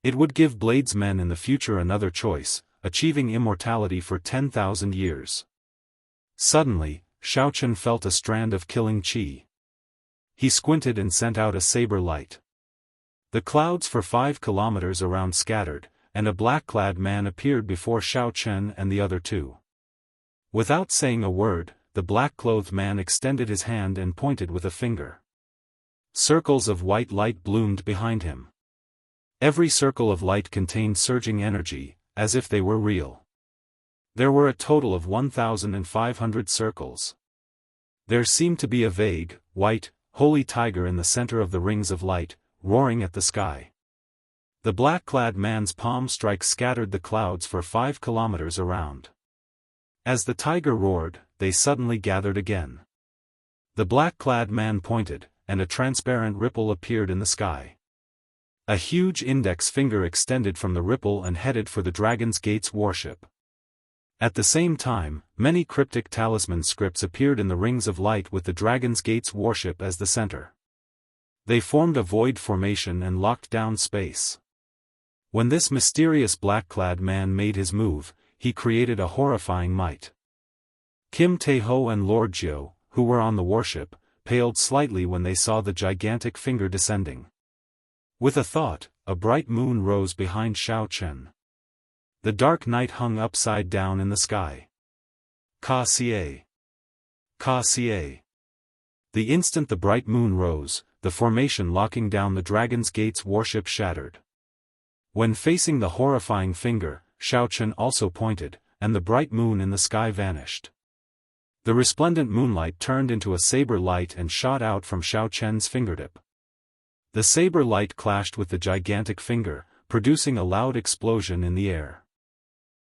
It would give bladesmen in the future another choice, achieving immortality for 10,000 years. Suddenly, Xiao Chen felt a strand of killing qi. He squinted and sent out a saber light. The clouds for 5 kilometers around scattered, and a black-clad man appeared before Xiao Chen and the other two. Without saying a word, the black-clothed man extended his hand and pointed with a finger. Circles of white light bloomed behind him. Every circle of light contained surging energy, as if they were real. There were a total of 1,500 circles. There seemed to be a vague, white, holy tiger in the center of the rings of light, roaring at the sky. The black-clad man's palm strikes scattered the clouds for 5 kilometers around. As the tiger roared, they suddenly gathered again. The black-clad man pointed, and a transparent ripple appeared in the sky. A huge index finger extended from the ripple and headed for the Dragon's Gate's warship. At the same time, many cryptic talisman scripts appeared in the rings of light with the Dragon's Gate's warship as the center. They formed a void formation and locked down space. When this mysterious black-clad man made his move, he created a horrifying might. Kim Tae-ho and Lord Jiao, who were on the warship, paled slightly when they saw the gigantic finger descending. With a thought, a bright moon rose behind Xiao Chen. The dark night hung upside down in the sky. Ka Xie. Ka Xie. The instant the bright moon rose, the formation locking down the Dragon's Gate's warship shattered. When facing the horrifying finger, Xiao Chen also pointed, and the bright moon in the sky vanished. The resplendent moonlight turned into a saber light and shot out from Xiao Chen's fingertip. The saber light clashed with the gigantic finger, producing a loud explosion in the air.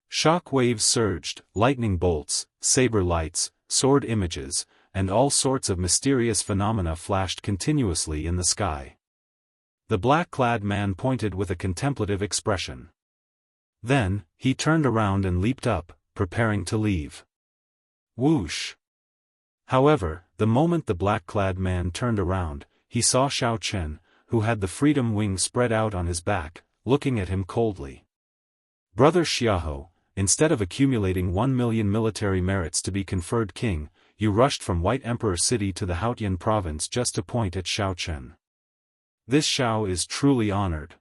Shock waves surged, lightning bolts, saber lights, sword images, and all sorts of mysterious phenomena flashed continuously in the sky. The black-clad man pointed with a contemplative expression. Then, he turned around and leaped up, preparing to leave. Whoosh! However, the moment the black-clad man turned around, he saw Xiao Chen, who had the freedom wing spread out on his back, looking at him coldly. Brother Xiaoho, instead of accumulating 1 million military merits to be conferred king, you rushed from White Emperor City to the Haotian province just to point at Xiao Chen. This Xiao is truly honored.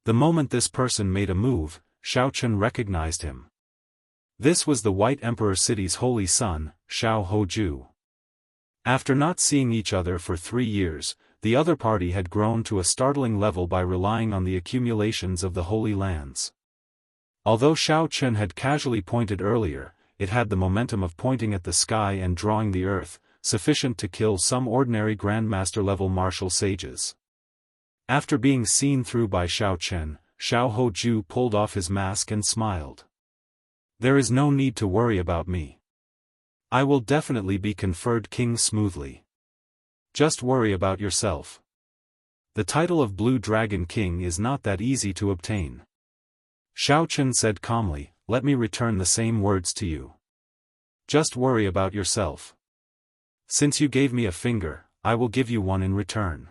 The moment this person made a move, Xiao Chen recognized him. This was the White Emperor City's holy son, Xiao Hoju. After not seeing each other for 3 years, the other party had grown to a startling level by relying on the accumulations of the Holy Lands. Although Xiao Chen had casually pointed earlier, it had the momentum of pointing at the sky and drawing the earth, sufficient to kill some ordinary Grandmaster-level martial sages. After being seen through by Xiao Chen, Xiao Hoju pulled off his mask and smiled. There is no need to worry about me. I will definitely be conferred king smoothly. Just worry about yourself. The title of Blue Dragon King is not that easy to obtain. Xiao Chen said calmly, let me return the same words to you. Just worry about yourself. Since you gave me a finger, I will give you one in return.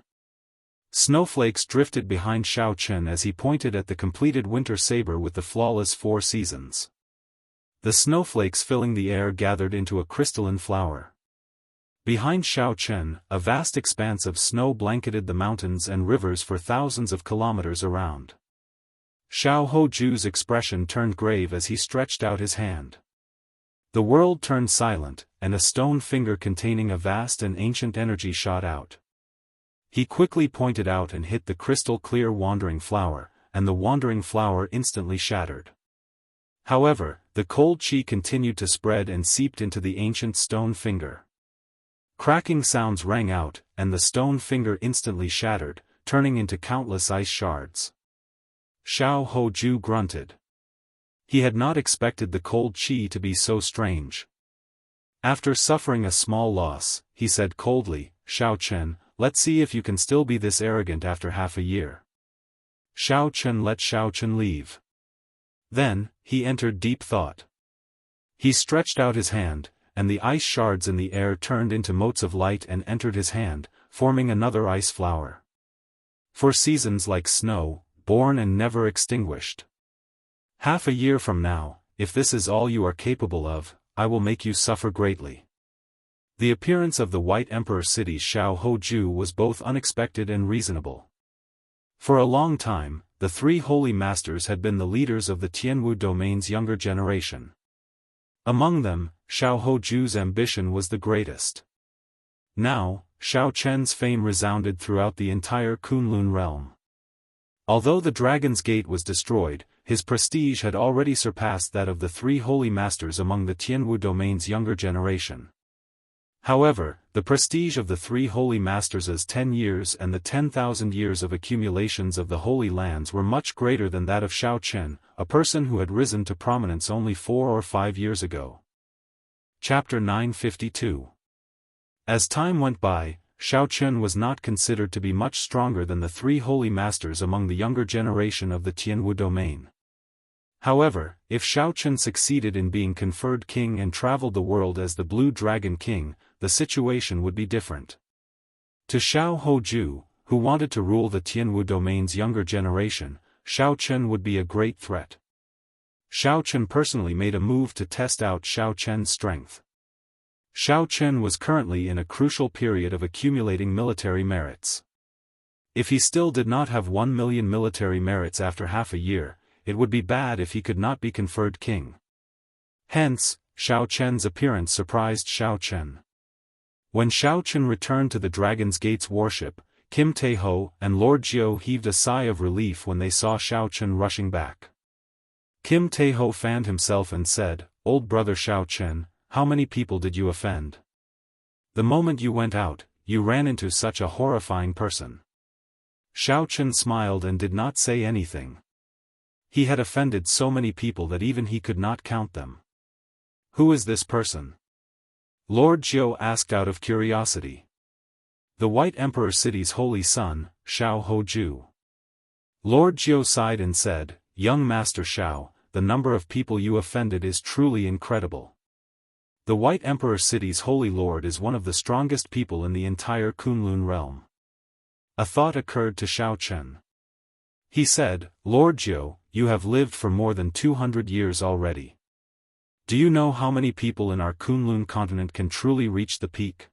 Snowflakes drifted behind Xiao Chen as he pointed at the completed winter saber with the flawless 4 seasons. The snowflakes filling the air gathered into a crystalline flower. Behind Xiao Chen, a vast expanse of snow blanketed the mountains and rivers for thousands of kilometers around. Xiao Hoju's expression turned grave as he stretched out his hand. The world turned silent, and a stone finger containing a vast and ancient energy shot out. He quickly pointed out and hit the crystal-clear wandering flower, and the wandering flower instantly shattered. However, the cold chi continued to spread and seeped into the ancient stone finger. Cracking sounds rang out, and the stone finger instantly shattered, turning into countless ice shards. Xiao Hoju grunted. He had not expected the cold chi to be so strange. After suffering a small loss, he said coldly, Xiao Chen, let's see if you can still be this arrogant after half a year. Xiao Chen let Xiao Chen leave. Then, he entered deep thought. He stretched out his hand, and the ice shards in the air turned into motes of light and entered his hand, forming another ice flower. For seasons like snow, born and never extinguished. Half a year from now, if this is all you are capable of, I will make you suffer greatly. The appearance of the White Emperor City's Xiao Hoju was both unexpected and reasonable. For a long time, the 3 holy masters had been the leaders of the Tianwu domain's younger generation. Among them, Xiao Hoju's ambition was the greatest. Now, Xiao Chen's fame resounded throughout the entire Kunlun realm. Although the Dragon's Gate was destroyed, his prestige had already surpassed that of the three holy masters among the Tianwu domain's younger generation. However, the prestige of the three holy masters' 10 years and the 10,000 years of accumulations of the Holy Lands were much greater than that of Xiao Chen, a person who had risen to prominence only 4 or 5 years ago. Chapter 952. As time went by, Xiao Chen was not considered to be much stronger than the three holy masters among the younger generation of the Tianwu domain. However, if Xiao Chen succeeded in being conferred king and traveled the world as the Blue Dragon King, the situation would be different. To Xiao Hoju, who wanted to rule the Tianwu domain's younger generation, Xiao Chen would be a great threat. Xiao Chen personally made a move to test out Xiao Chen's strength. Xiao Chen was currently in a crucial period of accumulating military merits. If he still did not have 1 million military merits after half a year, it would be bad if he could not be conferred king. Hence, Xiao Chen's appearance surprised Xiao Chen. When Xiao Chen returned to the Dragon's Gate's warship, Kim Taeho and Lord Jiao heaved a sigh of relief when they saw Xiao Chen rushing back. Kim Taeho fanned himself and said, "Old brother Xiao Chen, how many people did you offend? The moment you went out, you ran into such a horrifying person." Xiao Chen smiled and did not say anything. He had offended so many people that even he could not count them. "Who is this person?" Lord Jiao asked out of curiosity. "The White Emperor City's holy son, Xiao Hoju." Lord Jiao sighed and said, "Young Master Xiao, the number of people you offended is truly incredible. The White Emperor City's holy lord is one of the strongest people in the entire Kunlun realm." A thought occurred to Xiao Chen. He said, "Lord Jiao, you have lived for more than 200 years already. Do you know how many people in our Kunlun continent can truly reach the peak?"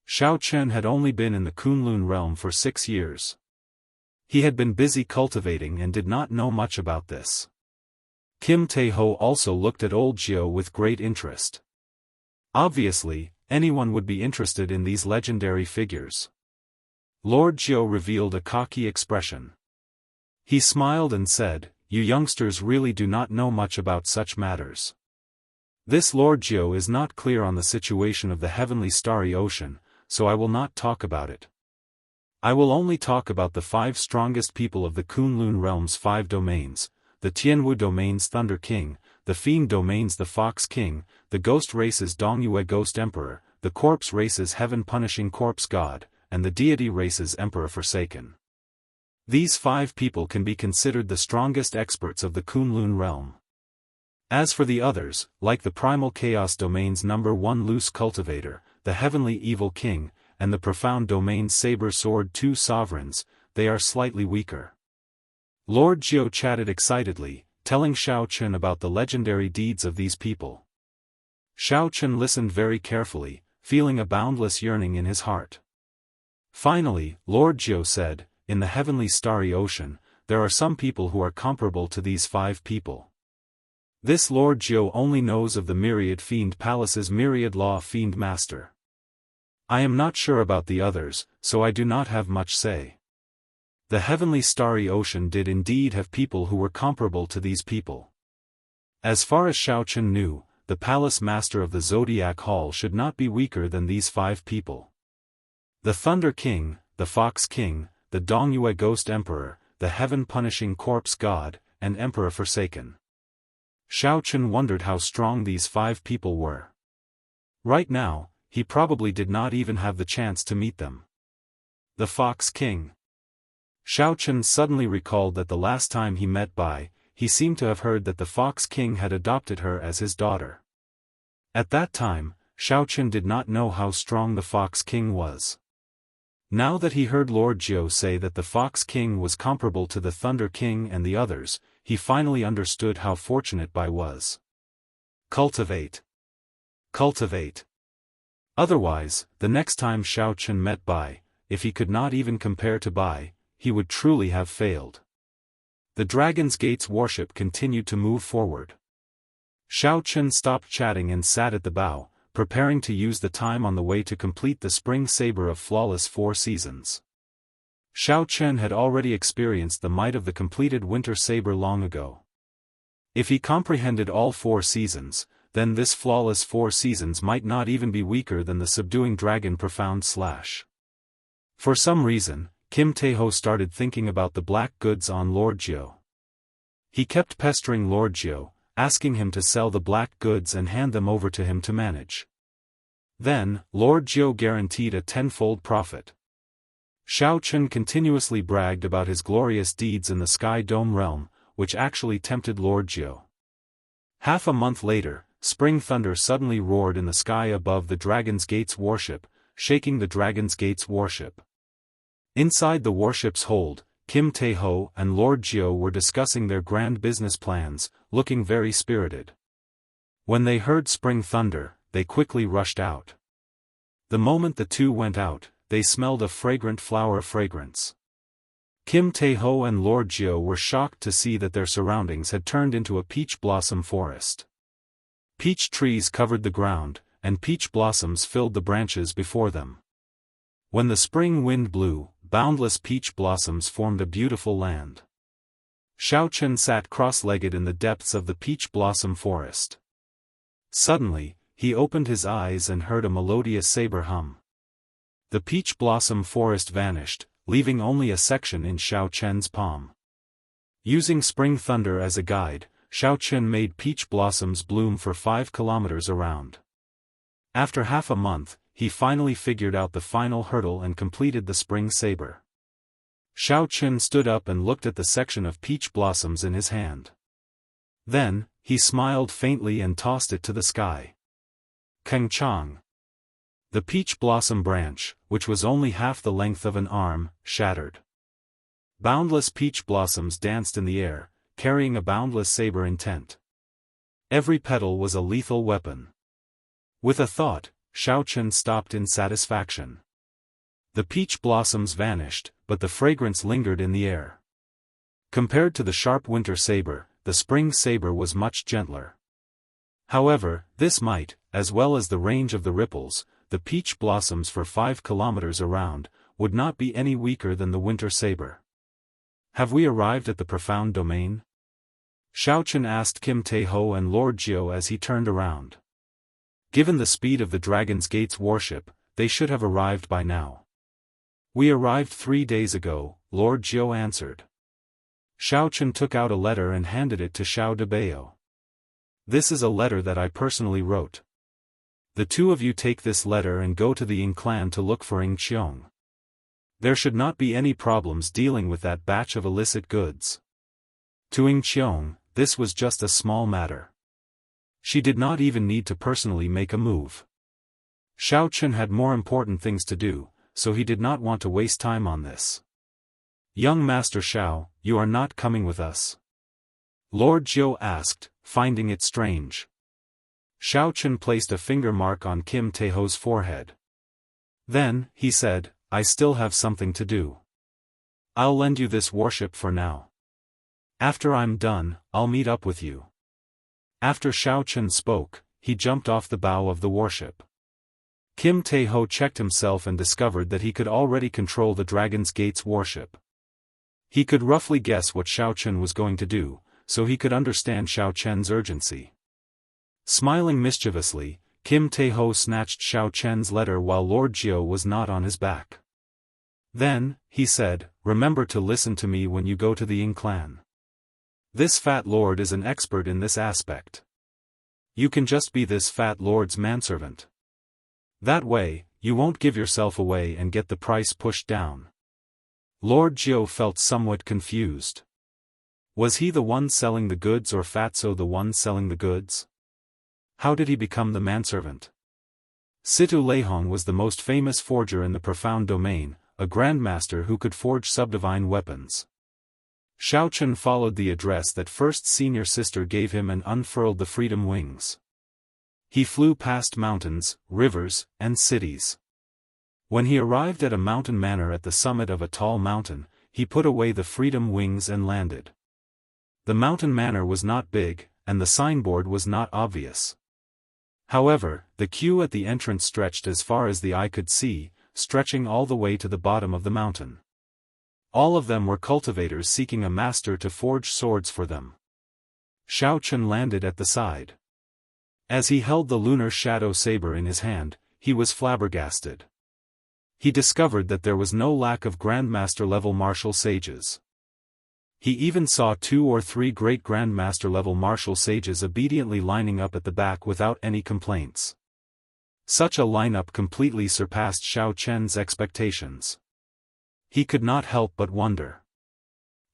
Xiao Chen had only been in the Kunlun realm for 6 years. He had been busy cultivating and did not know much about this. Kim Taeho also looked at old Jiao with great interest. Obviously, anyone would be interested in these legendary figures. Lord Jiao revealed a cocky expression. He smiled and said, "You youngsters really do not know much about such matters. This Lord Jiao is not clear on the situation of the heavenly starry ocean, so I will not talk about it. I will only talk about the 5 strongest people of the Kunlun realm's 5 domains, the Tianwu domain's Thunder King, the Fiend domain's the Fox King, the Ghost race's Dongyue Ghost Emperor, the Corpse race's Heaven Punishing Corpse God, and the Deity race's Emperor Forsaken. These 5 people can be considered the strongest experts of the Kunlun realm. As for the others, like the Primal Chaos domain's number 1 Loose Cultivator, the Heavenly Evil King, and the Profound domain's Saber Sword 2 Sovereigns, they are slightly weaker." Lord Jiao chatted excitedly, telling Xiao Chen about the legendary deeds of these people. Xiao Chen listened very carefully, feeling a boundless yearning in his heart. Finally, Lord Jiao said, "In the heavenly starry ocean, there are some people who are comparable to these 5 people. This Lord Jiao only knows of the Myriad Fiend Palace's Myriad Law Fiend Master. I am not sure about the others, so I do not have much say." The heavenly starry ocean did indeed have people who were comparable to these people. As far as Xiao Chen knew, the Palace Master of the Zodiac Hall should not be weaker than these 5 people. The Thunder King, the Fox King, the Dongyue Ghost Emperor, the Heaven Punishing Corpse God, and Emperor Forsaken. Xiao Chen wondered how strong these 5 people were. Right now, he probably did not even have the chance to meet them. The Fox King. Xiao Chen suddenly recalled that the last time he met Bai, he seemed to have heard that the Fox King had adopted her as his daughter. At that time, Xiao Chen did not know how strong the Fox King was. Now that he heard Lord Jiao say that the Fox King was comparable to the Thunder King and the others, he finally understood how fortunate Bai was. Cultivate. Cultivate. Otherwise, the next time Xiao Chen met Bai, if he could not even compare to Bai, he would truly have failed. The Dragon's Gate's warship continued to move forward. Xiao Chen stopped chatting and sat at the bow, preparing to use the time on the way to complete the spring saber of flawless 4 seasons. Xiao Chen had already experienced the might of the completed winter saber long ago. If he comprehended all 4 seasons, then this flawless 4 seasons might not even be weaker than the subduing dragon profound slash. For some reason, Kim Tae-ho started thinking about the black goods on Lord Jiao. He kept pestering Lord Jiao, asking him to sell the black goods and hand them over to him to manage. Then, Lord Jiao guaranteed a 10-fold profit. Xiao Chen continuously bragged about his glorious deeds in the Sky Dome realm, which actually tempted Lord Jiao. Half a month later, spring thunder suddenly roared in the sky above the Dragon's Gate's warship, shaking the Dragon's Gate's warship. Inside the warship's hold, Kim Tae-ho and Lord Jiao were discussing their grand business plans, looking very spirited. When they heard spring thunder, they quickly rushed out. The moment the two went out, they smelled a fragrant flower fragrance. Kim Tae-ho and Lord Jiao were shocked to see that their surroundings had turned into a peach blossom forest. Peach trees covered the ground, and peach blossoms filled the branches before them. When the spring wind blew, boundless peach blossoms formed a beautiful land. Xiao Chen sat cross-legged in the depths of the peach blossom forest. Suddenly, he opened his eyes and heard a melodious saber hum. The peach blossom forest vanished, leaving only a section in Xiao Chen's palm. Using spring thunder as a guide, Xiao Chen made peach blossoms bloom for 5 kilometers around. After half a month, he finally figured out the final hurdle and completed the spring saber. Xiao Chen stood up and looked at the section of peach blossoms in his hand. Then, he smiled faintly and tossed it to the sky. Keng Chang. The peach blossom branch, which was only half the length of an arm, shattered. Boundless peach blossoms danced in the air, carrying a boundless saber intent. Every petal was a lethal weapon. With a thought, Xiao Chen stopped in satisfaction. The peach blossoms vanished, but the fragrance lingered in the air. Compared to the sharp winter saber, the spring saber was much gentler. However, this might, as well as the range of the ripples, the peach blossoms for 5 kilometers around, would not be any weaker than the winter saber. Have we arrived at the profound domain? Xiao Chen asked Kim Tae-ho and Lord Jiao as he turned around. Given the speed of the Dragon's Gate's warship, they should have arrived by now. We arrived 3 days ago, Lord Jiao answered. Xiao Chen took out a letter and handed it to Xiao Debao. This is a letter that I personally wrote. The two of you take this letter and go to the Ying clan to look for Ying Qiong. There should not be any problems dealing with that batch of illicit goods. To Ying Qiong, this was just a small matter. She did not even need to personally make a move. Xiao Chen had more important things to do, so he did not want to waste time on this. Young Master Xiao, you are not coming with us? Lord Jiao asked, finding it strange. Xiao Chen placed a finger mark on Kim Tae-ho's forehead. Then, he said, I still have something to do. I'll lend you this warship for now. After I'm done, I'll meet up with you. After Xiao Chen spoke, he jumped off the bow of the warship. Kim Tae-ho checked himself and discovered that he could already control the Dragon's Gate's warship. He could roughly guess what Xiao Chen was going to do, so he could understand Xiao Chen's urgency. Smiling mischievously, Kim Tae-ho snatched Xiao Chen's letter while Lord Jiao was not on his back. Then, he said, remember to listen to me when you go to the Ying clan. This fat lord is an expert in this aspect. You can just be this fat lord's manservant. That way, you won't give yourself away and get the price pushed down. Lord Jiao felt somewhat confused. Was he the one selling the goods or Fatso the one selling the goods? How did he become the manservant? Situ Leihong was the most famous forger in the profound domain, a grandmaster who could forge subdivine weapons. Xiao Chen followed the address that first senior sister gave him and unfurled the freedom wings. He flew past mountains, rivers, and cities. When he arrived at a mountain manor at the summit of a tall mountain, he put away the freedom wings and landed. The mountain manor was not big, and the signboard was not obvious. However, the queue at the entrance stretched as far as the eye could see, stretching all the way to the bottom of the mountain. All of them were cultivators seeking a master to forge swords for them. Xiao Chen landed at the side. As he held the lunar shadow saber in his hand, he was flabbergasted. He discovered that there was no lack of Grandmaster-level martial sages. He even saw 2 or 3 great Grandmaster-level martial sages obediently lining up at the back without any complaints. Such a lineup completely surpassed Xiao Chen's expectations. He could not help but wonder.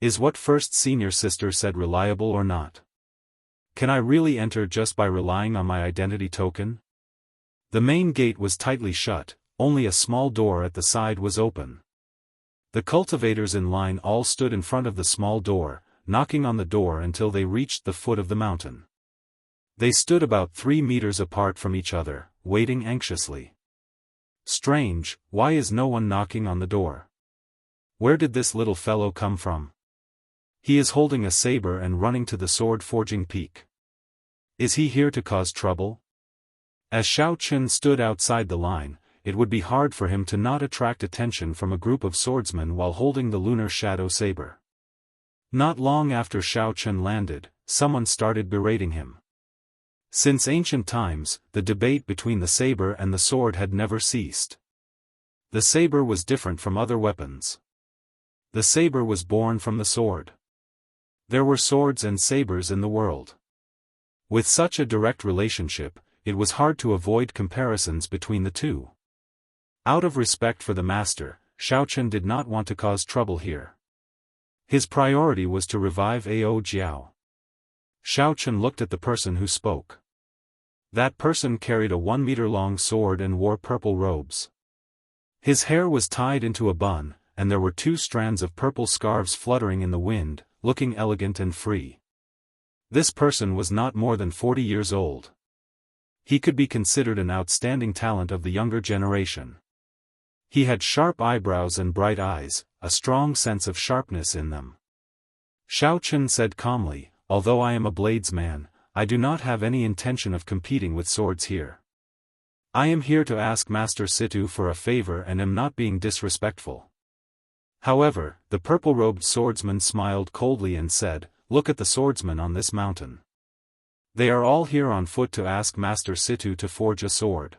Is what First Senior Sister said reliable or not? Can I really enter just by relying on my identity token? The main gate was tightly shut, only a small door at the side was open. The cultivators in line all stood in front of the small door, knocking on the door until they reached the foot of the mountain. They stood about 3 meters apart from each other, waiting anxiously. Strange, why is no one knocking on the door? Where did this little fellow come from? He is holding a saber and running to the sword forging peak. Is he here to cause trouble? As Xiao Chen stood outside the line, it would be hard for him to not attract attention from a group of swordsmen while holding the lunar shadow saber. Not long after Xiao Chen landed, someone started berating him. Since ancient times, the debate between the saber and the sword had never ceased. The saber was different from other weapons. The saber was born from the sword. There were swords and sabers in the world. With such a direct relationship, it was hard to avoid comparisons between the two. Out of respect for the master, Xiao Chen did not want to cause trouble here. His priority was to revive Ao Jiao. Xiao Chen looked at the person who spoke. That person carried a 1-meter-long sword and wore purple robes. His hair was tied into a bun, and there were 2 strands of purple scarves fluttering in the wind, looking elegant and free. This person was not more than 40 years old. He could be considered an outstanding talent of the younger generation. He had sharp eyebrows and bright eyes, a strong sense of sharpness in them. Xiao Chen said calmly, "Although I am a bladesman, I do not have any intention of competing with swords here. I am here to ask Master Situ for a favor and am not being disrespectful." However, the purple-robed swordsman smiled coldly and said, "Look at the swordsmen on this mountain. They are all here on foot to ask Master Situ to forge a sword.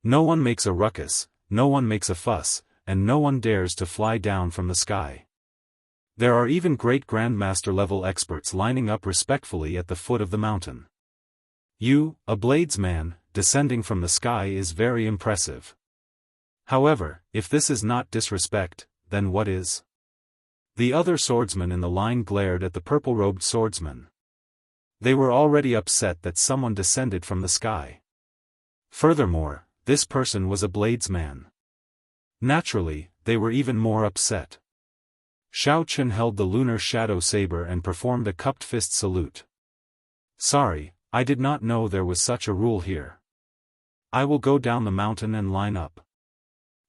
No one makes a ruckus, no one makes a fuss, and no one dares to fly down from the sky. There are even great Grandmaster-level experts lining up respectfully at the foot of the mountain. You, a bladesman, descending from the sky is very impressive. However, if this is not disrespect, then what is?" The other swordsmen in the line glared at the purple-robed swordsman. They were already upset that someone descended from the sky. Furthermore, this person was a bladesman. Naturally, they were even more upset. Xiao Chen held the lunar shadow saber and performed a cupped fist salute. "Sorry, I did not know there was such a rule here. I will go down the mountain and line up.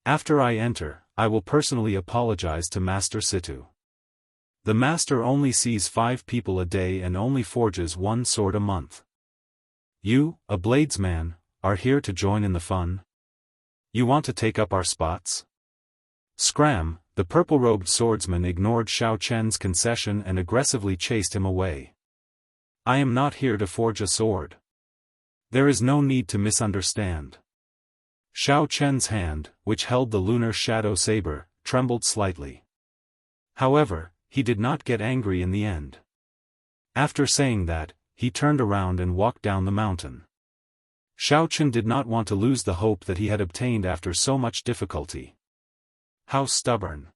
After I enter, I will personally apologize to Master Situ. The master only sees 5 people a day and only forges 1 sword a month. You, a bladesman, are here to join in the fun? You want to take up our spots?" Scram, the purple-robed swordsman ignored Xiao Chen's concession and aggressively chased him away. "I am not here to forge a sword. There is no need to misunderstand." Xiao Chen's hand, which held the lunar shadow saber, trembled slightly. However, he did not get angry in the end. After saying that, he turned around and walked down the mountain. Xiao Chen did not want to lose the hope that he had obtained after so much difficulty. "How stubborn.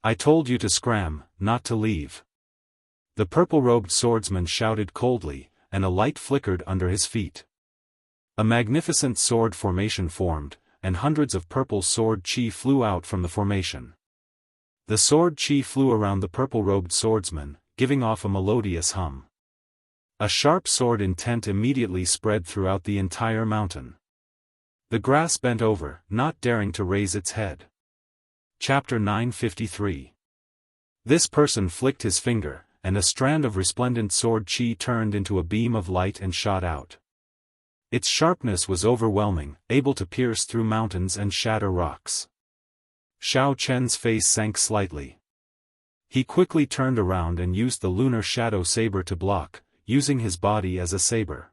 I told you to scram, not to leave." The purple-robed swordsman shouted coldly, and a light flickered under his feet. A magnificent sword formation formed, and hundreds of purple sword chi flew out from the formation. The sword chi flew around the purple-robed swordsman, giving off a melodious hum. A sharp sword intent immediately spread throughout the entire mountain. The grass bent over, not daring to raise its head. Chapter 953. This person flicked his finger, and a strand of resplendent sword chi turned into a beam of light and shot out. Its sharpness was overwhelming, able to pierce through mountains and shatter rocks. Xiao Chen's face sank slightly. He quickly turned around and used the lunar shadow saber to block, using his body as a saber.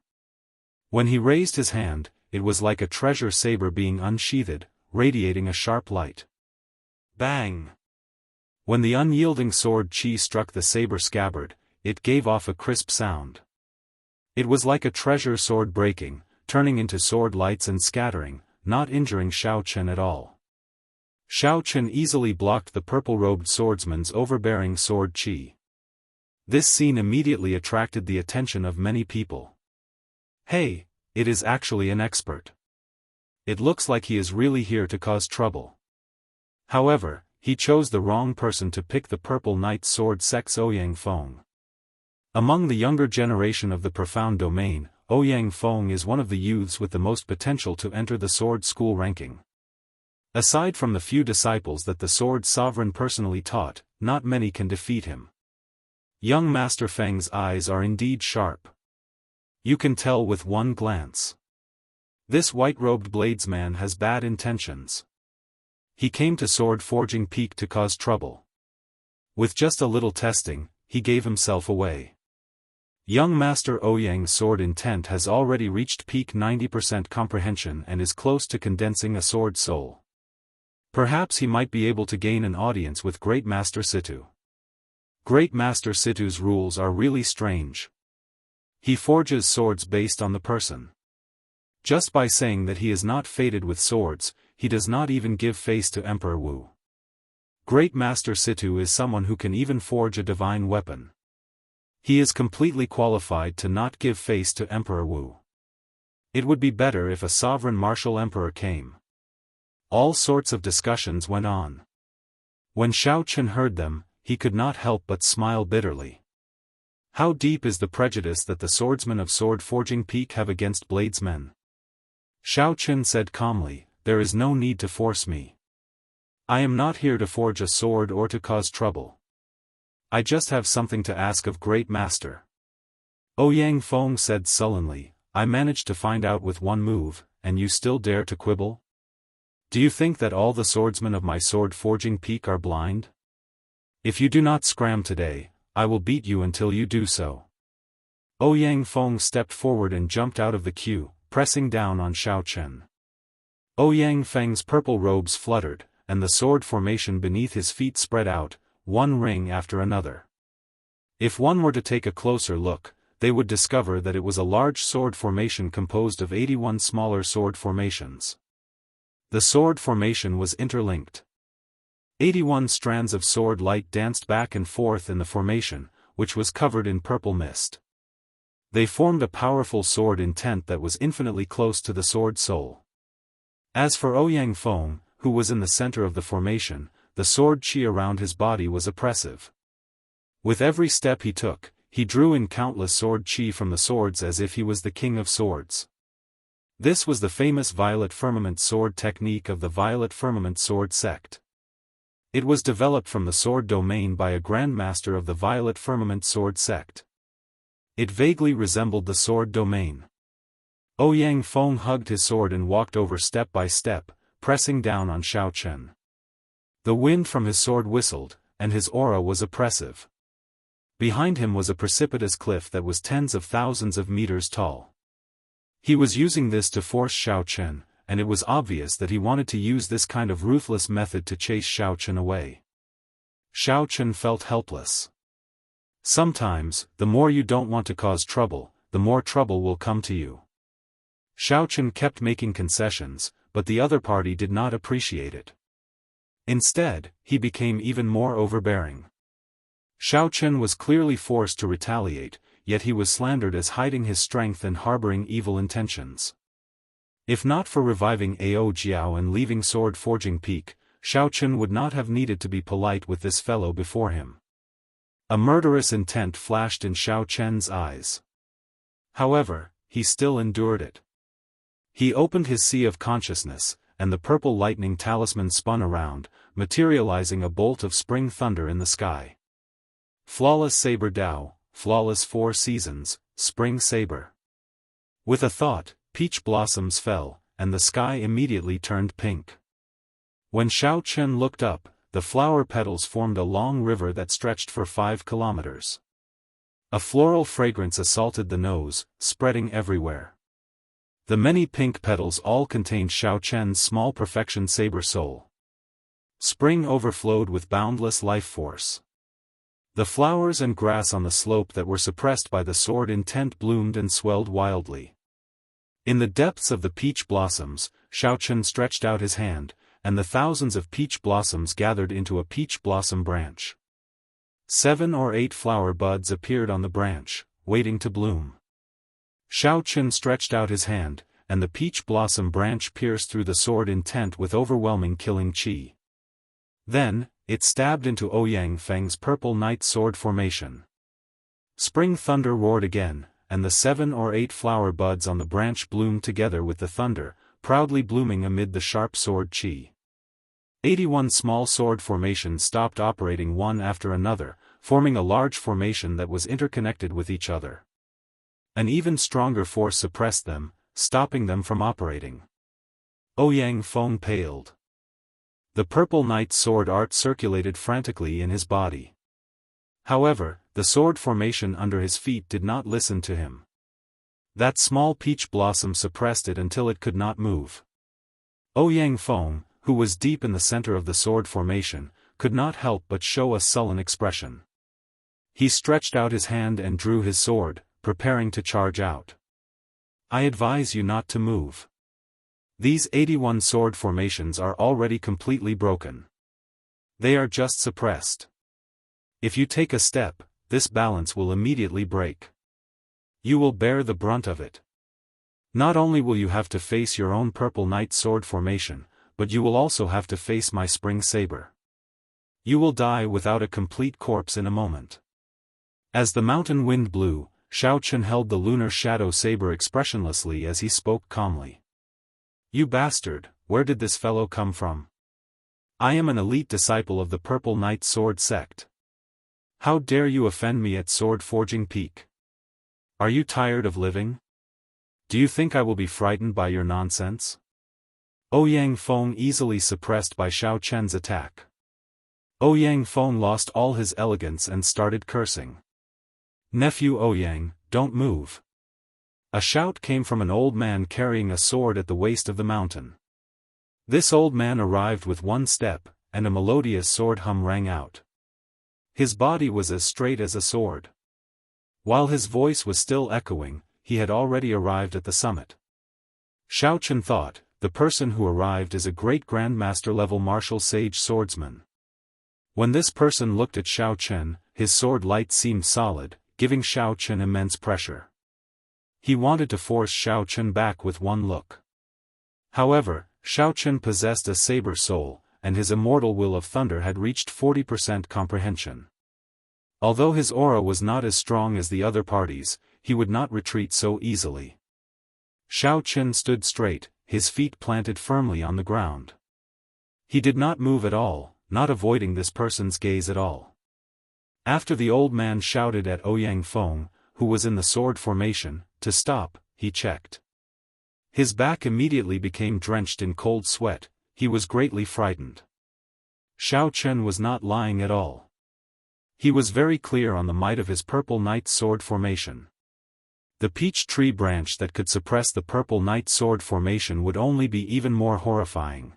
When he raised his hand, it was like a treasure saber being unsheathed, radiating a sharp light. Bang! When the unyielding sword chi struck the saber scabbard, it gave off a crisp sound. It was like a treasure sword breaking, turning into sword lights and scattering, not injuring Xiao Chen at all. Xiao Chen easily blocked the purple-robed swordsman's overbearing sword chi. This scene immediately attracted the attention of many people. Hey, it is actually an expert. It looks like he is really here to cause trouble. However, he chose the wrong person to pick the Purple Knight Sword Sect's Ouyang Feng. Among the younger generation of the Profound Domain, Ouyang Feng is one of the youths with the most potential to enter the sword school ranking. Aside from the few disciples that the sword sovereign personally taught, not many can defeat him. Young Master Feng's eyes are indeed sharp. You can tell with one glance. This white-robed bladesman has bad intentions. He came to Sword Forging Peak to cause trouble. With just a little testing, he gave himself away. Young Master Ouyang's sword intent has already reached peak 90% comprehension and is close to condensing a sword soul. Perhaps he might be able to gain an audience with Great Master Situ. Great Master Situ's rules are really strange. He forges swords based on the person. Just by saying that he is not fated with swords, he does not even give face to Emperor Wu. Great Master Situ is someone who can even forge a divine weapon. He is completely qualified to not give face to Emperor Wu. It would be better if a sovereign martial emperor came. All sorts of discussions went on. When Xiao Chen heard them, he could not help but smile bitterly. How deep is the prejudice that the swordsmen of Sword Forging Peak have against bladesmen? Xiao Chen said calmly, "There is no need to force me. I am not here to forge a sword or to cause trouble. I just have something to ask of Great Master." Ouyang Feng said sullenly, "I managed to find out with one move, and you still dare to quibble? Do you think that all the swordsmen of my Sword Forging Peak are blind? If you do not scram today, I will beat you until you do so." Ouyang Feng stepped forward and jumped out of the queue, pressing down on Xiao Chen. Ouyang Feng's purple robes fluttered, and the sword formation beneath his feet spread out, one ring after another. If one were to take a closer look, they would discover that it was a large sword formation composed of 81 smaller sword formations. The sword formation was interlinked. 81 strands of sword light danced back and forth in the formation, which was covered in purple mist. They formed a powerful sword intent that was infinitely close to the sword soul. As for Ouyang Feng, who was in the center of the formation, the sword chi around his body was oppressive. With every step he took, he drew in countless sword chi from the swords as if he was the king of swords. This was the famous Violet Firmament sword technique of the Violet Firmament sword sect. It was developed from the sword domain by a grandmaster of the Violet Firmament sword sect. It vaguely resembled the sword domain. Ouyang Feng hugged his sword and walked over step by step, pressing down on Xiao Chen. The wind from his sword whistled, and his aura was oppressive. Behind him was a precipitous cliff that was tens of thousands of meters tall. He was using this to force Xiao Chen, and it was obvious that he wanted to use this kind of ruthless method to chase Xiao Chen away. Xiao Chen felt helpless. Sometimes, the more you don't want to cause trouble, the more trouble will come to you. Xiao Chen kept making concessions, but the other party did not appreciate it. Instead, he became even more overbearing. Xiao Chen was clearly forced to retaliate, yet he was slandered as hiding his strength and harboring evil intentions. If not for reviving Ao Jiao and leaving Sword Forging Peak, Xiao Chen would not have needed to be polite with this fellow before him. A murderous intent flashed in Xiao Chen's eyes. However, he still endured it. He opened his sea of consciousness, and the purple lightning talisman spun around, materializing a bolt of spring thunder in the sky. Flawless Saber Dao, flawless 4 seasons, spring saber. With a thought, peach blossoms fell, and the sky immediately turned pink. When Xiao Chen looked up, the flower petals formed a long river that stretched for 5 kilometers. A floral fragrance assaulted the nose, spreading everywhere. The many pink petals all contained Xiao Chen's small perfection saber soul. Spring overflowed with boundless life force. The flowers and grass on the slope that were suppressed by the sword intent bloomed and swelled wildly. In the depths of the peach blossoms, Xiao Chen stretched out his hand, and the thousands of peach blossoms gathered into a peach blossom branch. 7 or 8 flower buds appeared on the branch, waiting to bloom. Xiao Chen stretched out his hand, and the peach blossom branch pierced through the sword intent with overwhelming killing chi. Then, it stabbed into Ouyang Feng's purple night sword formation. Spring thunder roared again, and the 7 or 8 flower buds on the branch bloomed together with the thunder, proudly blooming amid the sharp sword chi. 81 small sword formations stopped operating one after another, forming a large formation that was interconnected with each other. An even stronger force suppressed them, stopping them from operating. Ouyang Feng paled. The purple night sword art circulated frantically in his body. However, the sword formation under his feet did not listen to him. That small peach blossom suppressed it until it could not move. Ouyang Feng, who was deep in the center of the sword formation, could not help but show a sullen expression. He stretched out his hand and drew his sword, preparing to charge out. I advise you not to move. These 81 sword formations are already completely broken. They are just suppressed. If you take a step, this balance will immediately break. You will bear the brunt of it. Not only will you have to face your own purple night sword formation, but you will also have to face my spring saber. You will die without a complete corpse in a moment. As the mountain wind blew, Xiao Chen held the lunar shadow saber expressionlessly as he spoke calmly. You bastard, where did this fellow come from? I am an elite disciple of the Purple Night Sword sect. How dare you offend me at Sword Forging Peak? Are you tired of living? Do you think I will be frightened by your nonsense? Ouyang Feng easily suppressed by Xiao Chen's attack. Ouyang Feng lost all his elegance and started cursing. Nephew Ouyang, don't move. A shout came from an old man carrying a sword at the waist of the mountain. This old man arrived with one step, and a melodious sword hum rang out. His body was as straight as a sword. While his voice was still echoing, he had already arrived at the summit. Xiao Chen thought, the person who arrived is a great grandmaster-level martial sage swordsman. When this person looked at Xiao Chen, his sword light seemed solid, giving Xiao Chen immense pressure. He wanted to force Xiao Chen back with one look. However, Xiao Chen possessed a saber soul, and his immortal will of thunder had reached 40% comprehension. Although his aura was not as strong as the other parties, he would not retreat so easily. Xiao Chen stood straight, his feet planted firmly on the ground. He did not move at all, not avoiding this person's gaze at all. After the old man shouted at Ouyang Feng, who was in the sword formation, to stop, he checked. His back immediately became drenched in cold sweat, he was greatly frightened. Xiao Chen was not lying at all. He was very clear on the might of his purple night sword formation. The peach tree branch that could suppress the purple night sword formation would only be even more horrifying.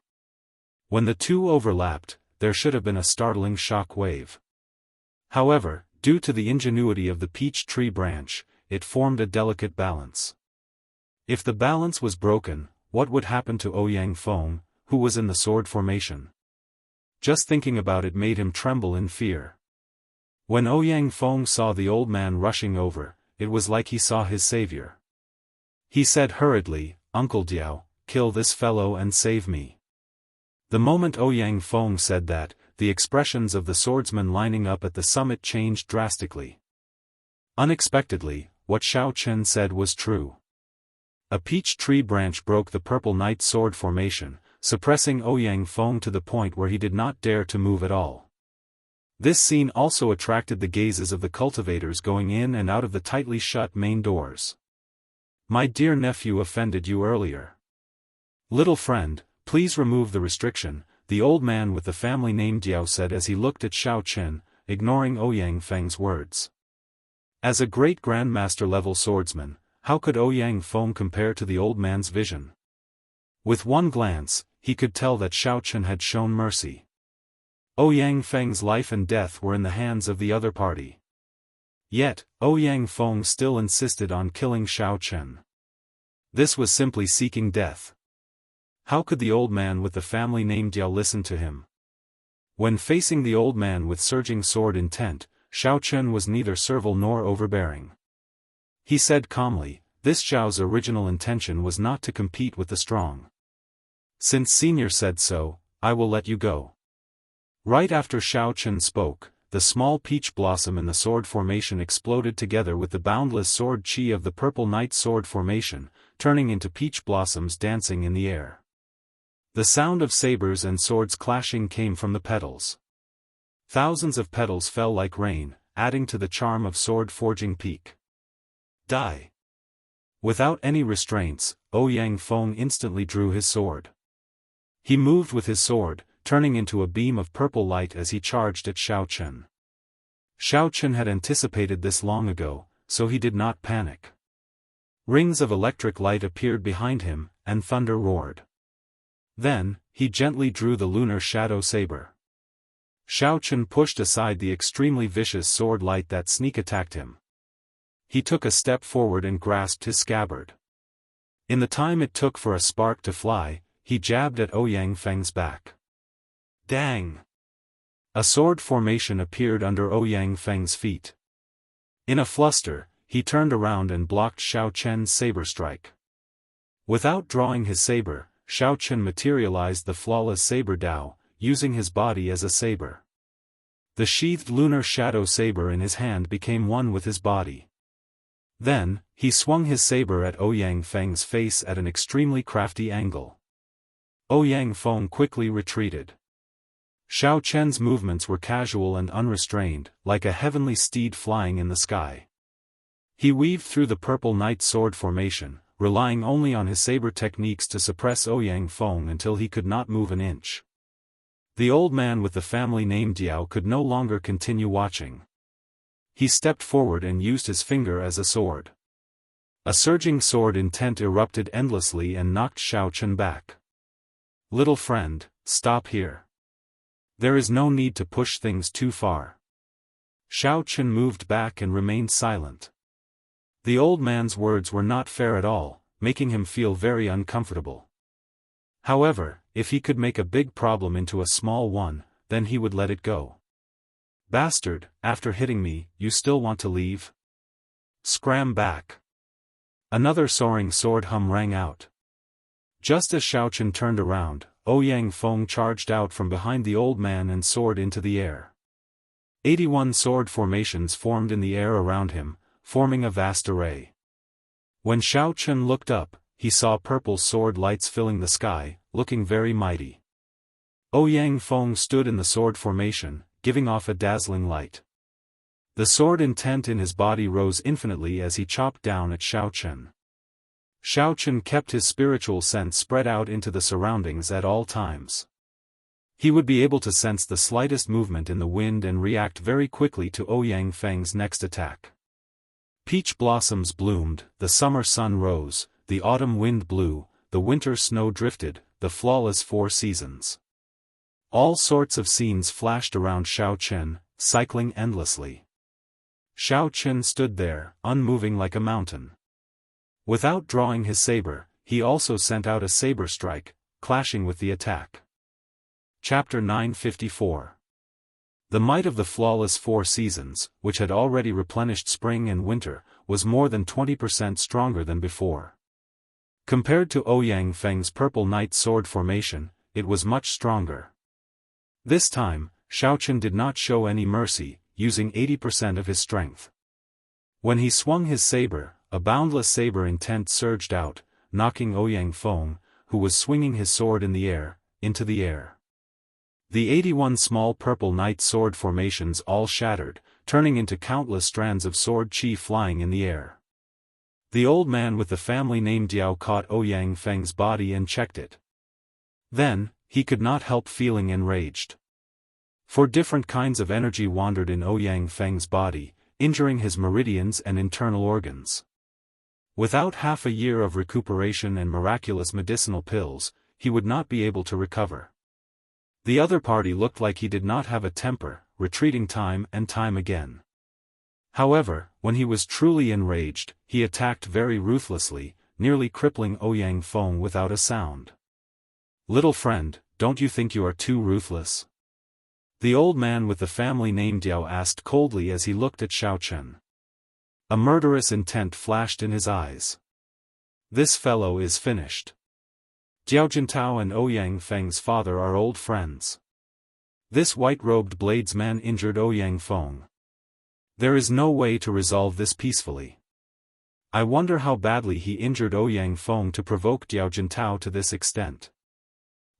When the two overlapped, there should have been a startling shock wave. However, due to the ingenuity of the peach tree branch, it formed a delicate balance. If the balance was broken, what would happen to Ouyang Feng, who was in the sword formation? Just thinking about it made him tremble in fear. When Ouyang Feng saw the old man rushing over, it was like he saw his savior. He said hurriedly, Uncle Diao, kill this fellow and save me. The moment Ouyang Feng said that, the expressions of the swordsmen lining up at the summit changed drastically. Unexpectedly, what Xiao Chen said was true. A peach tree branch broke the purple night sword formation, suppressing Ouyang Feng to the point where he did not dare to move at all. This scene also attracted the gazes of the cultivators going in and out of the tightly shut main doors. My dear nephew offended you earlier. Little friend, please remove the restriction, the old man with the family name Diao said as he looked at Xiao Chen, ignoring Ouyang Feng's words. As a great grandmaster level swordsman, how could Ouyang Feng compare to the old man's vision? With one glance, he could tell that Xiao Chen had shown mercy. Ouyang Feng's life and death were in the hands of the other party. Yet, Ouyang Feng still insisted on killing Xiao Chen. This was simply seeking death. How could the old man with the family name Diao listen to him? When facing the old man with surging sword intent, Xiao Chen was neither servile nor overbearing. He said calmly, this Xiao's original intention was not to compete with the strong. Since Senior said so, I will let you go. Right after Xiao Chen spoke, the small peach blossom in the sword formation exploded together with the boundless sword chi of the purple knight sword formation, turning into peach blossoms dancing in the air. The sound of sabers and swords clashing came from the petals. Thousands of petals fell like rain, adding to the charm of sword forging peak. Die. Without any restraints, Ouyang Feng instantly drew his sword. He moved with his sword, turning into a beam of purple light as he charged at Xiao Chen. Xiao Chen had anticipated this long ago, so he did not panic. Rings of electric light appeared behind him, and thunder roared. Then, he gently drew the lunar shadow saber. Xiao Chen pushed aside the extremely vicious sword light that sneak attacked him. He took a step forward and grasped his scabbard. In the time it took for a spark to fly, he jabbed at Ouyang Feng's back. Dang! A sword formation appeared under Ouyang Feng's feet. In a fluster, he turned around and blocked Xiao Chen's saber strike. Without drawing his saber, Xiao Chen materialized the flawless saber Dao, using his body as a saber. The sheathed lunar shadow saber in his hand became one with his body. Then, he swung his saber at Ouyang Feng's face at an extremely crafty angle. Ouyang Feng quickly retreated. Xiao Chen's movements were casual and unrestrained, like a heavenly steed flying in the sky. He weaved through the purple knight sword formation, relying only on his saber techniques to suppress Ouyang Feng until he could not move an inch. The old man with the family name Diao could no longer continue watching. He stepped forward and used his finger as a sword. A surging sword intent erupted endlessly and knocked Xiao Chen back. Little friend, stop here. There is no need to push things too far. Xiao Chen moved back and remained silent. The old man's words were not fair at all, making him feel very uncomfortable. However, if he could make a big problem into a small one, then he would let it go. Bastard, after hitting me, you still want to leave? Scram back. Another soaring sword hum rang out. Just as Xiao Chen turned around, Ouyang Feng charged out from behind the old man and soared into the air. 81 sword formations formed in the air around him, forming a vast array. When Xiao Chen looked up, he saw purple sword lights filling the sky, looking very mighty. Ouyang Feng stood in the sword formation, giving off a dazzling light. The sword intent in his body rose infinitely as he chopped down at Xiao Chen. Xiao Chen kept his spiritual sense spread out into the surroundings at all times. He would be able to sense the slightest movement in the wind and react very quickly to Ouyang Feng's next attack. Peach blossoms bloomed, the summer sun rose, the autumn wind blew, the winter snow drifted, the flawless 4 seasons. All sorts of scenes flashed around Xiao Chen, cycling endlessly. Xiao Chen stood there, unmoving like a mountain. Without drawing his saber, he also sent out a saber strike, clashing with the attack. Chapter 954. The might of the flawless 4 seasons, which had already replenished spring and winter, was more than 20% stronger than before. Compared to Ouyang Feng's purple knight sword formation, it was much stronger. This time, Xiao Chen did not show any mercy, using 80% of his strength. When he swung his saber, a boundless saber intent surged out, knocking Ouyang Feng, who was swinging his sword in the air, into the air. The 81 small purple knight sword formations all shattered, turning into countless strands of sword chi flying in the air. The old man with the family name Diao caught Ouyang Feng's body and checked it. Then, he could not help feeling enraged. For different kinds of energy wandered in Ouyang Feng's body, injuring his meridians and internal organs. Without half a year of recuperation and miraculous medicinal pills, he would not be able to recover. The other party looked like he did not have a temper, retreating time and time again. However, when he was truly enraged, he attacked very ruthlessly, nearly crippling Ouyang Feng without a sound. "Little friend, don't you think you are too ruthless?" The old man with the family name Diao asked coldly as he looked at Xiao Chen. A murderous intent flashed in his eyes. "This fellow is finished. Jiao Jintao and Ouyang Feng's father are old friends. This white-robed bladesman injured Ouyang Feng. There is no way to resolve this peacefully. I wonder how badly he injured Ouyang Feng to provoke Jiao Jintao to this extent.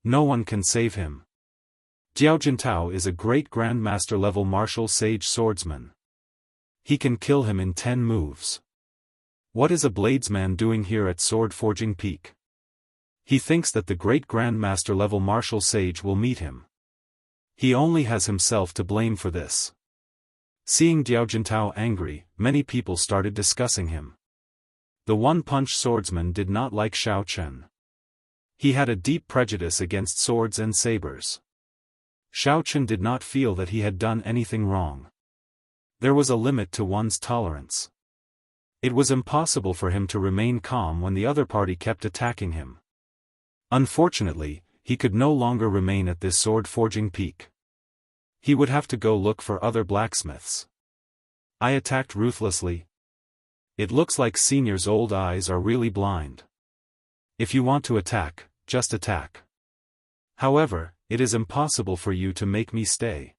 No one can save him. Jiao Jintao is a great grandmaster-level martial sage swordsman. He can kill him in 10 moves. What is a bladesman doing here at Sword Forging Peak? He thinks that the great grandmaster-level martial sage will meet him. He only has himself to blame for this." Seeing Jiao Jintao angry, many people started discussing him. The one-punch swordsman did not like Xiao Chen. He had a deep prejudice against swords and sabers. Xiao Chen did not feel that he had done anything wrong. There was a limit to one's tolerance. It was impossible for him to remain calm when the other party kept attacking him. Unfortunately, he could no longer remain at this sword forging peak. He would have to go look for other blacksmiths. I attacked ruthlessly. It looks like Senior's old eyes are really blind. If you want to attack, just attack. However, it is impossible for you to make me stay.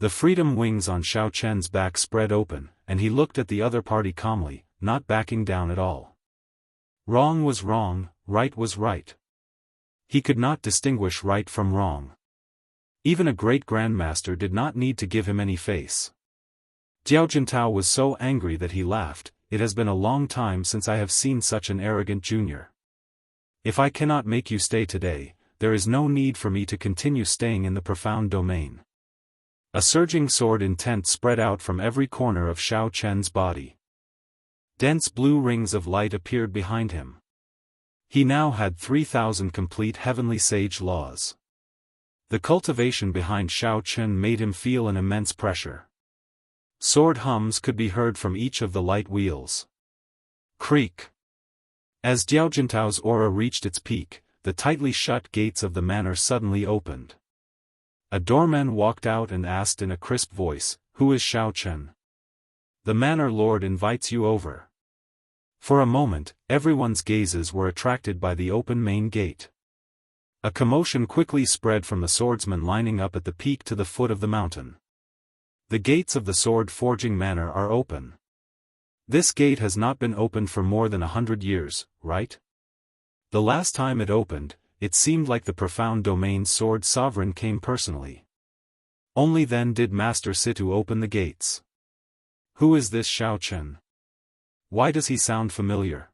The freedom wings on Xiao Chen's back spread open, and he looked at the other party calmly, not backing down at all. Wrong was wrong, right was right. He could not distinguish right from wrong. Even a great grandmaster did not need to give him any face. Jiao Jintao was so angry that he laughed. "It has been a long time since I have seen such an arrogant junior. If I cannot make you stay today, there is no need for me to continue staying in the profound domain." A surging sword intent spread out from every corner of Xiao Chen's body. Dense blue rings of light appeared behind him. He now had 3,000 complete heavenly sage laws. The cultivation behind Xiao Chen made him feel an immense pressure. Sword hums could be heard from each of the light wheels. Creak. As Jiao Jintao's aura reached its peak, the tightly shut gates of the manor suddenly opened. A doorman walked out and asked in a crisp voice, "Who is Xiao Chen?" "The manor lord invites you over." For a moment, everyone's gazes were attracted by the open main gate. A commotion quickly spread from the swordsmen lining up at the peak to the foot of the mountain. "The gates of the sword forging manor are open. This gate has not been opened for more than 100 years, right? The last time it opened, it seemed like the profound domain's sword sovereign came personally. Only then did Master Situ open the gates. Who is this Xiao Chen? Why does he sound familiar?"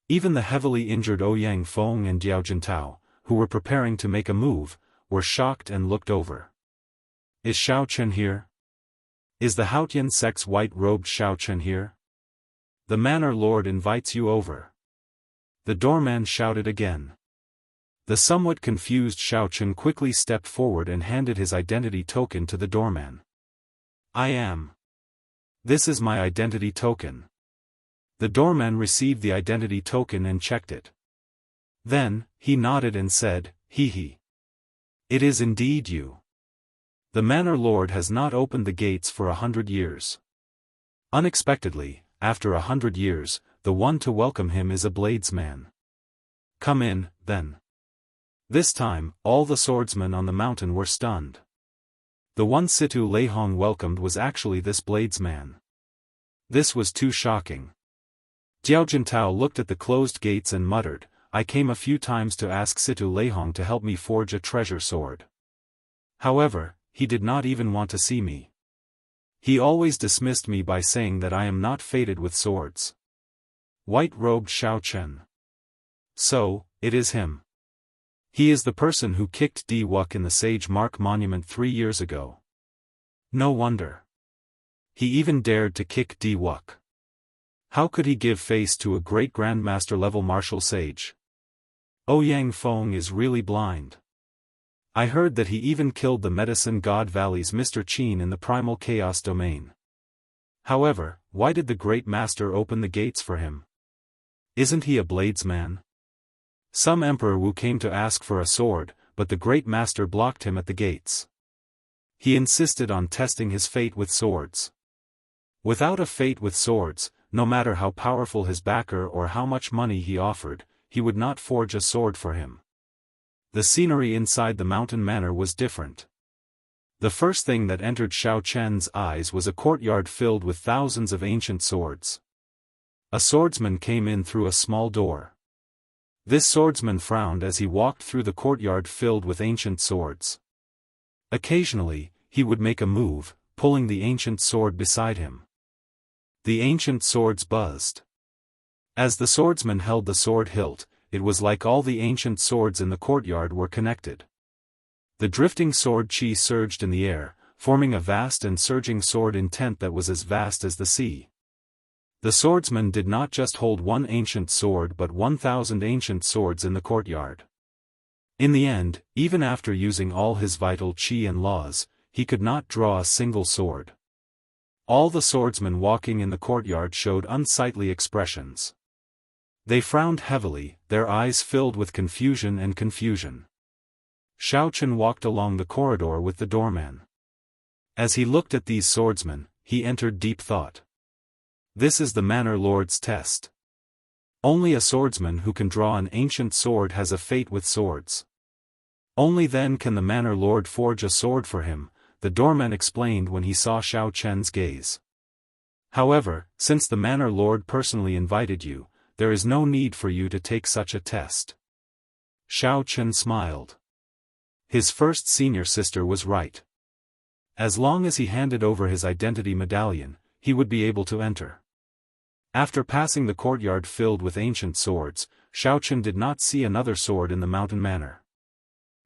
Even the heavily injured Ouyang Feng and Jiao Jintao, who were preparing to make a move, were shocked and looked over. "Is Xiao Chen here? Is the Haotian sect's white-robed Xiao Chen here? The manor lord invites you over." The doorman shouted again. The somewhat confused Xiao Chen quickly stepped forward and handed his identity token to the doorman. "I am. This is my identity token." The doorman received the identity token and checked it. Then, he nodded and said, "Hee. It is indeed you. The manor lord has not opened the gates for 100 years. Unexpectedly, after 100 years, the one to welcome him is a bladesman. Come in, then." This time, all the swordsmen on the mountain were stunned. The one Situ Leihong welcomed was actually this bladesman. This was too shocking. Jiao Jintao looked at the closed gates and muttered, "I came a few times to ask Situ Leihong to help me forge a treasure sword. However, he did not even want to see me. He always dismissed me by saying that I am not fated with swords. White-robed Xiao. So, it is him. He is the person who kicked Di Wuk in the Sage Mark Monument 3 years ago. No wonder. He even dared to kick Di Wuk. How could he give face to a great Grandmaster level martial sage? Ouyang Feng is really blind. I heard that he even killed the Medicine God Valley's Mr. Qin in the Primal Chaos domain. However, why did the Great Master open the gates for him? Isn't he a bladesman? Some Emperor Wu came to ask for a sword, but the Great Master blocked him at the gates. He insisted on testing his fate with swords. Without a fate with swords, no matter how powerful his backer or how much money he offered, he would not forge a sword for him. The scenery inside the mountain manor was different. The first thing that entered Xiao Chen's eyes was a courtyard filled with thousands of ancient swords. A swordsman came in through a small door. This swordsman frowned as he walked through the courtyard filled with ancient swords. Occasionally, he would make a move, pulling the ancient sword beside him. The ancient swords buzzed. As the swordsman held the sword hilt, it was like all the ancient swords in the courtyard were connected. The drifting sword chi surged in the air, forming a vast and surging sword intent that was as vast as the sea. The swordsman did not just hold one ancient sword but 1,000 ancient swords in the courtyard. In the end, even after using all his vital chi and laws, he could not draw a single sword. All the swordsmen walking in the courtyard showed unsightly expressions. They frowned heavily, their eyes filled with confusion and confusion. Xiao Chen walked along the corridor with the doorman. As he looked at these swordsmen, he entered deep thought. This is the Manor Lord's test. Only a swordsman who can draw an ancient sword has a fate with swords. Only then can the Manor Lord forge a sword for him, the doorman explained when he saw Xiao Chen's gaze. However, since the Manor Lord personally invited you, there is no need for you to take such a test. Xiao Chen smiled. His first senior sister was right. As long as he handed over his identity medallion, he would be able to enter. After passing the courtyard filled with ancient swords, Xiao Chen did not see another sword in the mountain manor.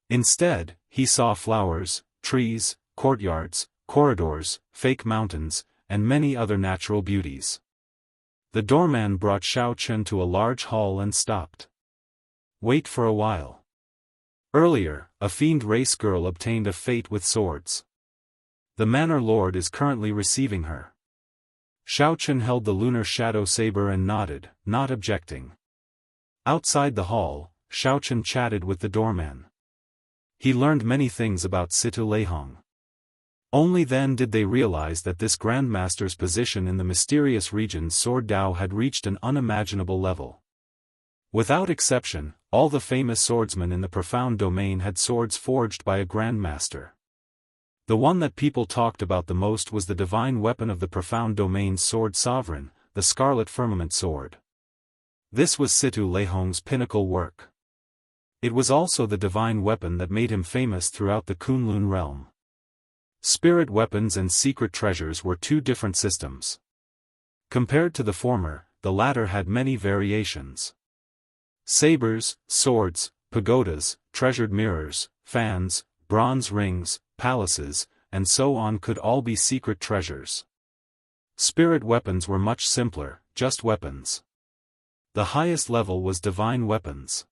Instead, he saw flowers, trees, courtyards, corridors, fake mountains, and many other natural beauties. The doorman brought Xiao Chen to a large hall and stopped. Wait for a while. Earlier, a fiend race girl obtained a fate with swords. The Manor Lord is currently receiving her. Xiao Chen held the lunar shadow saber and nodded, not objecting. Outside the hall, Xiao Chen chatted with the doorman. He learned many things about Situ Leihong. Only then did they realize that this Grandmaster's position in the mysterious region's sword Dao had reached an unimaginable level. Without exception, all the famous swordsmen in the profound domain had swords forged by a Grandmaster. The one that people talked about the most was the divine weapon of the profound domain's sword sovereign, the Scarlet Firmament Sword. This was Situ Leihong's pinnacle work. It was also the divine weapon that made him famous throughout the Kunlun realm. Spirit weapons and secret treasures were two different systems. Compared to the former, the latter had many variations. Sabers, swords, pagodas, treasured mirrors, fans, bronze rings, palaces, and so on could all be secret treasures. Spirit weapons were much simpler, just weapons. The highest level was divine weapons.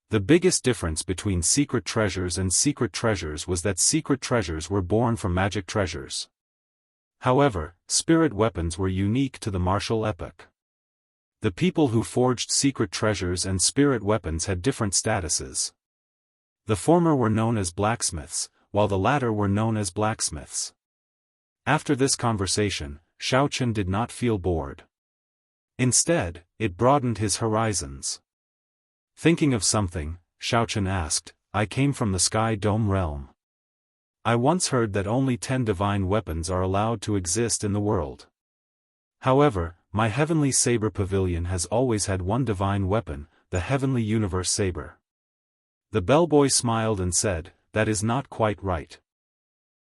The biggest difference between secret treasures and secret treasures was that secret treasures were born from magic treasures. However, spirit weapons were unique to the martial epoch. The people who forged secret treasures and spirit weapons had different statuses. The former were known as blacksmiths, while the latter were known as blacksmiths. After this conversation, Xiao Chen did not feel bored. Instead, it broadened his horizons. Thinking of something, Xiao Chen asked, I came from the Sky Dome realm. I once heard that only 10 divine weapons are allowed to exist in the world. However, my heavenly saber pavilion has always had one divine weapon, the heavenly universe saber. The bellboy smiled and said, that is not quite right.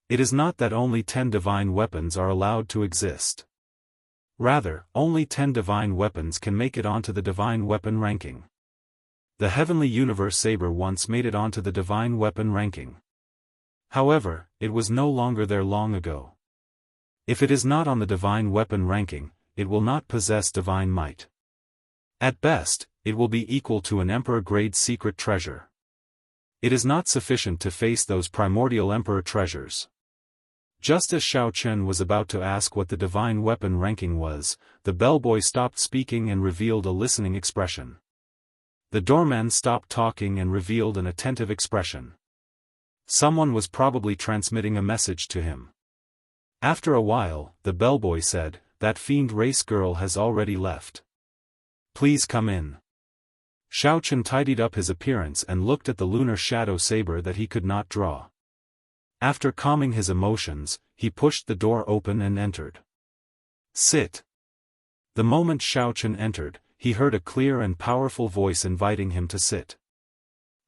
It is not that only 10 divine weapons are allowed to exist. Rather, only 10 divine weapons can make it onto the divine weapon ranking. The Heavenly Universe Saber once made it onto the divine weapon ranking. However, it was no longer there long ago. If it is not on the divine weapon ranking, it will not possess divine might. At best, it will be equal to an emperor-grade secret treasure. It is not sufficient to face those primordial emperor treasures. Just as Xiao Chen was about to ask what the divine weapon ranking was, the bellboy stopped speaking and revealed a listening expression. The doorman stopped talking and revealed an attentive expression. Someone was probably transmitting a message to him. After a while, the bellboy said, "That fiend race girl has already left. Please come in." Xiao Chen tidied up his appearance and looked at the lunar shadow saber that he could not draw. After calming his emotions, he pushed the door open and entered. "Sit." The moment Xiao Chen entered, he heard a clear and powerful voice inviting him to sit.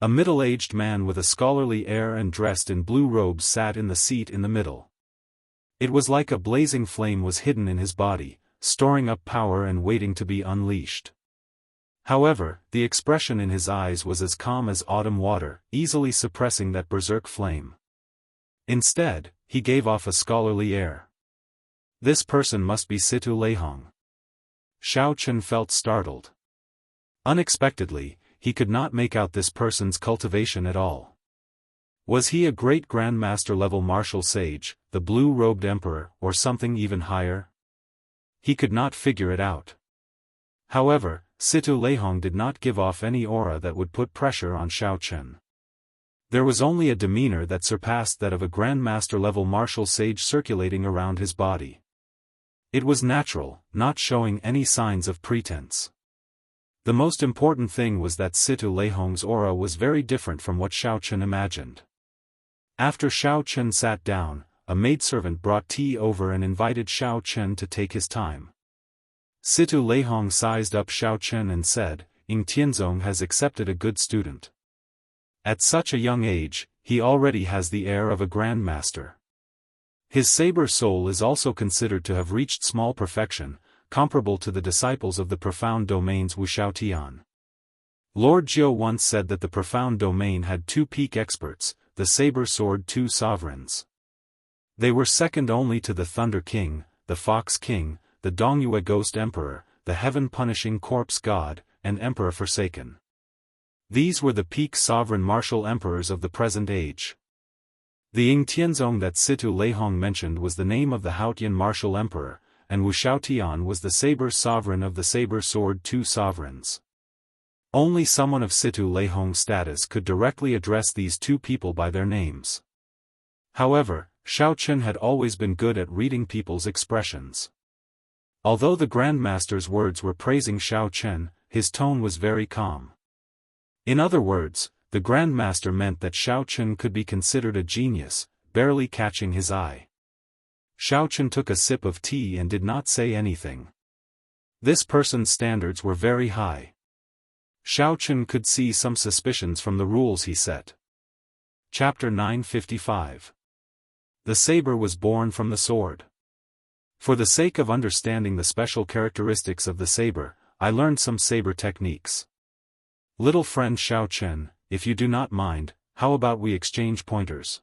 A middle-aged man with a scholarly air and dressed in blue robes sat in the seat in the middle. It was like a blazing flame was hidden in his body, storing up power and waiting to be unleashed. However, the expression in his eyes was as calm as autumn water, easily suppressing that berserk flame. Instead, he gave off a scholarly air. This person must be Situ Leihong. Xiao Chen felt startled. Unexpectedly, he could not make out this person's cultivation at all. Was he a great grandmaster level martial sage, the blue-robed emperor, or something even higher? He could not figure it out. However, Situ Leihong did not give off any aura that would put pressure on Xiao Chen. There was only a demeanor that surpassed that of a grandmaster-level martial sage circulating around his body. It was natural, not showing any signs of pretense. The most important thing was that Situ Leihong's aura was very different from what Xiao Chen imagined. After Xiao Chen sat down, a maidservant brought tea over and invited Xiao Chen to take his time. Situ Leihong sized up Xiao Chen and said, "Ying Tianzong has accepted a good student. At such a young age, he already has the air of a grandmaster. His saber soul is also considered to have reached small perfection, comparable to the disciples of the profound domains Wuxia Xianxia. Lord Jiu once said that the profound domain had 2 peak experts, the saber sword 2 sovereigns. They were second only to the Thunder King, the Fox King, the Dongyue Ghost Emperor, the Heaven-Punishing Corpse God, and Emperor Forsaken. These were the peak sovereign martial emperors of the present age. The Ying Tianzong that Situ Leihong mentioned was the name of the Haotian martial emperor, and Wu Xiaotian was the saber sovereign of the saber sword 2 sovereigns. Only someone of Situ Leihong's status could directly address these 2 people by their names. However, Xiao Chen had always been good at reading people's expressions. Although the Grandmaster's words were praising Xiao Chen, his tone was very calm. In other words, the Grandmaster meant that Xiao Chen could be considered a genius, barely catching his eye. Xiao Chen took a sip of tea and did not say anything. This person's standards were very high. Xiao Chen could see some suspicions from the rules he set. Chapter 955. The saber was born from the sword. For the sake of understanding the special characteristics of the saber, I learned some saber techniques. Little friend Xiao Chen, if you do not mind, how about we exchange pointers?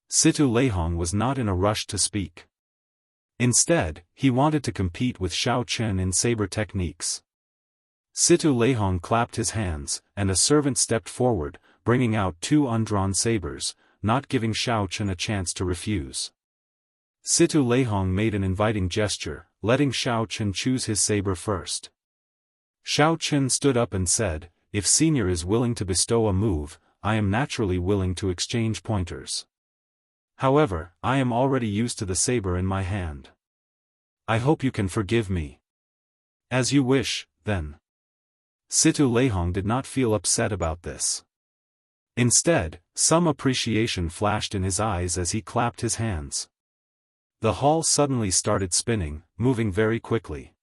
Situ Leihong was not in a rush to speak. Instead, he wanted to compete with Xiao Chen in saber techniques. Situ Leihong clapped his hands, and a servant stepped forward, bringing out 2 undrawn sabers, not giving Xiao Chen a chance to refuse. Situ Leihong made an inviting gesture, letting Xiao Chen choose his saber first. Xiao Chen stood up and said, "If Senior is willing to bestow a move, I am naturally willing to exchange pointers. However, I am already used to the saber in my hand. I hope you can forgive me." "As you wish, then." Situ Leihong did not feel upset about this. Instead, some appreciation flashed in his eyes as he clapped his hands. The hall suddenly started spinning, moving very quickly.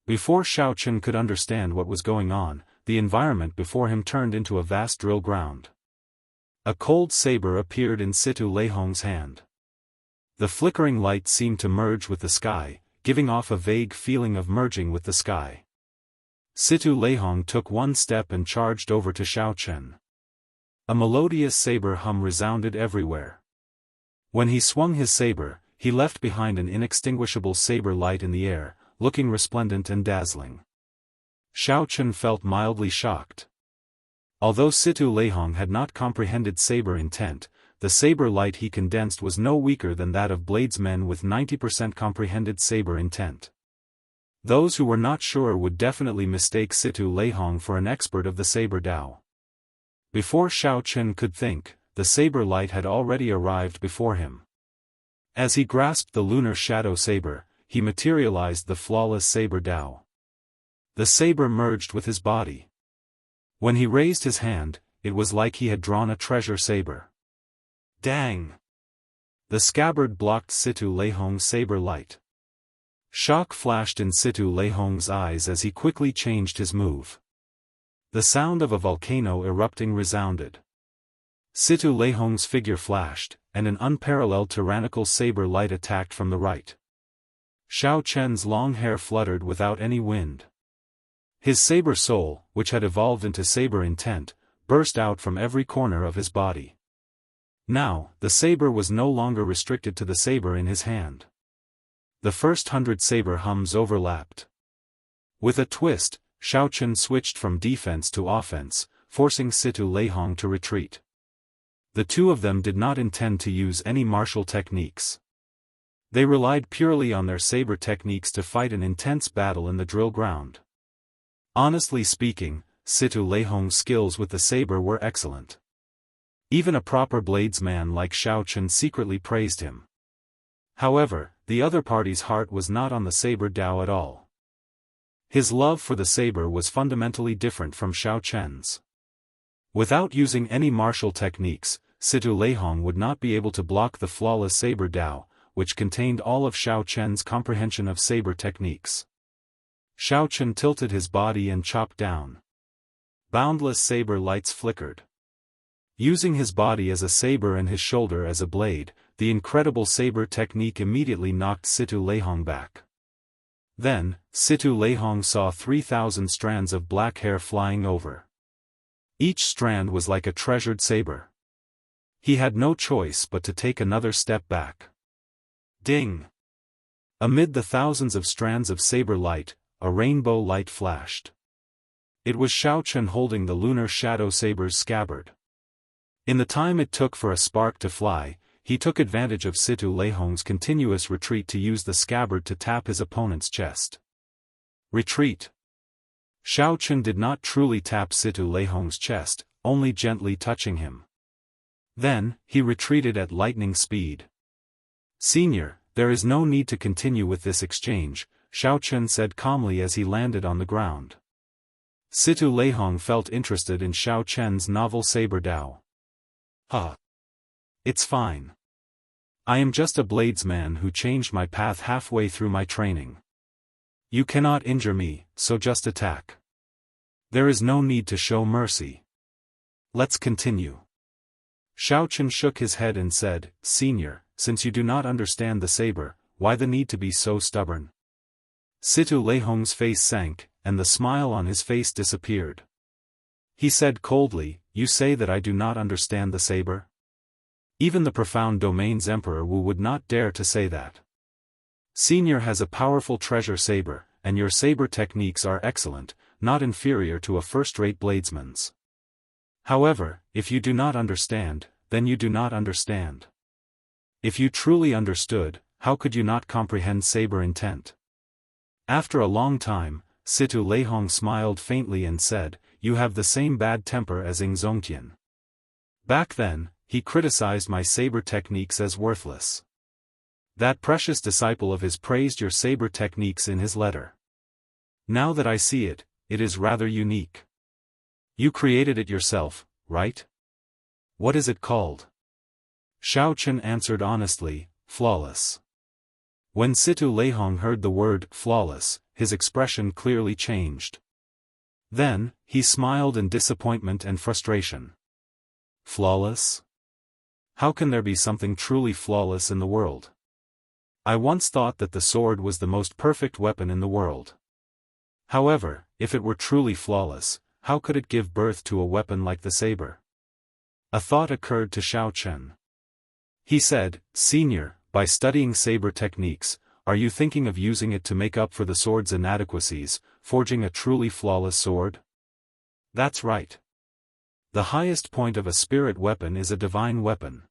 Before Xiao Chen could understand what was going on, the environment before him turned into a vast drill ground. A cold saber appeared in Situ Leihong's hand. The flickering light seemed to merge with the sky, giving off a vague feeling of merging with the sky. Situ Leihong took one step and charged over to Xiao Chen. A melodious saber hum resounded everywhere. When he swung his saber, he left behind an inextinguishable saber light in the air, looking resplendent and dazzling. Xiao Chen felt mildly shocked. Although Situ Leihong had not comprehended saber intent, the saber light he condensed was no weaker than that of bladesmen with 90% comprehended saber intent. Those who were not sure would definitely mistake Situ Leihong for an expert of the saber Dao. Before Xiao Chen could think, the saber light had already arrived before him. As he grasped the lunar shadow saber, he materialized the flawless saber Dao. The saber merged with his body. When he raised his hand, it was like he had drawn a treasure saber. Dang! The scabbard blocked Situ Leihong's saber light. Shock flashed in Situ Leihong's eyes as he quickly changed his move. The sound of a volcano erupting resounded. Situ Leihong's figure flashed, and an unparalleled tyrannical saber light attacked from the right. Xiao Chen's long hair fluttered without any wind. His saber soul, which had evolved into saber intent, burst out from every corner of his body. Now, the saber was no longer restricted to the saber in his hand. The first 100 saber hums overlapped. With a twist, Xiao Chen switched from defense to offense, forcing Situ Leihong to retreat. The two of them did not intend to use any martial techniques. They relied purely on their saber techniques to fight an intense battle in the drill ground. Honestly speaking, Situ Leihong's skills with the saber were excellent. Even a proper bladesman like Xiao Chen secretly praised him. However, the other party's heart was not on the saber Dao at all. His love for the saber was fundamentally different from Xiao Chen's. Without using any martial techniques, Situ Leihong would not be able to block the flawless saber Dao, which contained all of Xiao Chen's comprehension of saber techniques. Xiao Chen tilted his body and chopped down. Boundless saber lights flickered. Using his body as a saber and his shoulder as a blade, the incredible saber technique immediately knocked Situ Leihong back. Then, Situ Leihong saw 3,000 strands of black hair flying over. Each strand was like a treasured saber. He had no choice but to take another step back. Ding! Amid the thousands of strands of saber light, a rainbow light flashed. It was Xiao Chen holding the lunar shadow saber's scabbard. In the time it took for a spark to fly, he took advantage of Situ Leihong's continuous retreat to use the scabbard to tap his opponent's chest. Retreat. Xiao Chen did not truly tap Situ Leihong's chest, only gently touching him. Then, he retreated at lightning speed. "Senior, there is no need to continue with this exchange," Xiao Chen said calmly as he landed on the ground. Situ Leihong felt interested in Xiao Chen's novel saber Dao. It's fine. I am just a bladesman who changed my path halfway through my training. You cannot injure me, so just attack. There is no need to show mercy. Let's continue." Xiao Chen shook his head and said, "Senior, since you do not understand the saber, why the need to be so stubborn?" Situ Leihong's face sank, and the smile on his face disappeared. He said coldly, "You say that I do not understand the saber? Even the profound domain's Emperor Wu would not dare to say that. Senior has a powerful treasure saber, and your saber techniques are excellent, not inferior to a first-rate bladesman's. However, if you do not understand, then you do not understand. If you truly understood, how could you not comprehend saber intent?" After a long time, Situ Leihong smiled faintly and said, "You have the same bad temper as Ing Zongtian. Back then, he criticized my saber techniques as worthless. That precious disciple of his praised your saber techniques in his letter. Now that I see it, it is rather unique. You created it yourself, right? What is it called?" Xiao Chen answered honestly, "Flawless." When Situ Leihong heard the word flawless, his expression clearly changed. Then, he smiled in disappointment and frustration. Flawless? How can there be something truly flawless in the world? I once thought that the sword was the most perfect weapon in the world. However, if it were truly flawless, how could it give birth to a weapon like the saber? A thought occurred to Xiao Chen. He said, Senior, by studying saber techniques, are you thinking of using it to make up for the sword's inadequacies, forging a truly flawless sword? That's right. The highest point of a spirit weapon is a divine weapon.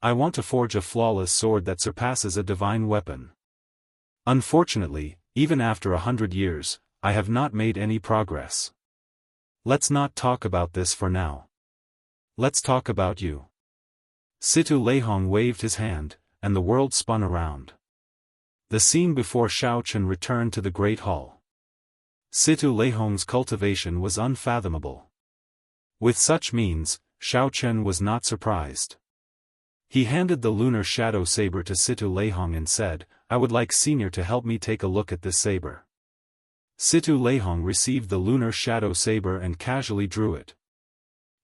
I want to forge a flawless sword that surpasses a divine weapon. Unfortunately, even after 100 years, I have not made any progress. Let's not talk about this for now. Let's talk about you. Situ Leihong waved his hand, and the world spun around. The scene before Xiao Chen returned to the Great Hall. Situ Leihong's cultivation was unfathomable. With such means, Xiao Chen was not surprised. He handed the lunar shadow saber to Situ Leihong and said, I would like Senior to help me take a look at this saber. Situ Leihong received the lunar shadow saber and casually drew it.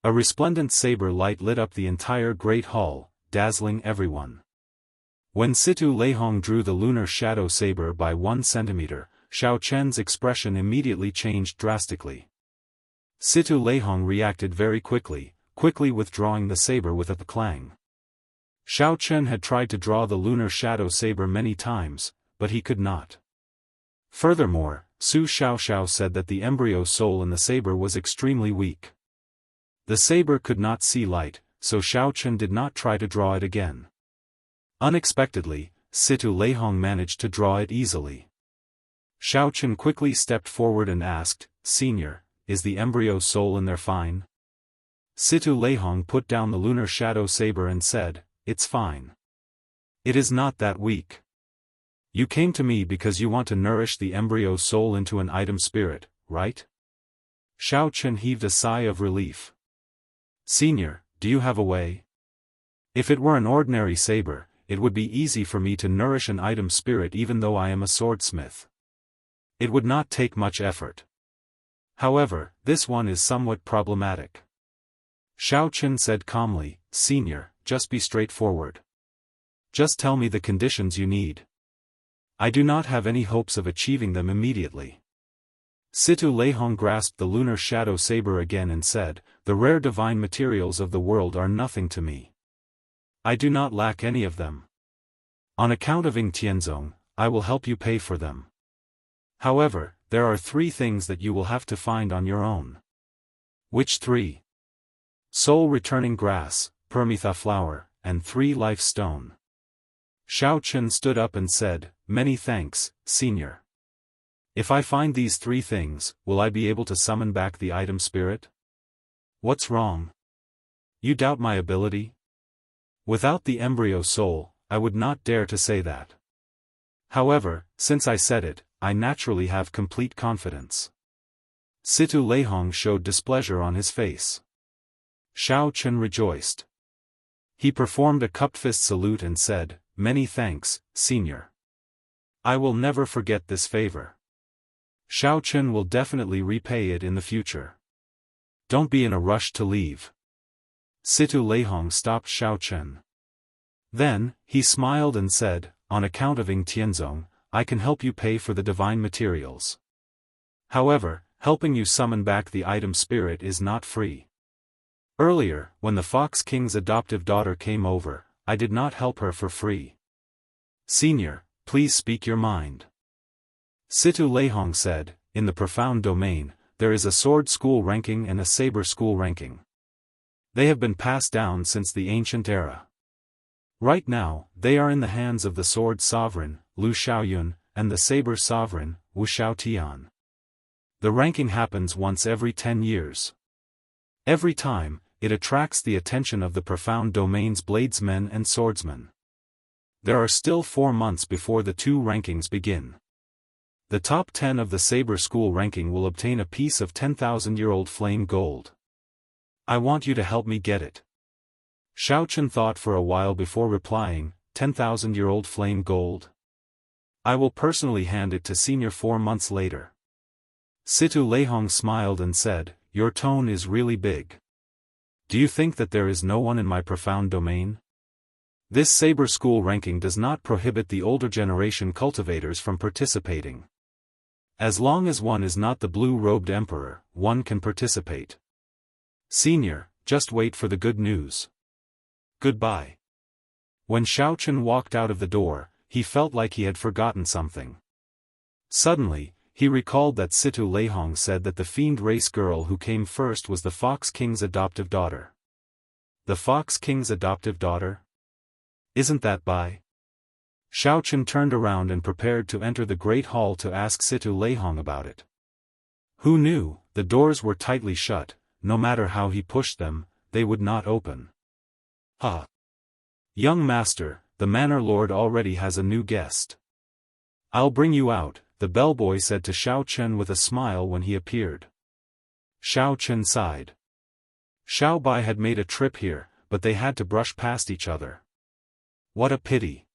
A resplendent saber light lit up the entire Great Hall, dazzling everyone. When Situ Leihong drew the lunar shadow saber by 1 centimeter, Xiao Chen's expression immediately changed drastically. Situ Leihong reacted very quickly withdrawing the saber with a clang. Xiao Chen had tried to draw the lunar shadow saber many times, but he could not. Furthermore, Su Xiaoxiao said that the embryo soul in the saber was extremely weak. The saber could not see light, so Xiao Chen did not try to draw it again. Unexpectedly, Situ Leihong managed to draw it easily. Xiao Chen quickly stepped forward and asked, Senior, is the embryo soul in there fine? Situ Leihong put down the lunar shadow saber and said, It's fine. It is not that weak. You came to me because you want to nourish the embryo soul into an item spirit, right? Xiao Chen heaved a sigh of relief. Senior, do you have a way? If it were an ordinary saber, it would be easy for me to nourish an item spirit even though I am a swordsmith. It would not take much effort. However, this one is somewhat problematic. Xiao Chen said calmly, Senior, just be straightforward. Just tell me the conditions you need. I do not have any hopes of achieving them immediately. Situ Leihong grasped the lunar shadow saber again and said, The rare divine materials of the world are nothing to me. I do not lack any of them. On account of Ying Tianzong, I will help you pay for them. However, there are 3 things that you will have to find on your own. Which 3? Soul returning grass, Permitha flower, and 3 life stone. Xiao Chen stood up and said, Many thanks, Senior. If I find these 3 things, will I be able to summon back the item spirit? What's wrong? You doubt my ability? Without the embryo soul, I would not dare to say that. However, since I said it, I naturally have complete confidence. Situ Leihong showed displeasure on his face. Xiao Chen rejoiced. He performed a cupped fist salute and said, Many thanks, Senior. I will never forget this favor. Xiao Chen will definitely repay it in the future. Don't be in a rush to leave. Situ Leihong stopped Xiao Chen. Then, he smiled and said, On account of Ying Tianzong, I can help you pay for the divine materials. However, helping you summon back the item spirit is not free. Earlier, when the Fox King's adoptive daughter came over, I did not help her for free. Senior, please speak your mind. Situ Leihong said, In the profound domain, there is a sword school ranking and a saber school ranking. They have been passed down since the ancient era. Right now, they are in the hands of the sword sovereign, Lu Xiaoyun, and the saber sovereign, Wu Xiaotian. The ranking happens once every 10 years. Every time, it attracts the attention of the profound domain's bladesmen and swordsmen. There are still 4 months before the 2 rankings begin. The top 10 of the saber school ranking will obtain a piece of 10,000-year-old flame gold. I want you to help me get it. Xiao Chen thought for a while before replying, 10,000-year-old flame gold? I will personally hand it to Senior 4 months later. Situ Leihong smiled and said, Your tone is really big. Do you think that there is no one in my profound domain? This saber school ranking does not prohibit the older generation cultivators from participating. As long as one is not the blue-robed emperor, one can participate. Senior, just wait for the good news. Goodbye. When Xiaochen walked out of the door, he felt like he had forgotten something. Suddenly, he recalled that Situ Leihong said that the fiend race girl who came first was the Fox King's adoptive daughter. The Fox King's adoptive daughter? Isn't that Bai? Xiaochen turned around and prepared to enter the great hall to ask Situ Leihong about it. Who knew, the doors were tightly shut, no matter how he pushed them, they would not open. Ah! Young master, the manor lord already has a new guest. I'll bring you out, the bellboy said to Xiaochen with a smile when he appeared. Xiaochen sighed. Xiao Bai had made a trip here, but they had to brush past each other. What a pity.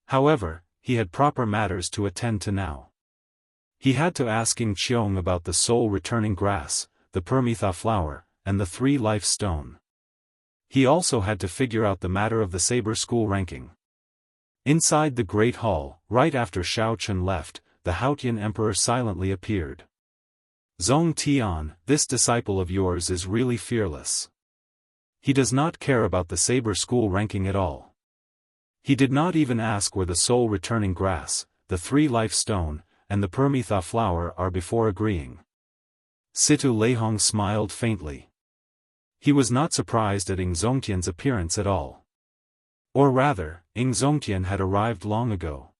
However, he had proper matters to attend to now. He had to ask Ying Qiong about the soul-returning grass, the Permitha flower, and the 3 life stone. He also had to figure out the matter of the saber school ranking. Inside the great hall, right after Xiaochen left, the Haotian emperor silently appeared. Zong Tian, this disciple of yours is really fearless. He does not care about the saber school ranking at all. He did not even ask where the soul-returning grass, the 3 life stone, and the Permitha flower are before agreeing. Situ Leihong smiled faintly. He was not surprised at Ing Zongtian's appearance at all. Or rather, Ing Zongtian had arrived long ago.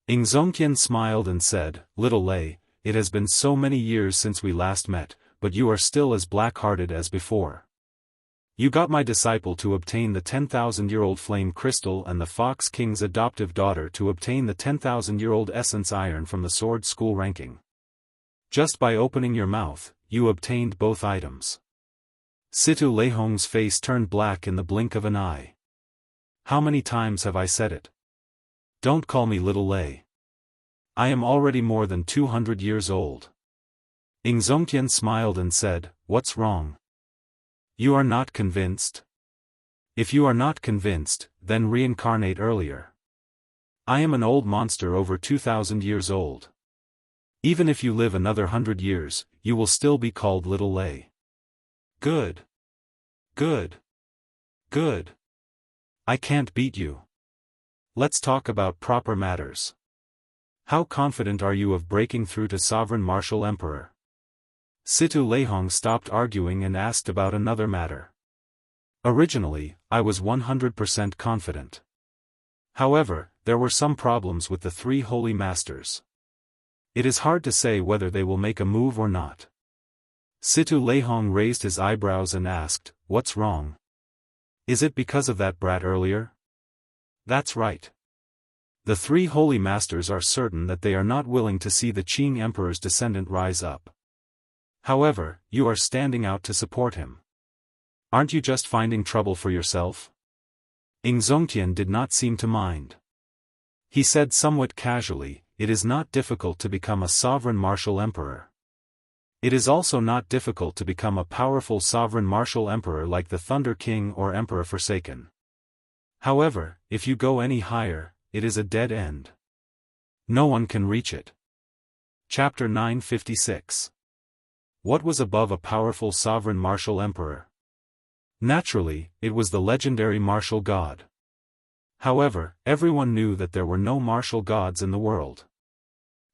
Ing Zongtian smiled and said, Little Lei, it has been so many years since we last met, but you are still as black-hearted as before. You got my disciple to obtain the 10,000-year-old flame crystal and the Fox King's adoptive daughter to obtain the 10,000-year-old essence iron from the sword school ranking. Just by opening your mouth, you obtained both items. Situ Leihong's face turned black in the blink of an eye. How many times have I said it? Don't call me Little Lei. I am already more than 200 years old. Ing Zongtian smiled and said, What's wrong? You are not convinced? If you are not convinced, then reincarnate earlier. I am an old monster over 2,000 years old. Even if you live another 100 years, you will still be called Little Lei. Good. Good. Good. I can't beat you. Let's talk about proper matters. How confident are you of breaking through to Sovereign Martial Emperor? Situ Leihong stopped arguing and asked about another matter. Originally, I was 100% confident. However, there were some problems with the 3 holy masters. It is hard to say whether they will make a move or not. Situ Leihong raised his eyebrows and asked, What's wrong? Is it because of that brat earlier? That's right. The 3 holy masters are certain that they are not willing to see the Qing emperor's descendant rise up. However, you are standing out to support him. Aren't you just finding trouble for yourself? Ing Zongtian did not seem to mind. He said somewhat casually, It is not difficult to become a sovereign martial emperor. It is also not difficult to become a powerful sovereign martial emperor like the Thunder King or Emperor Forsaken. However, if you go any higher, it is a dead end. No one can reach it. Chapter 956. What was above a powerful sovereign martial emperor? Naturally, it was the legendary martial god. However, everyone knew that there were no martial gods in the world.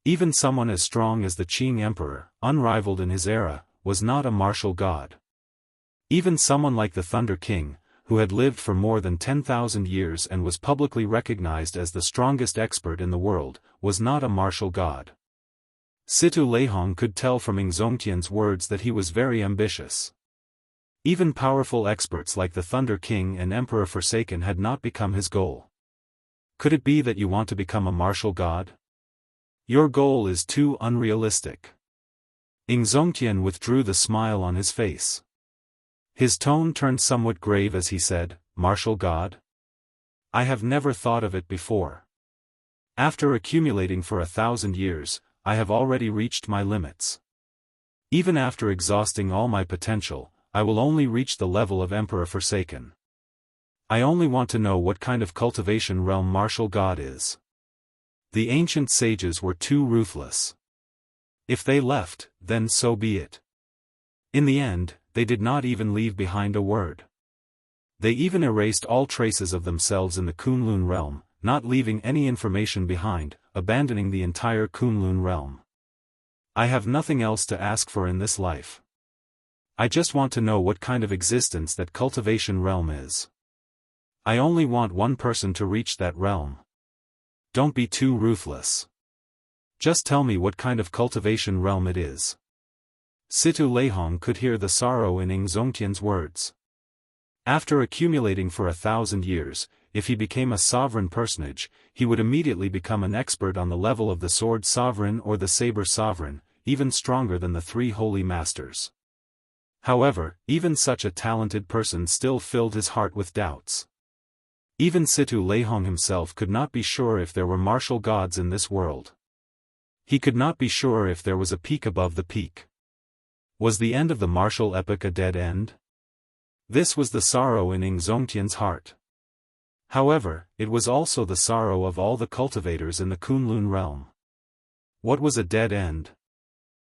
Even someone as strong as the Qing emperor, unrivaled in his era, was not a martial god. Even someone like the Thunder King, who had lived for more than 10,000 years and was publicly recognized as the strongest expert in the world, was not a martial god. Situ Leihong could tell from Ing Zongtian's words that he was very ambitious. Even powerful experts like the Thunder King and Emperor Forsaken had not become his goal. Could it be that you want to become a martial god? Your goal is too unrealistic. Ing Zongtian withdrew the smile on his face. His tone turned somewhat grave as he said, Martial god? I have never thought of it before. After accumulating for 1,000 years, I have already reached my limits. Even after exhausting all my potential, I will only reach the level of Emperor Forsaken. I only want to know what kind of cultivation realm martial god is. The ancient sages were too ruthless. If they left, then so be it. In the end, they did not even leave behind a word. They even erased all traces of themselves in the Kunlun realm, not leaving any information behind, abandoning the entire Kunlun realm. I have nothing else to ask for in this life. I just want to know what kind of existence that cultivation realm is. I only want one person to reach that realm. Don't be too ruthless. Just tell me what kind of cultivation realm it is. Situ Leihong could hear the sorrow in Ing Zongtian's words. After accumulating for 1,000 years, if he became a sovereign personage, he would immediately become an expert on the level of the sword sovereign or the saber sovereign, even stronger than the three holy masters. However, even such a talented person still filled his heart with doubts. Even Situ Leihong himself could not be sure if there were martial gods in this world. He could not be sure if there was a peak above the peak. Was the end of the martial epoch a dead end? This was the sorrow in Ing Zongtian's heart. However, it was also the sorrow of all the cultivators in the Kunlun realm. What was a dead end?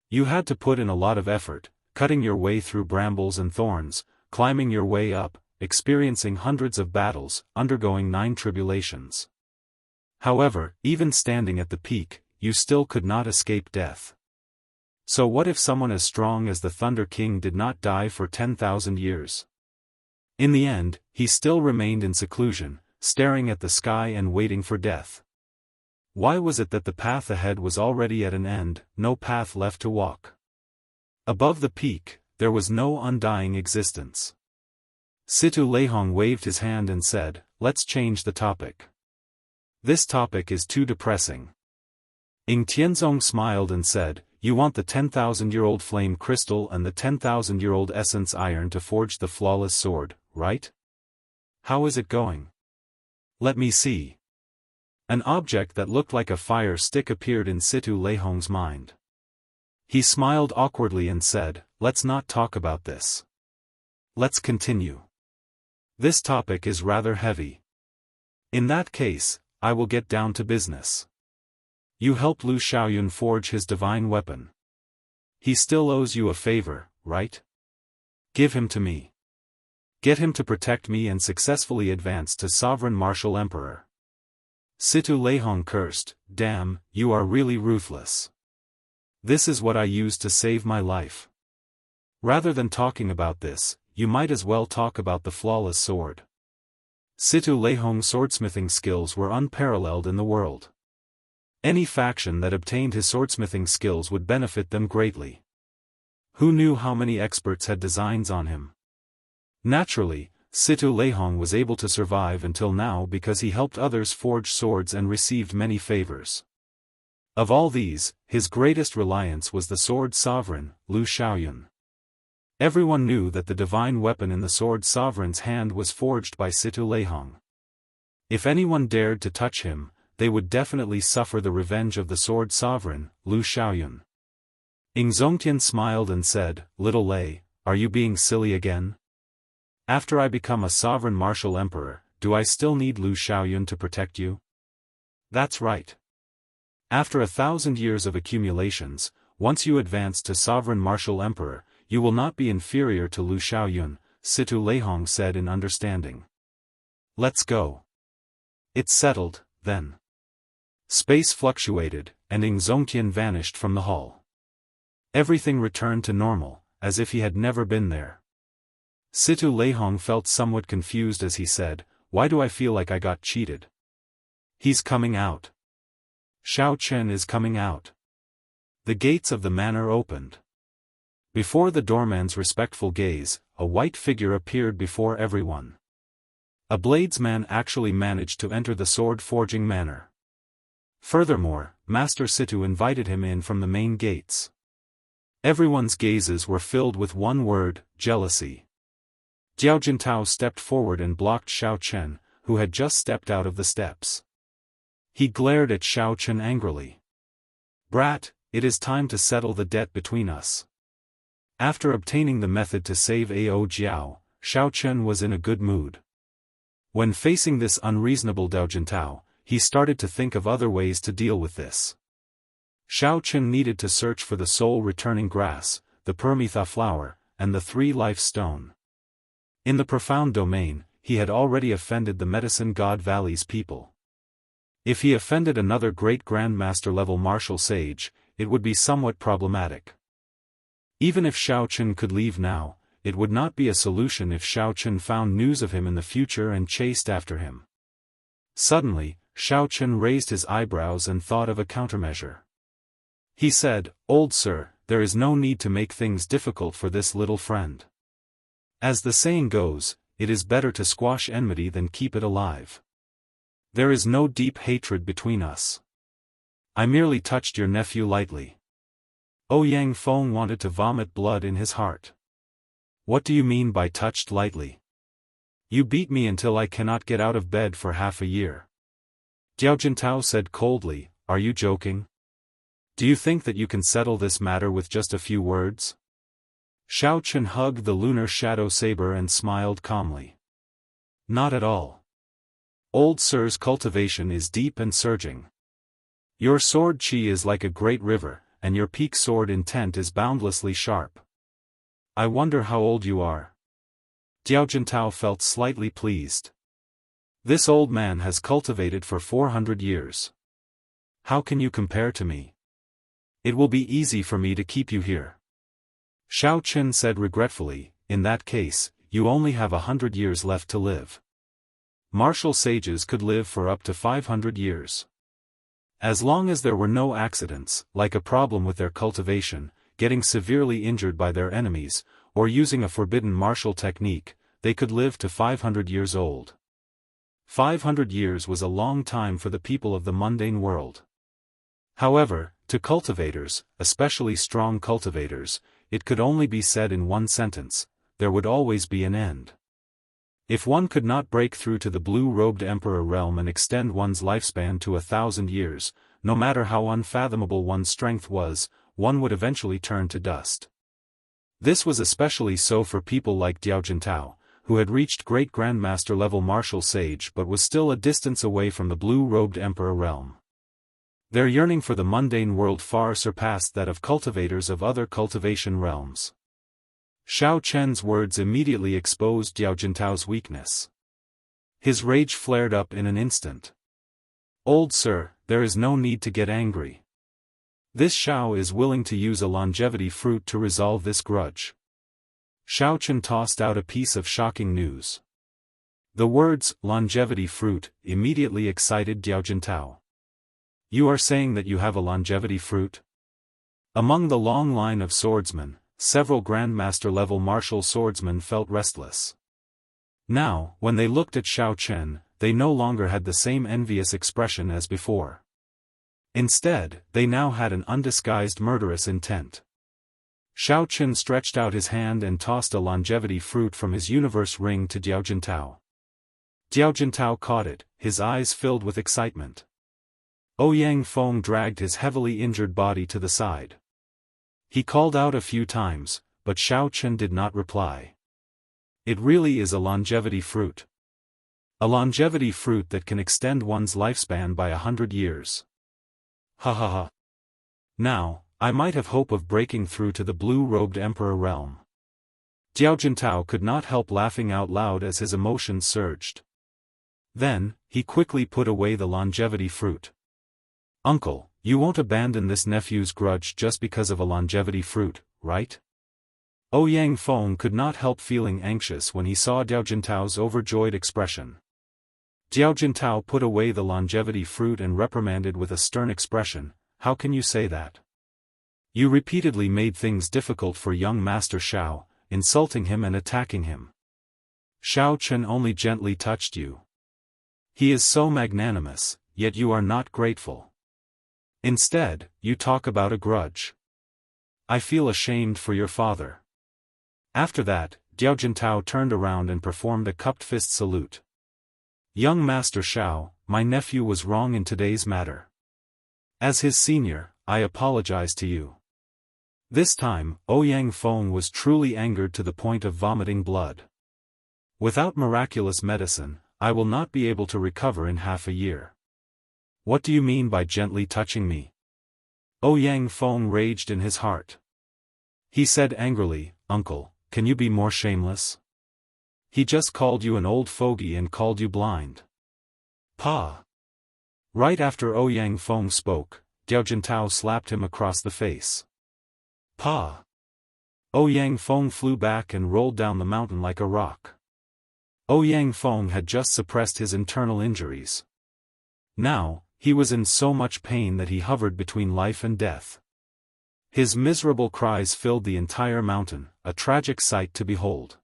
You had to put in a lot of effort, cutting your way through brambles and thorns, climbing your way up, experiencing hundreds of battles, undergoing 9 tribulations. However, even standing at the peak, you still could not escape death. So what if someone as strong as the Thunder King did not die for 10,000 years? In the end, he still remained in seclusion, staring at the sky and waiting for death. Why was it that the path ahead was already at an end, no path left to walk? Above the peak, there was no undying existence. Situ Leihong waved his hand and said, "Let's change the topic. This topic is too depressing." Ing Tianzong smiled and said, "You want the 10,000-year-old flame crystal and the 10,000-year-old essence iron to forge the flawless sword, right? How is it going? Let me see." An object that looked like a fire stick appeared in Situ Leihong's mind. He smiled awkwardly and said, "Let's not talk about this. Let's continue. This topic is rather heavy. In that case, I will get down to business. You helped Lu Xiaoyun forge his divine weapon. He still owes you a favor, right? Give him to me. Get him to protect me and successfully advance to Sovereign Martial Emperor." Situ Leihong cursed, "Damn, you are really ruthless. This is what I used to save my life. Rather than talking about this, you might as well talk about the flawless sword." Situ Leihong's swordsmithing skills were unparalleled in the world. Any faction that obtained his swordsmithing skills would benefit them greatly. Who knew how many experts had designs on him? Naturally, Situ Leihong was able to survive until now because he helped others forge swords and received many favors. Of all these, his greatest reliance was the sword sovereign, Lu Xiaoyun. Everyone knew that the divine weapon in the sword sovereign's hand was forged by Situ Leihong. If anyone dared to touch him, they would definitely suffer the revenge of the sword sovereign, Lu Xiaoyun. Ing Zongtian smiled and said, "Little Lei, are you being silly again? After I become a sovereign martial emperor, do I still need Lu Xiaoyun to protect you?" "That's right. After 1,000 years of accumulations, once you advance to sovereign martial emperor, you will not be inferior to Lu Xiaoyun," Situ Leihong said in understanding. "Let's go." It's settled, then. Space fluctuated, and Ing Zongtian vanished from the hall. Everything returned to normal, as if he had never been there. Situ Leihong felt somewhat confused as he said, "Why do I feel like I got cheated? He's coming out. Xiao Chen is coming out." The gates of the manor opened. Before the doorman's respectful gaze, a white figure appeared before everyone. A bladesman actually managed to enter the sword-forging manor. Furthermore, Master Situ invited him in from the main gates. Everyone's gazes were filled with one word, jealousy. Jiao Jintao stepped forward and blocked Xiao Chen, who had just stepped out of the steps. He glared at Xiao Chen angrily. "Brat, it is time to settle the debt between us." After obtaining the method to save Ao Jiao, Xiao Chen was in a good mood. When facing this unreasonable Daojiantao, he started to think of other ways to deal with this. Xiao Qun needed to search for the soul-returning grass, the Permitha flower, and the 3-life stone. In the profound domain, he had already offended the Medicine God Valley's people. If he offended another great Grandmaster-level martial sage, it would be somewhat problematic. Even if Xiao Qun could leave now, it would not be a solution if Xiao Qun found news of him in the future and chased after him. Suddenly, Xiao Qun raised his eyebrows and thought of a countermeasure. He said, "Old sir, there is no need to make things difficult for this little friend. As the saying goes, it is better to squash enmity than keep it alive. There is no deep hatred between us. I merely touched your nephew lightly." Ouyang Feng wanted to vomit blood in his heart. "What do you mean by touched lightly? You beat me until I cannot get out of bed for half a year." Daojiantao said coldly, "Are you joking? Do you think that you can settle this matter with just a few words?" Xiao Qun hugged the lunar shadow saber and smiled calmly. "Not at all. Old sir's cultivation is deep and surging. Your sword qi is like a great river, and your peak sword intent is boundlessly sharp. I wonder how old you are." Daojiantao felt slightly pleased. This old man has cultivated for 400 years. How can you compare to me? It will be easy for me to keep you here. Xiao Qun said regretfully, "In that case, you only have 100 years left to live. Martial sages could live for up to 500 years. As long as there were no accidents, like a problem with their cultivation, getting severely injured by their enemies, or using a forbidden martial technique, they could live to 500 years old." 500 years was a long time for the people of the mundane world. However, to cultivators, especially strong cultivators, it could only be said in one sentence: there would always be an end. If one could not break through to the blue-robed emperor realm and extend one's lifespan to 1,000 years, no matter how unfathomable one's strength was, one would eventually turn to dust. This was especially so for people like Daojiantao, who had reached great grandmaster-level martial sage but was still a distance away from the blue-robed emperor realm. Their yearning for the mundane world far surpassed that of cultivators of other cultivation realms. Xiao Chen's words immediately exposed Daojiantao's weakness. His rage flared up in an instant. "Old sir, there is no need to get angry. This Xiao is willing to use a longevity fruit to resolve this grudge." Xiao Chen tossed out a piece of shocking news. The words, longevity fruit, immediately excited Daojiantao. "You are saying that you have a longevity fruit?" Among the long line of swordsmen, several Grandmaster-level martial swordsmen felt restless. Now, when they looked at Xiao Chen, they no longer had the same envious expression as before. Instead, they now had an undisguised murderous intent. Xiao Chen stretched out his hand and tossed a longevity fruit from his universe ring to Daojiantao. Daojiantao caught it, his eyes filled with excitement. Ouyang Feng dragged his heavily injured body to the side. He called out a few times, but Xiao Chen did not reply. "It really is a longevity fruit. A longevity fruit that can extend one's lifespan by 100 years. Ha ha ha. Now, I might have hope of breaking through to the blue-robed emperor realm." Daojiantao could not help laughing out loud as his emotions surged. Then, he quickly put away the longevity fruit. "Uncle, you won't abandon this nephew's grudge just because of a longevity fruit, right?" Ouyang Feng could not help feeling anxious when he saw Daojiantao's overjoyed expression. Daojiantao put away the longevity fruit and reprimanded with a stern expression, "How can you say that? You repeatedly made things difficult for young Master Xiao, insulting him and attacking him. Xiao Chen only gently touched you. He is so magnanimous, yet you are not grateful. Instead, you talk about a grudge. I feel ashamed for your father." After that, Daojiantao turned around and performed a cupped fist salute. "Young Master Xiao, my nephew was wrong in today's matter. As his senior, I apologize to you." This time, Ouyang Feng was truly angered to the point of vomiting blood. "Without miraculous medicine, I will not be able to recover in half a year. What do you mean by gently touching me? Ouyang Feng raged in his heart. He said angrily, Uncle, can you be more shameless? He just called you an old fogey and called you blind. Pa! Right after Ouyang Feng spoke, Diao Jintao slapped him across the face. Pa! Ouyang Feng flew back and rolled down the mountain like a rock. Ouyang Feng had just suppressed his internal injuries. Now, he was in so much pain that he hovered between life and death. His miserable cries filled the entire mountain, a tragic sight to behold.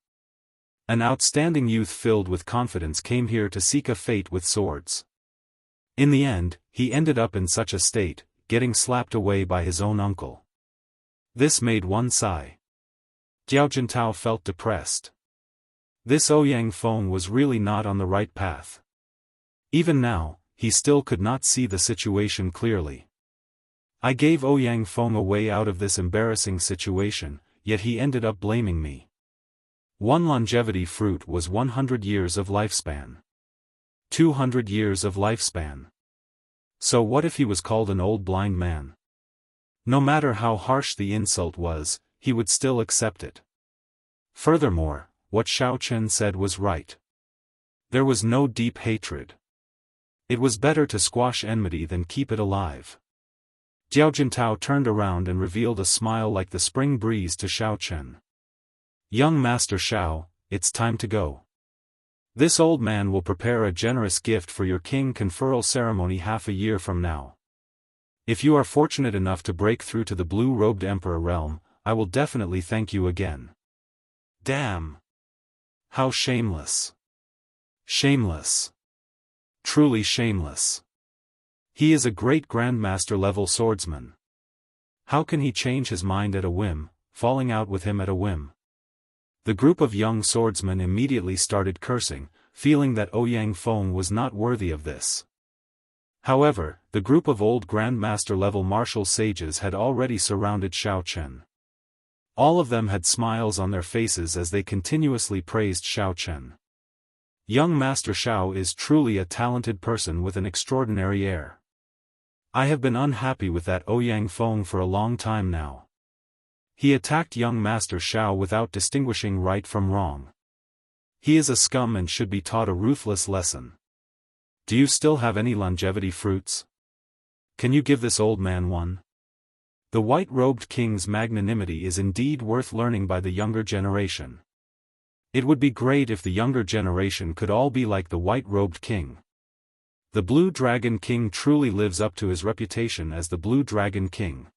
An outstanding youth filled with confidence came here to seek a fate with swords. In the end, he ended up in such a state, getting slapped away by his own uncle. This made one sigh. Diao Jintao felt depressed. This Ouyang Feng was really not on the right path. Even now, he still could not see the situation clearly. I gave Ouyang Feng a way out of this embarrassing situation, yet he ended up blaming me. One longevity fruit was 100 years of lifespan. 200 years of lifespan. So what if he was called an old blind man? No matter how harsh the insult was, he would still accept it. Furthermore, what Xiao Chen said was right. There was no deep hatred. It was better to squash enmity than keep it alive. Diao Jintao turned around and revealed a smile like the spring breeze to Xiao Chen. Young Master Xiao, it's time to go. This old man will prepare a generous gift for your king conferral ceremony half a year from now. If you are fortunate enough to break through to the blue-robed emperor realm, I will definitely thank you again. Damn! How shameless! Shameless! Truly shameless! He is a great grandmaster-level swordsman. How can he change his mind at a whim, falling out with him at a whim? The group of young swordsmen immediately started cursing, feeling that Ouyang Feng was not worthy of this. However, the group of old grandmaster-level martial sages had already surrounded Xiao Chen. All of them had smiles on their faces as they continuously praised Xiao Chen. Young Master Xiao is truly a talented person with an extraordinary air. I have been unhappy with that Ouyang Feng for a long time now. He attacked young Master Xiao without distinguishing right from wrong. He is a scum and should be taught a ruthless lesson. Do you still have any longevity fruits? Can you give this old man one? The white-robed king's magnanimity is indeed worth learning by the younger generation. It would be great if the younger generation could all be like the white-robed king. The Blue Dragon King truly lives up to his reputation as the Blue Dragon King.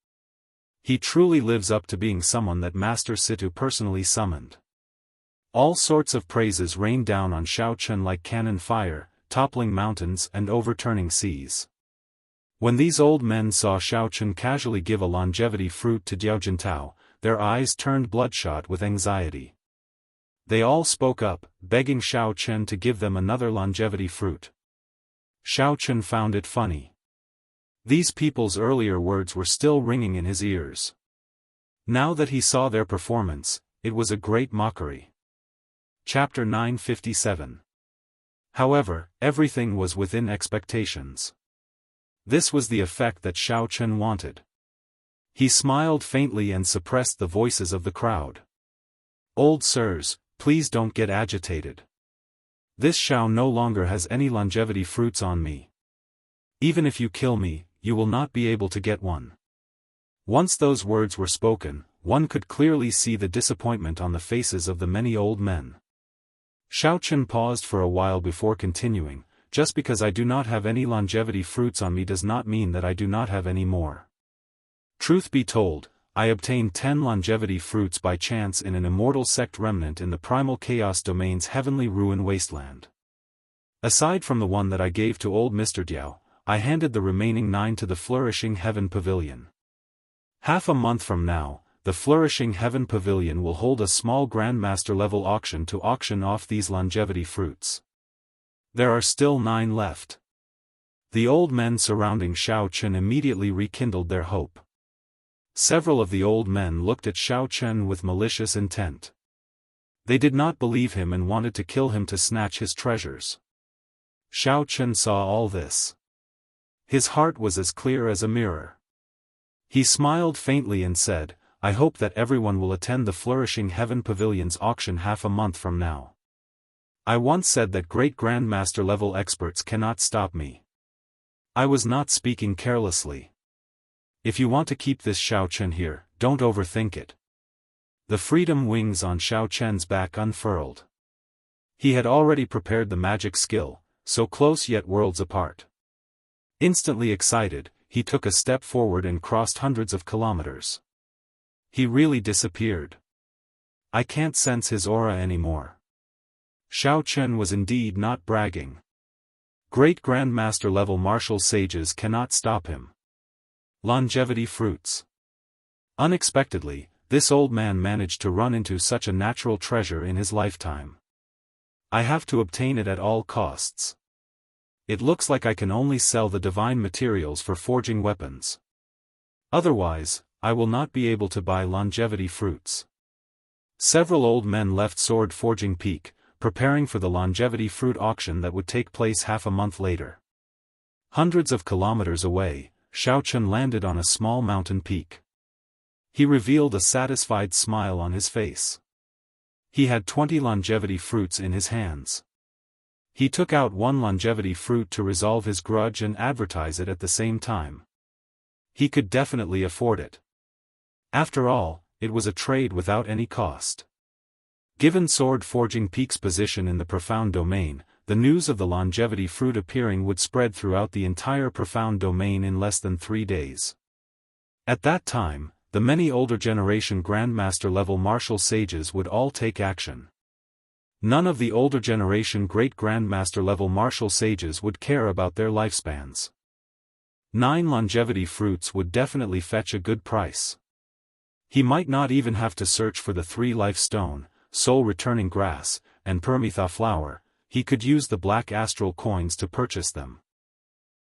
He truly lives up to being someone that Master Situ personally summoned. All sorts of praises rained down on Xiao Chen like cannon fire, toppling mountains and overturning seas. When these old men saw Xiao Chen casually give a longevity fruit to Diao Jintao, their eyes turned bloodshot with anxiety. They all spoke up, begging Xiao Chen to give them another longevity fruit. Xiao Chen found it funny. These people's earlier words were still ringing in his ears. Now that he saw their performance, it was a great mockery. Chapter 957. However, everything was within expectations. This was the effect that Xiao Chen wanted. He smiled faintly and suppressed the voices of the crowd. Old sirs, please don't get agitated. This Xiao no longer has any longevity fruits on me. Even if you kill me, you will not be able to get one. Once those words were spoken, one could clearly see the disappointment on the faces of the many old men. Xiao Chen paused for a while before continuing, just because I do not have any longevity fruits on me does not mean that I do not have any more. Truth be told, I obtained 10 longevity fruits by chance in an immortal sect remnant in the primal chaos domain's heavenly ruin wasteland. Aside from the one that I gave to old Mr. Diao, I handed the remaining 9 to the Flourishing Heaven Pavilion. Half a month from now, the Flourishing Heaven Pavilion will hold a small Grandmaster level auction to auction off these longevity fruits. There are still 9 left. The old men surrounding Xiao Chen immediately rekindled their hope. Several of the old men looked at Xiao Chen with malicious intent. They did not believe him and wanted to kill him to snatch his treasures. Xiao Chen saw all this. His heart was as clear as a mirror. He smiled faintly and said, I hope that everyone will attend the Flourishing Heaven Pavilion's auction half a month from now. I once said that great grandmaster level experts cannot stop me. I was not speaking carelessly. If you want to keep this Xiao Chen here, don't overthink it. The freedom wings on Xiao Chen's back unfurled. He had already prepared the magic skill, so close yet worlds apart. Instantly excited, he took a step forward and crossed hundreds of kilometers. He really disappeared. I can't sense his aura anymore. Xiao Chen was indeed not bragging. Great Grandmaster level martial sages cannot stop him. Longevity fruits. Unexpectedly, this old man managed to run into such a natural treasure in his lifetime. I have to obtain it at all costs. It looks like I can only sell the divine materials for forging weapons. Otherwise, I will not be able to buy longevity fruits. Several old men left Sword Forging Peak, preparing for the longevity fruit auction that would take place half a month later. Hundreds of kilometers away, Xiao Chen landed on a small mountain peak. He revealed a satisfied smile on his face. He had 20 longevity fruits in his hands. He took out one longevity fruit to resolve his grudge and advertise it at the same time. He could definitely afford it. After all, it was a trade without any cost. Given Sword Forging Peak's position in the Profound Domain, the news of the longevity fruit appearing would spread throughout the entire Profound Domain in less than 3 days. At that time, the many older generation Grandmaster level martial sages would all take action. None of the older generation great Grandmaster level martial sages would care about their lifespans. 9 longevity fruits would definitely fetch a good price. He might not even have to search for the 3 life stone, soul returning grass, and Permetha flower. He could use the black astral coins to purchase them.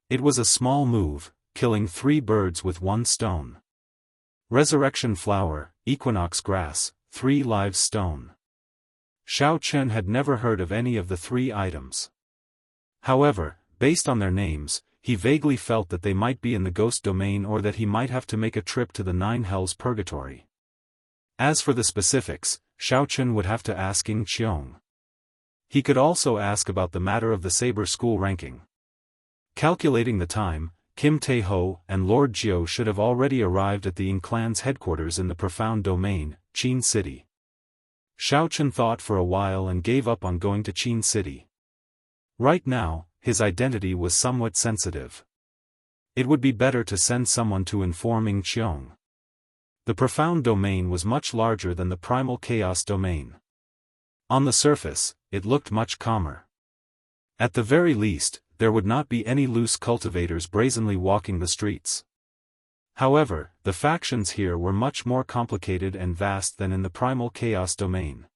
It was a small move, killing 3 birds with 1 stone. Resurrection flower, equinox grass, 3 live stone. Xiao Chen had never heard of any of the 3 items. However, based on their names, he vaguely felt that they might be in the ghost domain or that he might have to make a trip to the 9 hells purgatory. As for the specifics, Xiao Chen would have to ask Ying Qiong. He could also ask about the matter of the saber school ranking. Calculating the time, Kim Tae-ho and Lord Jiao should have already arrived at the Ying clan's headquarters in the Profound Domain, Qin City. Xiao Chen thought for a while and gave up on going to Qin City. Right now, his identity was somewhat sensitive. It would be better to send someone to inform Ying Qiong. The Profound Domain was much larger than the Primal Chaos Domain. On the surface, it looked much calmer. At the very least, there would not be any loose cultivators brazenly walking the streets. However, the factions here were much more complicated and vast than in the Primal Chaos Domain.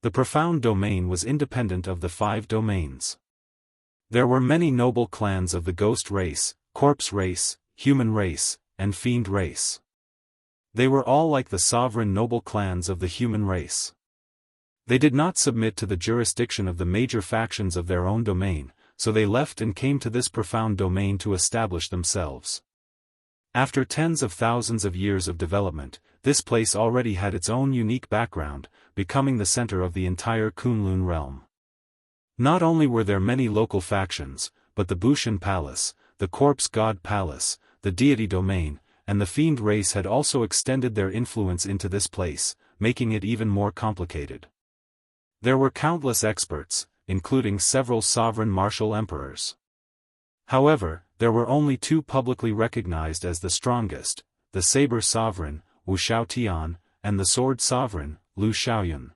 The Profound Domain was independent of the 5 domains. There were many noble clans of the Ghost race, Corpse race, Human race, and Fiend race. They were all like the sovereign noble clans of the human race. They did not submit to the jurisdiction of the major factions of their own domain, so they left and came to this Profound Domain to establish themselves. After tens of thousands of years of development, this place already had its own unique background, becoming the center of the entire Kunlun realm. Not only were there many local factions, but the Bushan Palace, the Corpse God Palace, the Deity Domain, and the Fiend race had also extended their influence into this place, making it even more complicated. There were countless experts, including several sovereign martial emperors. However, there were only 2 publicly recognized as the strongest, the Saber Sovereign, Wu Xiaotian, and the Sword Sovereign, Lu Xiaoyun.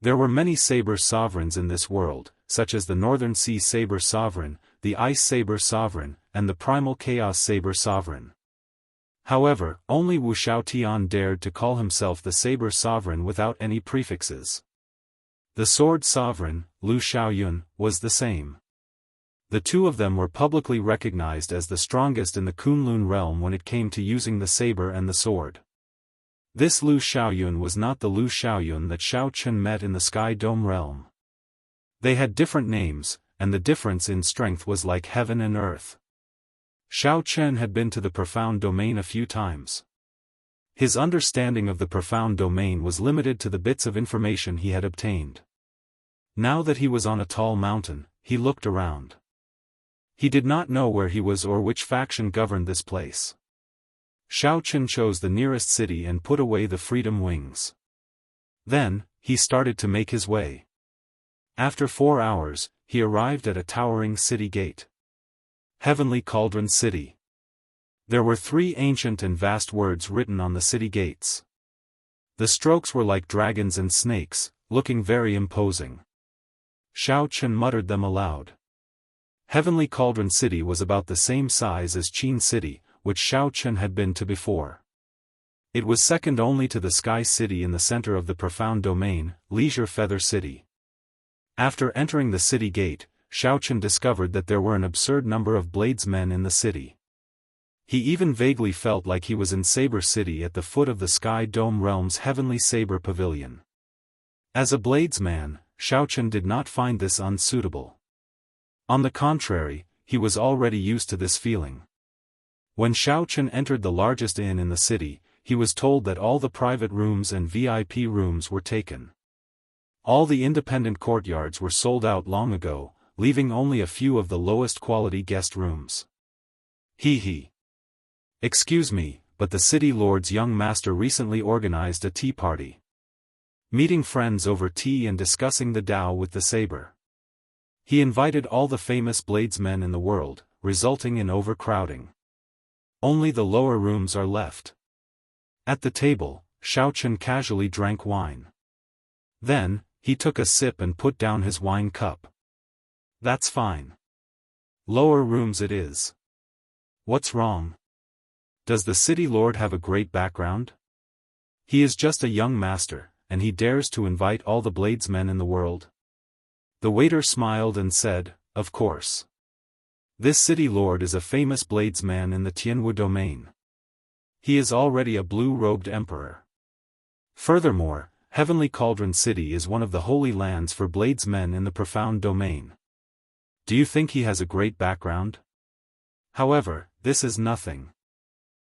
There were many Saber Sovereigns in this world, such as the Northern Sea Saber Sovereign, the Ice Saber Sovereign, and the Primal Chaos Saber Sovereign. However, only Wu Xiaotian dared to call himself the Saber Sovereign without any prefixes. The Sword Sovereign, Lu Xiaoyun, was the same. The 2 of them were publicly recognized as the strongest in the Kunlun realm when it came to using the saber and the sword. This Lu Xiaoyun was not the Lu Xiaoyun that Xiao Chen met in the Sky Dome realm. They had different names, and the difference in strength was like heaven and earth. Xiao Chen had been to the profound domain a few times. His understanding of the profound domain was limited to the bits of information he had obtained. Now that he was on a tall mountain, he looked around. He did not know where he was or which faction governed this place. Xiao Chen chose the nearest city and put away the freedom wings. Then, he started to make his way. After 4 hours, he arrived at a towering city gate. Heavenly Cauldron City. There were 3 ancient and vast words written on the city gates. The strokes were like dragons and snakes, looking very imposing. Xiao Chen muttered them aloud. Heavenly Cauldron City was about the same size as Qin City, which Xiao Chen had been to before. It was second only to the Sky City in the center of the profound domain, Leisure Feather City. After entering the city gate, Xiao Chen discovered that there were an absurd number of bladesmen in the city. He even vaguely felt like he was in Saber City at the foot of the Sky Dome Realm's Heavenly Saber Pavilion. As a bladesman, Xiao Chen did not find this unsuitable. On the contrary, he was already used to this feeling. When Xiao Chen entered the largest inn in the city, he was told that all the private rooms and VIP rooms were taken. All the independent courtyards were sold out long ago, leaving only a few of the lowest quality guest rooms. He. Excuse me, but the city lord's young master recently organized a tea party. Meeting friends over tea and discussing the Tao with the saber. He invited all the famous bladesmen in the world, resulting in overcrowding. Only the lower rooms are left. At the table, Xiao Chen casually drank wine. Then, he took a sip and put down his wine cup. That's fine. Lower rooms it is. What's wrong? Does the city lord have a great background? He is just a young master, and he dares to invite all the bladesmen in the world. The waiter smiled and said, of course. This city lord is a famous bladesman in the Tianwu domain. He is already a blue-robed emperor. Furthermore, Heavenly Cauldron City is one of the holy lands for bladesmen in the profound domain. Do you think he has a great background? However, this is nothing.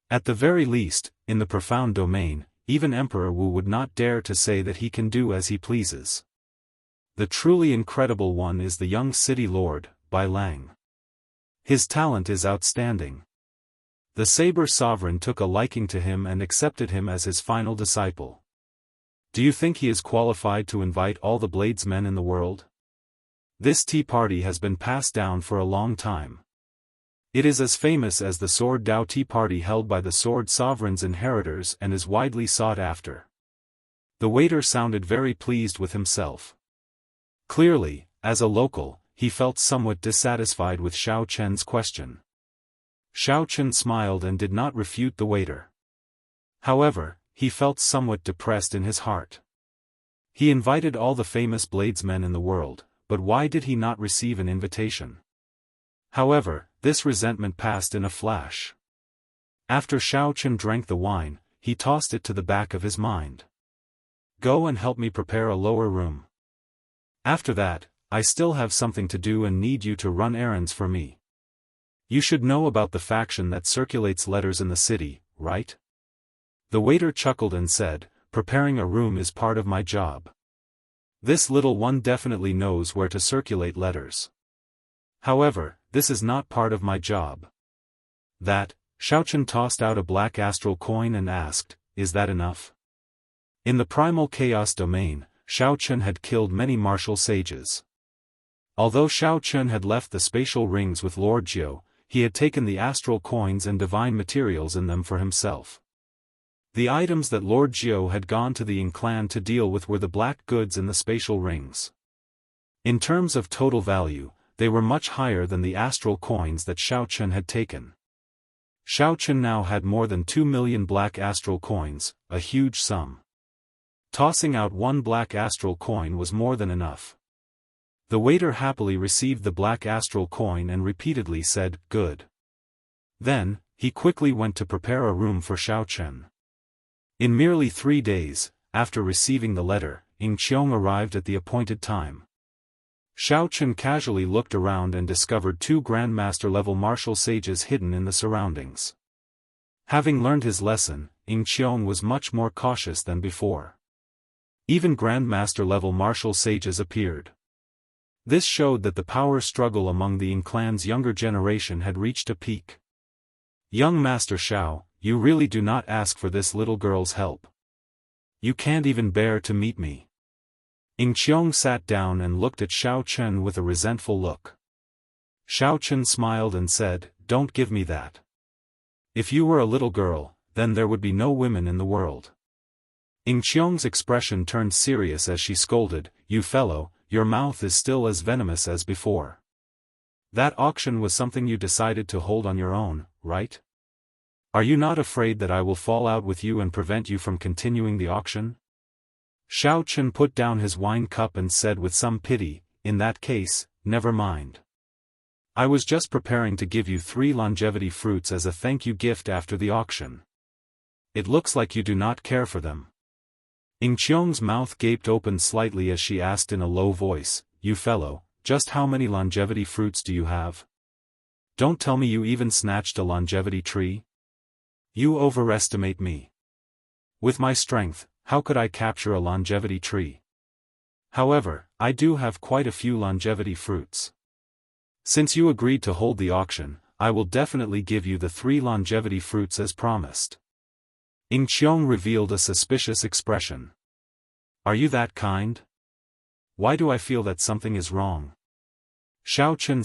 At the very least, in the profound domain, even Emperor Wu would not dare to say that he can do as he pleases. The truly incredible one is the young city lord, Bai Lang. His talent is outstanding. The Saber Sovereign took a liking to him and accepted him as his final disciple. Do you think he is qualified to invite all the bladesmen in the world? This tea party has been passed down for a long time. It is as famous as the Sword Dao Tea Party held by the Sword Sovereign's inheritors and is widely sought after. The waiter sounded very pleased with himself. Clearly, as a local, he felt somewhat dissatisfied with Xiao Chen's question. Xiao Chen smiled and did not refute the waiter. However, he felt somewhat depressed in his heart. He invited all the famous bladesmen in the world, but why did he not receive an invitation? However, this resentment passed in a flash. After Xiao Chen drank the wine, he tossed it to the back of his mind. Go and help me prepare a lower room. After that, I still have something to do and need you to run errands for me. You should know about the faction that circulates letters in the city, right? The waiter chuckled and said, preparing a room is part of my job. This little one definitely knows where to circulate letters. However, this is not part of my job. That, Xiao Chen tossed out a black astral coin and asked, is that enough? In the primal chaos domain, Xiao Chen had killed many martial sages. Although Xiao Chen had left the spatial rings with Lord Jiu, he had taken the astral coins and divine materials in them for himself. The items that Lord Jiu had gone to the Ying clan to deal with were the black goods in the spatial rings. In terms of total value, they were much higher than the astral coins that Xiao Chen had taken. Xiao Chen now had more than 2 million black astral coins, a huge sum. Tossing out one black astral coin was more than enough. The waiter happily received the black astral coin and repeatedly said, good. Then, he quickly went to prepare a room for Xiao Chen. In merely 3 days, after receiving the letter, Ying Qiong arrived at the appointed time. Xiao Chen casually looked around and discovered 2 Grandmaster-level martial sages hidden in the surroundings. Having learned his lesson, Ying Qiong was much more cautious than before. Even Grandmaster-level martial sages appeared. This showed that the power struggle among the Ying clan's younger generation had reached a peak. Young Master Xiao, you really do not ask for this little girl's help. You can't even bear to meet me. Ying Qiong sat down and looked at Xiao Chen with a resentful look. Xiao Chen smiled and said, "Don't give me that. If you were a little girl, then there would be no women in the world." Ying Qiong's expression turned serious as she scolded, "You fellow, your mouth is still as venomous as before. That auction was something you decided to hold on your own, right? Are you not afraid that I will fall out with you and prevent you from continuing the auction?" Xiao Chen put down his wine cup and said with some pity, "In that case, never mind. I was just preparing to give you 3 longevity fruits as a thank you gift after the auction. It looks like you do not care for them." Ying Qiong's mouth gaped open slightly as she asked in a low voice, "You fellow, just how many longevity fruits do you have? Don't tell me you even snatched a longevity tree? You overestimate me. With my strength, how could I capture a longevity tree? However, I do have quite a few longevity fruits. Since you agreed to hold the auction, I will definitely give you the 3 longevity fruits as promised." Ying Qiong revealed a suspicious expression. "Are you that kind? Why do I feel that something is wrong?" Xiao Chen